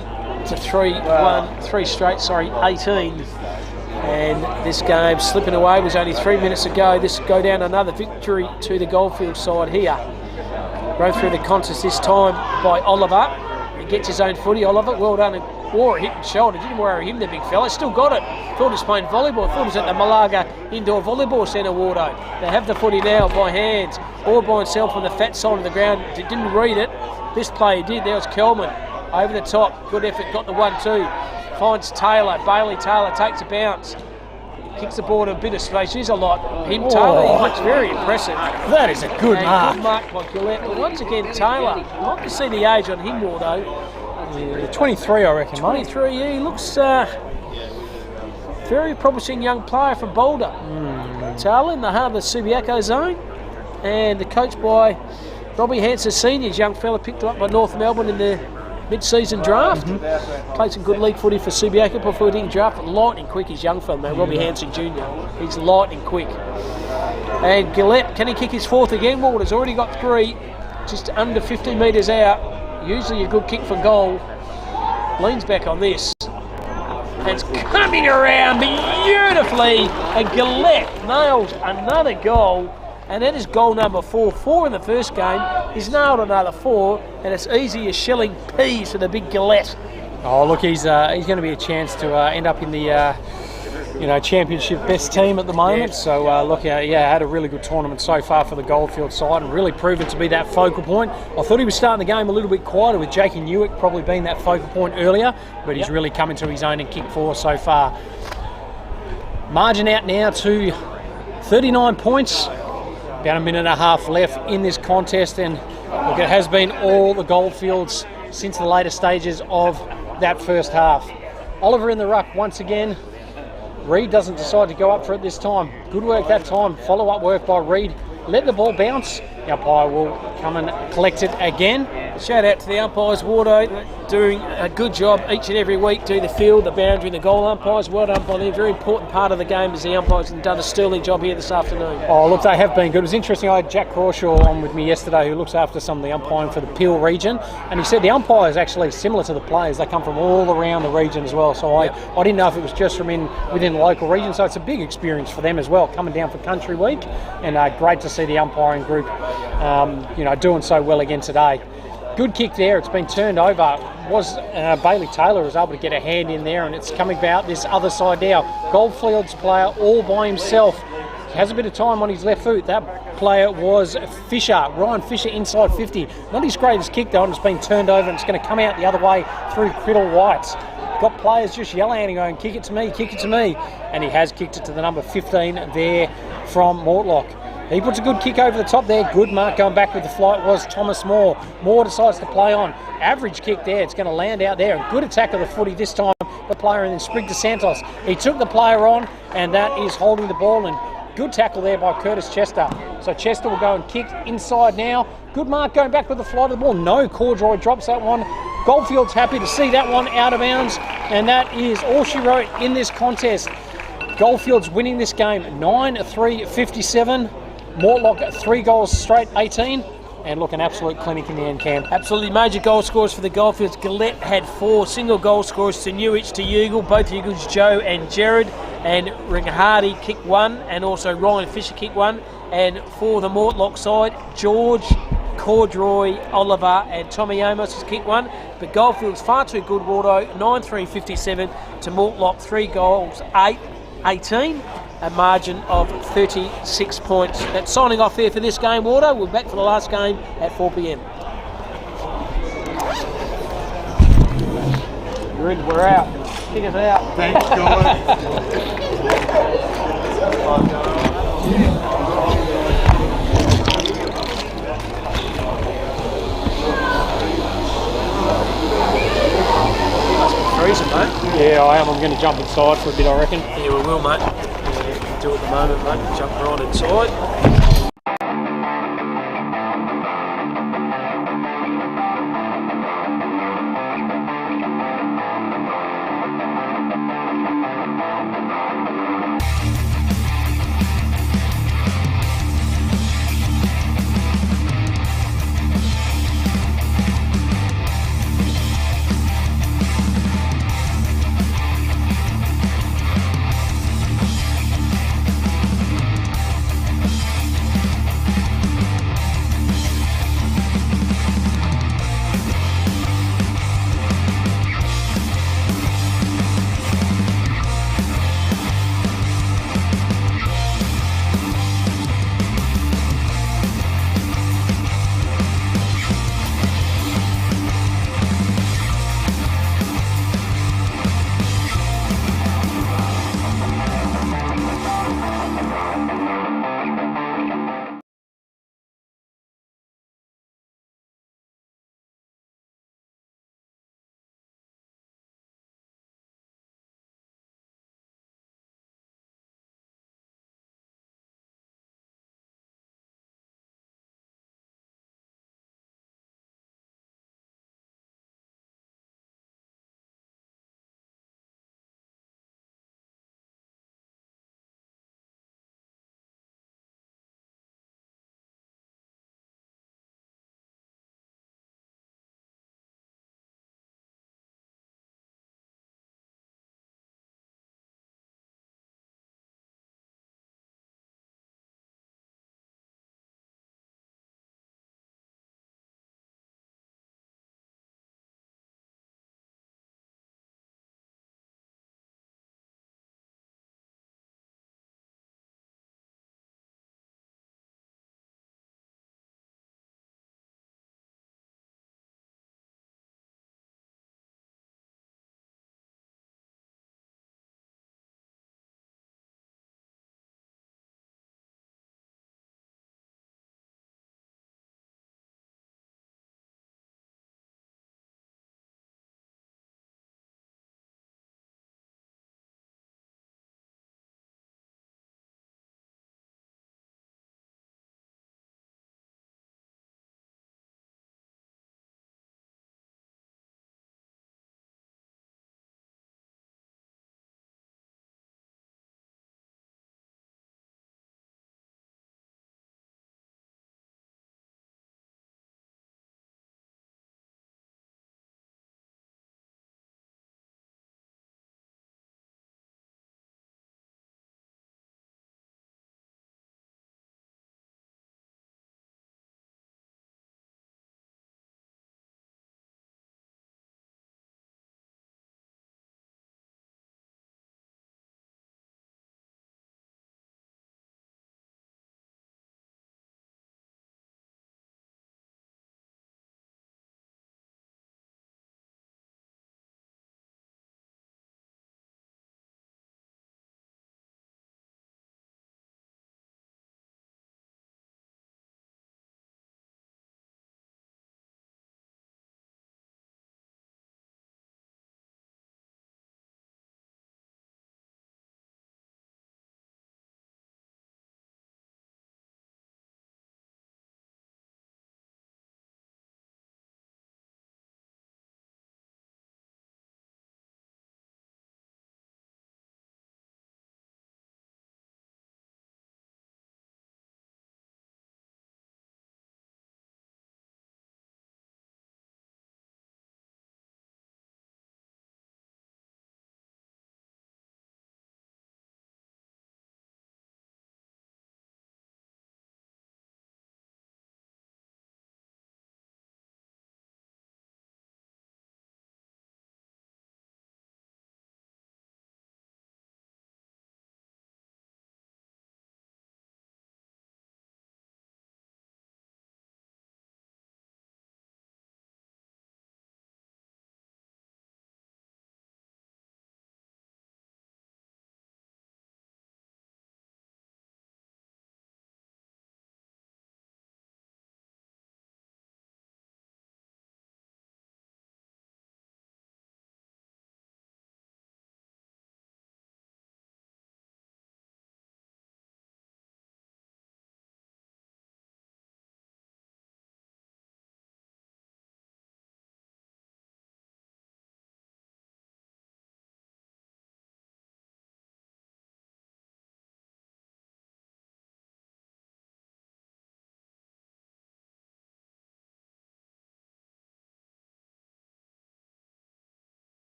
to 3-1, 3 straight, 18. And this game slipping away was only 3 minutes ago. This go down another victory to the Goldfield side here. Run through the contest this time by Oliver. He gets his own footy, Oliver. Well done. Wore a hit and shoulder. Didn't worry him, the big fella. Still got it. Thought he was playing volleyball. Thought he was at the Malaga Indoor Volleyball Centre, Wardo. They have the footy now by hands. Or by himself on the fat side of the ground. Didn't read it. This player did. There was Kelman. Over the top. Good effort. Got the 1-2. Finds Taylor. Bailey Taylor takes a bounce. Kicks the ball in a bit of space. There's a lot. Taylor, he looks very impressive. That is a good mark. Good mark by Gillett. But once again, Taylor. I'd like to see the age on him more, though. Yeah, 23, I reckon. 23, yeah. He looks very promising young player from Boulder. Taylor in the heart of the Subiaco zone. And the coach by Robbie Hanson Senior, young fella picked up by North Melbourne in the mid-season draft. Played some good league footy for Subiaco before he draft. Lightning quick, he's young fella, man. Robbie Hanson Jr. He's lightning quick. And Gillett, can he kick his 4th again? Walter's already got 3, just under 50 metres out. Usually a good kick for goal. Leans back on this. It's coming around beautifully. And Gillett nails another goal. And that is goal number 4. 4 in the first game. He's nailed another 4. And it's easy as shelling peas for the big Gillett. Oh, look, he's going to be a chance to end up in the championship best team at the moment. Yeah. So had a really good tournament so far for the Goldfield side and really proven to be that focal point. I thought he was starting the game a little bit quieter with Jakey Newick probably being that focal point earlier, but he's really come into his own and kicked 4 so far. Margin out now to 39 points. About a minute and a half left in this contest, and look, it has been all the Goldfields since the later stages of that first half. Oliver in the ruck once again. Reid doesn't decide to go up for it this time. Good work that time. Follow-up work by Reid. Let the ball bounce. The umpire will come and collect it again. Shout out to the umpires, Wardo, doing a good job each and every week. Do the field, the boundary, the goal umpires. Well done by them. Very important part of the game is the umpires and done a sterling job here this afternoon. Oh, look, they have been good. It was interesting. I had Jack Crawshaw on with me yesterday, who looks after some of the umpiring for the Peel region, and he said the umpires actually similar to the players. They come from all around the region as well. So I didn't know if it was just from within the local region. So it's a big experience for them as well, coming down for Country Week, and great to see the umpiring group, doing so well again today. Good kick there. It's been turned over. Bailey Taylor was able to get a hand in there, and it's coming about this other side now. Goldfield's player all by himself. He has a bit of time on his left foot. That player was Fisher, Ryan Fisher, inside 50. Not his greatest kick though, and it's been turned over, and it's going to come out the other way through Criddle White. Got players just yelling at him, going, kick it to me, kick it to me. And he has kicked it to the number 15 there from Mortlock. He puts a good kick over the top there. Good mark going back with the flight was Thomas Moore. Moore decides to play on. Average kick there. It's going to land out there. A good attack of the footy this time. The player and then Sprigg to Santos. He took the player on, and that is holding the ball. And good tackle there by Curtis Chester. So Chester will go and kick inside now. Good mark going back with the flight of the ball. No, Cordroy drops that one. Goldfield's happy to see that one out of bounds. And that is all she wrote in this contest. Goldfield's winning this game 9-3-57. Mortlock 3 goals straight, 18, and look, an absolute clinic in the end, Cam. Absolutely major goal scorers for the Goldfields. Gillett had 4 single goal scorers to Newich, to Ugle, both Ugles, Joe and Jared, and Ringhardy kicked 1, and also Ryan Fisher kicked 1, and for the Mortlock side, George, Cordroy, Oliver and Tommy Amos has kicked 1, but Goldfield's far too good, Wardo, 9-3-57 to Mortlock, 3 goals, 18. A margin of 36 points. That's signing off there for this game, Wardo. We're back for the last game at 4 p.m. We're out. Kick us out. Thanks, guys. Yeah, I am. I'm going to jump inside for a bit, I reckon. Yeah, we will, mate. Yeah, do at the moment, mate. Jump right inside.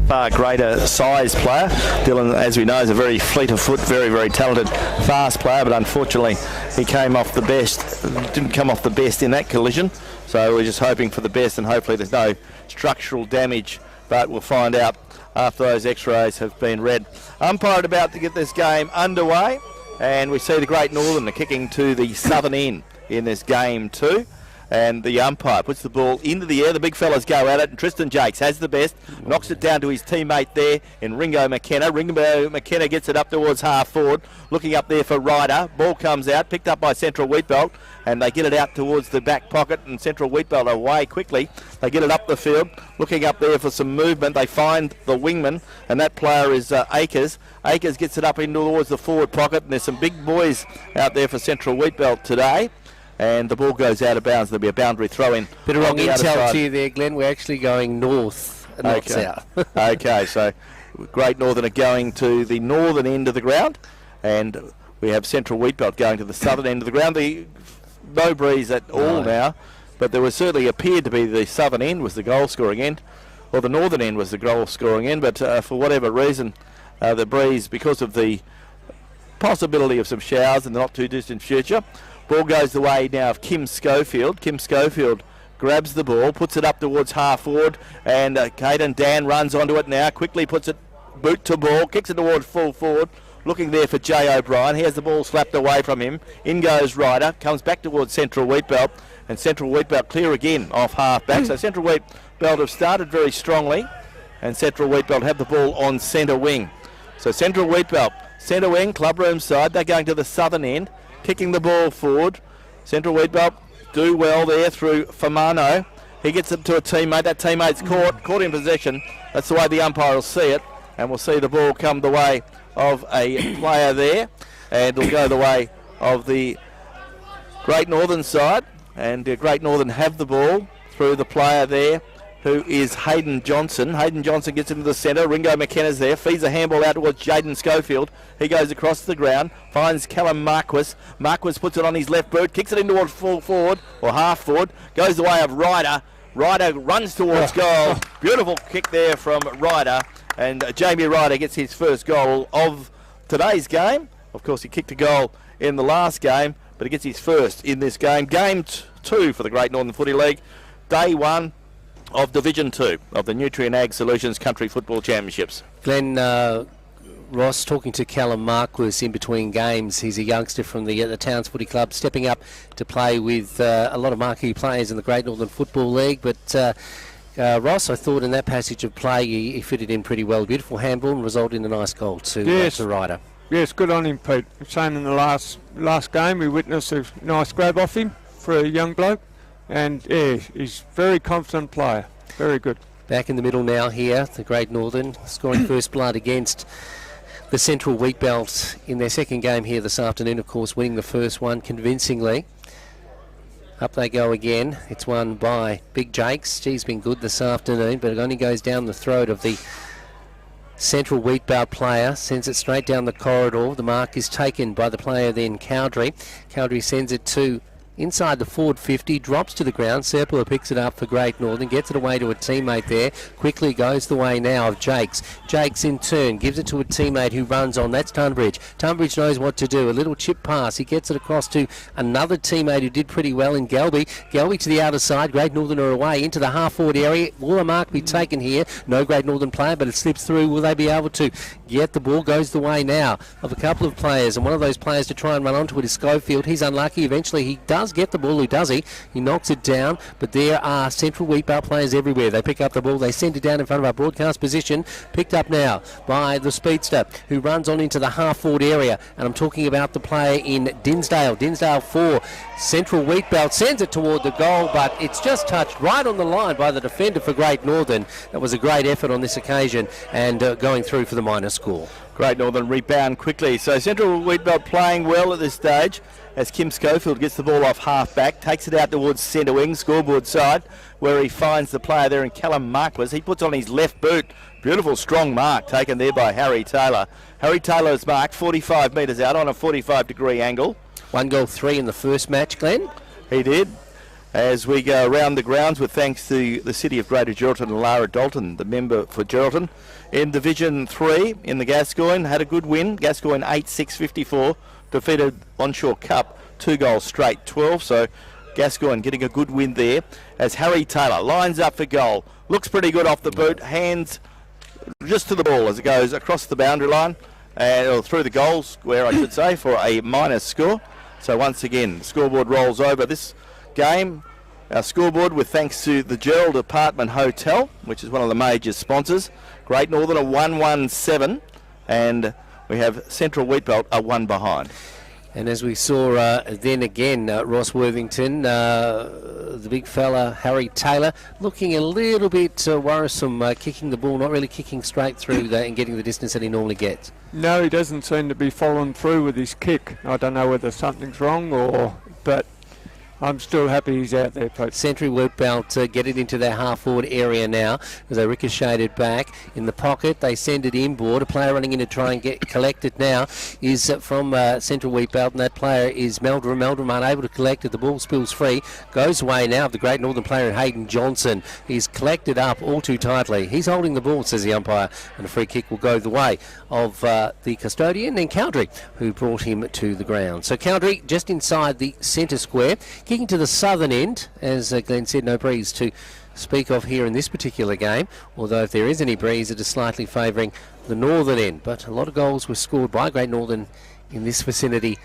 far greater size player. Dylan, as we know, is a very fleet of foot, very, very talented, fast player, but unfortunately he came off the best, didn't come off the best in that collision. So we're just hoping for the best, and hopefully there's no structural damage, but we'll find out after those x-rays have been read. Umpired about to get this game underway, and we see the Great Northern are kicking to the southern end in this game too. And the umpire puts the ball into the air. The big fellas go at it, and Tristan Jakes has the best, knocks it down to his teammate there in Ringo McKenna. Ringo McKenna gets it up towards half forward, looking up there for Ryder. Ball comes out, picked up by Central Wheatbelt, and they get it out towards the back pocket, and Central Wheatbelt away quickly. They get it up the field, looking up there for some movement. They find the wingman, and that player is Akers. Akers gets it up in towards the forward pocket, and there's some big boys out there for Central Wheatbelt today. And the ball goes out of bounds. There'll be a boundary throw in. Bit of wrong intel to you there, Glenn. We're actually going north and not south. Okay, so Great Northern are going to the northern end of the ground, and we have Central Wheatbelt going to the southern end of the ground. No breeze at all now, but there was certainly appeared to be the southern end was the goal scoring end, or the northern end was the goal scoring end, but for whatever reason, the breeze, because of the possibility of some showers in the not too distant future. Ball goes the way now of Kim Schofield. Kim Schofield grabs the ball, puts it up towards half forward, and Caden Dan runs onto it now, quickly puts it boot to ball, kicks it towards full forward, looking there for Jay O'Brien. He has the ball slapped away from him. In goes Ryder, comes back towards Central Wheatbelt, and Central Wheatbelt clear again off half back. So Central Wheatbelt have started very strongly, and Central Wheatbelt have the ball on centre wing. So Central Wheatbelt, centre wing, clubroom side, they're going to the southern end, kicking the ball forward. Central Wheatbelt do well there through Famano. He gets it to a teammate. That teammate's caught in possession. That's the way the umpire will see it. And we'll see the ball come the way of a player there. And it'll go the way of the Great Northern side. And Great Northern have the ball through the player there, who is Hayden Johnson. Hayden Johnson gets into the centre. Ringo McKenna's there. Feeds a handball out towards Jaden Schofield. He goes across the ground. Finds Callum Marquis. Marquis puts it on his left boot. Kicks it in towards full forward, or half forward. Goes the way of Ryder. Ryder runs towards goal. Beautiful kick there from Ryder. And Jamie Ryder gets his first goal of today's game. Of course, he kicked a goal in the last game, but he gets his first in this game. Game 2 for the Great Northern Footy League. Day 1 of Division 2 of the Nutrien Ag Solutions Country Football Championships. Glenn, Ross talking to Callum Marquis in between games. He's a youngster from the Towns Footy Club, stepping up to play with a lot of marquee players in the Great Northern Football League. But Ross, I thought in that passage of play he fitted in pretty well. Beautiful handball and resulted in a nice goal to Ryder. Yes, good on him, Pete. Same in the last game, we witnessed a nice grab off him for a young bloke. And yeah, he's a very confident player. Very good. Back in the middle now here, the Great Northern scoring first blood against the Central Wheatbelt in their second game here this afternoon, of course, winning the first one convincingly. Up they go again. It's won by Big Jakes. He's been good this afternoon, but it only goes down the throat of the Central Wheatbelt player, sends it straight down the corridor. The mark is taken by the player then, Cowdrey. Cowdrey sends it to inside the forward 50, drops to the ground. Serpula picks it up for Great Northern, gets it away to a teammate there. Quickly goes the way now of Jakes. Jakes in turn gives it to a teammate who runs on. That's Tunbridge. Tunbridge knows what to do. A little chip pass. He gets it across to another teammate who did pretty well in Galby. Galby to the outer side. Great Northern are away into the half-forward area. Will a mark be taken here? No Great Northern player, but it slips through. Will they be able to get the ball? Goes the way now of a couple of players, and one of those players to try and run onto it is Schofield. He's unlucky. Eventually he does get the ball. Who does he? He knocks it down, but there are Central Wheatbelt players everywhere. They pick up the ball. They send it down in front of our broadcast position. Picked up now by the speedster who runs on into the half-forward area, and I'm talking about the player in Dinsdale. Dinsdale 4. Central Wheatbelt sends it toward the goal, but it's just touched right on the line by the defender for Great Northern. That was a great effort on this occasion, and going through for the minor score. Great Northern rebound quickly. So Central Wheatbelt playing well at this stage as Kim Schofield gets the ball off half back, takes it out towards centre wing, scoreboard side, where he finds the player there in Callum Marquis. He puts on his left boot. Beautiful strong mark taken there by Harry Taylor. Harry Taylor's mark 45 metres out on a 45-degree angle. 1 goal 3 in the first match, Glenn. He did. as we go around the grounds with thanks to the City of Greater Geraldton and Lara Dalton, the member for Geraldton. In Division 3 in the Gascoyne, had a good win. Gascoyne 8-6-54, defeated Onshore Cup 2 goals straight, 12. So Gascoyne getting a good win there as Harry Taylor lines up for goal. Looks pretty good off the boot, hands just to the ball as it goes across the boundary line, or through the goal square I should say, for a minus score. So once again, the scoreboard rolls over this game. Our scoreboard with thanks to the Gerald Apartment Hotel, which is one of the major sponsors. Great Northern a 1-1-7, and we have Central Wheatbelt a 1 behind. And as we saw then again, Ross Worthington, the big fella, Harry Taylor, looking a little bit worrisome, kicking the ball, not really kicking straight through and getting the distance that he normally gets. No, he doesn't seem to be following through with his kick. I don't know whether something's wrong but I'm still happy he's out there, Pete. Century Wheatbelt get it into their half-forward area now as they ricochet it back in the pocket. They send it inboard. A player running in to try and collect it now is from Central Wheatbelt, and that player is Meldrum. Meldrum unable to collect it. The ball spills free. Goes away now of the Great Northern player, Hayden Johnson. He's collected up all too tightly. He's holding the ball, says the umpire, and a free kick will go the way of the custodian and Cowdrey, who brought him to the ground. So Cowdrey just inside the centre square. Kicking to the southern end, as Glenn said, no breeze to speak of here in this particular game, although if there is any breeze, it is slightly favouring the northern end. But a lot of goals were scored by Great Northern in this vicinity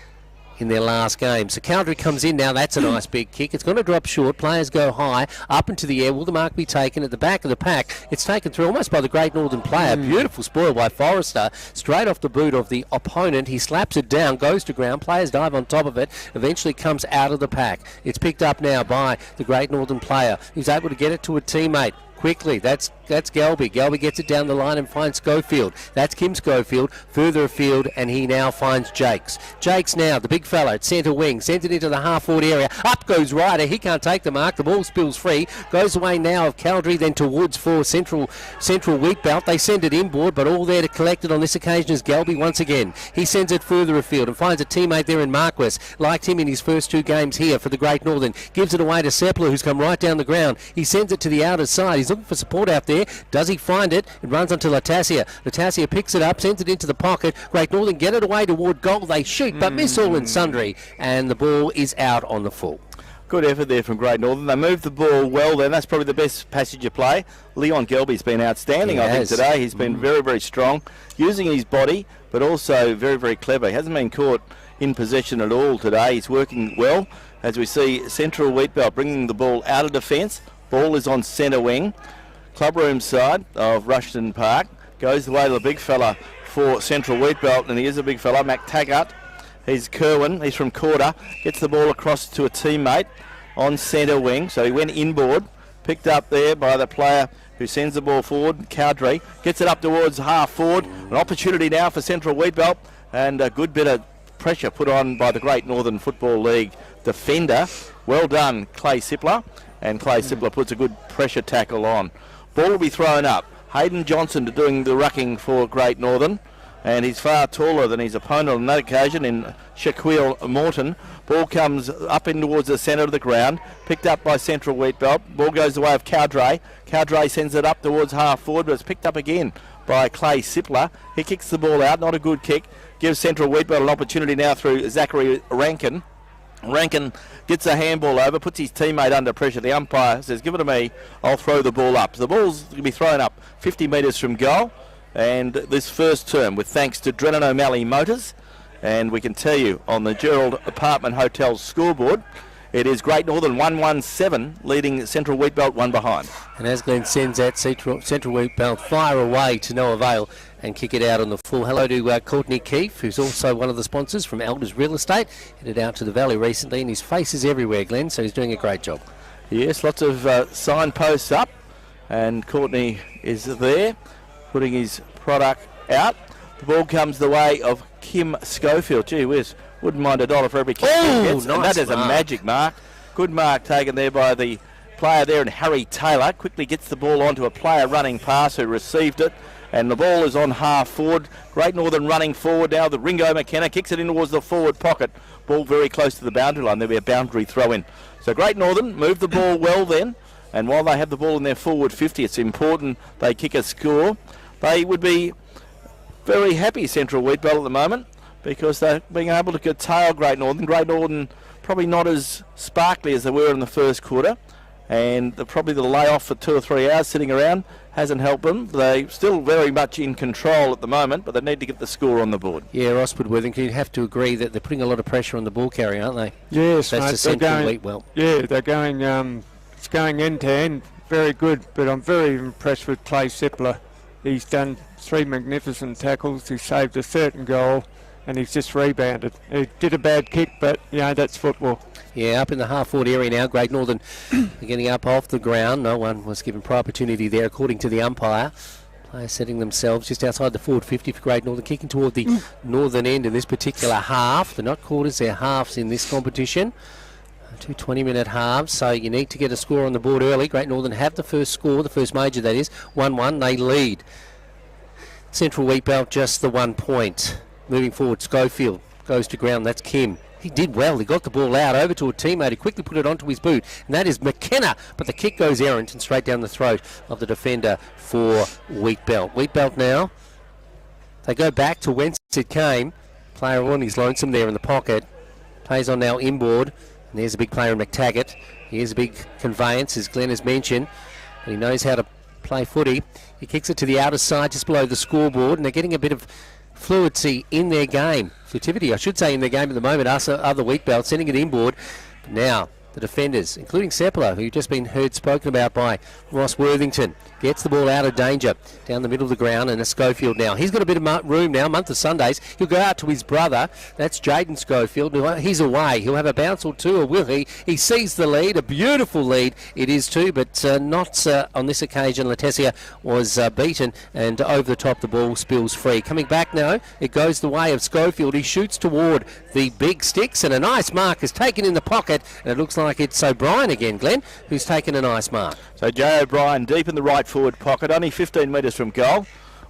in their last game. So Cowdrey comes in now. That's a nice big kick. It's going to drop short. Players go high, up into the air. Will the mark be taken at the back of the pack? It's taken through almost by the Great Northern player. Beautiful spoil by Forrester. Straight off the boot of the opponent. He slaps it down, goes to ground. Players dive on top of it. Eventually comes out of the pack. It's picked up now by the Great Northern player, who's able to get it to a teammate quickly. That's Galby. Galby gets it down the line and finds Schofield. That's Kim Schofield further afield, and he now finds Jakes. Jakes now, the big fella at centre wing, sends it into the half-forward area. Up goes Ryder. He can't take the mark. The ball spills free. Goes away now of Cowdrey, then towards for Central Wheatbelt. They send it inboard, but all there to collect it on this occasion is Galby once again. He sends it further afield and finds a teammate there in Marquis. Liked him in his first 2 games here for the Great Northern. Gives it away to Sepler, who's come right down the ground. He sends it to the outer side. He's looking for support out there. Does he find it? It runs onto Latasia. Latasia picks it up, sends it into the pocket. Great Northern get it away toward goal. They shoot, but miss all and sundry, and the ball is out on the full. Good effort there from Great Northern. They moved the ball well then. That's probably the best passage of play. Leon Gelby's been outstanding, I think, today. He's been very, very strong, using his body, but also very, very clever. He hasn't been caught in possession at all today. He's working well, as we see Central Wheatbelt bringing the ball out of defence. Ball is on centre wing. Clubroom side of Rushton Park. Goes the way of the big fella for Central Wheatbelt, and he is a big fella, Mac Taggart. He's Kerwin, he's from Corder. Gets the ball across to a teammate on centre wing. So he went inboard, picked up there by the player who sends the ball forward, Cowdrey. Gets it up towards half forward. An opportunity now for Central Wheatbelt, and a good bit of pressure put on by the Great Northern Football League defender. Well done, Clay Sipler. And Clay Sipler puts a good pressure tackle on. Ball will be thrown up. Hayden Johnson doing the rucking for Great Northern, and he's far taller than his opponent on that occasion in Shaquille Morton. Ball comes up in towards the centre of the ground, picked up by Central Wheatbelt. Ball goes the way of Cowdrey. Cowdrey sends it up towards half forward, but it's picked up again by Clay Sipler. He kicks the ball out, not a good kick. Gives Central Wheatbelt an opportunity now through Zachary Rankin. Rankin gets a handball over, puts his teammate under pressure. The umpire says, give it to me, I'll throw the ball up. So the ball's going to be thrown up 50 metres from goal. And this first term with thanks to Drennan O'Malley Motors. And we can tell you on the Gerald Apartment Hotel scoreboard, it is Great Northern 1-1-7, leading Central Wheatbelt 1 behind. And as Glenn sends that, Central Wheatbelt fire away to no avail and kick it out on the full. Hello to Courtney Keefe, who's also one of the sponsors from Elders Real Estate. Headed out to the Valley recently, and his face is everywhere, Glenn, so he's doing a great job. Yes, lots of signposts up, and Courtney is there, putting his product out. The ball comes the way of Kim Schofield. Gee whiz, wouldn't mind $1 for every kick he gets. Nice, and that is a magic mark. Good mark taken there by the player there, and Harry Taylor quickly gets the ball onto a player running past who received it. And the ball is on half forward. Great Northern running forward now. The Ringo McKenna kicks it in towards the forward pocket. Ball very close to the boundary line. There'll be a boundary throw in. So Great Northern move the ball well then. And while they have the ball in their forward 50, it's important they kick a score. They would be very happy, Central Wheatbelt, at the moment, because they're being able to curtail Great Northern. Great Northern probably not as sparkly as they were in the first quarter. And probably the layoff for 2 or 3 hours sitting around hasn't helped them. They're still very much in control at the moment, but they need to get the score on the board. Yeah, Rosswood Worthington, you'd have to agree that they're putting a lot of pressure on the ball carrier, aren't they? Yes, that's mate, the Central Wheatbelt. Yeah, they're going. It's going end to end, very good. But I'm very impressed with Clay Sippler. He's done 3 magnificent tackles. He saved a certain goal, and he's just rebounded. He did a bad kick, but that's football. Yeah, up in the half-forward area now. Great Northern are getting up off the ground. No one was given prior opportunity there, according to the umpire. Players setting themselves just outside the forward 50 for Great Northern, kicking toward the northern end of this particular half. They're not quarters, they're halves in this competition. 2 20-minute halves, so you need to get a score on the board early. Great Northern have the first score, the first major that is, 1-1. They lead. Central Wheatbelt just the 1 point. Moving forward, Schofield goes to ground. That's Kim. He did well. He got the ball out over to a teammate. He quickly put it onto his boot, and that is McKenna. But the kick goes errant and straight down the throat of the defender for Wheatbelt. Wheatbelt now, they go back to whence it came. Player on, he's lonesome there in the pocket. Plays on now inboard, and there's a big player in McTaggart. Here's a big conveyance, as Glenn has mentioned, and he knows how to play footy. He kicks it to the outer side, just below the scoreboard, and they're getting a bit of fluidity in their game. Fluidity, I should say, in their game at the moment. Other Wheatbelt sending it inboard. But now the defenders, including Sepala, who just been heard spoken about by Ross Worthington, gets the ball out of danger down the middle of the ground, and a Schofield now. He's got a bit of room now, month of Sundays. He'll go out to his brother. That's Jaden Schofield. He's away. He'll have a bounce or two, or will he? He sees the lead, a beautiful lead it is too, but not on this occasion. Latesia was beaten, and over the top the ball spills free. Coming back now, it goes the way of Schofield. He shoots toward the big sticks, and a nice mark is taken in the pocket, and it looks like it's O'Brien again, Glenn, who's taken a nice mark. So Jay O'Brien deep in the right forward pocket, only 15 metres from goal,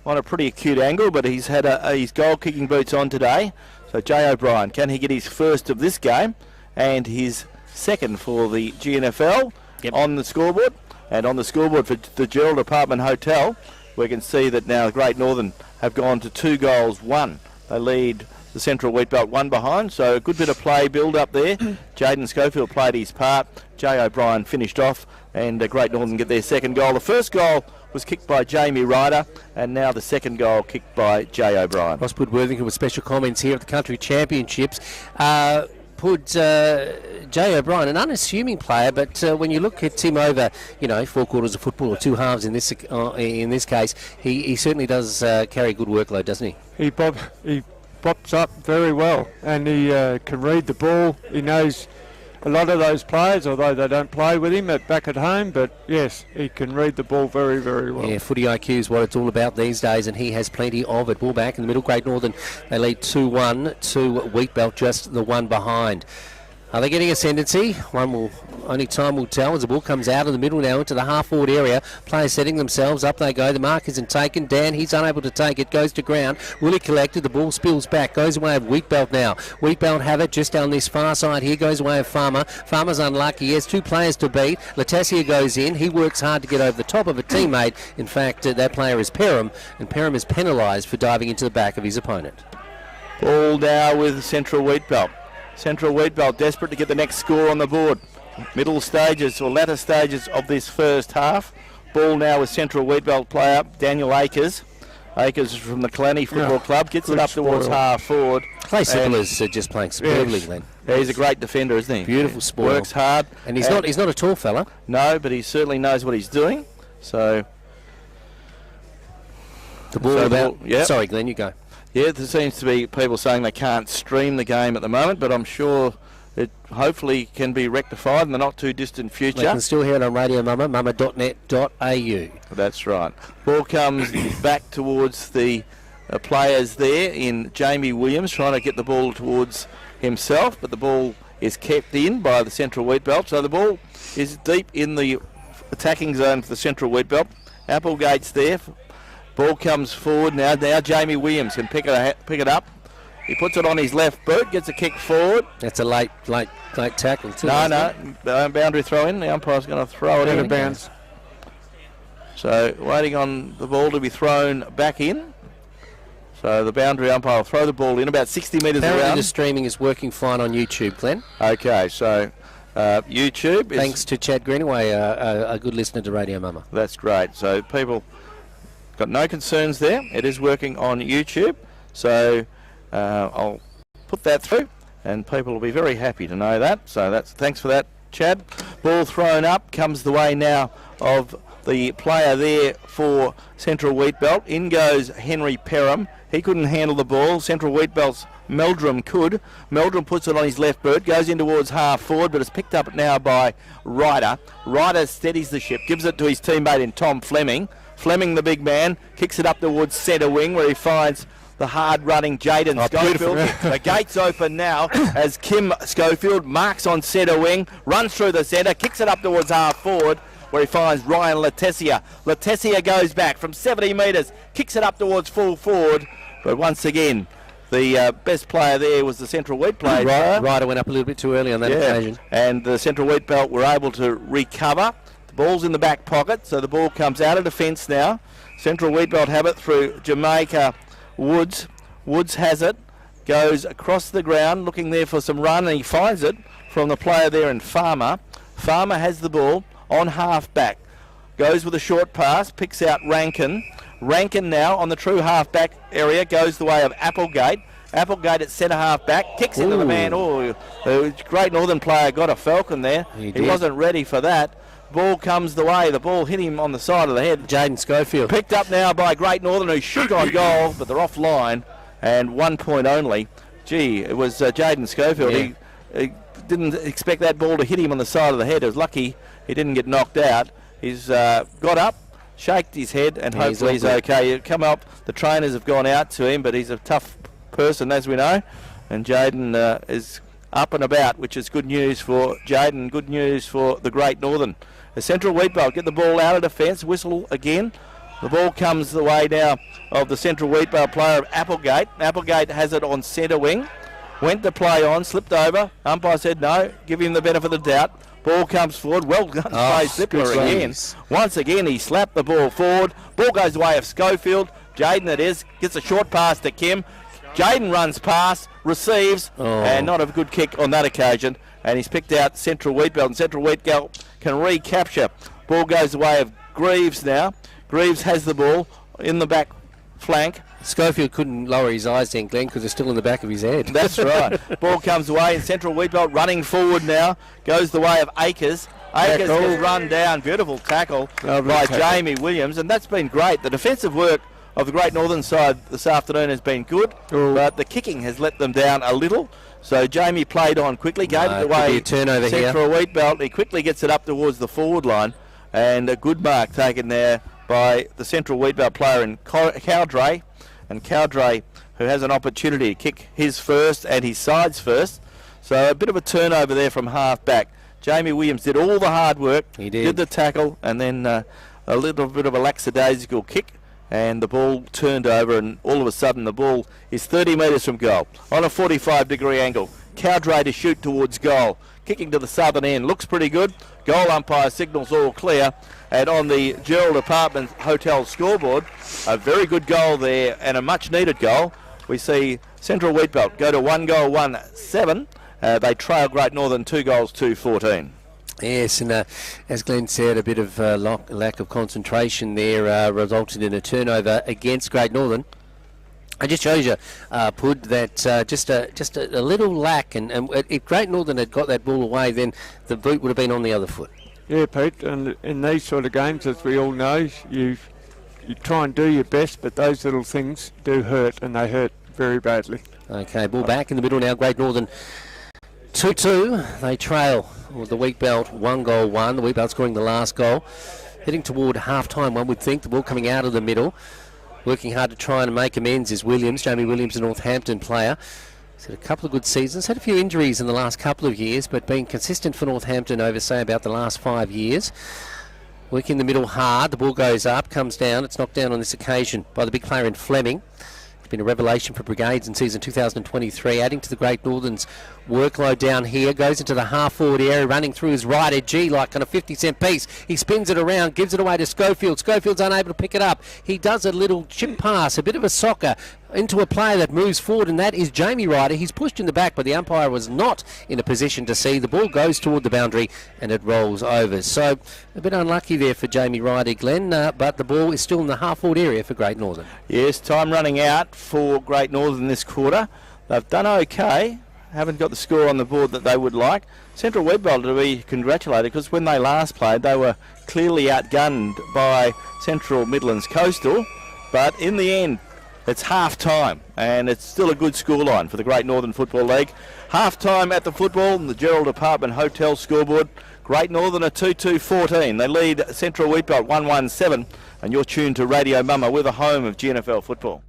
on a pretty acute angle, but he's had his goal kicking boots on today. So Jay O'Brien, can he get his first of this game and his second for the GNFL on the scoreboard? And on the scoreboard for the Gerald Apartment Hotel, we can see that now Great Northern have gone to 2 goals, 1. They lead the Central Wheatbelt 1 behind, so a good bit of play build up there. Jaden Schofield played his part. Jay O'Brien finished off, and Great Northern get their second goal. The first goal was kicked by Jamie Ryder, and now the second goal kicked by Jay O'Brien. Rosswood Worthington with special comments here at the Country Championships. Put Jay O'Brien, an unassuming player, but when you look at him over, 4 quarters of football or 2 halves in this case, he certainly does carry a good workload, doesn't he? He pops up very well, and he can read the ball. He knows a lot of those players, although they don't play with him back at home, but yes, he can read the ball very, very well. Yeah, footy IQ is what it's all about these days, and he has plenty of it. Ball back in the middle. Great Northern, they lead 2-1 to Wheatbelt, just the 1 behind. Are they getting ascendancy? Only time will tell as the ball comes out of the middle now into the half-forward area. Players setting themselves up. They go. The mark isn't taken. Dan, he's unable to take it. Goes to ground. Willie collected. The ball spills back. Goes away of Wheatbelt now. Wheatbelt have it just down this far side here. Goes away of Farmer. Farmer's unlucky. He has 2 players to beat. Latassia goes in. He works hard to get over the top of a teammate. In fact, that player is Perham, and Perham is penalised for diving into the back of his opponent. Ball now with Central Wheatbelt. Central Wheatbelt desperate to get the next score on the board. Middle stages or latter stages of this first half. Ball now with Central Wheatbelt player Daniel Akers. Akers from the Kalani Football Club gets it up towards half forward. Clay Sippel is just playing superbly, Glenn. Yeah, he's a great defender, isn't he? Beautiful spoil. Works hard. And he's not a tall fella. No, but he certainly knows what he's doing. So the ball Sorry, Glenn, you go. Yeah, there seems to be people saying they can't stream the game at the moment, but I'm sure it hopefully can be rectified in the not too distant future. They can still hear it on Radio Mama, mama.net.au. That's right. Ball comes back towards the players there in Jamie Williams, trying to get the ball towards himself, but the ball is kept in by the Central Wheat Belt. So the ball is deep in the attacking zone for the Central Wheat Belt. Applegate's there. Ball comes forward now. Now Jamie Williams can pick it up. He puts it on his left boot, gets a kick forward. That's a late tackle too. No, boundary throw in. The umpire's going to throw it in. Bounce. So waiting on the ball to be thrown back in. So the boundary umpire will throw the ball in about 60 metres around. Apparently the streaming is working fine on YouTube, Glenn. Okay, so YouTube is... Thanks to Chad Greenaway, a good listener to Radio Mama. That's great. So people got no concerns there. It is working on YouTube. So I'll put that through and people will be very happy to know that. So thanks for that, Chad. Ball thrown up, comes the way now of the player there for Central Wheat Belt. In goes Henry Perham. He couldn't handle the ball. Central Wheat Belt's Meldrum could. Meldrum puts it on his left boot, goes in towards half forward, but it's picked up now by Ryder. Ryder steadies the ship, gives it to his teammate in Tom Fleming. Fleming, the big man, kicks it up towards centre wing where he finds the hard-running Jaden Schofield. The gate's open now as Kim Schofield marks on centre wing, runs through the centre, kicks it up towards half forward where he finds Ryan Letessia. Letessia goes back from 70 metres, kicks it up towards full forward, but once again, the best player there was the Central Wheat player. Ryder went up a little bit too early on that occasion. And the Central Wheat Belt were able to recover. The ball's in the back pocket, so the ball comes out of defence now. Central Wheat Belt have it through Jamaica Woods. Woods has it, goes across the ground, looking there for some run, and he finds it from the player there in Farmer. Farmer has the ball on half back, goes with a short pass, picks out Rankin. Rankin now on the true half back area, goes the way of Applegate. Applegate at centre half back, kicks into the man. The Great Northern player got a falcon there. He wasn't ready for that. Ball comes the way. The ball hit him on the side of the head. Jaden Schofield. Picked up now by Great Northern, who shoot on goal, but they're offline and 1 point only. Gee, it was Jaden Schofield. Yeah. He didn't expect that ball to hit him on the side of the head. It was lucky he didn't get knocked out. He's got up, shaked his head, and hopefully he's okay. He'll come up. The trainers have gone out to him, but he's a tough person, as we know. And Jaden is up and about, which is good news for Jaden, good news for the Great Northern. The Central Wheat Belt get the ball out of defence, whistle again. The ball comes the way now of the Central Wheat Belt player of Applegate. Applegate has it on centre wing. Went to play on, slipped over. Umpire said no, give him the benefit of the doubt. Ball comes forward, well done, play Slipper again. Once again, he slapped the ball forward. Ball goes the way of Schofield. Jaden it is, gets a short pass to Kim. Jaden runs past, receives, and not a good kick on that occasion. And he's picked out Central Wheat Belt, and Central Wheat Belt can recapture. Ball goes the way of Greaves now. Greaves has the ball in the back flank. Schofield couldn't lower his eyes then, Glenn, because it's still in the back of his head. That's right. Ball comes away, and Central Wheat Belt running forward now. Goes the way of Akers. Akers gets run down. Beautiful tackle by Jamie Williams, and that's been great. The defensive work of the Great Northern side this afternoon has been good, but the kicking has let them down a little. So Jamie played on quickly, gave it away. Turnover Central Wheat Belt. He quickly gets it up towards the forward line, and a good mark taken there by the Central Wheat Belt player in Cowdray. And Cowdray, who has an opportunity to kick his first and his side's first. So a bit of a turnover there from half back. Jamie Williams did all the hard work. He did the tackle, and then a little bit of a lackadaisical kick. And the ball turned over, and all of a sudden the ball is 30 metres from goal on a 45-degree angle. Cowdray to shoot towards goal. Kicking to the southern end. Looks pretty good. Goal umpire signals all clear. And on the Gerald Apartment Hotel scoreboard, a very good goal there and a much-needed goal. We see Central Wheat Belt go to 1-1-7. They trail Great Northern 2-2-14. Yes, and as Glenn said, a bit of lack of concentration there resulted in a turnover against Great Northern. It just shows you, Pud, that just a little lack, and if Great Northern had got that ball away, then the boot would have been on the other foot. Yeah, Pete, and in these sort of games, as we all know, you try and do your best, but those little things do hurt, and they hurt very badly. Okay, ball back in the middle now, Great Northern 2-2. They trail the Wheat Belt 1-1. The Wheat Belt scoring the last goal. Heading toward half-time, one would think. The ball coming out of the middle. Working hard to try and make amends is Williams, Jamie Williams, a Northampton player. He's had a couple of good seasons, had a few injuries in the last couple of years, but been consistent for Northampton over, say, about the last 5 years. Working the middle hard, the ball goes up, comes down. It's knocked down on this occasion by the big player in Fleming. It's been a revelation for Brigades in season 2023, adding to the Great Northern's workload down here. Goes into the half-forward area, running through his right edge, like on a 50-cent piece. He spins it around, gives it away to Schofield. Schofield's unable to pick it up. He does a little chip pass, a bit of a soccer, into a player that moves forward, and that is Jamie Ryder. He's pushed in the back, but the umpire was not in a position to see. The ball goes toward the boundary, and it rolls over. So a bit unlucky there for Jamie Ryder, Glenn, but the ball is still in the half-forward area for Great Northern. Yes, time running out for Great Northern this quarter. They've done okay. Haven't got the score on the board that they would like. Central Webbell to be congratulated, because when they last played, they were clearly outgunned by Central Midlands Coastal. But in the end, it's half-time, and it's still a good scoreline for the Great Northern Football League. Half-time at the football in the Gerald Apartment Hotel scoreboard. Great Northern are 2-2-14. They lead Central Wheatbelt 1-1-7, and you're tuned to Radio Mumma. We're the home of GNFL football.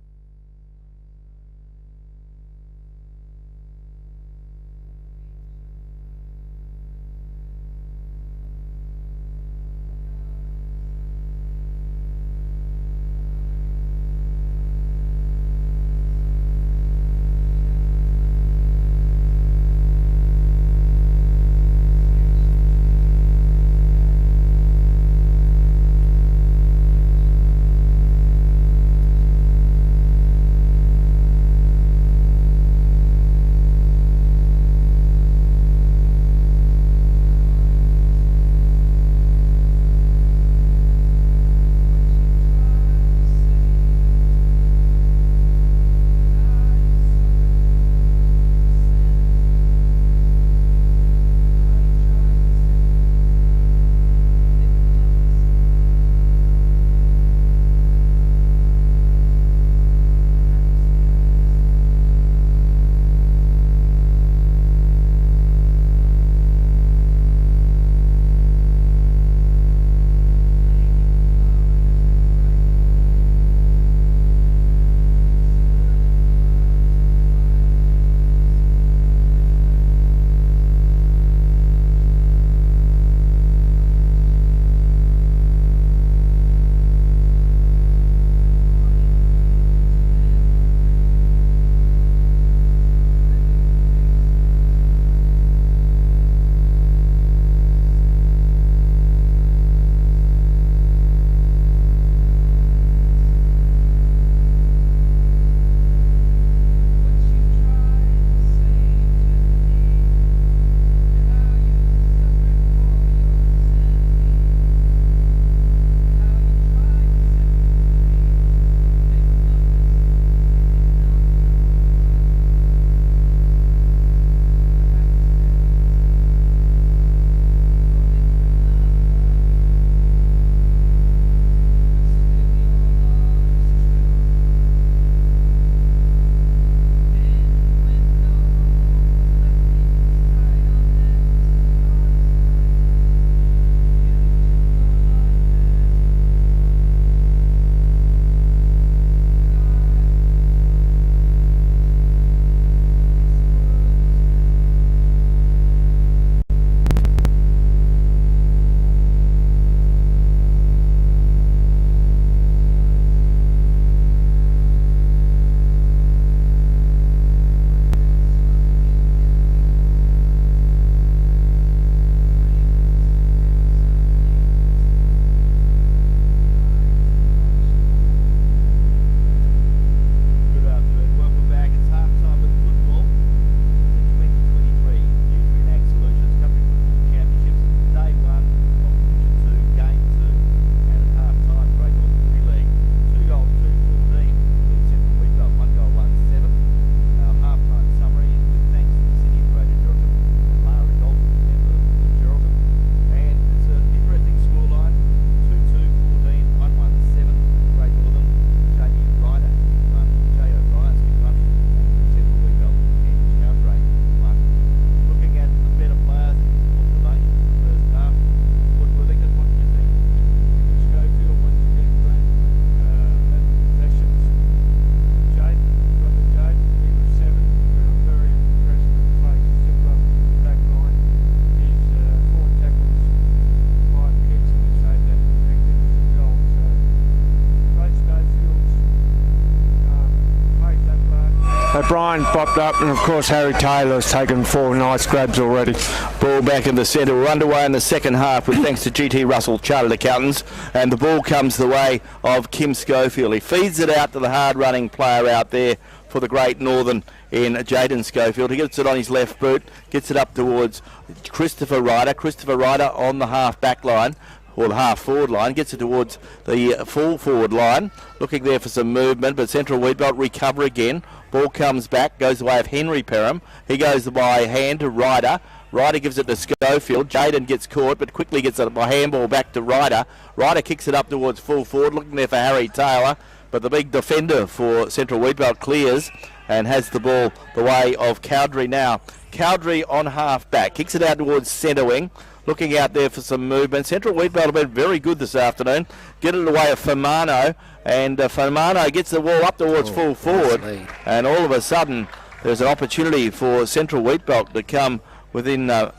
O'Brien popped up, and of course Harry Taylor's taken 4 nice grabs already. Ball back in the centre. We're underway in the second half with thanks to GT Russell Chartered Accountants, and the ball comes the way of Kim Schofield. He feeds it out to the hard-running player out there for the Great Northern in Jaden Schofield. He gets it on his left boot, gets it up towards Christopher Ryder. Christopher Ryder on the half-back line, or the half-forward line, gets it towards the full-forward line, looking there for some movement, but Central Wheatbelt recover again. Ball comes back, goes the way of Henry Perham. He goes by hand to Ryder. Ryder gives it to Schofield. Jaden gets caught, but quickly gets it by handball back to Ryder. Ryder kicks it up towards full-forward, looking there for Harry Taylor, but the big defender for Central Wheatbelt clears and has the ball the way of Cowdrey now. Cowdrey on half-back, kicks it out towards centre wing. Looking out there for some movement. Central Wheatbelt have been very good this afternoon. Get it away of Fermano, and Fermano gets the ball up towards full forward, and all of a sudden there's an opportunity for Central Wheatbelt to come within a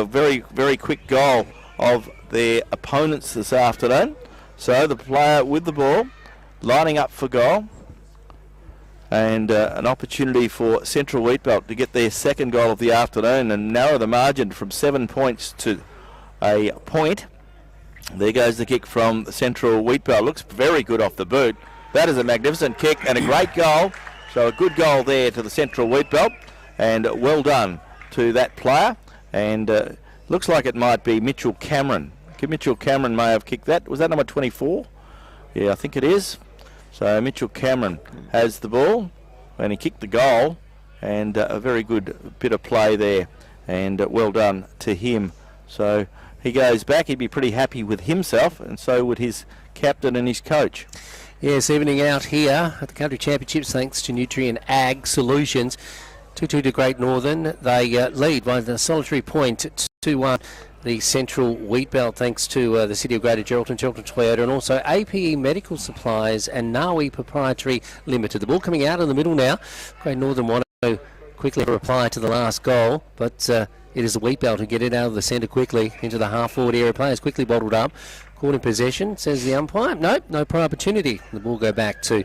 very, very quick goal of their opponents this afternoon. So the player with the ball lining up for goal, and an opportunity for Central Wheatbelt to get their second goal of the afternoon and narrow the margin from 7 points to a point. There goes the kick from Central Wheatbelt. Looks very good off the boot. That is a magnificent kick and a great goal. So a good goal there to the Central Wheatbelt, and well done to that player. And looks like it might be Mitchell Cameron. Mitchell Cameron may have kicked that. Was that number 24? Yeah, I think it is. So Mitchell Cameron has the ball, and he kicked the goal, and a very good bit of play there, and well done to him. So he goes back. He'd be pretty happy with himself, and so would his captain and his coach. Yes, evening out here at the Country Championships thanks to Nutrien Ag Solutions. 2-2 to Great Northern. They lead by the solitary point 2-1. The Central Wheatbelt, thanks to the City of Greater Geraldton, Geraldton Toyota, and also APE Medical Supplies and Nawi Proprietary Limited. The ball coming out in the middle now. Great Northern want to quickly reply to the last goal, but it is the Wheatbelt who get it out of the centre quickly into the half-forward area. Players quickly bottled up. Caught in possession, says the umpire. Nope, no prior opportunity. The ball go back to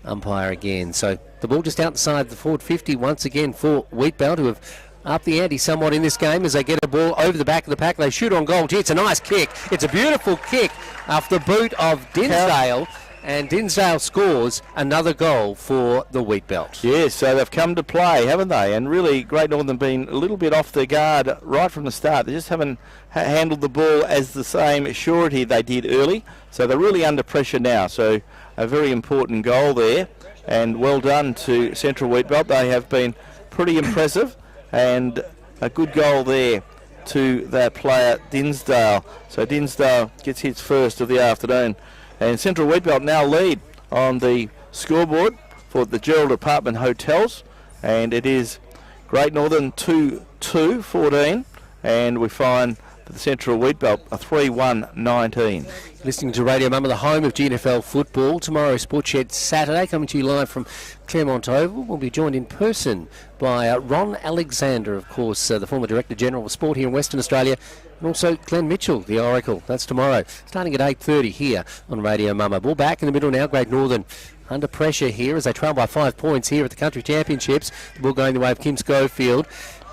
umpire again. So the ball just outside the forward 50 once again for Wheatbelt, who have up the ante somewhat in this game as they get a ball over the back of the pack. They shoot on goal. Gee, it's a nice kick. It's a beautiful kick off the boot of Dinsdale, and Dinsdale scores another goal for the Wheatbelt. Yes, so they've come to play, haven't they? And really, Great Northern been a little bit off their guard right from the start. They just haven't handled the ball as the same surety they did early. So they're really under pressure now. So a very important goal there, and well done to Central Wheatbelt. They have been pretty impressive. And a good goal there to their player Dinsdale. So Dinsdale gets his first of the afternoon. And Central Wheatbelt now lead on the scoreboard for the Gerald Apartment Hotels. And it is Great Northern 2-2-14. And we find that the Central Wheatbelt a 3-1-19. Listening to Radio Mama, the home of GNFL football. Tomorrow, Sports Shed Saturday, coming to you live from Claremont Oval. We'll be joined in person by Ron Alexander, of course, the former Director General of Sport here in Western Australia, and also Glenn Mitchell, the Oracle. That's tomorrow, starting at 8:30 here on Radio Mama. Ball back in the middle now, Great Northern under pressure here as they trail by 5 points here at the Country Championships. The ball going the way of Kim Schofield.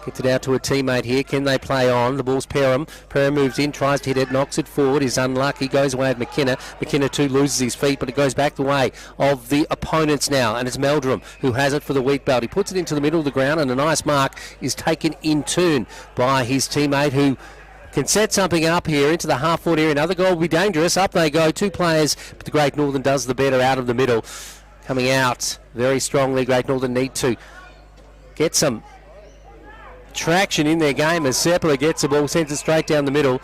Gets it out to a teammate here. Can they play on? The ball's Perham. Perham moves in, tries to hit it, knocks it forward. Is unlucky. Goes away at McKenna. McKenna too loses his feet, but it goes back the way of the opponents now. And it's Meldrum who has it for the Wheatbelt. He puts it into the middle of the ground, and a nice mark is taken in turn by his teammate, who can set something up here into the half-forward area. Another goal will be dangerous. Up they go. 2 players, but the Great Northern does the better out of the middle. Coming out very strongly. Great Northern need to get some traction in their game as Seppler gets the ball, sends it straight down the middle.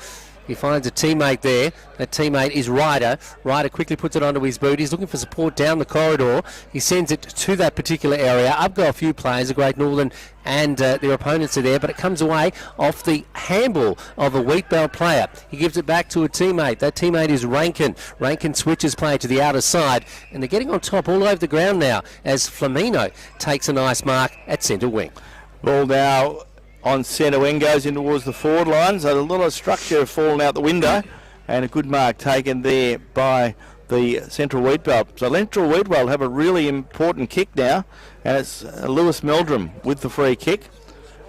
He finds a teammate there. That teammate is Ryder. Ryder quickly puts it onto his boot. He's looking for support down the corridor. He sends it to that particular area. Up go a few players, the Great Northern and their opponents are there, but it comes away off the handball of a Wheatbelt player. He gives it back to a teammate. That teammate is Rankin. Rankin switches play to the outer side, and they're getting on top all over the ground now as Flamino takes a nice mark at centre wing. Ball now on centre wing, goes in towards the forward line, so a little structure fallen out the window, and a good mark taken there by the Central Wheatbelt. So Central Wheatbelt have a really important kick now, and it's Lewis Meldrum with the free kick,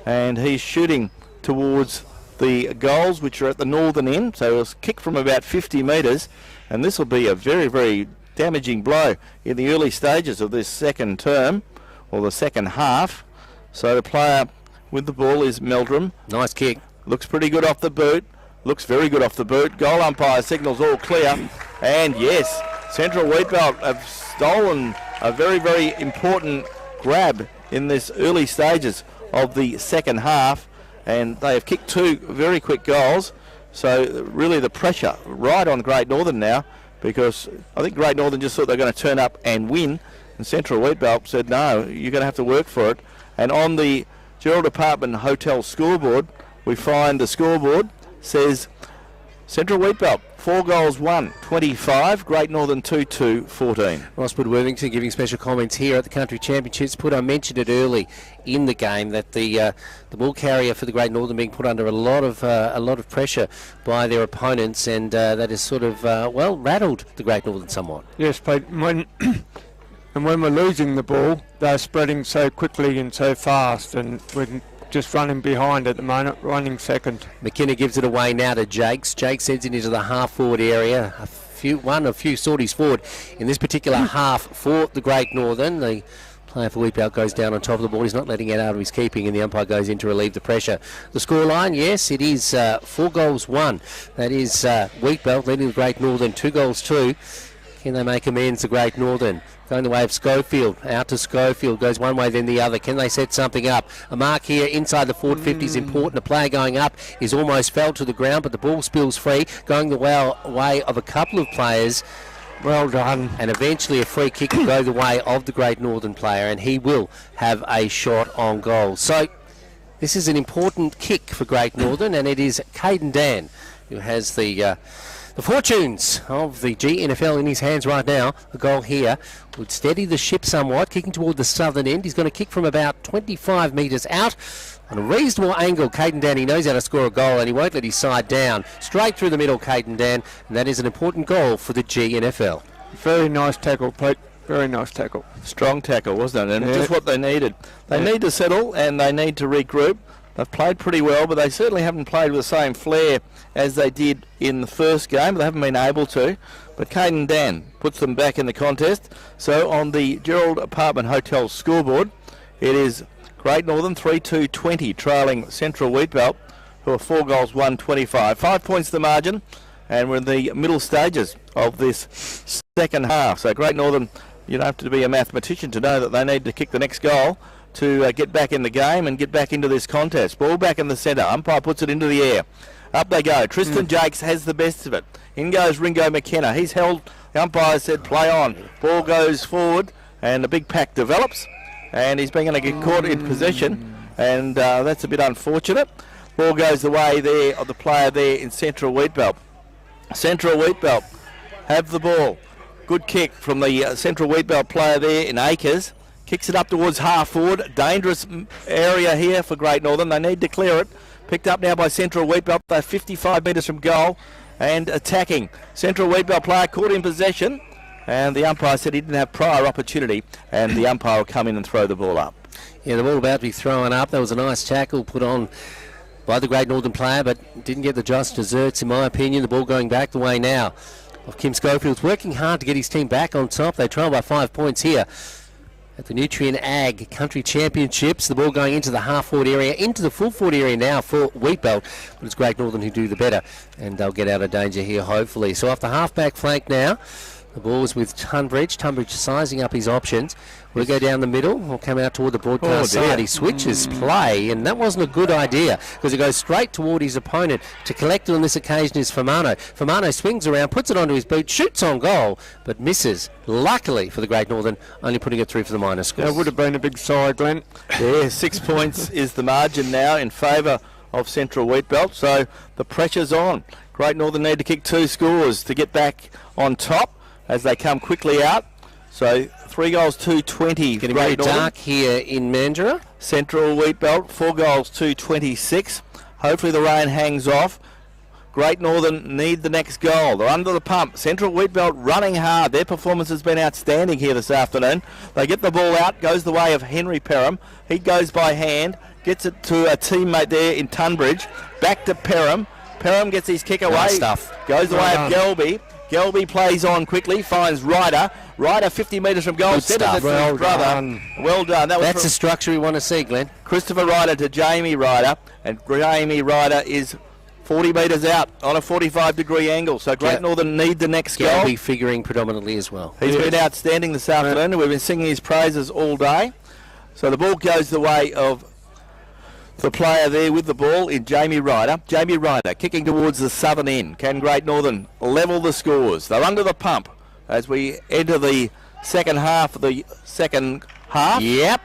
and he's shooting towards the goals, which are at the northern end. So it's kick from about 50 metres, and this will be a very, very damaging blow in the early stages of this second term, or the second half. So the player with the ball is Meldrum. Nice kick. Looks pretty good off the boot. Looks very good off the boot. Goal umpire signals all clear. And yes, Central Wheatbelt have stolen a very, very important grab in this early stages of the second half. And they have kicked 2 very quick goals. So really the pressure right on Great Northern now, because I think Great Northern just thought they were going to turn up and win. And Central Wheatbelt said, no, you're going to have to work for it. And on the Gerald Apartment Hotel scoreboard, we find the scoreboard says Central Wheatbelt 4 goals 1, 25, Great Northern 2-2, 14. Ross Wood-Worthington giving special comments here at the Country Championships. I mentioned it early in the game that the ball carrier for the Great Northern being put under a lot of pressure by their opponents, and that has sort of rattled the Great Northern somewhat. Yes, but when we're losing the ball, they're spreading so quickly and so fast, and we're just running behind at the moment, running second. McKenna gives it away now to Jakes. Jakes sends it into the half-forward area. A few sorties forward in this particular half for the Great Northern. The player for Wheatbelt goes down on top of the ball. He's not letting it out of his keeping, and the umpire goes in to relieve the pressure. The scoreline, yes, it is 4 goals 1. That is Wheatbelt leading the Great Northern 2 goals 2. Can they make amends, the Great Northern? Going the way of Schofield, out to Schofield, goes one way then the other. Can they set something up? A mark here inside the forward 50 is important. A player going up is almost fell to the ground, but the ball spills free, going the way of a couple of players. Well done. And eventually a free kick will go the way of the Great Northern player, and he will have a shot on goal. So this is an important kick for Great Northern, and it is Caden Dan who has the fortunes of the GNFL in his hands right now. The goal here would steady the ship somewhat, kicking toward the southern end. He's going to kick from about 25 metres out. On a reasonable angle, Caden Dan, he knows how to score a goal, and he won't let his side down. Straight through the middle, Caden Dan, and that is an important goal for the GNFL. Very nice tackle, Pete. Very nice tackle. Strong tackle, wasn't it? And just what they needed. They need to settle, and they need to regroup. They've played pretty well, but they certainly haven't played with the same flair as they did in the first game. They haven't been able to. But Caden Dan puts them back in the contest. So on the Gerald Apartment Hotel scoreboard, it is Great Northern 3-2-20 trailing Central Wheatbelt, who are 4 goals 1, 25. 5 points the margin, and we're in the middle stages of this second half. So Great Northern, you don't have to be a mathematician to know that they need to kick the next goal to get back in the game and get back into this contest. Ball back in the centre. Umpire puts it into the air. Up they go. Tristan Jakes has the best of it. In goes Ringo McKenna. He's held. The umpire said play on. Ball goes forward, and a big pack develops, and he's going to get caught in possession, and that's a bit unfortunate. Ball goes the way there of the player there in Central Wheatbelt. Central Wheatbelt have the ball. Good kick from the Central Wheatbelt player there in Acres. Kicks it up towards half forward. Dangerous area here for Great Northern. They need to clear it. Picked up now by Central Wheatbelt. They're 55 metres from goal and attacking. Central Wheatbelt player caught in possession, and the umpire said he didn't have prior opportunity, and the umpire will come in and throw the ball up. Yeah, the ball about to be thrown up. That was a nice tackle put on by the Great Northern player, but didn't get the just desserts, in my opinion. The ball going back the way now of Kim Schofield's working hard to get his team back on top. They trail by 5 points here at the Nutrien Ag Country Championships. The ball going into the half-forward area, into the full-forward area now for Wheatbelt, but it's Great Northern who do the better, and they'll get out of danger here, hopefully. So off the half-back flank now, the ball is with Tunbridge. Tunbridge sizing up his options. We'll go down the middle. We'll come out toward the broadcast side. He switches play, and that wasn't a good idea because he goes straight toward his opponent. To collect it on this occasion is Famano. Famano swings around, puts it onto his boot, shoots on goal, but misses. Luckily for the Great Northern, only putting it through for the minor score. That would have been a big side, Glenn. Yeah, 6 points is the margin now in favour of Central Wheatbelt, so the pressure's on. Great Northern need to kick 2 scores to get back on top as they come quickly out. So 3 goals 2-20. Getting very dark here in Mandurah. Central Wheatbelt 4 goals 2-26. Hopefully the rain hangs off. Great Northern need the next goal. They're under the pump. Central Wheatbelt running hard. Their performance has been outstanding here this afternoon. They get the ball out, goes the way of Henry Perham. He goes by hand, gets it to a teammate there in Tunbridge. Back to Perham. Perham gets his kick away. Nice stuff. Goes the way of Gelby. Gelby plays on quickly, finds Ryder. Ryder 50 metres from goal. Good stuff. Well done. Well done. That's the structure we want to see, Glenn. Christopher Ryder to Jamie Ryder. And Jamie Ryder is 40 metres out on a 45-degree angle. So Great Northern need the next goal. Gelby figuring predominantly as well. He's been outstanding this afternoon. We've been singing his praises all day. So the ball goes the way of the player there with the ball in Jamie Ryder. Jamie Ryder kicking towards the southern end. Can Great Northern level the scores? They're under the pump as we enter the second half of the second half. Yep.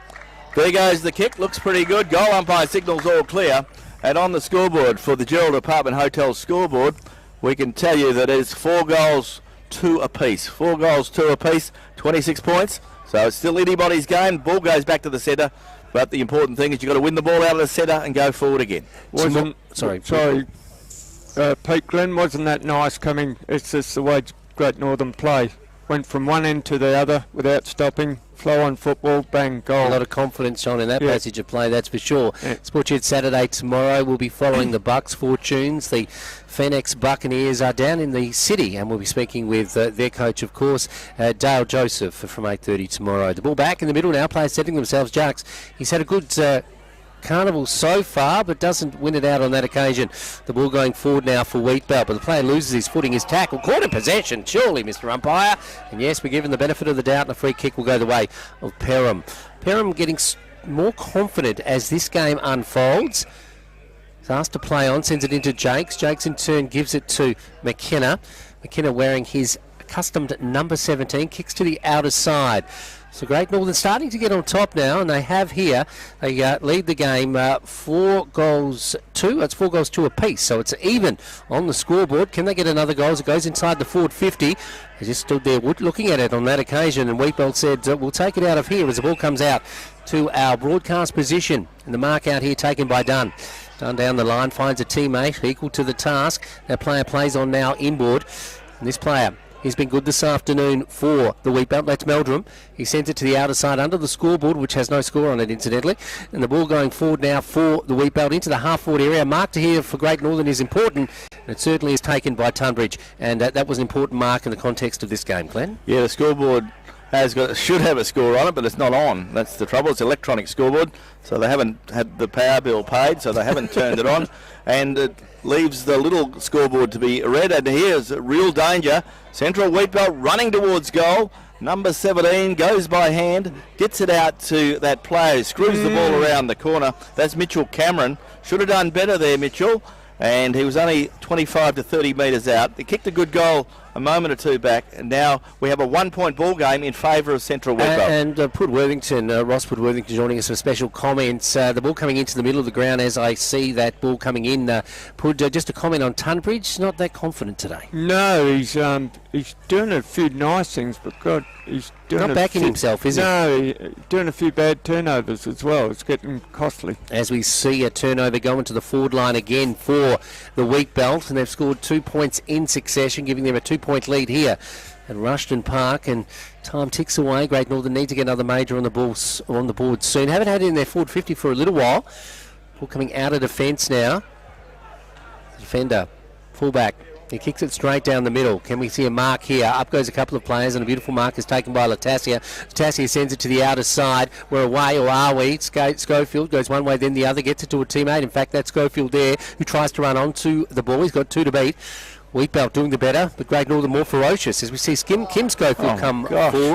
There goes the kick. Looks pretty good. Goal umpire signals all clear. And on the scoreboard for the Gerald Apartment Hotel scoreboard, we can tell you that it's 4 goals, 2 apiece. 4 goals, 2 apiece, 26 points. So it's still anybody's game. Ball goes back to the centre. But the important thing is you've got to win the ball out of the centre and go forward again. Pete, Glenn, wasn't that nice coming? It's just the way Great Northern play. Went from one end to the other without stopping. Flow on football, bang, goal. A lot of confidence on in that passage of play, that's for sure. Sports Shed Saturday tomorrow. We'll be following the Bucks fortunes. The Phoenix Buccaneers are down in the city, and we'll be speaking with their coach, of course, Dale Joseph, from 8:30 tomorrow. The ball back in the middle now. Players setting themselves. Jacks. He's had a good carnival so far, but doesn't win it out on that occasion. The ball going forward now for Wheatbelt, but the player loses his footing, his tackle. Caught in possession, surely, Mr. Umpire. And yes, we're given the benefit of the doubt, and a free kick will go the way of Perham. Perham getting more confident as this game unfolds. He's asked to play on, sends it into Jakes. Jakes in turn gives it to McKenna. McKenna wearing his accustomed number 17, kicks to the outer side. So Great Northern starting to get on top now, and they have here. They lead the game 4 goals 2. It's 4 goals 2 apiece, so it's even on the scoreboard. Can they get another goal as it goes inside the forward 50? They just stood there looking at it on that occasion, and Wheatbelt said, we'll take it out of here as the ball comes out to our broadcast position. And the mark out here taken by Dunn. Dunn down the line, finds a teammate equal to the task. That player plays on now inboard. And this player, he's been good this afternoon for the Wheatbelt. That's Meldrum. He sends it to the outer side under the scoreboard, which has no score on it, incidentally. And the ball going forward now for the Wheatbelt into the half-forward area. Mark to here for Great Northern is important. And it certainly is taken by Tunbridge. And that was an important mark in the context of this game, Glenn. Yeah, the scoreboard should have a score on it, but it's not on. That's the trouble. It's an electronic scoreboard, so they haven't had the power bill paid, so they haven't turned it on. And it leaves the little scoreboard to be read. And here's real danger. Central Wheatbelt running towards goal. Number 17 goes by hand, gets it out to that player who screws the ball around the corner. That's Mitchell Cameron. Should have done better there, Mitchell. And he was only 25 to 30 metres out. They kicked a good goal a moment or two back, and now we have a 1-point ball game in favour of Central Wheatbelt. And Ross Woodworthington joining us for special comments. The ball coming into the middle of the ground as I see that ball coming in. Just a comment on Tunbridge, not that confident today. No, he's doing a few nice things, but God, he's doing not backing himself, is he? No, he's doing a few bad turnovers as well. It's getting costly. As we see a turnover going to the forward line again for the Wheatbelt, and they've scored 2 points in succession, giving them a 2-point lead here at Rushton Park, and time ticks away. Great Northern need to get another major on the board soon. Haven't had it in their forward 50 for a little while. Ball coming out of defence now. Defender, fullback. He kicks it straight down the middle. Can we see a mark here? Up goes a couple of players, and a beautiful mark is taken by Latassia. Latassia sends it to the outer side. We're away, or are we? Schofield goes one way, then the other, gets it to a teammate. In fact, that's Schofield there, who tries to run onto the ball. He's got 2 to beat. Wheatbelt doing the better, but Great Northern more ferocious as we see Kim Schofield come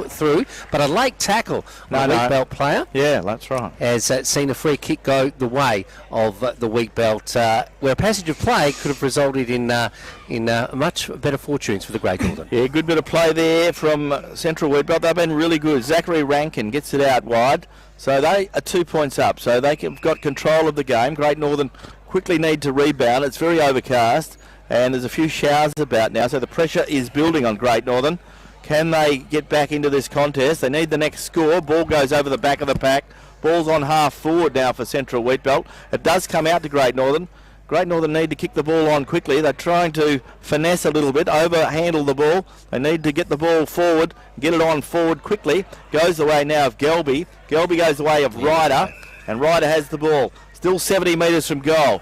through. But a late tackle on a Wheatbelt player. Yeah, that's right. Has seen a free kick go the way of the Wheatbelt, where a passage of play could have resulted in much better fortunes for the Great Northern. Yeah, good bit of play there from Central Wheatbelt. They've been really good. Zachary Rankin gets it out wide. So they are 2 points up. So they've got control of the game. Great Northern quickly need to rebound. It's very overcast. And there's a few showers about now, so the pressure is building on Great Northern. Can they get back into this contest? They need the next score. Ball goes over the back of the pack. Ball's on half forward now for Central Wheatbelt. It does come out to Great Northern. Great Northern need to kick the ball on quickly. They're trying to finesse a little bit, overhandle the ball. They need to get the ball forward, get it on forward quickly. Goes the way now of Gelby. Gelby goes the way of Ryder, and Ryder has the ball. Still 70 metres from goal.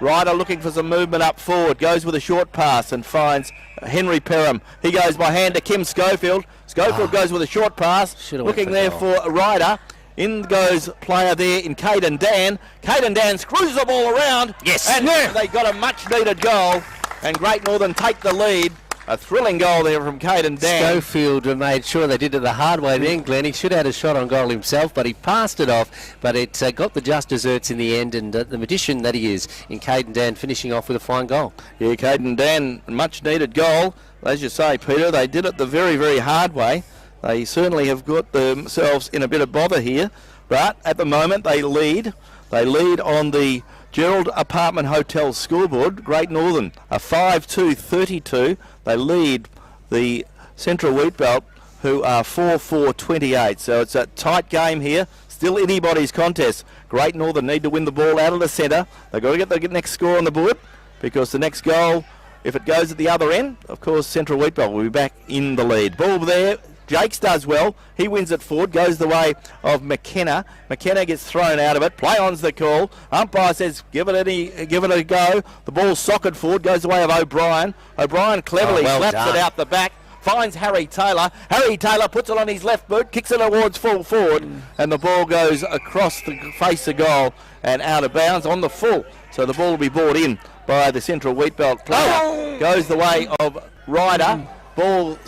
Ryder looking for some movement up forward. Goes with a short pass and finds Henry Perham. He goes by hand to Kim Schofield. Schofield goes with a short pass. Looking there for Ryder. In goes player there in Caden Dan. Caden Dan screws the ball around. Yes. And they got a much needed goal. And Great Northern take the lead. A thrilling goal there from Caden Dan. Schofield made sure they did it the hard way then, Glenn. He should have had a shot on goal himself, but he passed it off. But it got the just desserts in the end, and the magician that he is in Caden Dan finishing off with a fine goal. Yeah, Caden Dan, much needed goal. As you say, Peter, they did it the very, very hard way. They certainly have got themselves in a bit of bother here, but at the moment they lead. They lead on the Gerald Apartment Hotel scoreboard. Great Northern, a 5-2-32. They lead the Central Wheatbelt, who are 4-4-28. So it's a tight game here. Still anybody's contest. Great Northern need to win the ball out of the centre. They've got to get the next score on the board, because the next goal, if it goes at the other end, of course Central Wheatbelt will be back in the lead. Ball there. Jakes does well. He wins it forward. Goes the way of McKenna. McKenna gets thrown out of it. Play on's the call. Umpire says give it a go. The ball's socket forward. Goes the way of O'Brien. O'Brien cleverly slaps it out the back. Finds Harry Taylor. Harry Taylor puts it on his left boot. Kicks it towards full forward. And the ball goes across the face of goal and out of bounds on the full. So the ball will be brought in by the Central Wheatbelt player. Goes the way of Ryder. Ball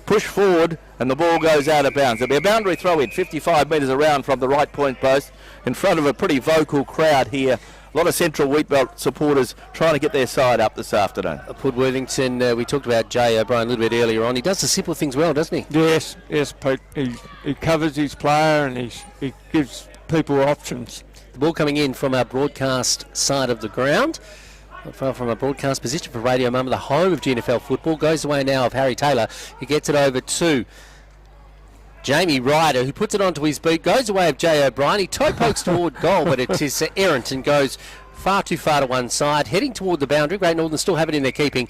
push forward, and the ball goes out of bounds. There'll be a boundary throw in, 55 metres around from the right point post, in front of a pretty vocal crowd here. A lot of Central Wheatbelt supporters trying to get their side up this afternoon. Pud Worthington, we talked about Jay O'Brien a little bit earlier on. He does the simple things well, doesn't he? Yes, Pete. He covers his player, and he gives people options. The ball coming in from our broadcast side of the ground. Not far from a broadcast position for Radio Mum, the home of GNFL football. Goes away now of Harry Taylor. He gets it over to Jamie Ryder, who puts it onto his boot. Goes away of Jay O'Brien. He toe pokes toward goal, but it is errant and goes far too far to one side. Heading toward the boundary. Great Northern still have it in their keeping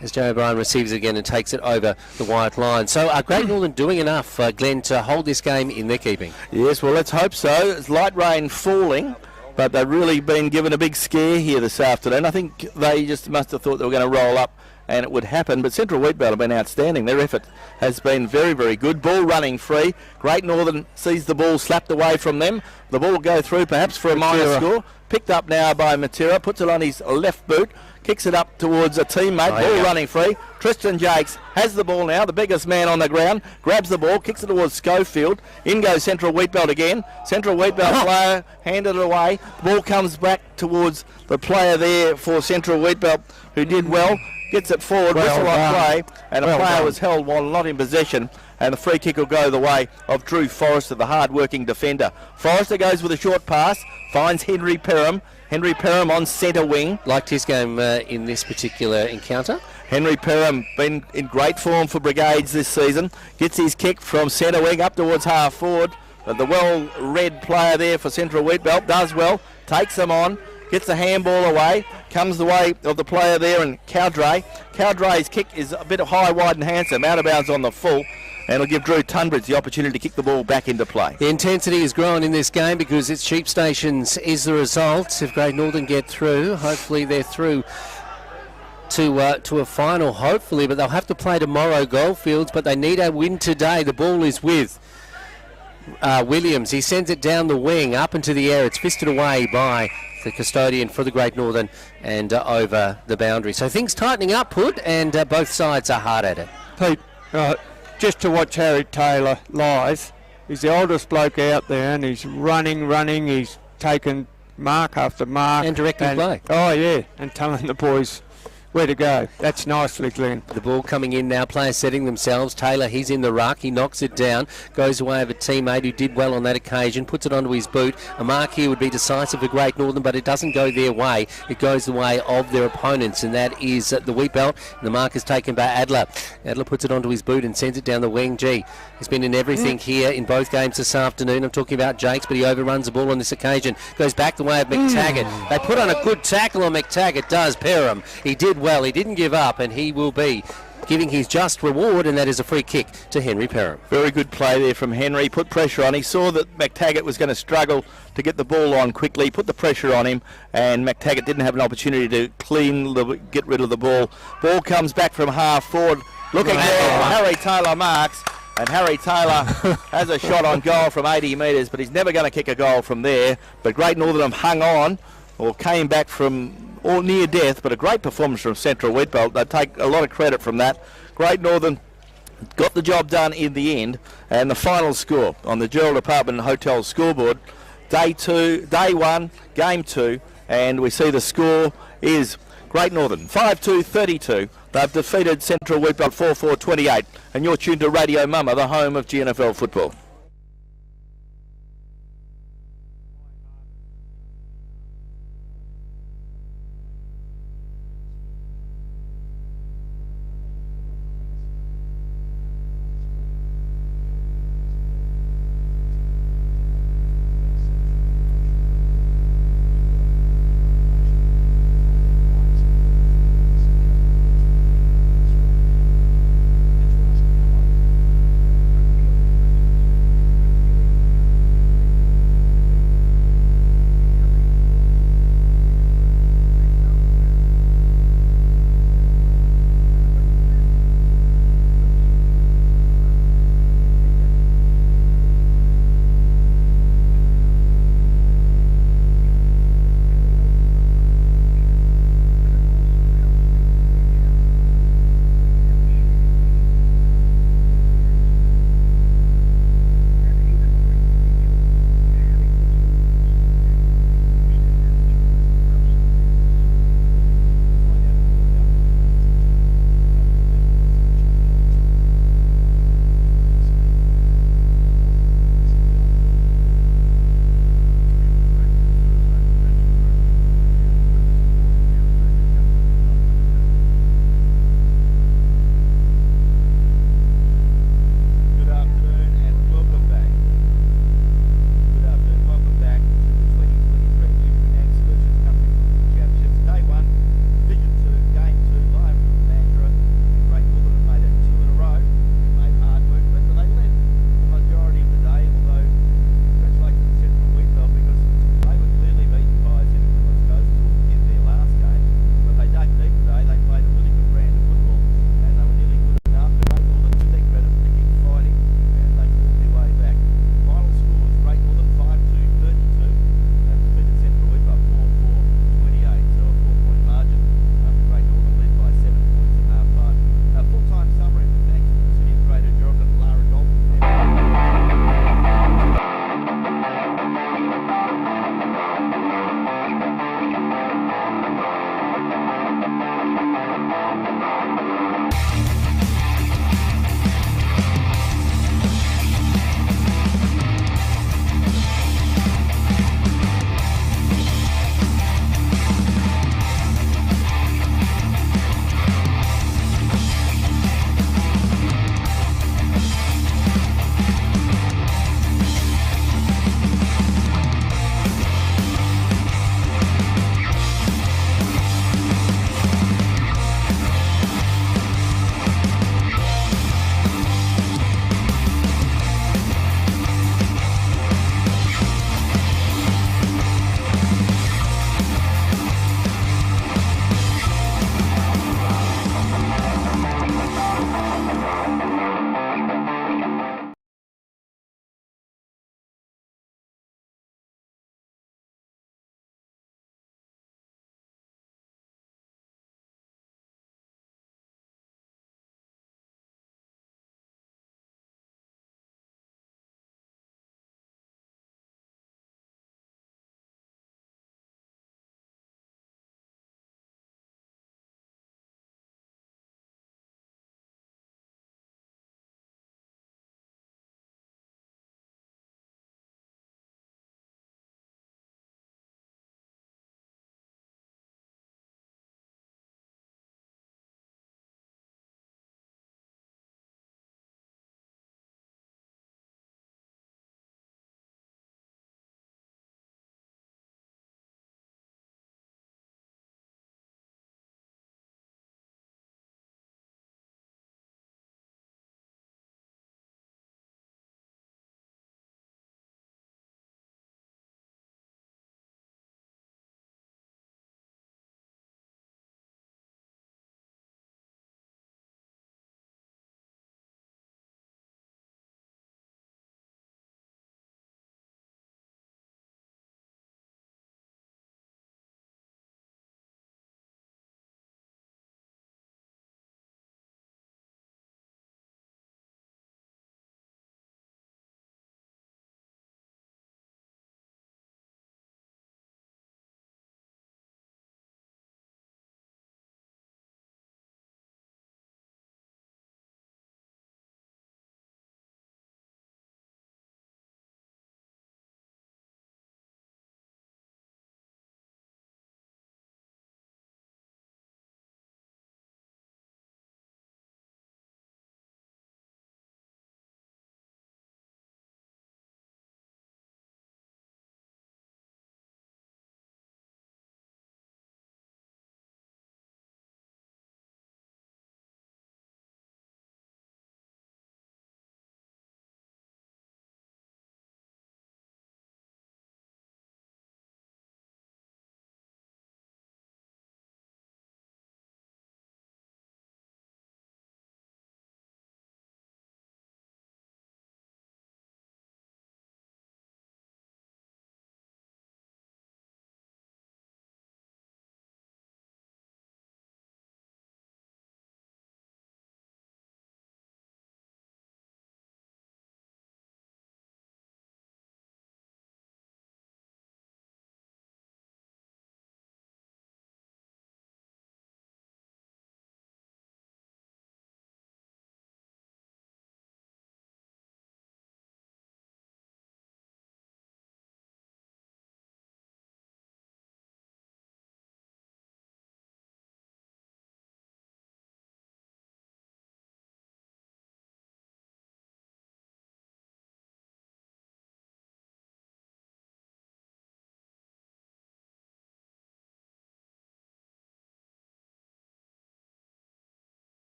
as Jay O'Brien receives it again and takes it over the white line. So are Great Northern doing enough, Glenn, to hold this game in their keeping? Yes, well, let's hope so. It's light rain falling, but they've really been given a big scare here this afternoon. I think they just must have thought they were going to roll up and it would happen, but Central Wheatbelt have been outstanding. Their effort has been very, very good. Ball running free. Great Northern sees the ball slapped away from them. The ball will go through perhaps for a minor score. Picked up now by Matera, puts it on his left boot, kicks it up towards a teammate. Ball running free. Tristan Jakes has the ball now, the biggest man on the ground, grabs the ball, kicks it towards Schofield. In goes Central Wheatbelt again. Central Wheatbelt player handed it away. The ball comes back towards the player there for Central Wheatbelt, who did well. Gets it forward, whistle on play, and a player was held while not in possession, and the free kick will go the way of Drew Forrester, the hard-working defender. Forrester goes with a short pass, finds Henry Perham. Henry Perham on centre wing. Liked his game in this particular encounter. Henry Perham been in great form for Brigades this season. Gets his kick from centre wing up towards half forward. But the well-read player there for Central Wheatbelt does well, takes them on. Gets the handball away, comes the way of the player there and Cowdray. Cowdray's kick is a bit high, wide and handsome, out of bounds on the full, and it'll give Drew Tunbridge the opportunity to kick the ball back into play. The intensity is growing in this game because it's Sheep Stations is the result. If Great Northern get through, hopefully they're through to a final, hopefully, but they'll have to play tomorrow, Goldfields, but they need a win today. The ball is with Williams. He sends it down the wing, up into the air. It's fisted away by the custodian for the Great Northern and over the boundary. So things tightening up, Pud, and both sides are hard at it. Pete, just to watch Harry Taylor live, he's the oldest bloke out there, and he's running, he's taken mark after mark. And directing play. Oh, yeah, and telling the boys where to go. That's nicely, Glenn. The ball coming in now, players setting themselves. Taylor, he's in the ruck, he knocks it down, goes away of a teammate who did well on that occasion, puts it onto his boot. A mark here would be decisive for Great Northern, but it doesn't go their way. It goes the way of their opponents, and that is the wheat belt. The mark is taken by Adler. Adler puts it onto his boot and sends it down the wing. Gee, he's been in everything here in both games this afternoon. I'm talking about Jakes, but he overruns the ball on this occasion. Goes back the way of McTaggart. They put on a good tackle on McTaggart, does Perham. He did well, he didn't give up, and he will be giving his just reward, and that is a free kick to Henry Perham. Very good play there from Henry. Put pressure on. He saw that McTaggart was going to struggle to get the ball on quickly. Put the pressure on him, and McTaggart didn't have an opportunity to get rid of the ball. Ball comes back from half forward. Looking there, Harry Taylor marks, and Harry Taylor has a shot on goal from 80 metres, but he's never going to kick a goal from there. But Great Northern hung on, or came back from or near death, but a great performance from Central Wheatbelt. They take a lot of credit from that. Great Northern got the job done in the end, and the final score on the Gerald Apartment Hotel scoreboard, day 1, game 2, and we see the score is Great Northern 5-2-32. They've defeated Central Wheatbelt 4-4-28, and you're tuned to Radio Mama, the home of GNFL football.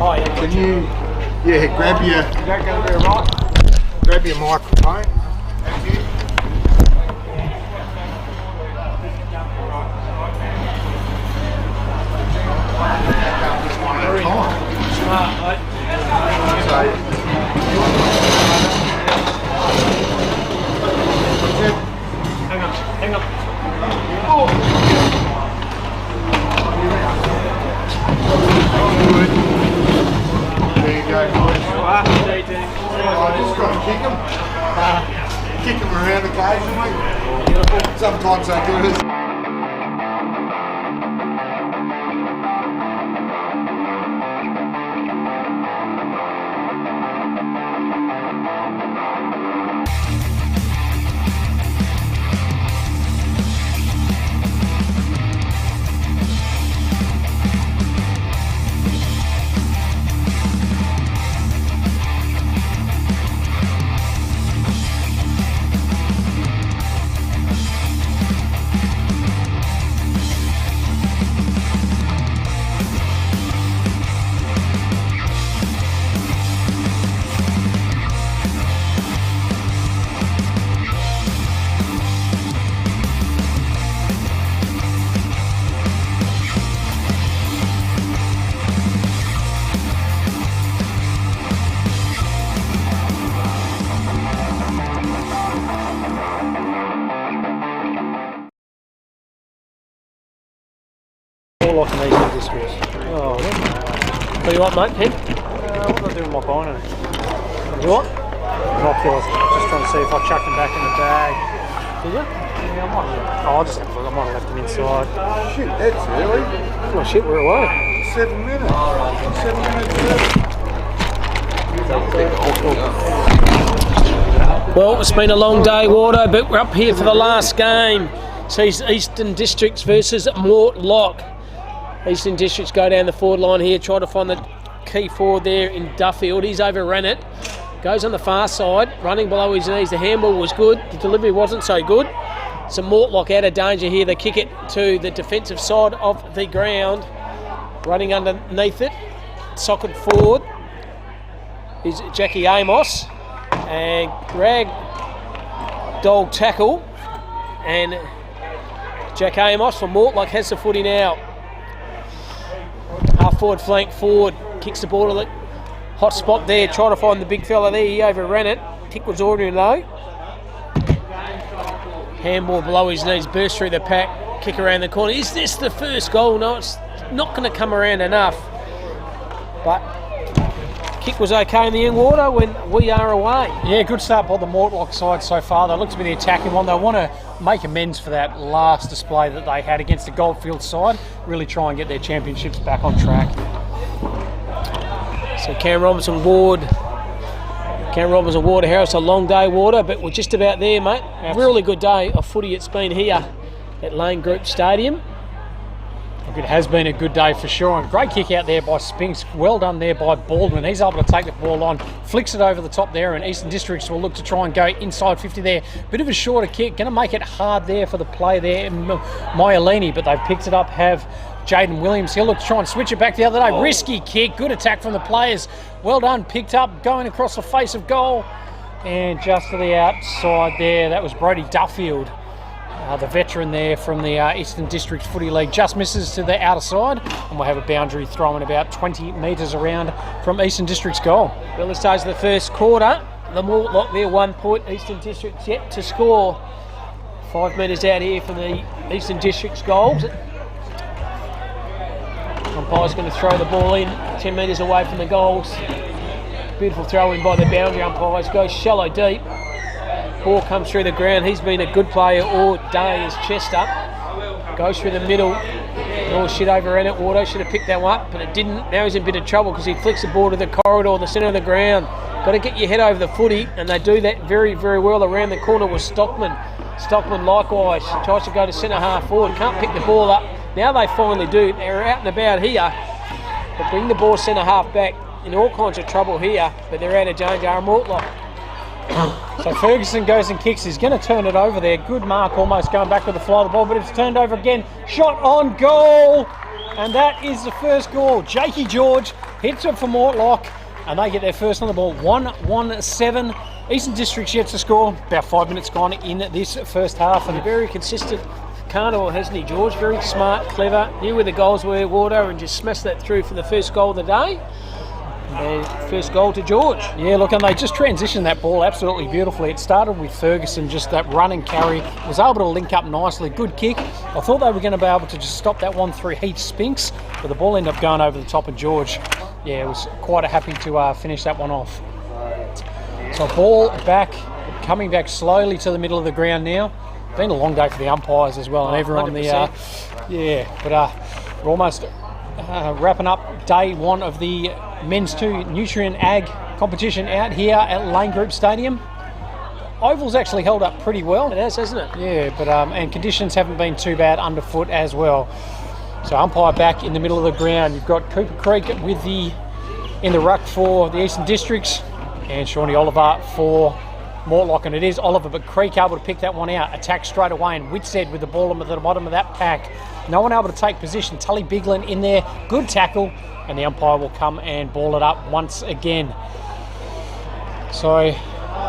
Oh, yeah. Can you, grab your, Is that going to be right? grab your microphone. Thank you. Smart, mate. Hang on. There you go, boys. I just got to kick them. Kick them around occasionally. Sometimes they do this. All off in these districts. Oh, What do you want, mate, Ken? what do I do with my bino? You what? Binoculars. Just trying to see if I chuck them back in the bag. Did you? Yeah, I might. I'll just have a look. I might have left them inside. Shit, that's early. Oh shit, we're away. 7 minutes. 7 minutes. Well, it's been a long day, Wardo, but we're up here for the last game. Sees Eastern Districts versus Mortlock. Eastern Districts go down the forward line here, try to find the key forward there in Duffield. He's overrun it. Goes on the far side, running below his knees. The handball was good, the delivery wasn't so good. So Mortlock out of danger here. They kick it to the defensive side of the ground. Running underneath it, socket forward is Jackie Amos. And rag dog tackle. And Jack Amos from Mortlock has the footy now. Half forward flank forward, kicks the ball to the hot spot there, trying to find the big fella there. He overran it. Kick was ordinary low. Handball below his knees, burst through the pack, kick around the corner. Is this the first goal? No, it's not going to come around enough. But kick was okay in the end, Water, when we are away. Yeah, good start by the Mortlock side so far. They look to be the attacking one. They want to make amends for that last display that they had against the Goldfields side. Really try and get their championships back on track. So Cam Robinson Ward Harris, a long day, Water, but we're just about there, mate. Absolutely. Really good day of footy it's been here at Lane Group Stadium. Look, it has been a good day for sure. And great kick out there by Spinks. Well done there by Baldwin. He's able to take the ball on, flicks it over the top there, and Eastern Districts will look to try and go inside 50 there. Bit of a shorter kick, going to make it hard there for the play there, Myelini, but they've picked it up, have Jaden Williams. He'll look to try and switch it back the other day. Risky kick, good attack from the players. Well done, picked up, going across the face of goal. And just to the outside there, that was Brodie Duffield. The veteran there from the Eastern Districts Footy League just misses to the outer side, and we'll have a boundary thrown about 20 metres around from Eastern Districts goal. Well, this stage of the first quarter, the Mortlock there, 1 point. Eastern Districts yet to score. 5 metres out here from the Eastern Districts goals. Umpire's going to throw the ball in 10 metres away from the goals. Beautiful throw in by the boundary umpires. Goes shallow deep. Ball comes through the ground. He's been a good player all day as Chester. Goes through the middle. Oh shit, overran it. Wardo should have picked that one up, but it didn't. Now he's in a bit of trouble because he flicks the ball to the corridor, the centre of the ground. Got to get your head over the footy, and they do that very, very well. Around the corner was Stockman. Stockman likewise tries to go to centre half forward. Can't pick the ball up. Now they finally do. They're out and about here. But bring the ball centre half back. In all kinds of trouble here, but they're out of danger. Mortlock. So Ferguson goes and kicks. He's going to turn it over there. Good mark, almost going back with the fly of the ball, but it's turned over again. Shot on goal, and that is the first goal. Jakey George hits it for Mortlock, and they get their first on the ball. 1-1-7. Eastern District's yet to score. About 5 minutes gone in this first half. And Very consistent carnival, hasn't he, George? Very smart, clever, knew where the goals were, Wardo, and just smashed that through for the first goal of the day. And first goal to George. Yeah, look, and they just transitioned that ball absolutely beautifully. It started with Ferguson, just that run and carry. Was able to link up nicely. Good kick. I thought they were going to be able to just stop that one through Heath Spinks, but the ball ended up going over the top of George. Yeah, was quite happy to finish that one off. So ball back, coming back slowly to the middle of the ground now. Been a long day for the umpires as well, and everyone 100%. We're almost wrapping up day one of the Men's 2 Nutrien Ag competition out here at Lane Group Stadium. Oval's actually held up pretty well. It has, hasn't it? Yeah, but and conditions haven't been too bad underfoot as well. So umpire back in the middle of the ground. You've got Cooper Creek in the ruck for the Eastern Districts, and Shawnee Oliver for Mortlock, and it is Oliver, but Creek able to pick that one out, attack straight away, and Whitshead with the ball at the bottom of that pack. No one able to take position. Tully Biglin in there, good tackle, and the umpire will come and ball it up once again. So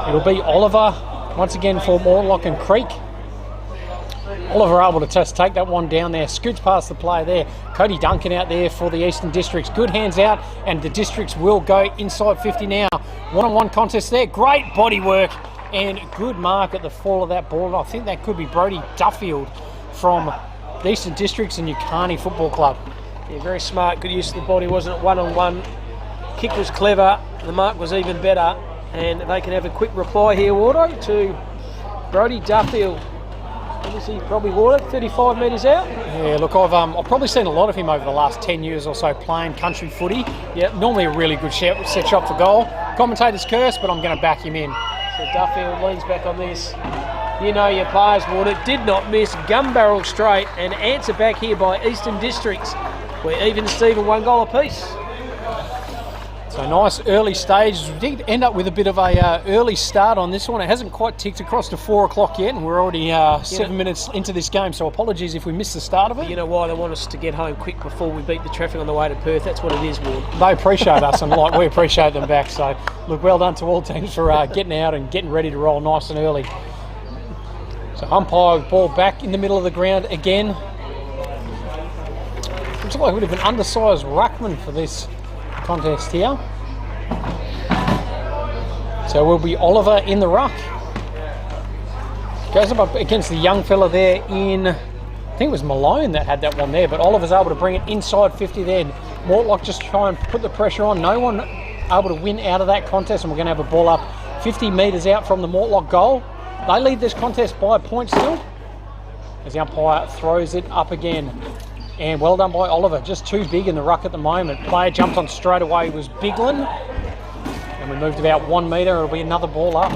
it'll be Oliver once again for Mortlock and Creek. Oliver able to just take that one down there, scoots past the player there. Cody Duncan out there for the Eastern Districts. Good hands out, and the Districts will go inside 50 now. One-on-one contest there. Great body work and good mark at the fall of that ball. I think that could be Brody Duffield from the Eastern Districts and Newcarney Football Club. Yeah, very smart, good use of the body, wasn't it? One-on-one. Kick was clever, the mark was even better, and they can have a quick reply here, Wardo, to Brody Duffield. Obviously, probably Wardo, 35 metres out. Yeah, look, I've probably seen a lot of him over the last 10 years or so playing country footy. Yeah, normally a really good set shot for goal. Commentator's curse, but I'm going to back him in. So Duffield leans back on this. You know your players, Wardo. Did not miss, gun barrel straight, and answer back here by Eastern Districts. We're even Steven, 1 goal apiece. So nice early stage. We did end up with a bit of a early start on this one. It hasn't quite ticked across to 4 o'clock yet, and we're already 7 minutes into this game, so apologies if we missed the start of it. You know why? They want us to get home quick before we beat the traffic on the way to Perth. That's what it is, Ward. They appreciate us, and we appreciate them back. So look, well done to all teams for getting out and getting ready to roll nice and early. So umpire ball back in the middle of the ground again. Looks like a bit of an undersized ruckman for this contest here. So will be Oliver in the ruck. Goes up against the young fella there in, I think it was Malone that had that one there, but Oliver's able to bring it inside 50 there. Mortlock just try and put the pressure on. No one able to win out of that contest, and we're going to have a ball up 50 metres out from the Mortlock goal. They lead this contest by a point still, as the umpire throws it up again. And well done by Oliver, just too big in the ruck at the moment. Player jumped on straight away was Biglin. And we moved about 1 metre, it'll be another ball up.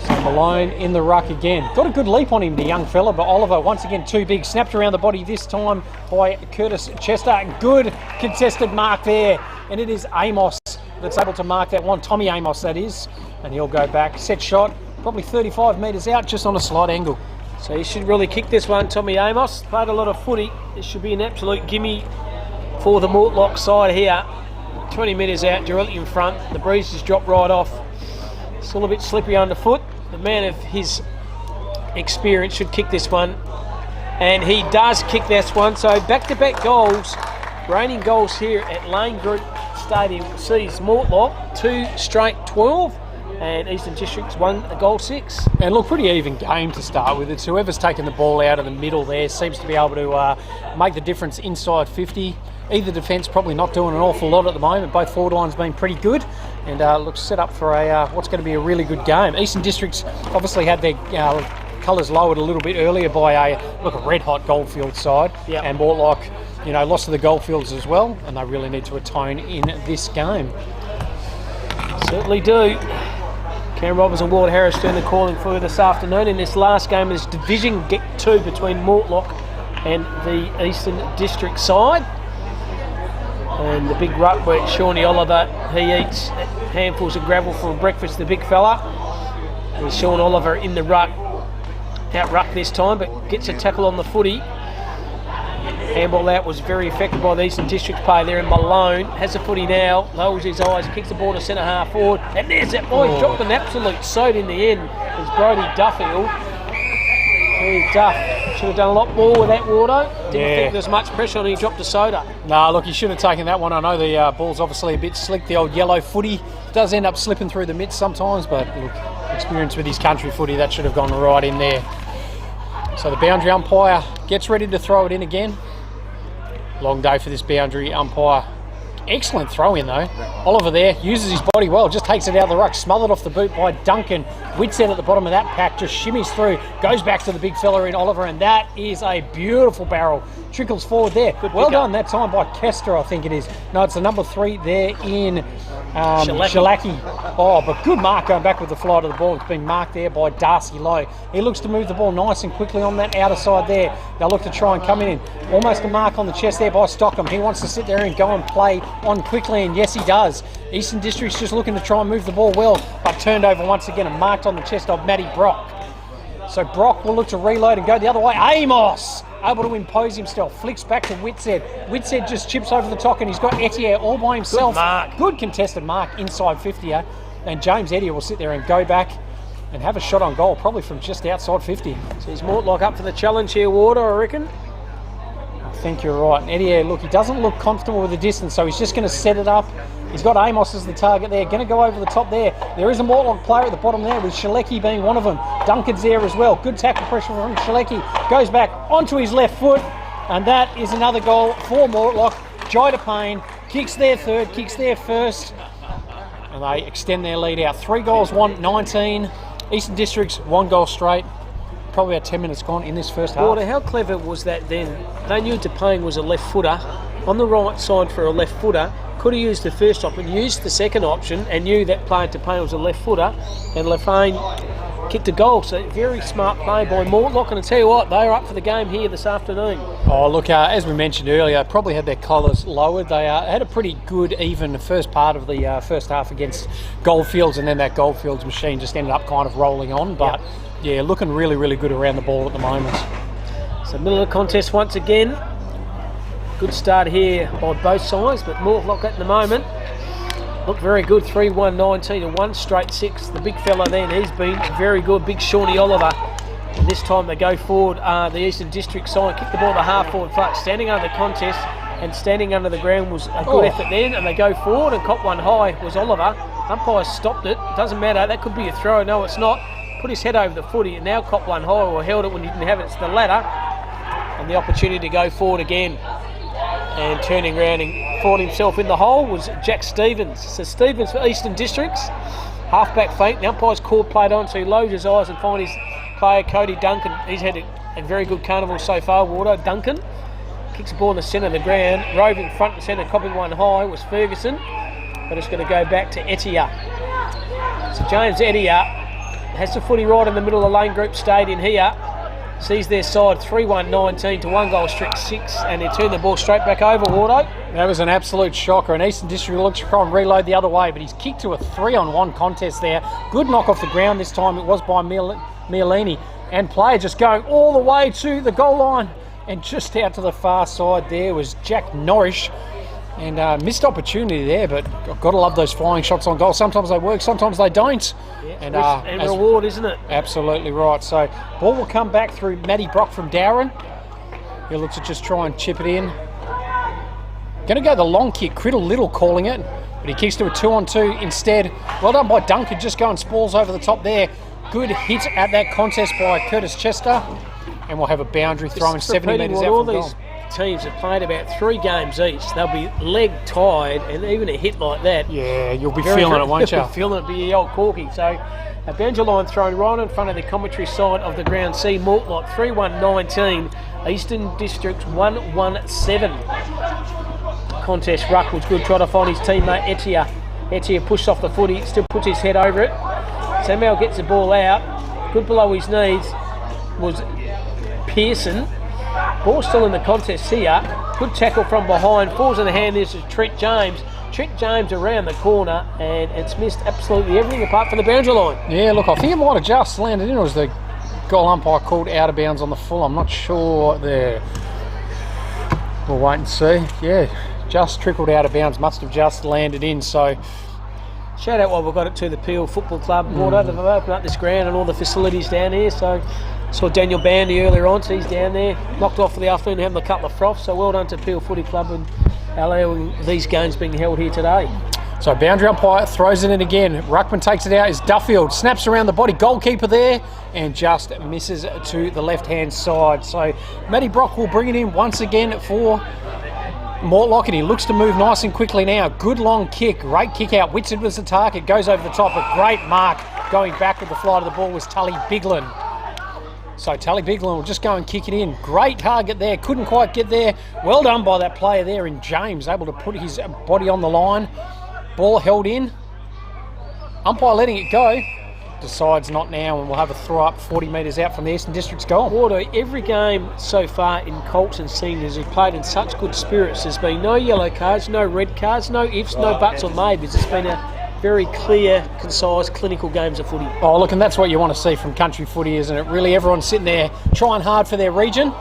So Malone in the ruck again. Got a good leap on him, the young fella, but Oliver once again too big. Snapped around the body this time by Curtis Chester. Good contested mark there. And it is Amos that's able to mark that one. Tommy Amos, that is. And he'll go back. Set shot, probably 35 metres out, just on a slight angle. So he should really kick this one, Tommy Amos. Played a lot of footy. This should be an absolute gimme for the Mortlock side here. 20 metres out, directly in front. The breeze has dropped right off. Still a bit slippery underfoot. The man of his experience should kick this one. And he does kick this one. So back-to-back goals, reigning goals here at Lane Group Stadium sees Mortlock 2 straight 12. And Eastern Districts 1 goal 6. And look, pretty even game to start with. It's whoever's taken the ball out of the middle there seems to be able to make the difference inside 50. Either defence probably not doing an awful lot at the moment. Both forward lines been pretty good, and looks set up for a what's going to be a really good game. Eastern Districts obviously had their colours lowered a little bit earlier by a red hot Goldfield side. Yep. And Mortlock, lost to the Goldfields as well, and they really need to atone in this game. Certainly do. Cam Robbins and Ward Harris doing the calling for this afternoon in this last game of this Division 2 between Mortlock and the Eastern District side. And the big ruck where Shawnee Oliver, he eats handfuls of gravel for breakfast, the big fella. And Sean Oliver in the ruck, out ruck this time, but gets a tackle on the footy. Handball out was very effective by the Eastern District player there, and Malone has the footy now, lowers his eyes, kicks the ball to centre half forward, and there's that boy, dropped an absolute soad in the end, is Brodie Duffield. Duff should have done a lot more with that, Wardo. Didn't think there's much pressure on him, he dropped a soda. No, look, he should have taken that one. I know the ball's obviously a bit slick, the old yellow footy. Does end up slipping through the mitts sometimes, but look, experience with his country footy, that should have gone right in there. So the boundary umpire gets ready to throw it in again. Long day for this boundary umpire. Excellent throw in though. Oliver there uses his body well, just takes it out of the ruck, smothered off the boot by Duncan. Whitsett at the bottom of that pack, just shimmies through, goes back to the big fella in Oliver, and that is a beautiful barrel. Trickles forward there. Well done that time by Kester, I think it is. No, it's the number 3 there in Shalaki. Oh, but good mark going back with the fly to the ball. It's been marked there by Darcy Lowe. He looks to move the ball nice and quickly on that outer side there. They'll look to try and come in. Almost a mark on the chest there by Stockham. He wants to sit there and go and play on quickly, and yes he does. Eastern District's just looking to try and move the ball well, but turned over once again and marked on the chest of Matty Brock. So Brock will look to reload and go the other way. Amos able to impose himself, flicks back to Whitsett. Whitsett just chips over the top, and he's got Etier all by himself. Good mark. Good contested mark inside 50, and James Etier will sit there and go back and have a shot on goal, probably from just outside 50. So is Mortlock up for the challenge here, Warder, I reckon? I think you're right. And Etier, look, he doesn't look comfortable with the distance, so he's just going to set it up. He's got Amos as the target there, going to go over the top there. There is a Mortlock player at the bottom there, with Shalecki being one of them. Duncan's there as well. Good tackle pressure from Shalecki. Goes back onto his left foot, and that is another goal for Mortlock. Jida Payne kicks their third, kicks their first, and they extend their lead out. 3 goals, 1-19. Eastern Districts, 1 goal straight. Probably about 10 minutes gone in this first half. Warder, how clever was that then? They knew DePayne was a left footer. On the right side for a left footer, could have used the first option, used the second option, and knew that player DePayne was a left footer, and LaFane kicked a goal. So very smart play by Mortlock, and I tell you what, they're up for the game here this afternoon. Oh look, as we mentioned earlier, they probably had their collars lowered. They had a pretty good even first part of the first half against Goldfields, and then that Goldfields machine just ended up kind of rolling on, but yeah, looking really, really good around the ball at the moment. So middle of the contest once again. Good start here by both sides, but Mortlock at the moment look very good. 3-1-19 and 1 straight 6. The big fella then, he's been very good. Big Shawnee Oliver. And this time they go forward. The Eastern District side kick the ball to half forward flat, standing under the contest, and standing under the ground was a good effort then. And they go forward, and cop one high was Oliver. Umpire stopped it. Doesn't matter. That could be a throw. No, it's not. Put his head over the footy, and now cop one high, or held it when he didn't have it. It's the ladder, and the opportunity to go forward again. And turning around and fought himself in the hole was Jack Stevens. So Stevens for Eastern Districts. Halfback feint. The umpire's called played on, so he loads his eyes and finds his player, Cody Duncan. He's had a very good carnival so far, Wardo. Duncan kicks the ball in the centre of the ground. Roving front and centre, copping one high was Ferguson. But it's going to go back to Etier. So James Etier has the footy right in the middle of the lane group, stayed in here. Sees their side 3-1-19 to 1 goal strict 6, and they turn the ball straight back over, Wardo. That was an absolute shocker, and Eastern District looks to try and reload the other way, but he's kicked to a 3-on-1 contest there. Good knock off the ground this time. It was by Mialini, and player just going all the way to the goal line, and just out to the far side there was Jack Norrish. And missed opportunity there, but I've got to love those flying shots on goal. Sometimes they work, sometimes they don't. Yeah, and reward, isn't it? Absolutely right. So ball will come back through Matty Brock from Dowran. He'll look to just try and chip it in. Going to go the long kick, Criddle Little calling it, but he kicks to a 2-on-2 instead. Well done by Duncan, just going spalls over the top there. Good hit at that contest by Curtis Chester. And we'll have a boundary throwing 70 metres out from goal. Teams have played about 3 games each. They'll be leg tied, and even a hit like that. Yeah, you'll be feeling it, won't you? You'll be feeling it, be the old corky. So a boundary line thrown right in front of the commentary side of the ground. C Mortlock 3-1-19, Eastern Districts 1-1-7. Contest ruck was good, trying to find his teammate Etier. Etier pushed off the footy, still puts his head over it. Samuel gets the ball out. Good below his knees was Pearson. Ball still in the contest here. Good tackle from behind. Falls in the hand. There's Trent James. Trent James around the corner, and it's missed absolutely everything apart from the boundary line. Yeah, look, I think it might have just landed in. Or was the goal umpire called out of bounds on the full? I'm not sure there. We'll wait and see. Yeah, just trickled out of bounds. Must have just landed in. So Shout out while we've got it to the Peel Football Club. Water. They've opened up this ground and all the facilities down here. So saw Daniel Bandy earlier on, so he's down there. Knocked off for the afternoon, having a couple of froths. So well done to Peel Footy Club and allowing these games being held here today. So boundary umpire throws it in again. Ruckman takes it out. Is Duffield snaps around the body. Goalkeeper there and just misses to the left-hand side. So Matty Brock will bring it in once again for Mortlock, and he looks to move nice and quickly now. Good long kick, great kick out. Whitson was the target, goes over the top. A great mark going back with the flight of the ball was Tully Biglin. So Tully Biglin will just go and kick it in. Great target there, couldn't quite get there. Well done by that player there in James, able to put his body on the line. Ball held in. Umpire letting it go. Decides not now, and we'll have a throw up 40 metres out from the Eastern District's goal. Water, every game so far in Colts and seniors have played in such good spirits. There's been no yellow cards, no red cards, no ifs, no buts or maybes. It's been a very clear, concise, clinical games of footy. Oh, look, and that's what you want to see from country footy, isn't it? Really, everyone's sitting there trying hard for their region.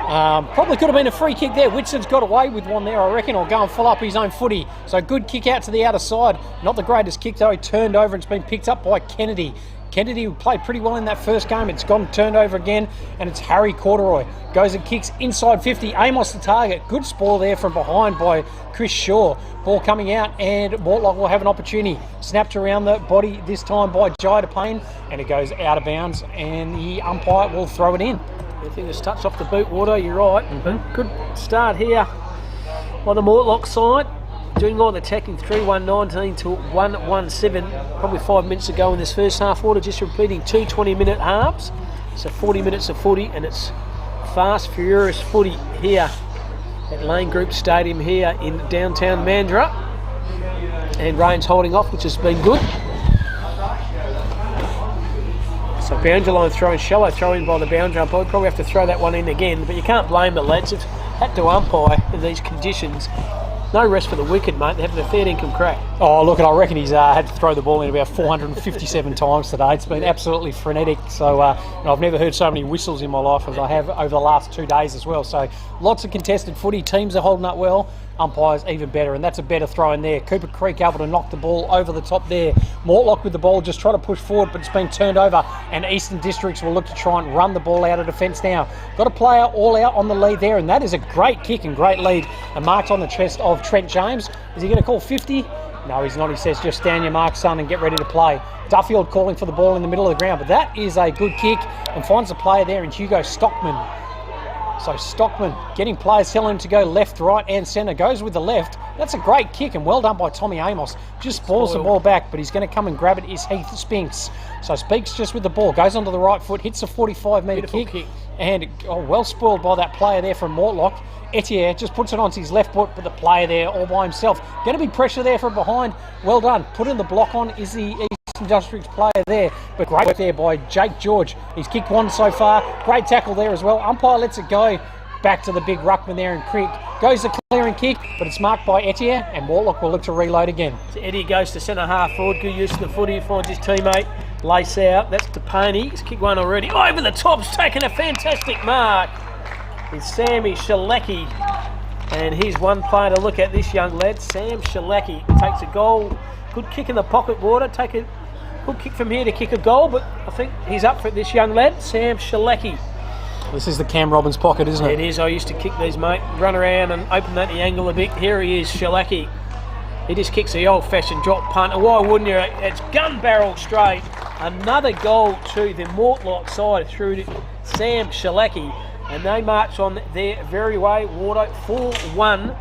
Probably could have been a free kick there. Whitson's got away with one there, I reckon, or go and fill up his own footy. So good kick out to the outer side. Not the greatest kick, though. He turned over and it's been picked up by Kennedy. Kennedy played pretty well in that first game. It's gone turned over again, and it's Harry Corduroy. Goes and kicks inside 50. Amos the target. Good spoil there from behind by Chris Shaw. Ball coming out, and Mortlock will have an opportunity. Snapped around the body this time by Jida Payne, and it goes out of bounds, and the umpire will throw it in. I think it's touched off the boot, Water, you're right. Good start here on the Mortlock side. Doing all the attacking 3-1-19 to 1-1-7, probably 5 minutes ago in this first half. Water just repeating 2 20-minute halves. So 40 minutes of footy, and it's fast, furious footy here at Lane Group Stadium here in downtown Mandurah. And rain's holding off, which has been good. So boundary line throwing, shallow throw in by the boundary umpire. We'll probably have to throw that one in again, but you can't blame the lads. They've had to umpire in these conditions. No rest for the wicked, mate. They're having a fair income crack. Oh, look, I reckon he's had to throw the ball in about 457 times today. It's been absolutely frenetic. So I've never heard so many whistles in my life as I have over the last 2 days as well. So lots of contested footy. Teams are holding up well. Umpires even better, and that's a better throw in there. Cooper Creek able to knock the ball over the top there. Mortlock with the ball, just try to push forward, but it's been turned over, and Eastern Districts will look to try and run the ball out of defence now. Got a player all out on the lead there, and that is a great kick and great lead. And marked on the chest of Trent James. Is he going to call 50? No, he's not. He says just stand your mark, son, and get ready to play. Duffield calling for the ball in the middle of the ground, but that is a good kick, and finds a player there in Hugo Stockman. So Stockman getting players telling him to go left, right and centre. Goes with the left. That's a great kick, and well done by Tommy Amos. Just balls the ball back, but he's going to come and grab it is Heath Spinks. So Spinks just with the ball. Goes onto the right foot, hits a 45-metre kick. And well spoiled by that player there from Mortlock. Etienne just puts it onto his left foot, but the player there all by himself. Going to be pressure there from behind. Well done. Putting the block on is the Eastern Districts player there, but great work there by Jake George. He's kicked one so far. Great tackle there as well. Umpire lets it go. Back to the big ruckman there in Creek. Goes the clearing kick, but it's marked by Etienne, and Mortlock will look to reload again. So Eddie goes to centre half forward. Good use of the footy. Finds his teammate. Lace out. That's to Payne. He's kicked one already. Over the top's taken a fantastic mark. It's Sammy Shalecki. And here's one player to look at, this young lad. Sam Shalecki takes a goal. Good kick in the pocket, Water. Take a good kick from here to kick a goal, but I think he's up for it, this young lad, Sam Shalecki. This is the Cam Robbins pocket, isn't it? It is. I used to kick these, mate. Run around and open that the angle a bit. Here he is, Shalecki. He just kicks the old-fashioned drop punt. And why wouldn't you? It's gun barrel straight. Another goal to the Mortlock side through to Sam Shalecki. And they march on their very way. Water 4-1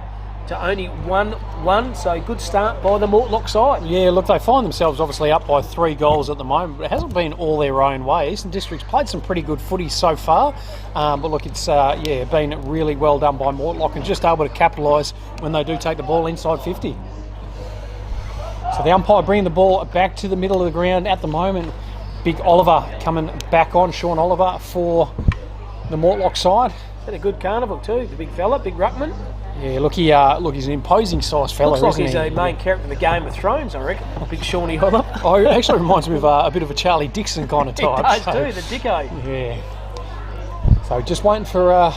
to only 1-1. So good start by the Mortlock side. Yeah, look, they find themselves obviously up by 3 goals at the moment, but it hasn't been all their own way. Eastern Districts played some pretty good footy so far, but look, it's been really well done by Mortlock and just able to capitalise when they do take the ball inside 50. So the umpire bringing the ball back to the middle of the ground at the moment. Big Oliver coming back on, Sean Oliver for the Mortlock side. Had a good carnival too, the big fella, big ruckman. Yeah, look, he's an imposing sized fella, looks like isn't he's a main character in the Game of Thrones, I reckon. Big Shawnee Oliver. Oh, it actually reminds me of a bit of a Charlie Dixon kind of type. He does too, the dicko. Yeah. So just waiting for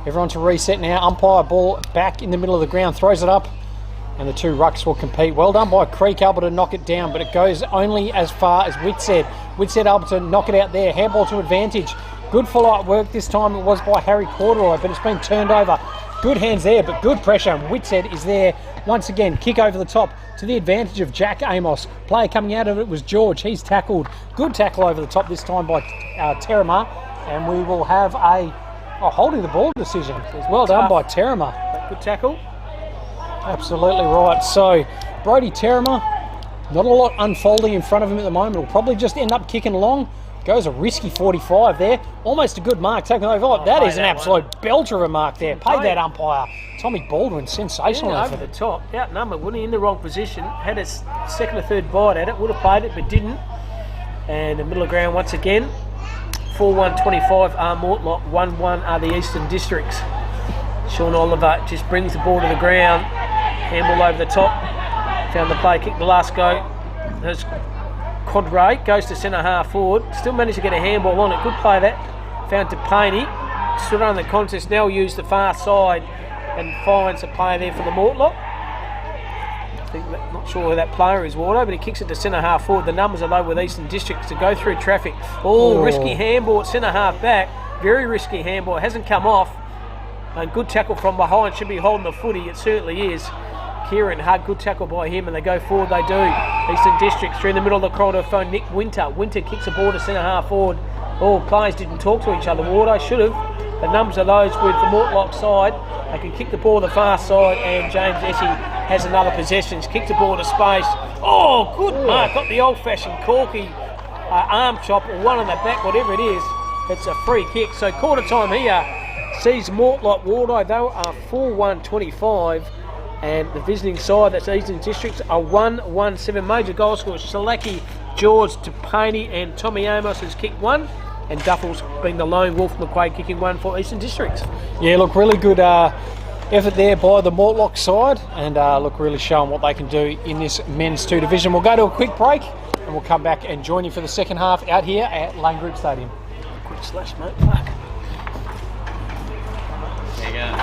Everyone to reset now. Umpire, ball back in the middle of the ground, throws it up, and the two rucks will compete. Well done by Creek, able to knock it down, but it goes only as far as Whitsett. Whitsett able to knock it out there. Handball to advantage. Good follow-up work this time. It was by Harry Corduroy, but it's been turned over. Good hands there, but good pressure. And Whitsett is there once again. Kick over the top to the advantage of Jack Amos. Player coming out of it was George. He's tackled. Good tackle over the top this time by Terama. And we will have a holding the ball decision. Well done by Terama. Good tackle. Absolutely right. So Brodie Terama, not a lot unfolding in front of him at the moment. Will probably just end up kicking along. Goes a risky 45 there. Almost a good mark taken over. Oh, that is an absolute belter of a mark there. Pay that umpire. Tommy Baldwin, sensational over the top. Outnumbered, wasn't he in the wrong position? Had a second or third bite at it. Would have played it, but didn't. And the middle of ground once again. 4-1-25 are Mortlock. 1-1 are the Eastern Districts. Sean Oliver just brings the ball to the ground. Handball over the top. Found the play, kicked the last go. There's Codray, goes to centre half forward. Still managed to get a handball on it. Good play that. Found Depaney. Stood on the contest. Now used the far side and finds a player there for the Mortlock. Not sure who that player is, Wardo, but he kicks it to centre half forward. The numbers are low with Eastern Districts to go through traffic. Risky handball at centre half back. Very risky handball. It hasn't come off. And good tackle from behind. Should be holding the footy. It certainly is. Kieran Hug, good tackle by him, and they go forward. They do. Eastern Districts through in the middle of the corridor. Phone Nick Winter. Winter kicks the ball to centre half forward. Players didn't talk to each other. Wardo should have. The numbers are those with the Mortlock side. They can kick the ball to the far side, and James Essie has another possession. He's kicked the ball to space. Good mark. Got the old-fashioned corky arm chop, or one on the back, whatever it is. It's a free kick. So quarter time here sees Mortlock Wardo. They are 4-1-25. And the visiting side, that's Eastern Districts, are 1-1-7. Major goal scorers, Salaki, George, Depaney and Tommy Amos has kicked one. And Duffels being the lone wolf, McQuaid kicking one for Eastern Districts. Yeah, look, really good effort there by the Mortlock side. And look, really showing what they can do in this men's 2 division. We'll go to a quick break and we'll come back and join you for the second half out here at Lane Group Stadium. Quick slash, mate. Fuck. There you go.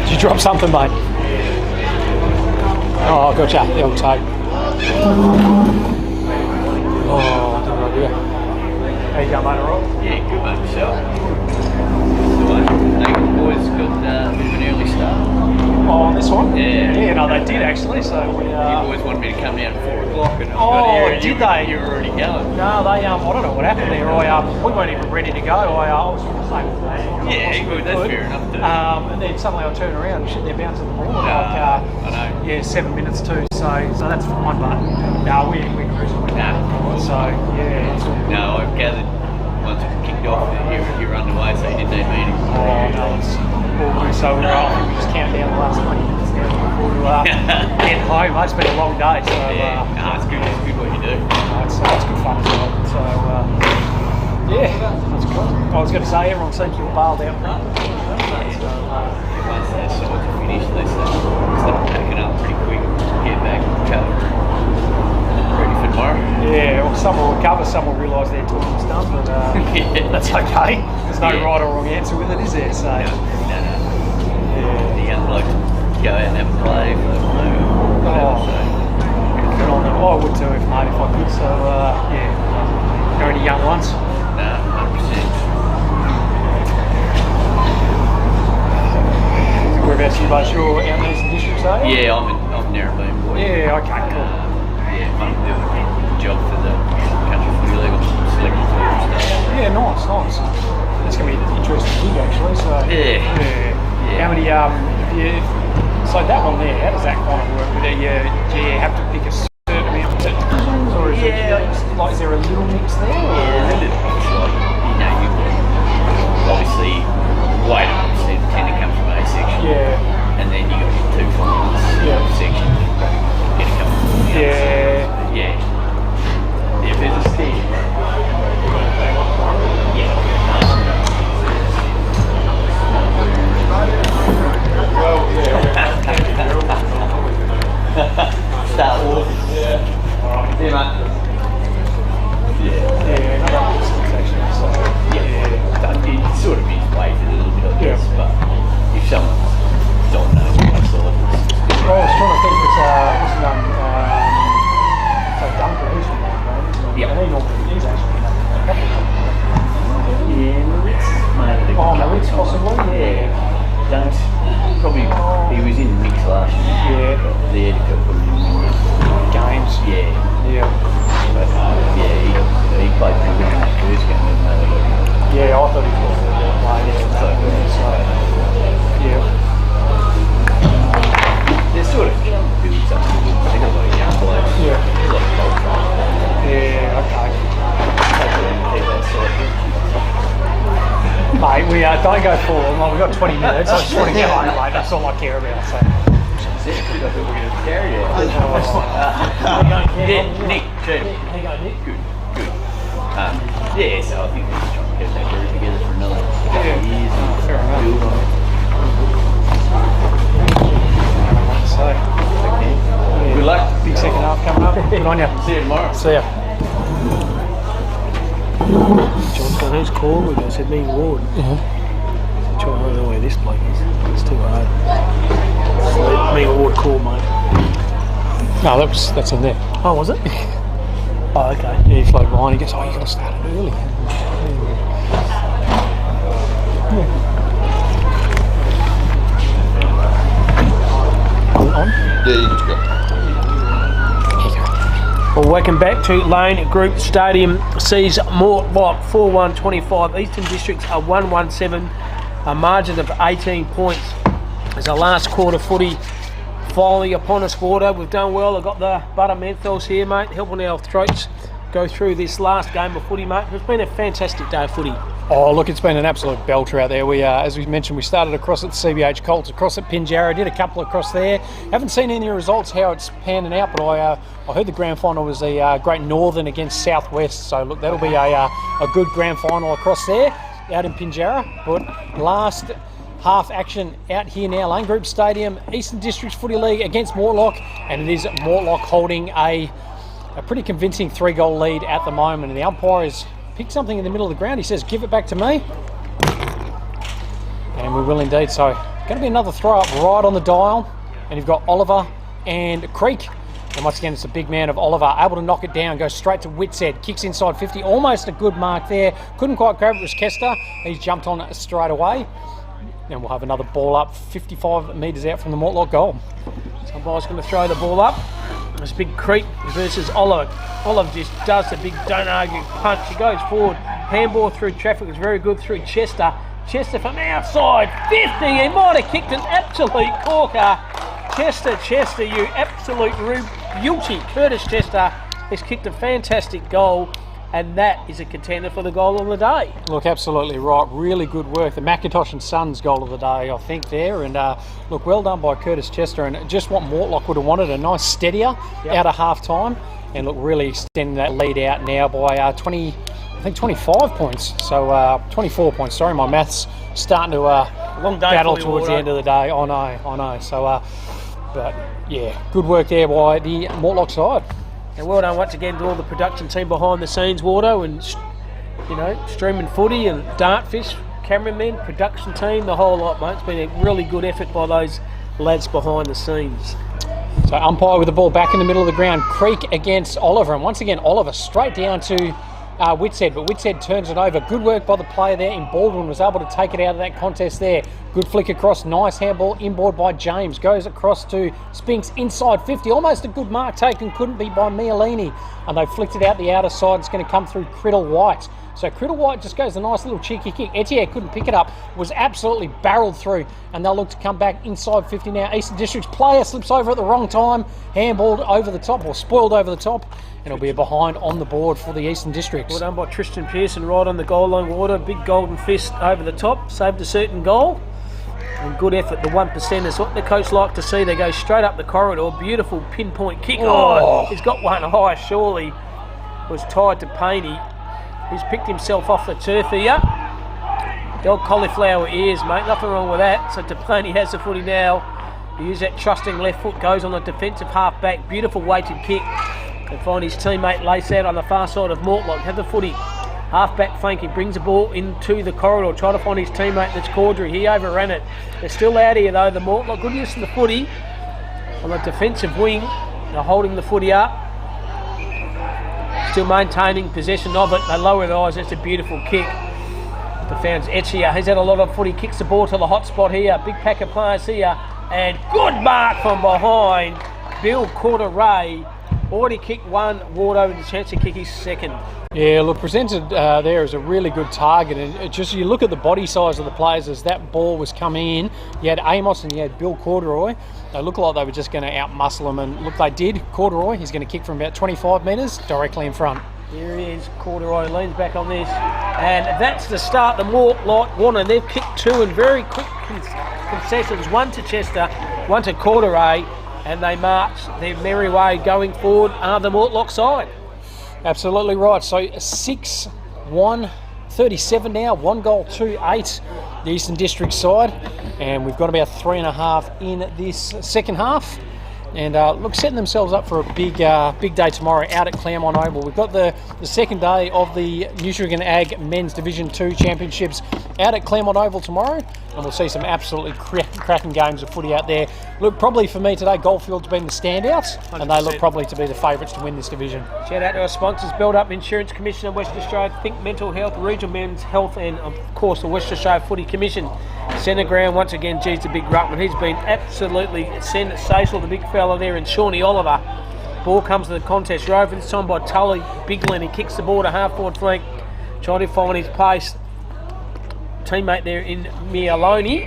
Did you drop something, mate? Oh, gotcha. It'll take. How you going, mate? All right? Yeah, good, mate. Yourself? I think the boys got a bit of an early start. On this one? Yeah. Yeah, no, they did actually. So we. You boys wanted me to come down at 4 o'clock, and I Oh, got here, and did they? You were already going. No, they. I don't know what happened there. We weren't even ready to go. I was the same as that. Yeah, good. That's fair enough. Too. And then suddenly I turn around and shit, they're bouncing the ball. I know. Yeah, 7 minutes too. So that's fine. But no, we're cruising. So yeah. It's all No, I've gathered once it kicked off that you're underway, so you didn't need meetings. Oh no, it's all good. So we just count down the last 20 minutes there before to get home. It's been a long day. So it's good. It's good what you do. It's good fun as well. So yeah, that's cool. I was going to say everyone seems you bailed out front. Once those sides are finished, they start packing up pretty quick, get back, cover, ready for tomorrow. Yeah, well, some will recover, some will realise their talking's done, but that's okay. There's no right or wrong answer with it, is there? So, no. The young blokes go out and have a play for whatever. Good on them. I would too, if I could. So, yeah. Are any young ones? No, 100%. Whereabouts you both? You're out in the Eastern Districts, are you? Yeah, I'm Narrabeen boy. Yeah, okay, cool. Yeah, I'm doing a job for the country footy league, selecting tour and stuff. Yeah, nice. That's going to be an interesting gig actually. So Yeah. How many so that one there, how does that kind of work? Do you have to pick a certain amount of divisions, or is is there a little mix there? Yeah, there's a little mix. Like, you obviously weight percent tend to come from A section. Yeah. And then you got your 2 finals section. Get a couple of Yeah, there's a steer. Start Wars. Yeah. See you, mate. It sort of is weighted a little bit, I guess, but if someone don't know what I saw it. I was trying to think it's what's his name? Duncan, he's from that, Yeah. He's actually a couple of times. Yeah, Maritz made it. Oh, Maritz possibly? Yeah. Don't. Probably, he was in the mix last year. Yeah. But the editor put him in Games. Yeah. Yeah. But yeah, he played pretty good in that first game, didn't he? Yeah, I thought he was going to play yeah. They're sort of doing something good. They've got a lot of young blokes. Yeah. There's a lot of gold trying. Yeah, okay. Hopefully they keep that sort of Mate, we don't go forward. Well, we've got 20 minutes. I just want to get home, mate. That's all I care about. So. I think we're going to carry it. Nick, Jim. Good. Yeah, so I think we're just trying to get that group together for another couple of years and build on it. So, Good luck. big second half coming up. Good on you. See you tomorrow. See ya. John's gone, who's called? I said, me Ward. I don't know where this bloke is. It's too hard. So, me Ward called, mate. No, that's in there. Oh, was it? Oh, okay. Yeah, he floated behind. He goes, oh, you got to start it early. On? Yeah, you just go. Well, welcome back to Lane Group Stadium. Sees Mortlock 4-1-25. Eastern Districts are 1-1-7. A margin of 18 points. As our last quarter footy finally upon us, Warder. We've done well. I've got the butter menthols here, mate, helping our throats go through this last game of footy, mate. It's been a fantastic day of footy. Oh, look, it's been an absolute belter out there. We, as we mentioned, we started across at the CBH Colts, across at Pinjarra, did a couple across there. Haven't seen any results how it's panning out, but I heard the grand final was the Great Northern against Southwest. So look, that'll be a good grand final across there, out in Pinjarra. But last half action out here now, Lane Group Stadium, Eastern Districts Footy League against Mortlock, and it is Mortlock holding a pretty convincing 3-goal lead at the moment. And the umpire has picked something in the middle of the ground. He says, give it back to me. And we will indeed. So, going to be another throw up right on the dial. And you've got Oliver and Creek. And once again, it's a big man of Oliver, able to knock it down, goes straight to Whitshead, kicks inside 50, almost a good mark there. Couldn't quite grab it, was Kester. He's jumped on it straight away. And we'll have another ball up 55 metres out from the Mortlock goal. Somebody's going to throw the ball up. There's big Creek versus Oliver. Oliver just does the big don't argue punch. He goes forward. Handball through traffic is very good through Chester. Chester from outside 50. He might have kicked an absolute corker. Chester, you absolute beauty. Curtis Chester has kicked a fantastic goal. And that is a contender for the goal of the day. Look, absolutely right. Really good work. The McIntosh and Sons goal of the day, I think, there. And look, well done by Curtis Chester. And just what Mortlock would have wanted, a nice steadier out of half time. And look, really extending that lead out now by 25 points. So 24 points. Sorry, my maths starting to long day battle towards the end of the day. I know. So, but yeah, good work there by the Mortlock side. And well done once again to all the production team behind the scenes, Wardo, and streaming footy and dartfish, cameramen, production team, the whole lot, mate. It's been a really good effort by those lads behind the scenes. So umpire with the ball back in the middle of the ground. Creek against Oliver, and once again Oliver straight down to Whitshead, but Whitshead turns it over. Good work by the player there in Baldwin, was able to take it out of that contest there. Good flick across, nice handball inboard by James. Goes across to Spinks inside 50, almost a good mark taken, couldn't be by Mialini. And they flicked it out the outer side. It's going to come through Criddle White. So Criddle White just goes a nice little cheeky kick. Etienne couldn't pick it up, was absolutely barreled through, and they'll look to come back inside 50 now. Eastern Districts player slips over at the wrong time, handballed over the top, or spoiled over the top, and it'll be a behind on the board for the Eastern Districts. Well done by Tristan Pearson right on the goal line, Water. Big golden fist over the top, saved a certain goal. And good effort, the 1%ers, what the coach like to see. They go straight up the corridor, beautiful pinpoint kick. Oh, he's got one high, surely. Was tied to Paney. He's picked himself off the turf here. The old cauliflower ears, mate, nothing wrong with that. So Delaney has the footy now. Use that trusting left foot, goes on the defensive half back, beautiful weighted kick, and find his teammate lace out on the far side of Mortlock. Have the footy, half back flank, he brings the ball into the corridor, try to find his teammate, that's Caudry. He overran it. They're still out here though, the Mortlock. Good use of the footy on the defensive wing. They're holding the footy up, still maintaining possession of it. They lower their eyes, that's a beautiful kick. The fans Etchier, he's had a lot of footy, kicks the ball to the hot spot here. Big pack of players here. And good mark from behind. Bill Corderay already kicked one. Wardo with a chance to kick his second. Yeah, look, presented there as a really good target, and it just, you look at the body size of the players as that ball was coming in. You had Amos and you had Bill Corderoy. They looked like they were just going to out-muscle them, and look, they did. Corderoy, he's going to kick from about 25 metres directly in front. Here he is, Corderoy leans back on this, and that's the start. The Mortlock Warner, they've kicked two in very quick concessions, one to Chester, one to Corderay, and they march their merry way going forward the Mortlock side. Absolutely right. So 6-1, 37 now, 1 goal, 2-8, the Eastern District side, and we've got about 3.5 in this second half. And look, setting themselves up for a big day tomorrow out at Claremont Oval. We've got the second day of the Nutrien Ag Men's Division 2 Championships out at Claremont Oval tomorrow, and we'll see some absolutely cracking games of footy out there. Look, probably for me today, Goldfield's been the standouts, 100%. And they look probably to be the favourites to win this division. Shout out to our sponsors, Build Up Insurance Commission of Western Australia, Think Mental Health, Regional Men's Health, and of course the Western Australia Footy Commission. Centre ground, once again, geez, the big ruckman. He's been absolutely sensational, the big fella there, and Shawnee Oliver. Ball comes to the contest. Rover this time by Tully Bigland. He kicks the ball to half-forward flank, trying to find his pace. Teammate there in Mialoni,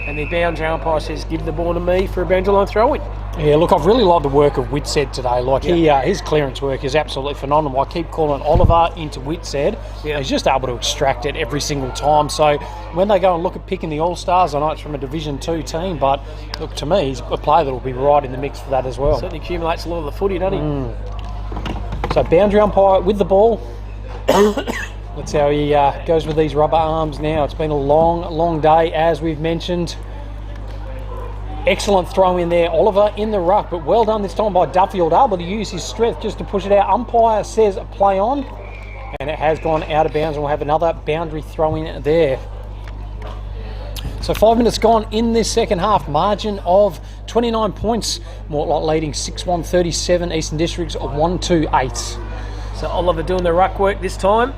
and the boundary umpire says, give the ball to me for a boundary line throw-in. Yeah, look, I've really liked the work of Whitsed today. Like, his clearance work is absolutely phenomenal. I keep calling Oliver into Whitsed. He's just able to extract it every single time. So when they go and look at picking the All-Stars, I know it's from a Division 2 team, but look, to me, he's a player that will be right in the mix for that as well. Certainly accumulates a lot of the footy, doesn't he? So boundary umpire with the ball. That's how he goes with these rubber arms now. It's been a long day, as we've mentioned. Excellent throw in there, Oliver in the ruck, but well done this time by Duffield, able to use his strength just to push it out. Umpire says play on, and it has gone out of bounds, and we'll have another boundary throw in there. So 5 minutes gone in this second half, margin of 29 points. Mortlock leading 6-1, 37, Eastern Districts 1-2-8. So Oliver doing the ruck work this time.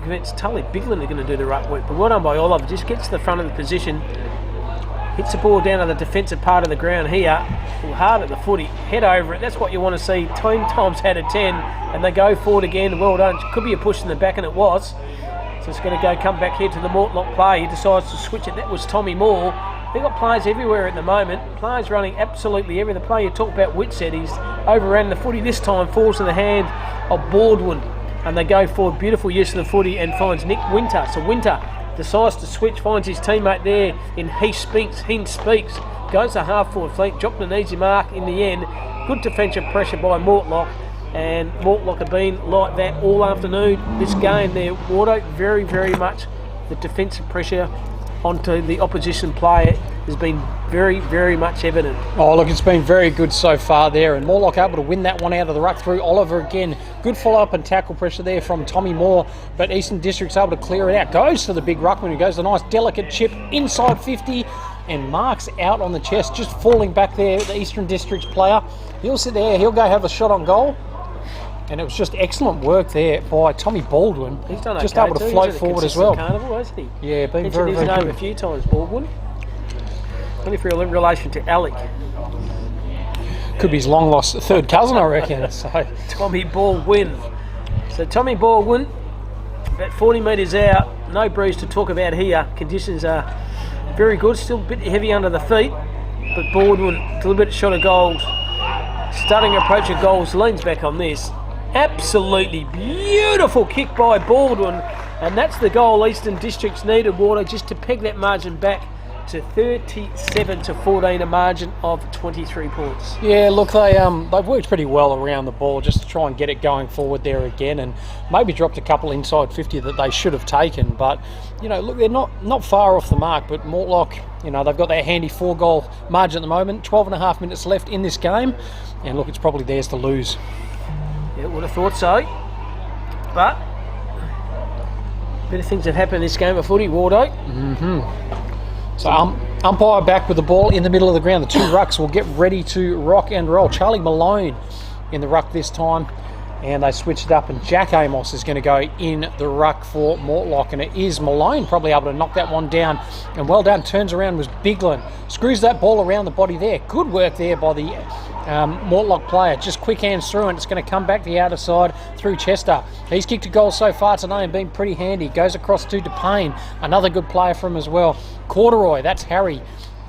It's Tully Bigland are going to do the ruck work, but well done by Oliver. Just gets to the front of the position, hits the ball down to the defensive part of the ground here, hard at the footy, head over it. That's what you want to see 10 times out of 10, and they go forward again. Well done. Could be a push in the back, and it was. So it's going to come back here to the Mortlock play. He decides to switch it. That was Tommy Moore. They've got players everywhere at the moment. Players running absolutely everywhere. The player you talk about, Whitsed, he's overran the footy this time, falls in the hand of Baldwin, and they go forward. Beautiful use of the footy, and finds Nick Winter. So Winter decides to switch, finds his teammate there in He Speaks, goes to half-forward flank, dropped an easy mark in the end. Good defensive pressure by Mortlock, and Mortlock have been like that all afternoon. This game there, Wardo, very, very much the defensive pressure onto the opposition player has been very, very much evident. Oh, look, it's been very good so far there, and Mortlock able to win that one out of the ruck through Oliver again. Good follow-up and tackle pressure there from Tommy Moore, but Eastern District's able to clear it out. Goes to the big ruckman, who goes a nice delicate chip inside 50 and marks out on the chest, just falling back there, the Eastern District's player. He'll sit there, he'll go have a shot on goal. And it was just excellent work there by Tommy Baldwin. He's done just okay able to float forward as well. Carnival, hasn't he? Yeah, been very, very good. A few times, Baldwin. Only for in relation to Alec. Could be his long lost third cousin, I reckon. So Tommy Baldwin. So Tommy Baldwin, about 40 metres out, no breeze to talk about here. Conditions are very good, still a bit heavy under the feet, but Baldwin, a little bit short of goals. Starting approach of goals, leans back on this. Absolutely beautiful kick by Baldwin, and that's the goal Eastern Districts needed, Water, just to peg that margin back to 37-14, a margin of 23 points. Yeah, look, they've worked pretty well around the ball just to try and get it going forward there again, and maybe dropped a couple inside 50 that they should have taken. But, you know, look, they're not far off the mark, but Mortlock, you know, they've got their handy 4-goal margin at the moment, 12.5 minutes left in this game, and look, it's probably theirs to lose. Yeah, would have thought so. But better things have happened in this game of footy, Wardo. So umpire back with the ball in the middle of the ground. The two rucks will get ready to rock and roll. Charlie Malone in the ruck this time, and they switched it up, and Jack Amos is going to go in the ruck for Mortlock, and it is Malone probably able to knock that one down, and well done. Turns around was Biglin, screws that ball around the body there. Good work there by the Mortlock player, just quick hands through, and it's going to come back the outer side through Chester. He's kicked a goal so far today and been pretty handy. Goes across to DePayne, another good player from him as well. Corduroy, that's Harry,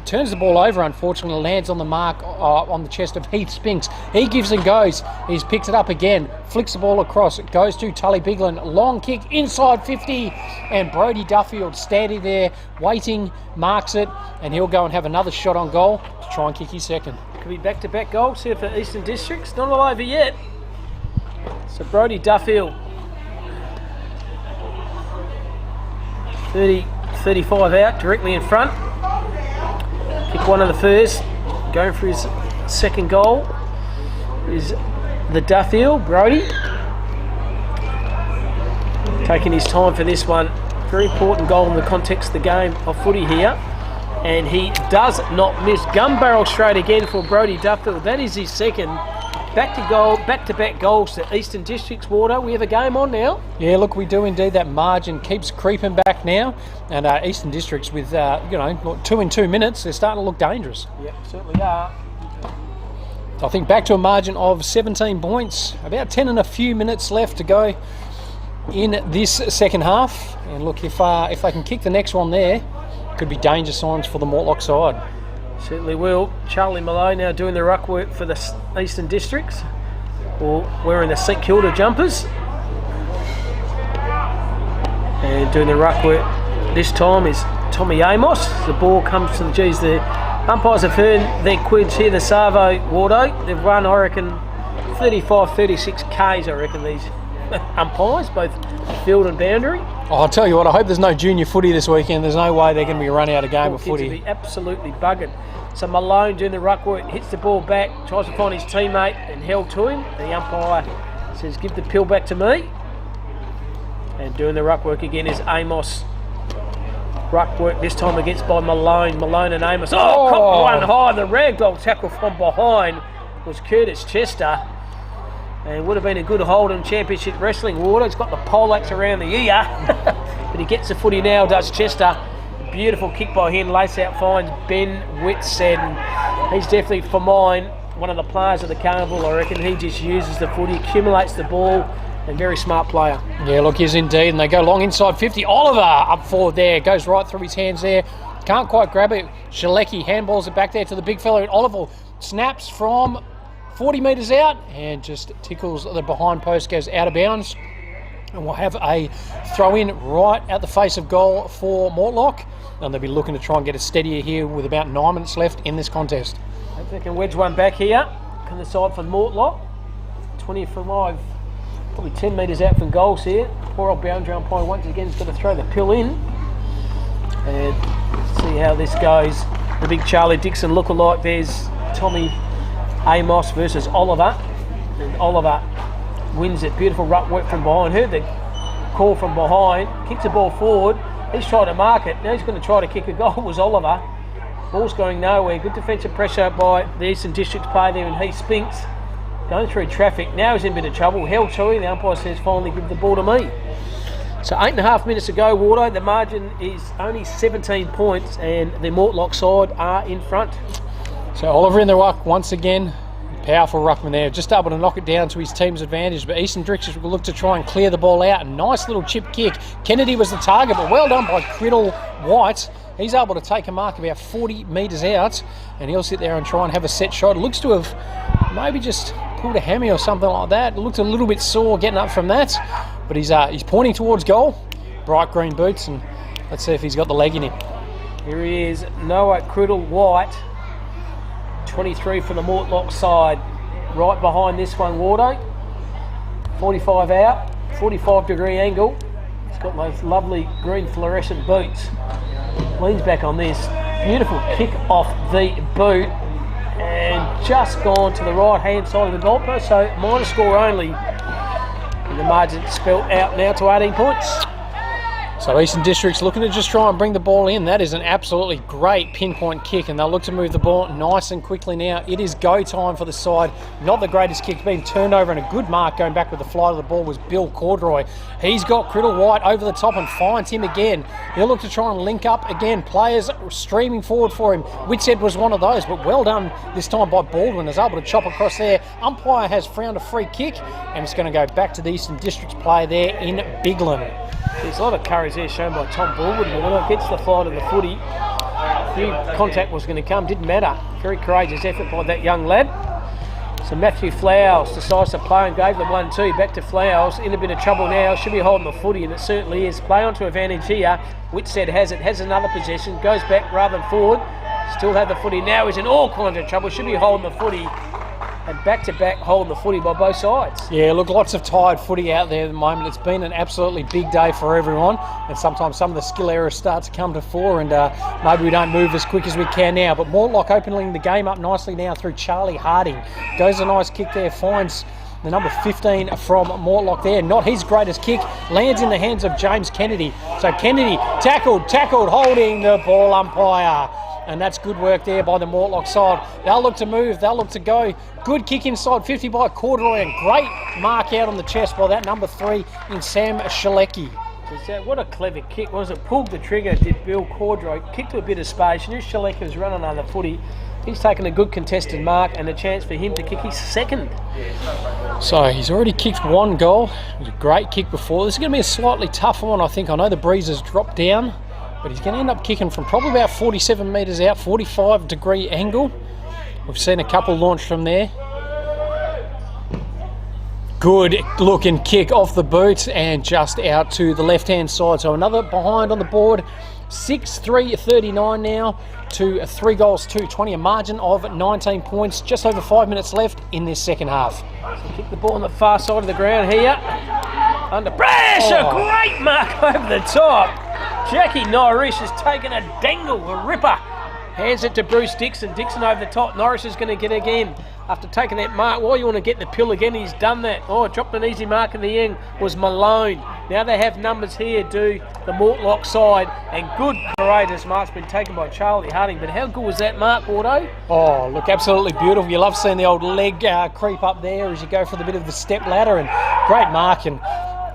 turns the ball over, unfortunately, lands on the mark on the chest of Heath Spinks. He gives and goes. He's picked it up again, flicks the ball across. It goes to Tully Biglin. Long kick inside 50, and Brodie Duffield standing there waiting, marks it, and he'll go and have another shot on goal to try and kick his second. Could be back-to-back goals here for Eastern Districts. Not all over yet. So Brodie Duffield, 35 out, directly in front. Kick one of the first. Going for his second goal is the Duffield, Brodie. Taking his time for this one. Very important goal in the context of the game of footy here. And he does not miss. Gun barrel straight again for Brodie Duffield. That is his second. Back-to-back goals to Eastern Districts, Wardo. We have a game on now. Yeah, look, we do indeed. That margin keeps creeping back now. And Eastern Districts with, 2 in 2 minutes, they're starting to look dangerous. Yep, certainly are. I think back to a margin of 17 points. About 10 and a few minutes left to go in this second half. And look, if they can kick the next one there, could be danger signs for the Mortlock side. Certainly will. Charlie Malone now doing the ruck work for the Eastern Districts, or wearing the St Kilda jumpers, and doing the ruck work this time is Tommy Amos. The ball comes to the umpires have earned their quids here, the Savo, Wardo. They've run, I reckon, 35-36 Ks, I reckon, these umpires, both field and boundary. Oh, I'll tell you what, I hope there's no junior footy this weekend. There's no way they're going to be running out of game of footy. Kids will be absolutely buggered. So Malone doing the ruck work, hits the ball back, tries to find his teammate and held to him. The umpire says, give the pill back to me. And doing the ruck work again is Amos. Ruck work this time against by Malone. Malone and Amos. Oh, caught one high. The ragdoll tackle from behind was Curtis Chester. And it would have been a good hold in Championship Wrestling, Water. He's got the poleaxe around the ear. But he gets the footy now, does Chester. Beautiful kick by him. Lace out finds Ben Whitson. He's definitely, for mine, one of the players of the carnival. I reckon he just uses the footy, accumulates the ball, and very smart player. Yeah, look, he is indeed. And they go long inside 50. Oliver up forward there. Goes right through his hands there. Can't quite grab it. Shalecki handballs it back there to the big fella. And Oliver snaps from 40 metres out and just tickles the behind post, goes out of bounds. And we'll have a throw in right at the face of goal for Mortlock. And they'll be looking to try and get it steadier here with about 9 minutes left in this contest. Hope they can wedge one back here. On the side for Mortlock. 25, probably 10 metres out from goals here. Poor old boundary umpire once again has got to throw the pill in. And see how this goes. The big Charlie Dixon lookalike. There's Tommy Amos versus Oliver. And Oliver wins it. Beautiful ruck work from behind. Heard the call from behind. Kicks the ball forward. He's trying to mark it. Now he's going to try to kick a goal. It was Oliver. Ball's going nowhere. Good defensive pressure by the Eastern Districts player there, and Heath Spinks going through traffic. Now he's in a bit of trouble. Held to him. The umpire says finally give the ball to me. So 8.5 minutes to go, Wardo. The margin is only 17 points and the Mortlock side are in front. So Oliver in the ruck once again. Powerful ruckman there, just able to knock it down to his team's advantage, but Eastern Districts will look to try and clear the ball out. A nice little chip kick. Kennedy was the target, but well done by Criddle White. He's able to take a mark about 40 metres out, and he'll sit there and try and have a set shot. Looks to have maybe just pulled a hammy or something like that. It looked a little bit sore getting up from that, but he's pointing towards goal. Bright green boots, and let's see if he's got the leg in him. Here he is, Noah Criddle White, 23 from the Mortlock side. Right behind this one, Wardo. 45 out, 45 degree angle. He's got those lovely green fluorescent boots. Leans back on this. Beautiful kick off the boot. And just gone to the right hand side of the goalpost, so minor score only. And the margin spelled out now to 18 points. So Eastern District's looking to just try and bring the ball in. That is an absolutely great pinpoint kick, and they'll look to move the ball nice and quickly now. It is go time for the side. Not the greatest kick, being turned over, and a good mark going back with the flight of the ball was Bill Cordroy. He's got Criddle White over the top and finds him again. He'll look to try and link up again. Players streaming forward for him. Whitshead was one of those, but well done this time by Baldwin. Is able to chop across there. Umpire has found a free kick, and it's going to go back to the Eastern District's player there in Bigland. There's a lot of courage there shown by Tom Baldwin. When it gets the flight of the footy, knew contact was going to come, didn't matter. Very courageous effort by that young lad. So Matthew Flowers decides to play and gave the 1-2. Back to Flowers, in a bit of trouble now. Should be holding the footy, and it certainly is. Play onto advantage here. Whitshead has it, has another possession, goes back rather than forward. Still have the footy now. He's in all kinds of trouble. Should be holding the footy. And back-to-back holding the footy by both sides. Yeah, look, lots of tired footy out there at the moment. It's been an absolutely big day for everyone, and sometimes some of the skill errors start to come to fore, and maybe we don't move as quick as we can now. But Mortlock opening the game up nicely now through Charlie Harding. Goes a nice kick there, finds the number 15 from Mortlock there. Not his greatest kick, lands in the hands of James Kennedy. So Kennedy tackled, holding the ball, umpire. And that's good work there by the Mortlock side. They'll look to move, they'll look to go. Good kick inside 50 by Corduroy, and great mark out on the chest by that number 3 in Sam Shalecki. What a clever kick, was it? Pulled the trigger, did Bill Corduroy, kicked to a bit of space. Knew Shalecki was running on the footy. He's taken a good contested mark and a chance for him to kick his second. So he's already kicked one goal. It was a great kick before. This is going to be a slightly tougher one, I think. I know the breeze has dropped down, but he's going to end up kicking from probably about 47 metres out, 45 degree angle. We've seen a couple launched from there. Good looking kick off the boot and just out to the left hand side. So another behind on the board. 6-3-39 now to 3 goals to 20, a margin of 19 points. Just over 5 minutes left in this second half. So kick the ball on the far side of the ground here. Under pressure, great mark over the top. Jackie Norris has taken a dangle, a ripper. Hands it to Bruce Dixon. Dixon over the top. Norris is going to get again. After taking that mark, why you want to get the pill again? He's done that. Oh, dropped an easy mark in the end. Was Malone. Now they have numbers here, do the Mortlock side. And good courageous mark's been taken by Charlie Harding. But how good was that mark, Wardo? Oh, look, absolutely beautiful. You love seeing the old leg creep up there as you go for the bit of the step ladder. And great mark. And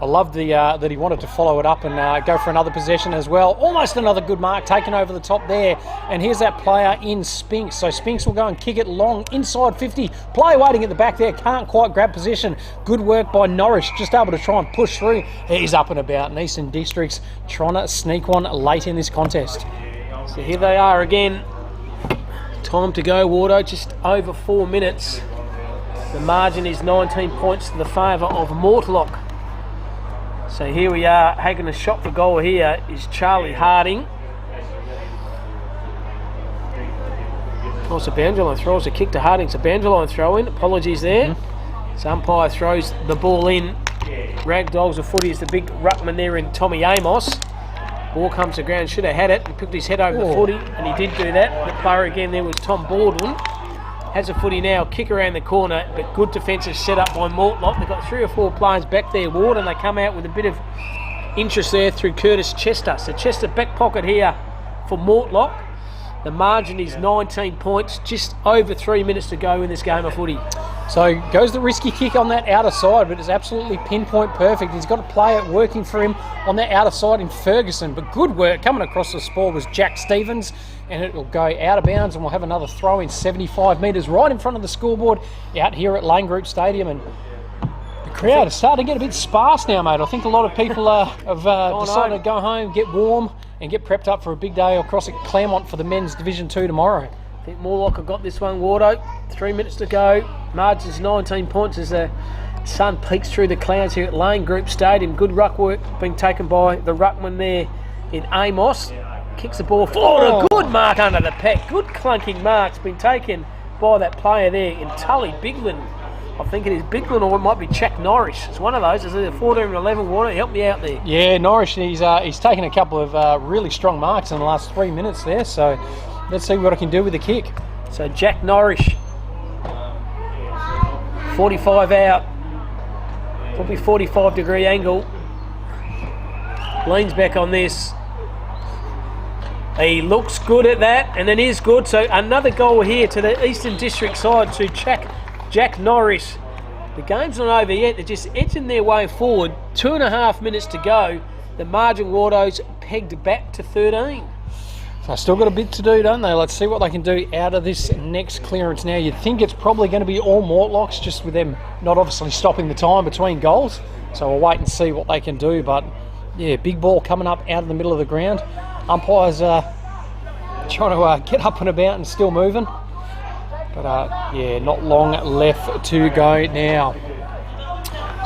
I love that he wanted to follow it up and go for another possession as well. Almost another good mark taken over the top there. And here's that player in Spinks. So Spinks will go and kick it long inside 50. Player waiting at the back there. Can't quite grab position. Good work by Norris. Just able to try and push through. He's up and about. And Eastern Districts trying to sneak one late in this contest. So here they are again. Time to go, Wardo. Just over 4 minutes. The margin is 19 points to the favour of Mortlock. So here we are, taking a shot for goal here is Charlie Harding. Oh, it's a boundary line throw, it's a kick to Harding, it's a boundary line throw in, apologies there. So umpire throws the ball in. Ragdolls of footy is the big ruckman there in Tommy Amos. Ball comes to ground, should have had it and picked his head over the footy, and he did do that. The player again there was Tom Baldwin. Has a footy now, kick around the corner, but good defensive set up by Mortlock. They've got 3 or 4 players back there, Ward, and they come out with a bit of interest there through Curtis Chester. So Chester back pocket here for Mortlock. The margin is 19 points, just over 3 minutes to go in this game of footy. So goes the risky kick on that outer side, but it's absolutely pinpoint perfect. He's got a player working for him on that outer side in Ferguson, but good work. Coming across the spoil was Jack Stevens, and it will go out of bounds, and we'll have another throw in 75 metres right in front of the scoreboard out here at Lane Group Stadium. And the crowd is starting to get a bit sparse now, mate. I think a lot of people have decided to go home, get warm, and get prepped up for a big day across at Claremont for the men's Division 2 tomorrow. I think Mortlock have got this one, Wardo. 3 minutes to go. Margin's 19 points as the sun peeks through the clouds here at Lane Group Stadium. Good ruck work being taken by the ruckman there in Amos. kicks the ball forward. A good mark under the pec. Good clunking mark's been taken by that player there in Tully Bigland. I think it is Bigland, or it might be Jack Norris. It's one of those. It's either 14 or 11 water. Help me out there. Yeah, Norris, he's taken a couple of really strong marks in the last 3 minutes there, so let's see what I can do with the kick. So Jack Norris, 45 out, probably 45 degree angle. Leans back on this. He looks good at that, and it is good. So another goal here to the Eastern District side to Jack Norris. The game's not over yet. They're just edging their way forward. 2.5 minutes to go. The margin Wardos pegged back to 13. So still got a bit to do, don't they? Let's see what they can do out of this next clearance now. You'd think it's probably going to be all Mortlocks, just with them not obviously stopping the time between goals. So we'll wait and see what they can do. But yeah, big ball coming up out of the middle of the ground. Umpires trying to get up and about and still moving. But yeah, not long left to go now.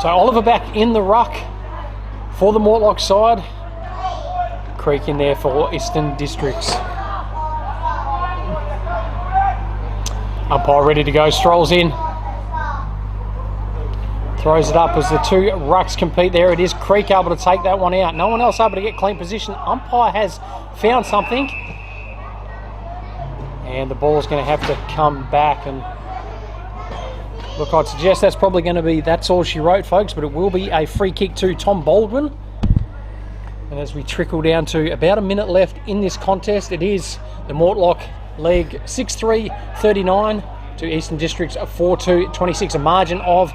So Oliver back in the ruck for the Mortlock side. Creek in there for Eastern Districts. Umpire ready to go, strolls in. Throws it up as the two rucks compete there. It is Creek able to take that one out. No one else able to get clean position. Umpire has found something. And the ball's going to have to come back. And look, I'd suggest that's probably going to be that's all she wrote, folks, but it will be a free kick to Tom Baldwin. And as we trickle down to about a minute left in this contest, it is the Mortlock leg 6-3-39 to Eastern Districts 4-2-26, a margin of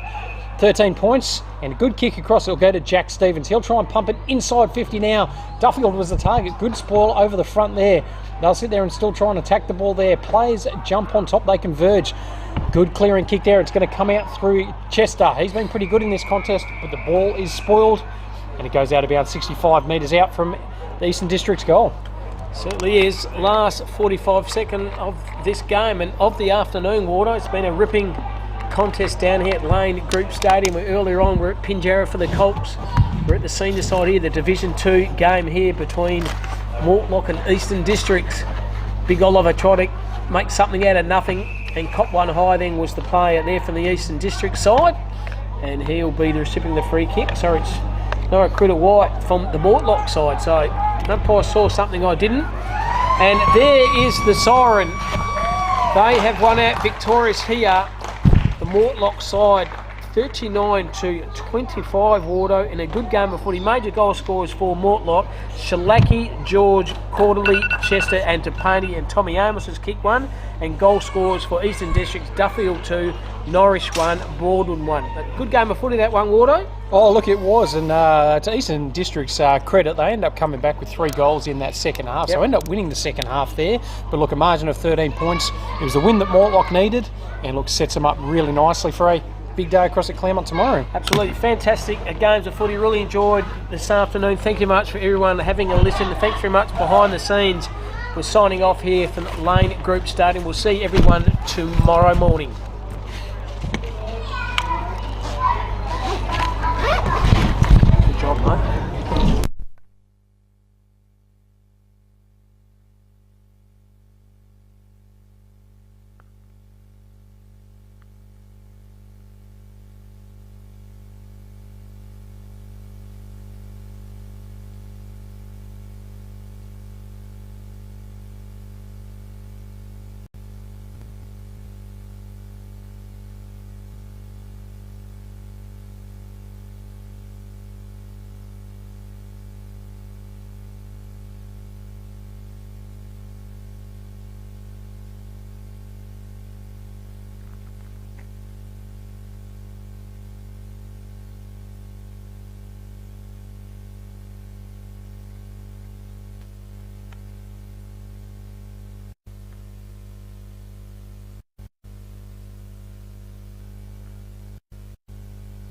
13 points. And a good kick across, it'll go to Jack Stevens. He'll try and pump it inside 50 now. Duffield was the target. Good spoil over the front there. They'll sit there and still try and attack the ball there. Players jump on top, they converge. Good clearing kick there. It's going to come out through Chester. He's been pretty good in this contest, but the ball is spoiled. And it goes out about 65 metres out from the Eastern District's goal. Certainly is. Last 45 seconds of this game and of the afternoon, Wardo. It's been a ripping contest down here at Lane Group Stadium. Earlier on we're at Pinjarra for the Colts. We're at the senior side here, the Division 2 game here between Mortlock and Eastern Districts. Big Oliver tried to make something out of nothing, and Cop One High then was the player there from the Eastern District side, and he'll be the recipient of the free kick. Sorry, it's Nora Critter White from the Mortlock side. So umpire saw something I didn't, and there is the siren. They have won out victorious here. The Mortlock side 39-25, Wardo, in a good game of footy. Major goal scorers for Mortlock: Shalaki, George, Quarterly, Chester and Tapani, and Tommy Amos has kicked one. And goal scorers for Eastern Districts: Duffield 2, Norris 1, Baldwin 1. A good game of footy that one, Wardo. Oh, look, it was, and to Eastern District's credit, they end up coming back with 3 goals in that second half, so end up winning the second half there. But look, a margin of 13 points. It was the win that Mortlock needed, and look, sets them up really nicely for a big day across at Claremont tomorrow. Absolutely fantastic games of footy. Really enjoyed this afternoon. Thank you much for everyone having a listen. Thanks very much behind the scenes. We're signing off here from Lane Group Stadium. We'll see everyone tomorrow morning.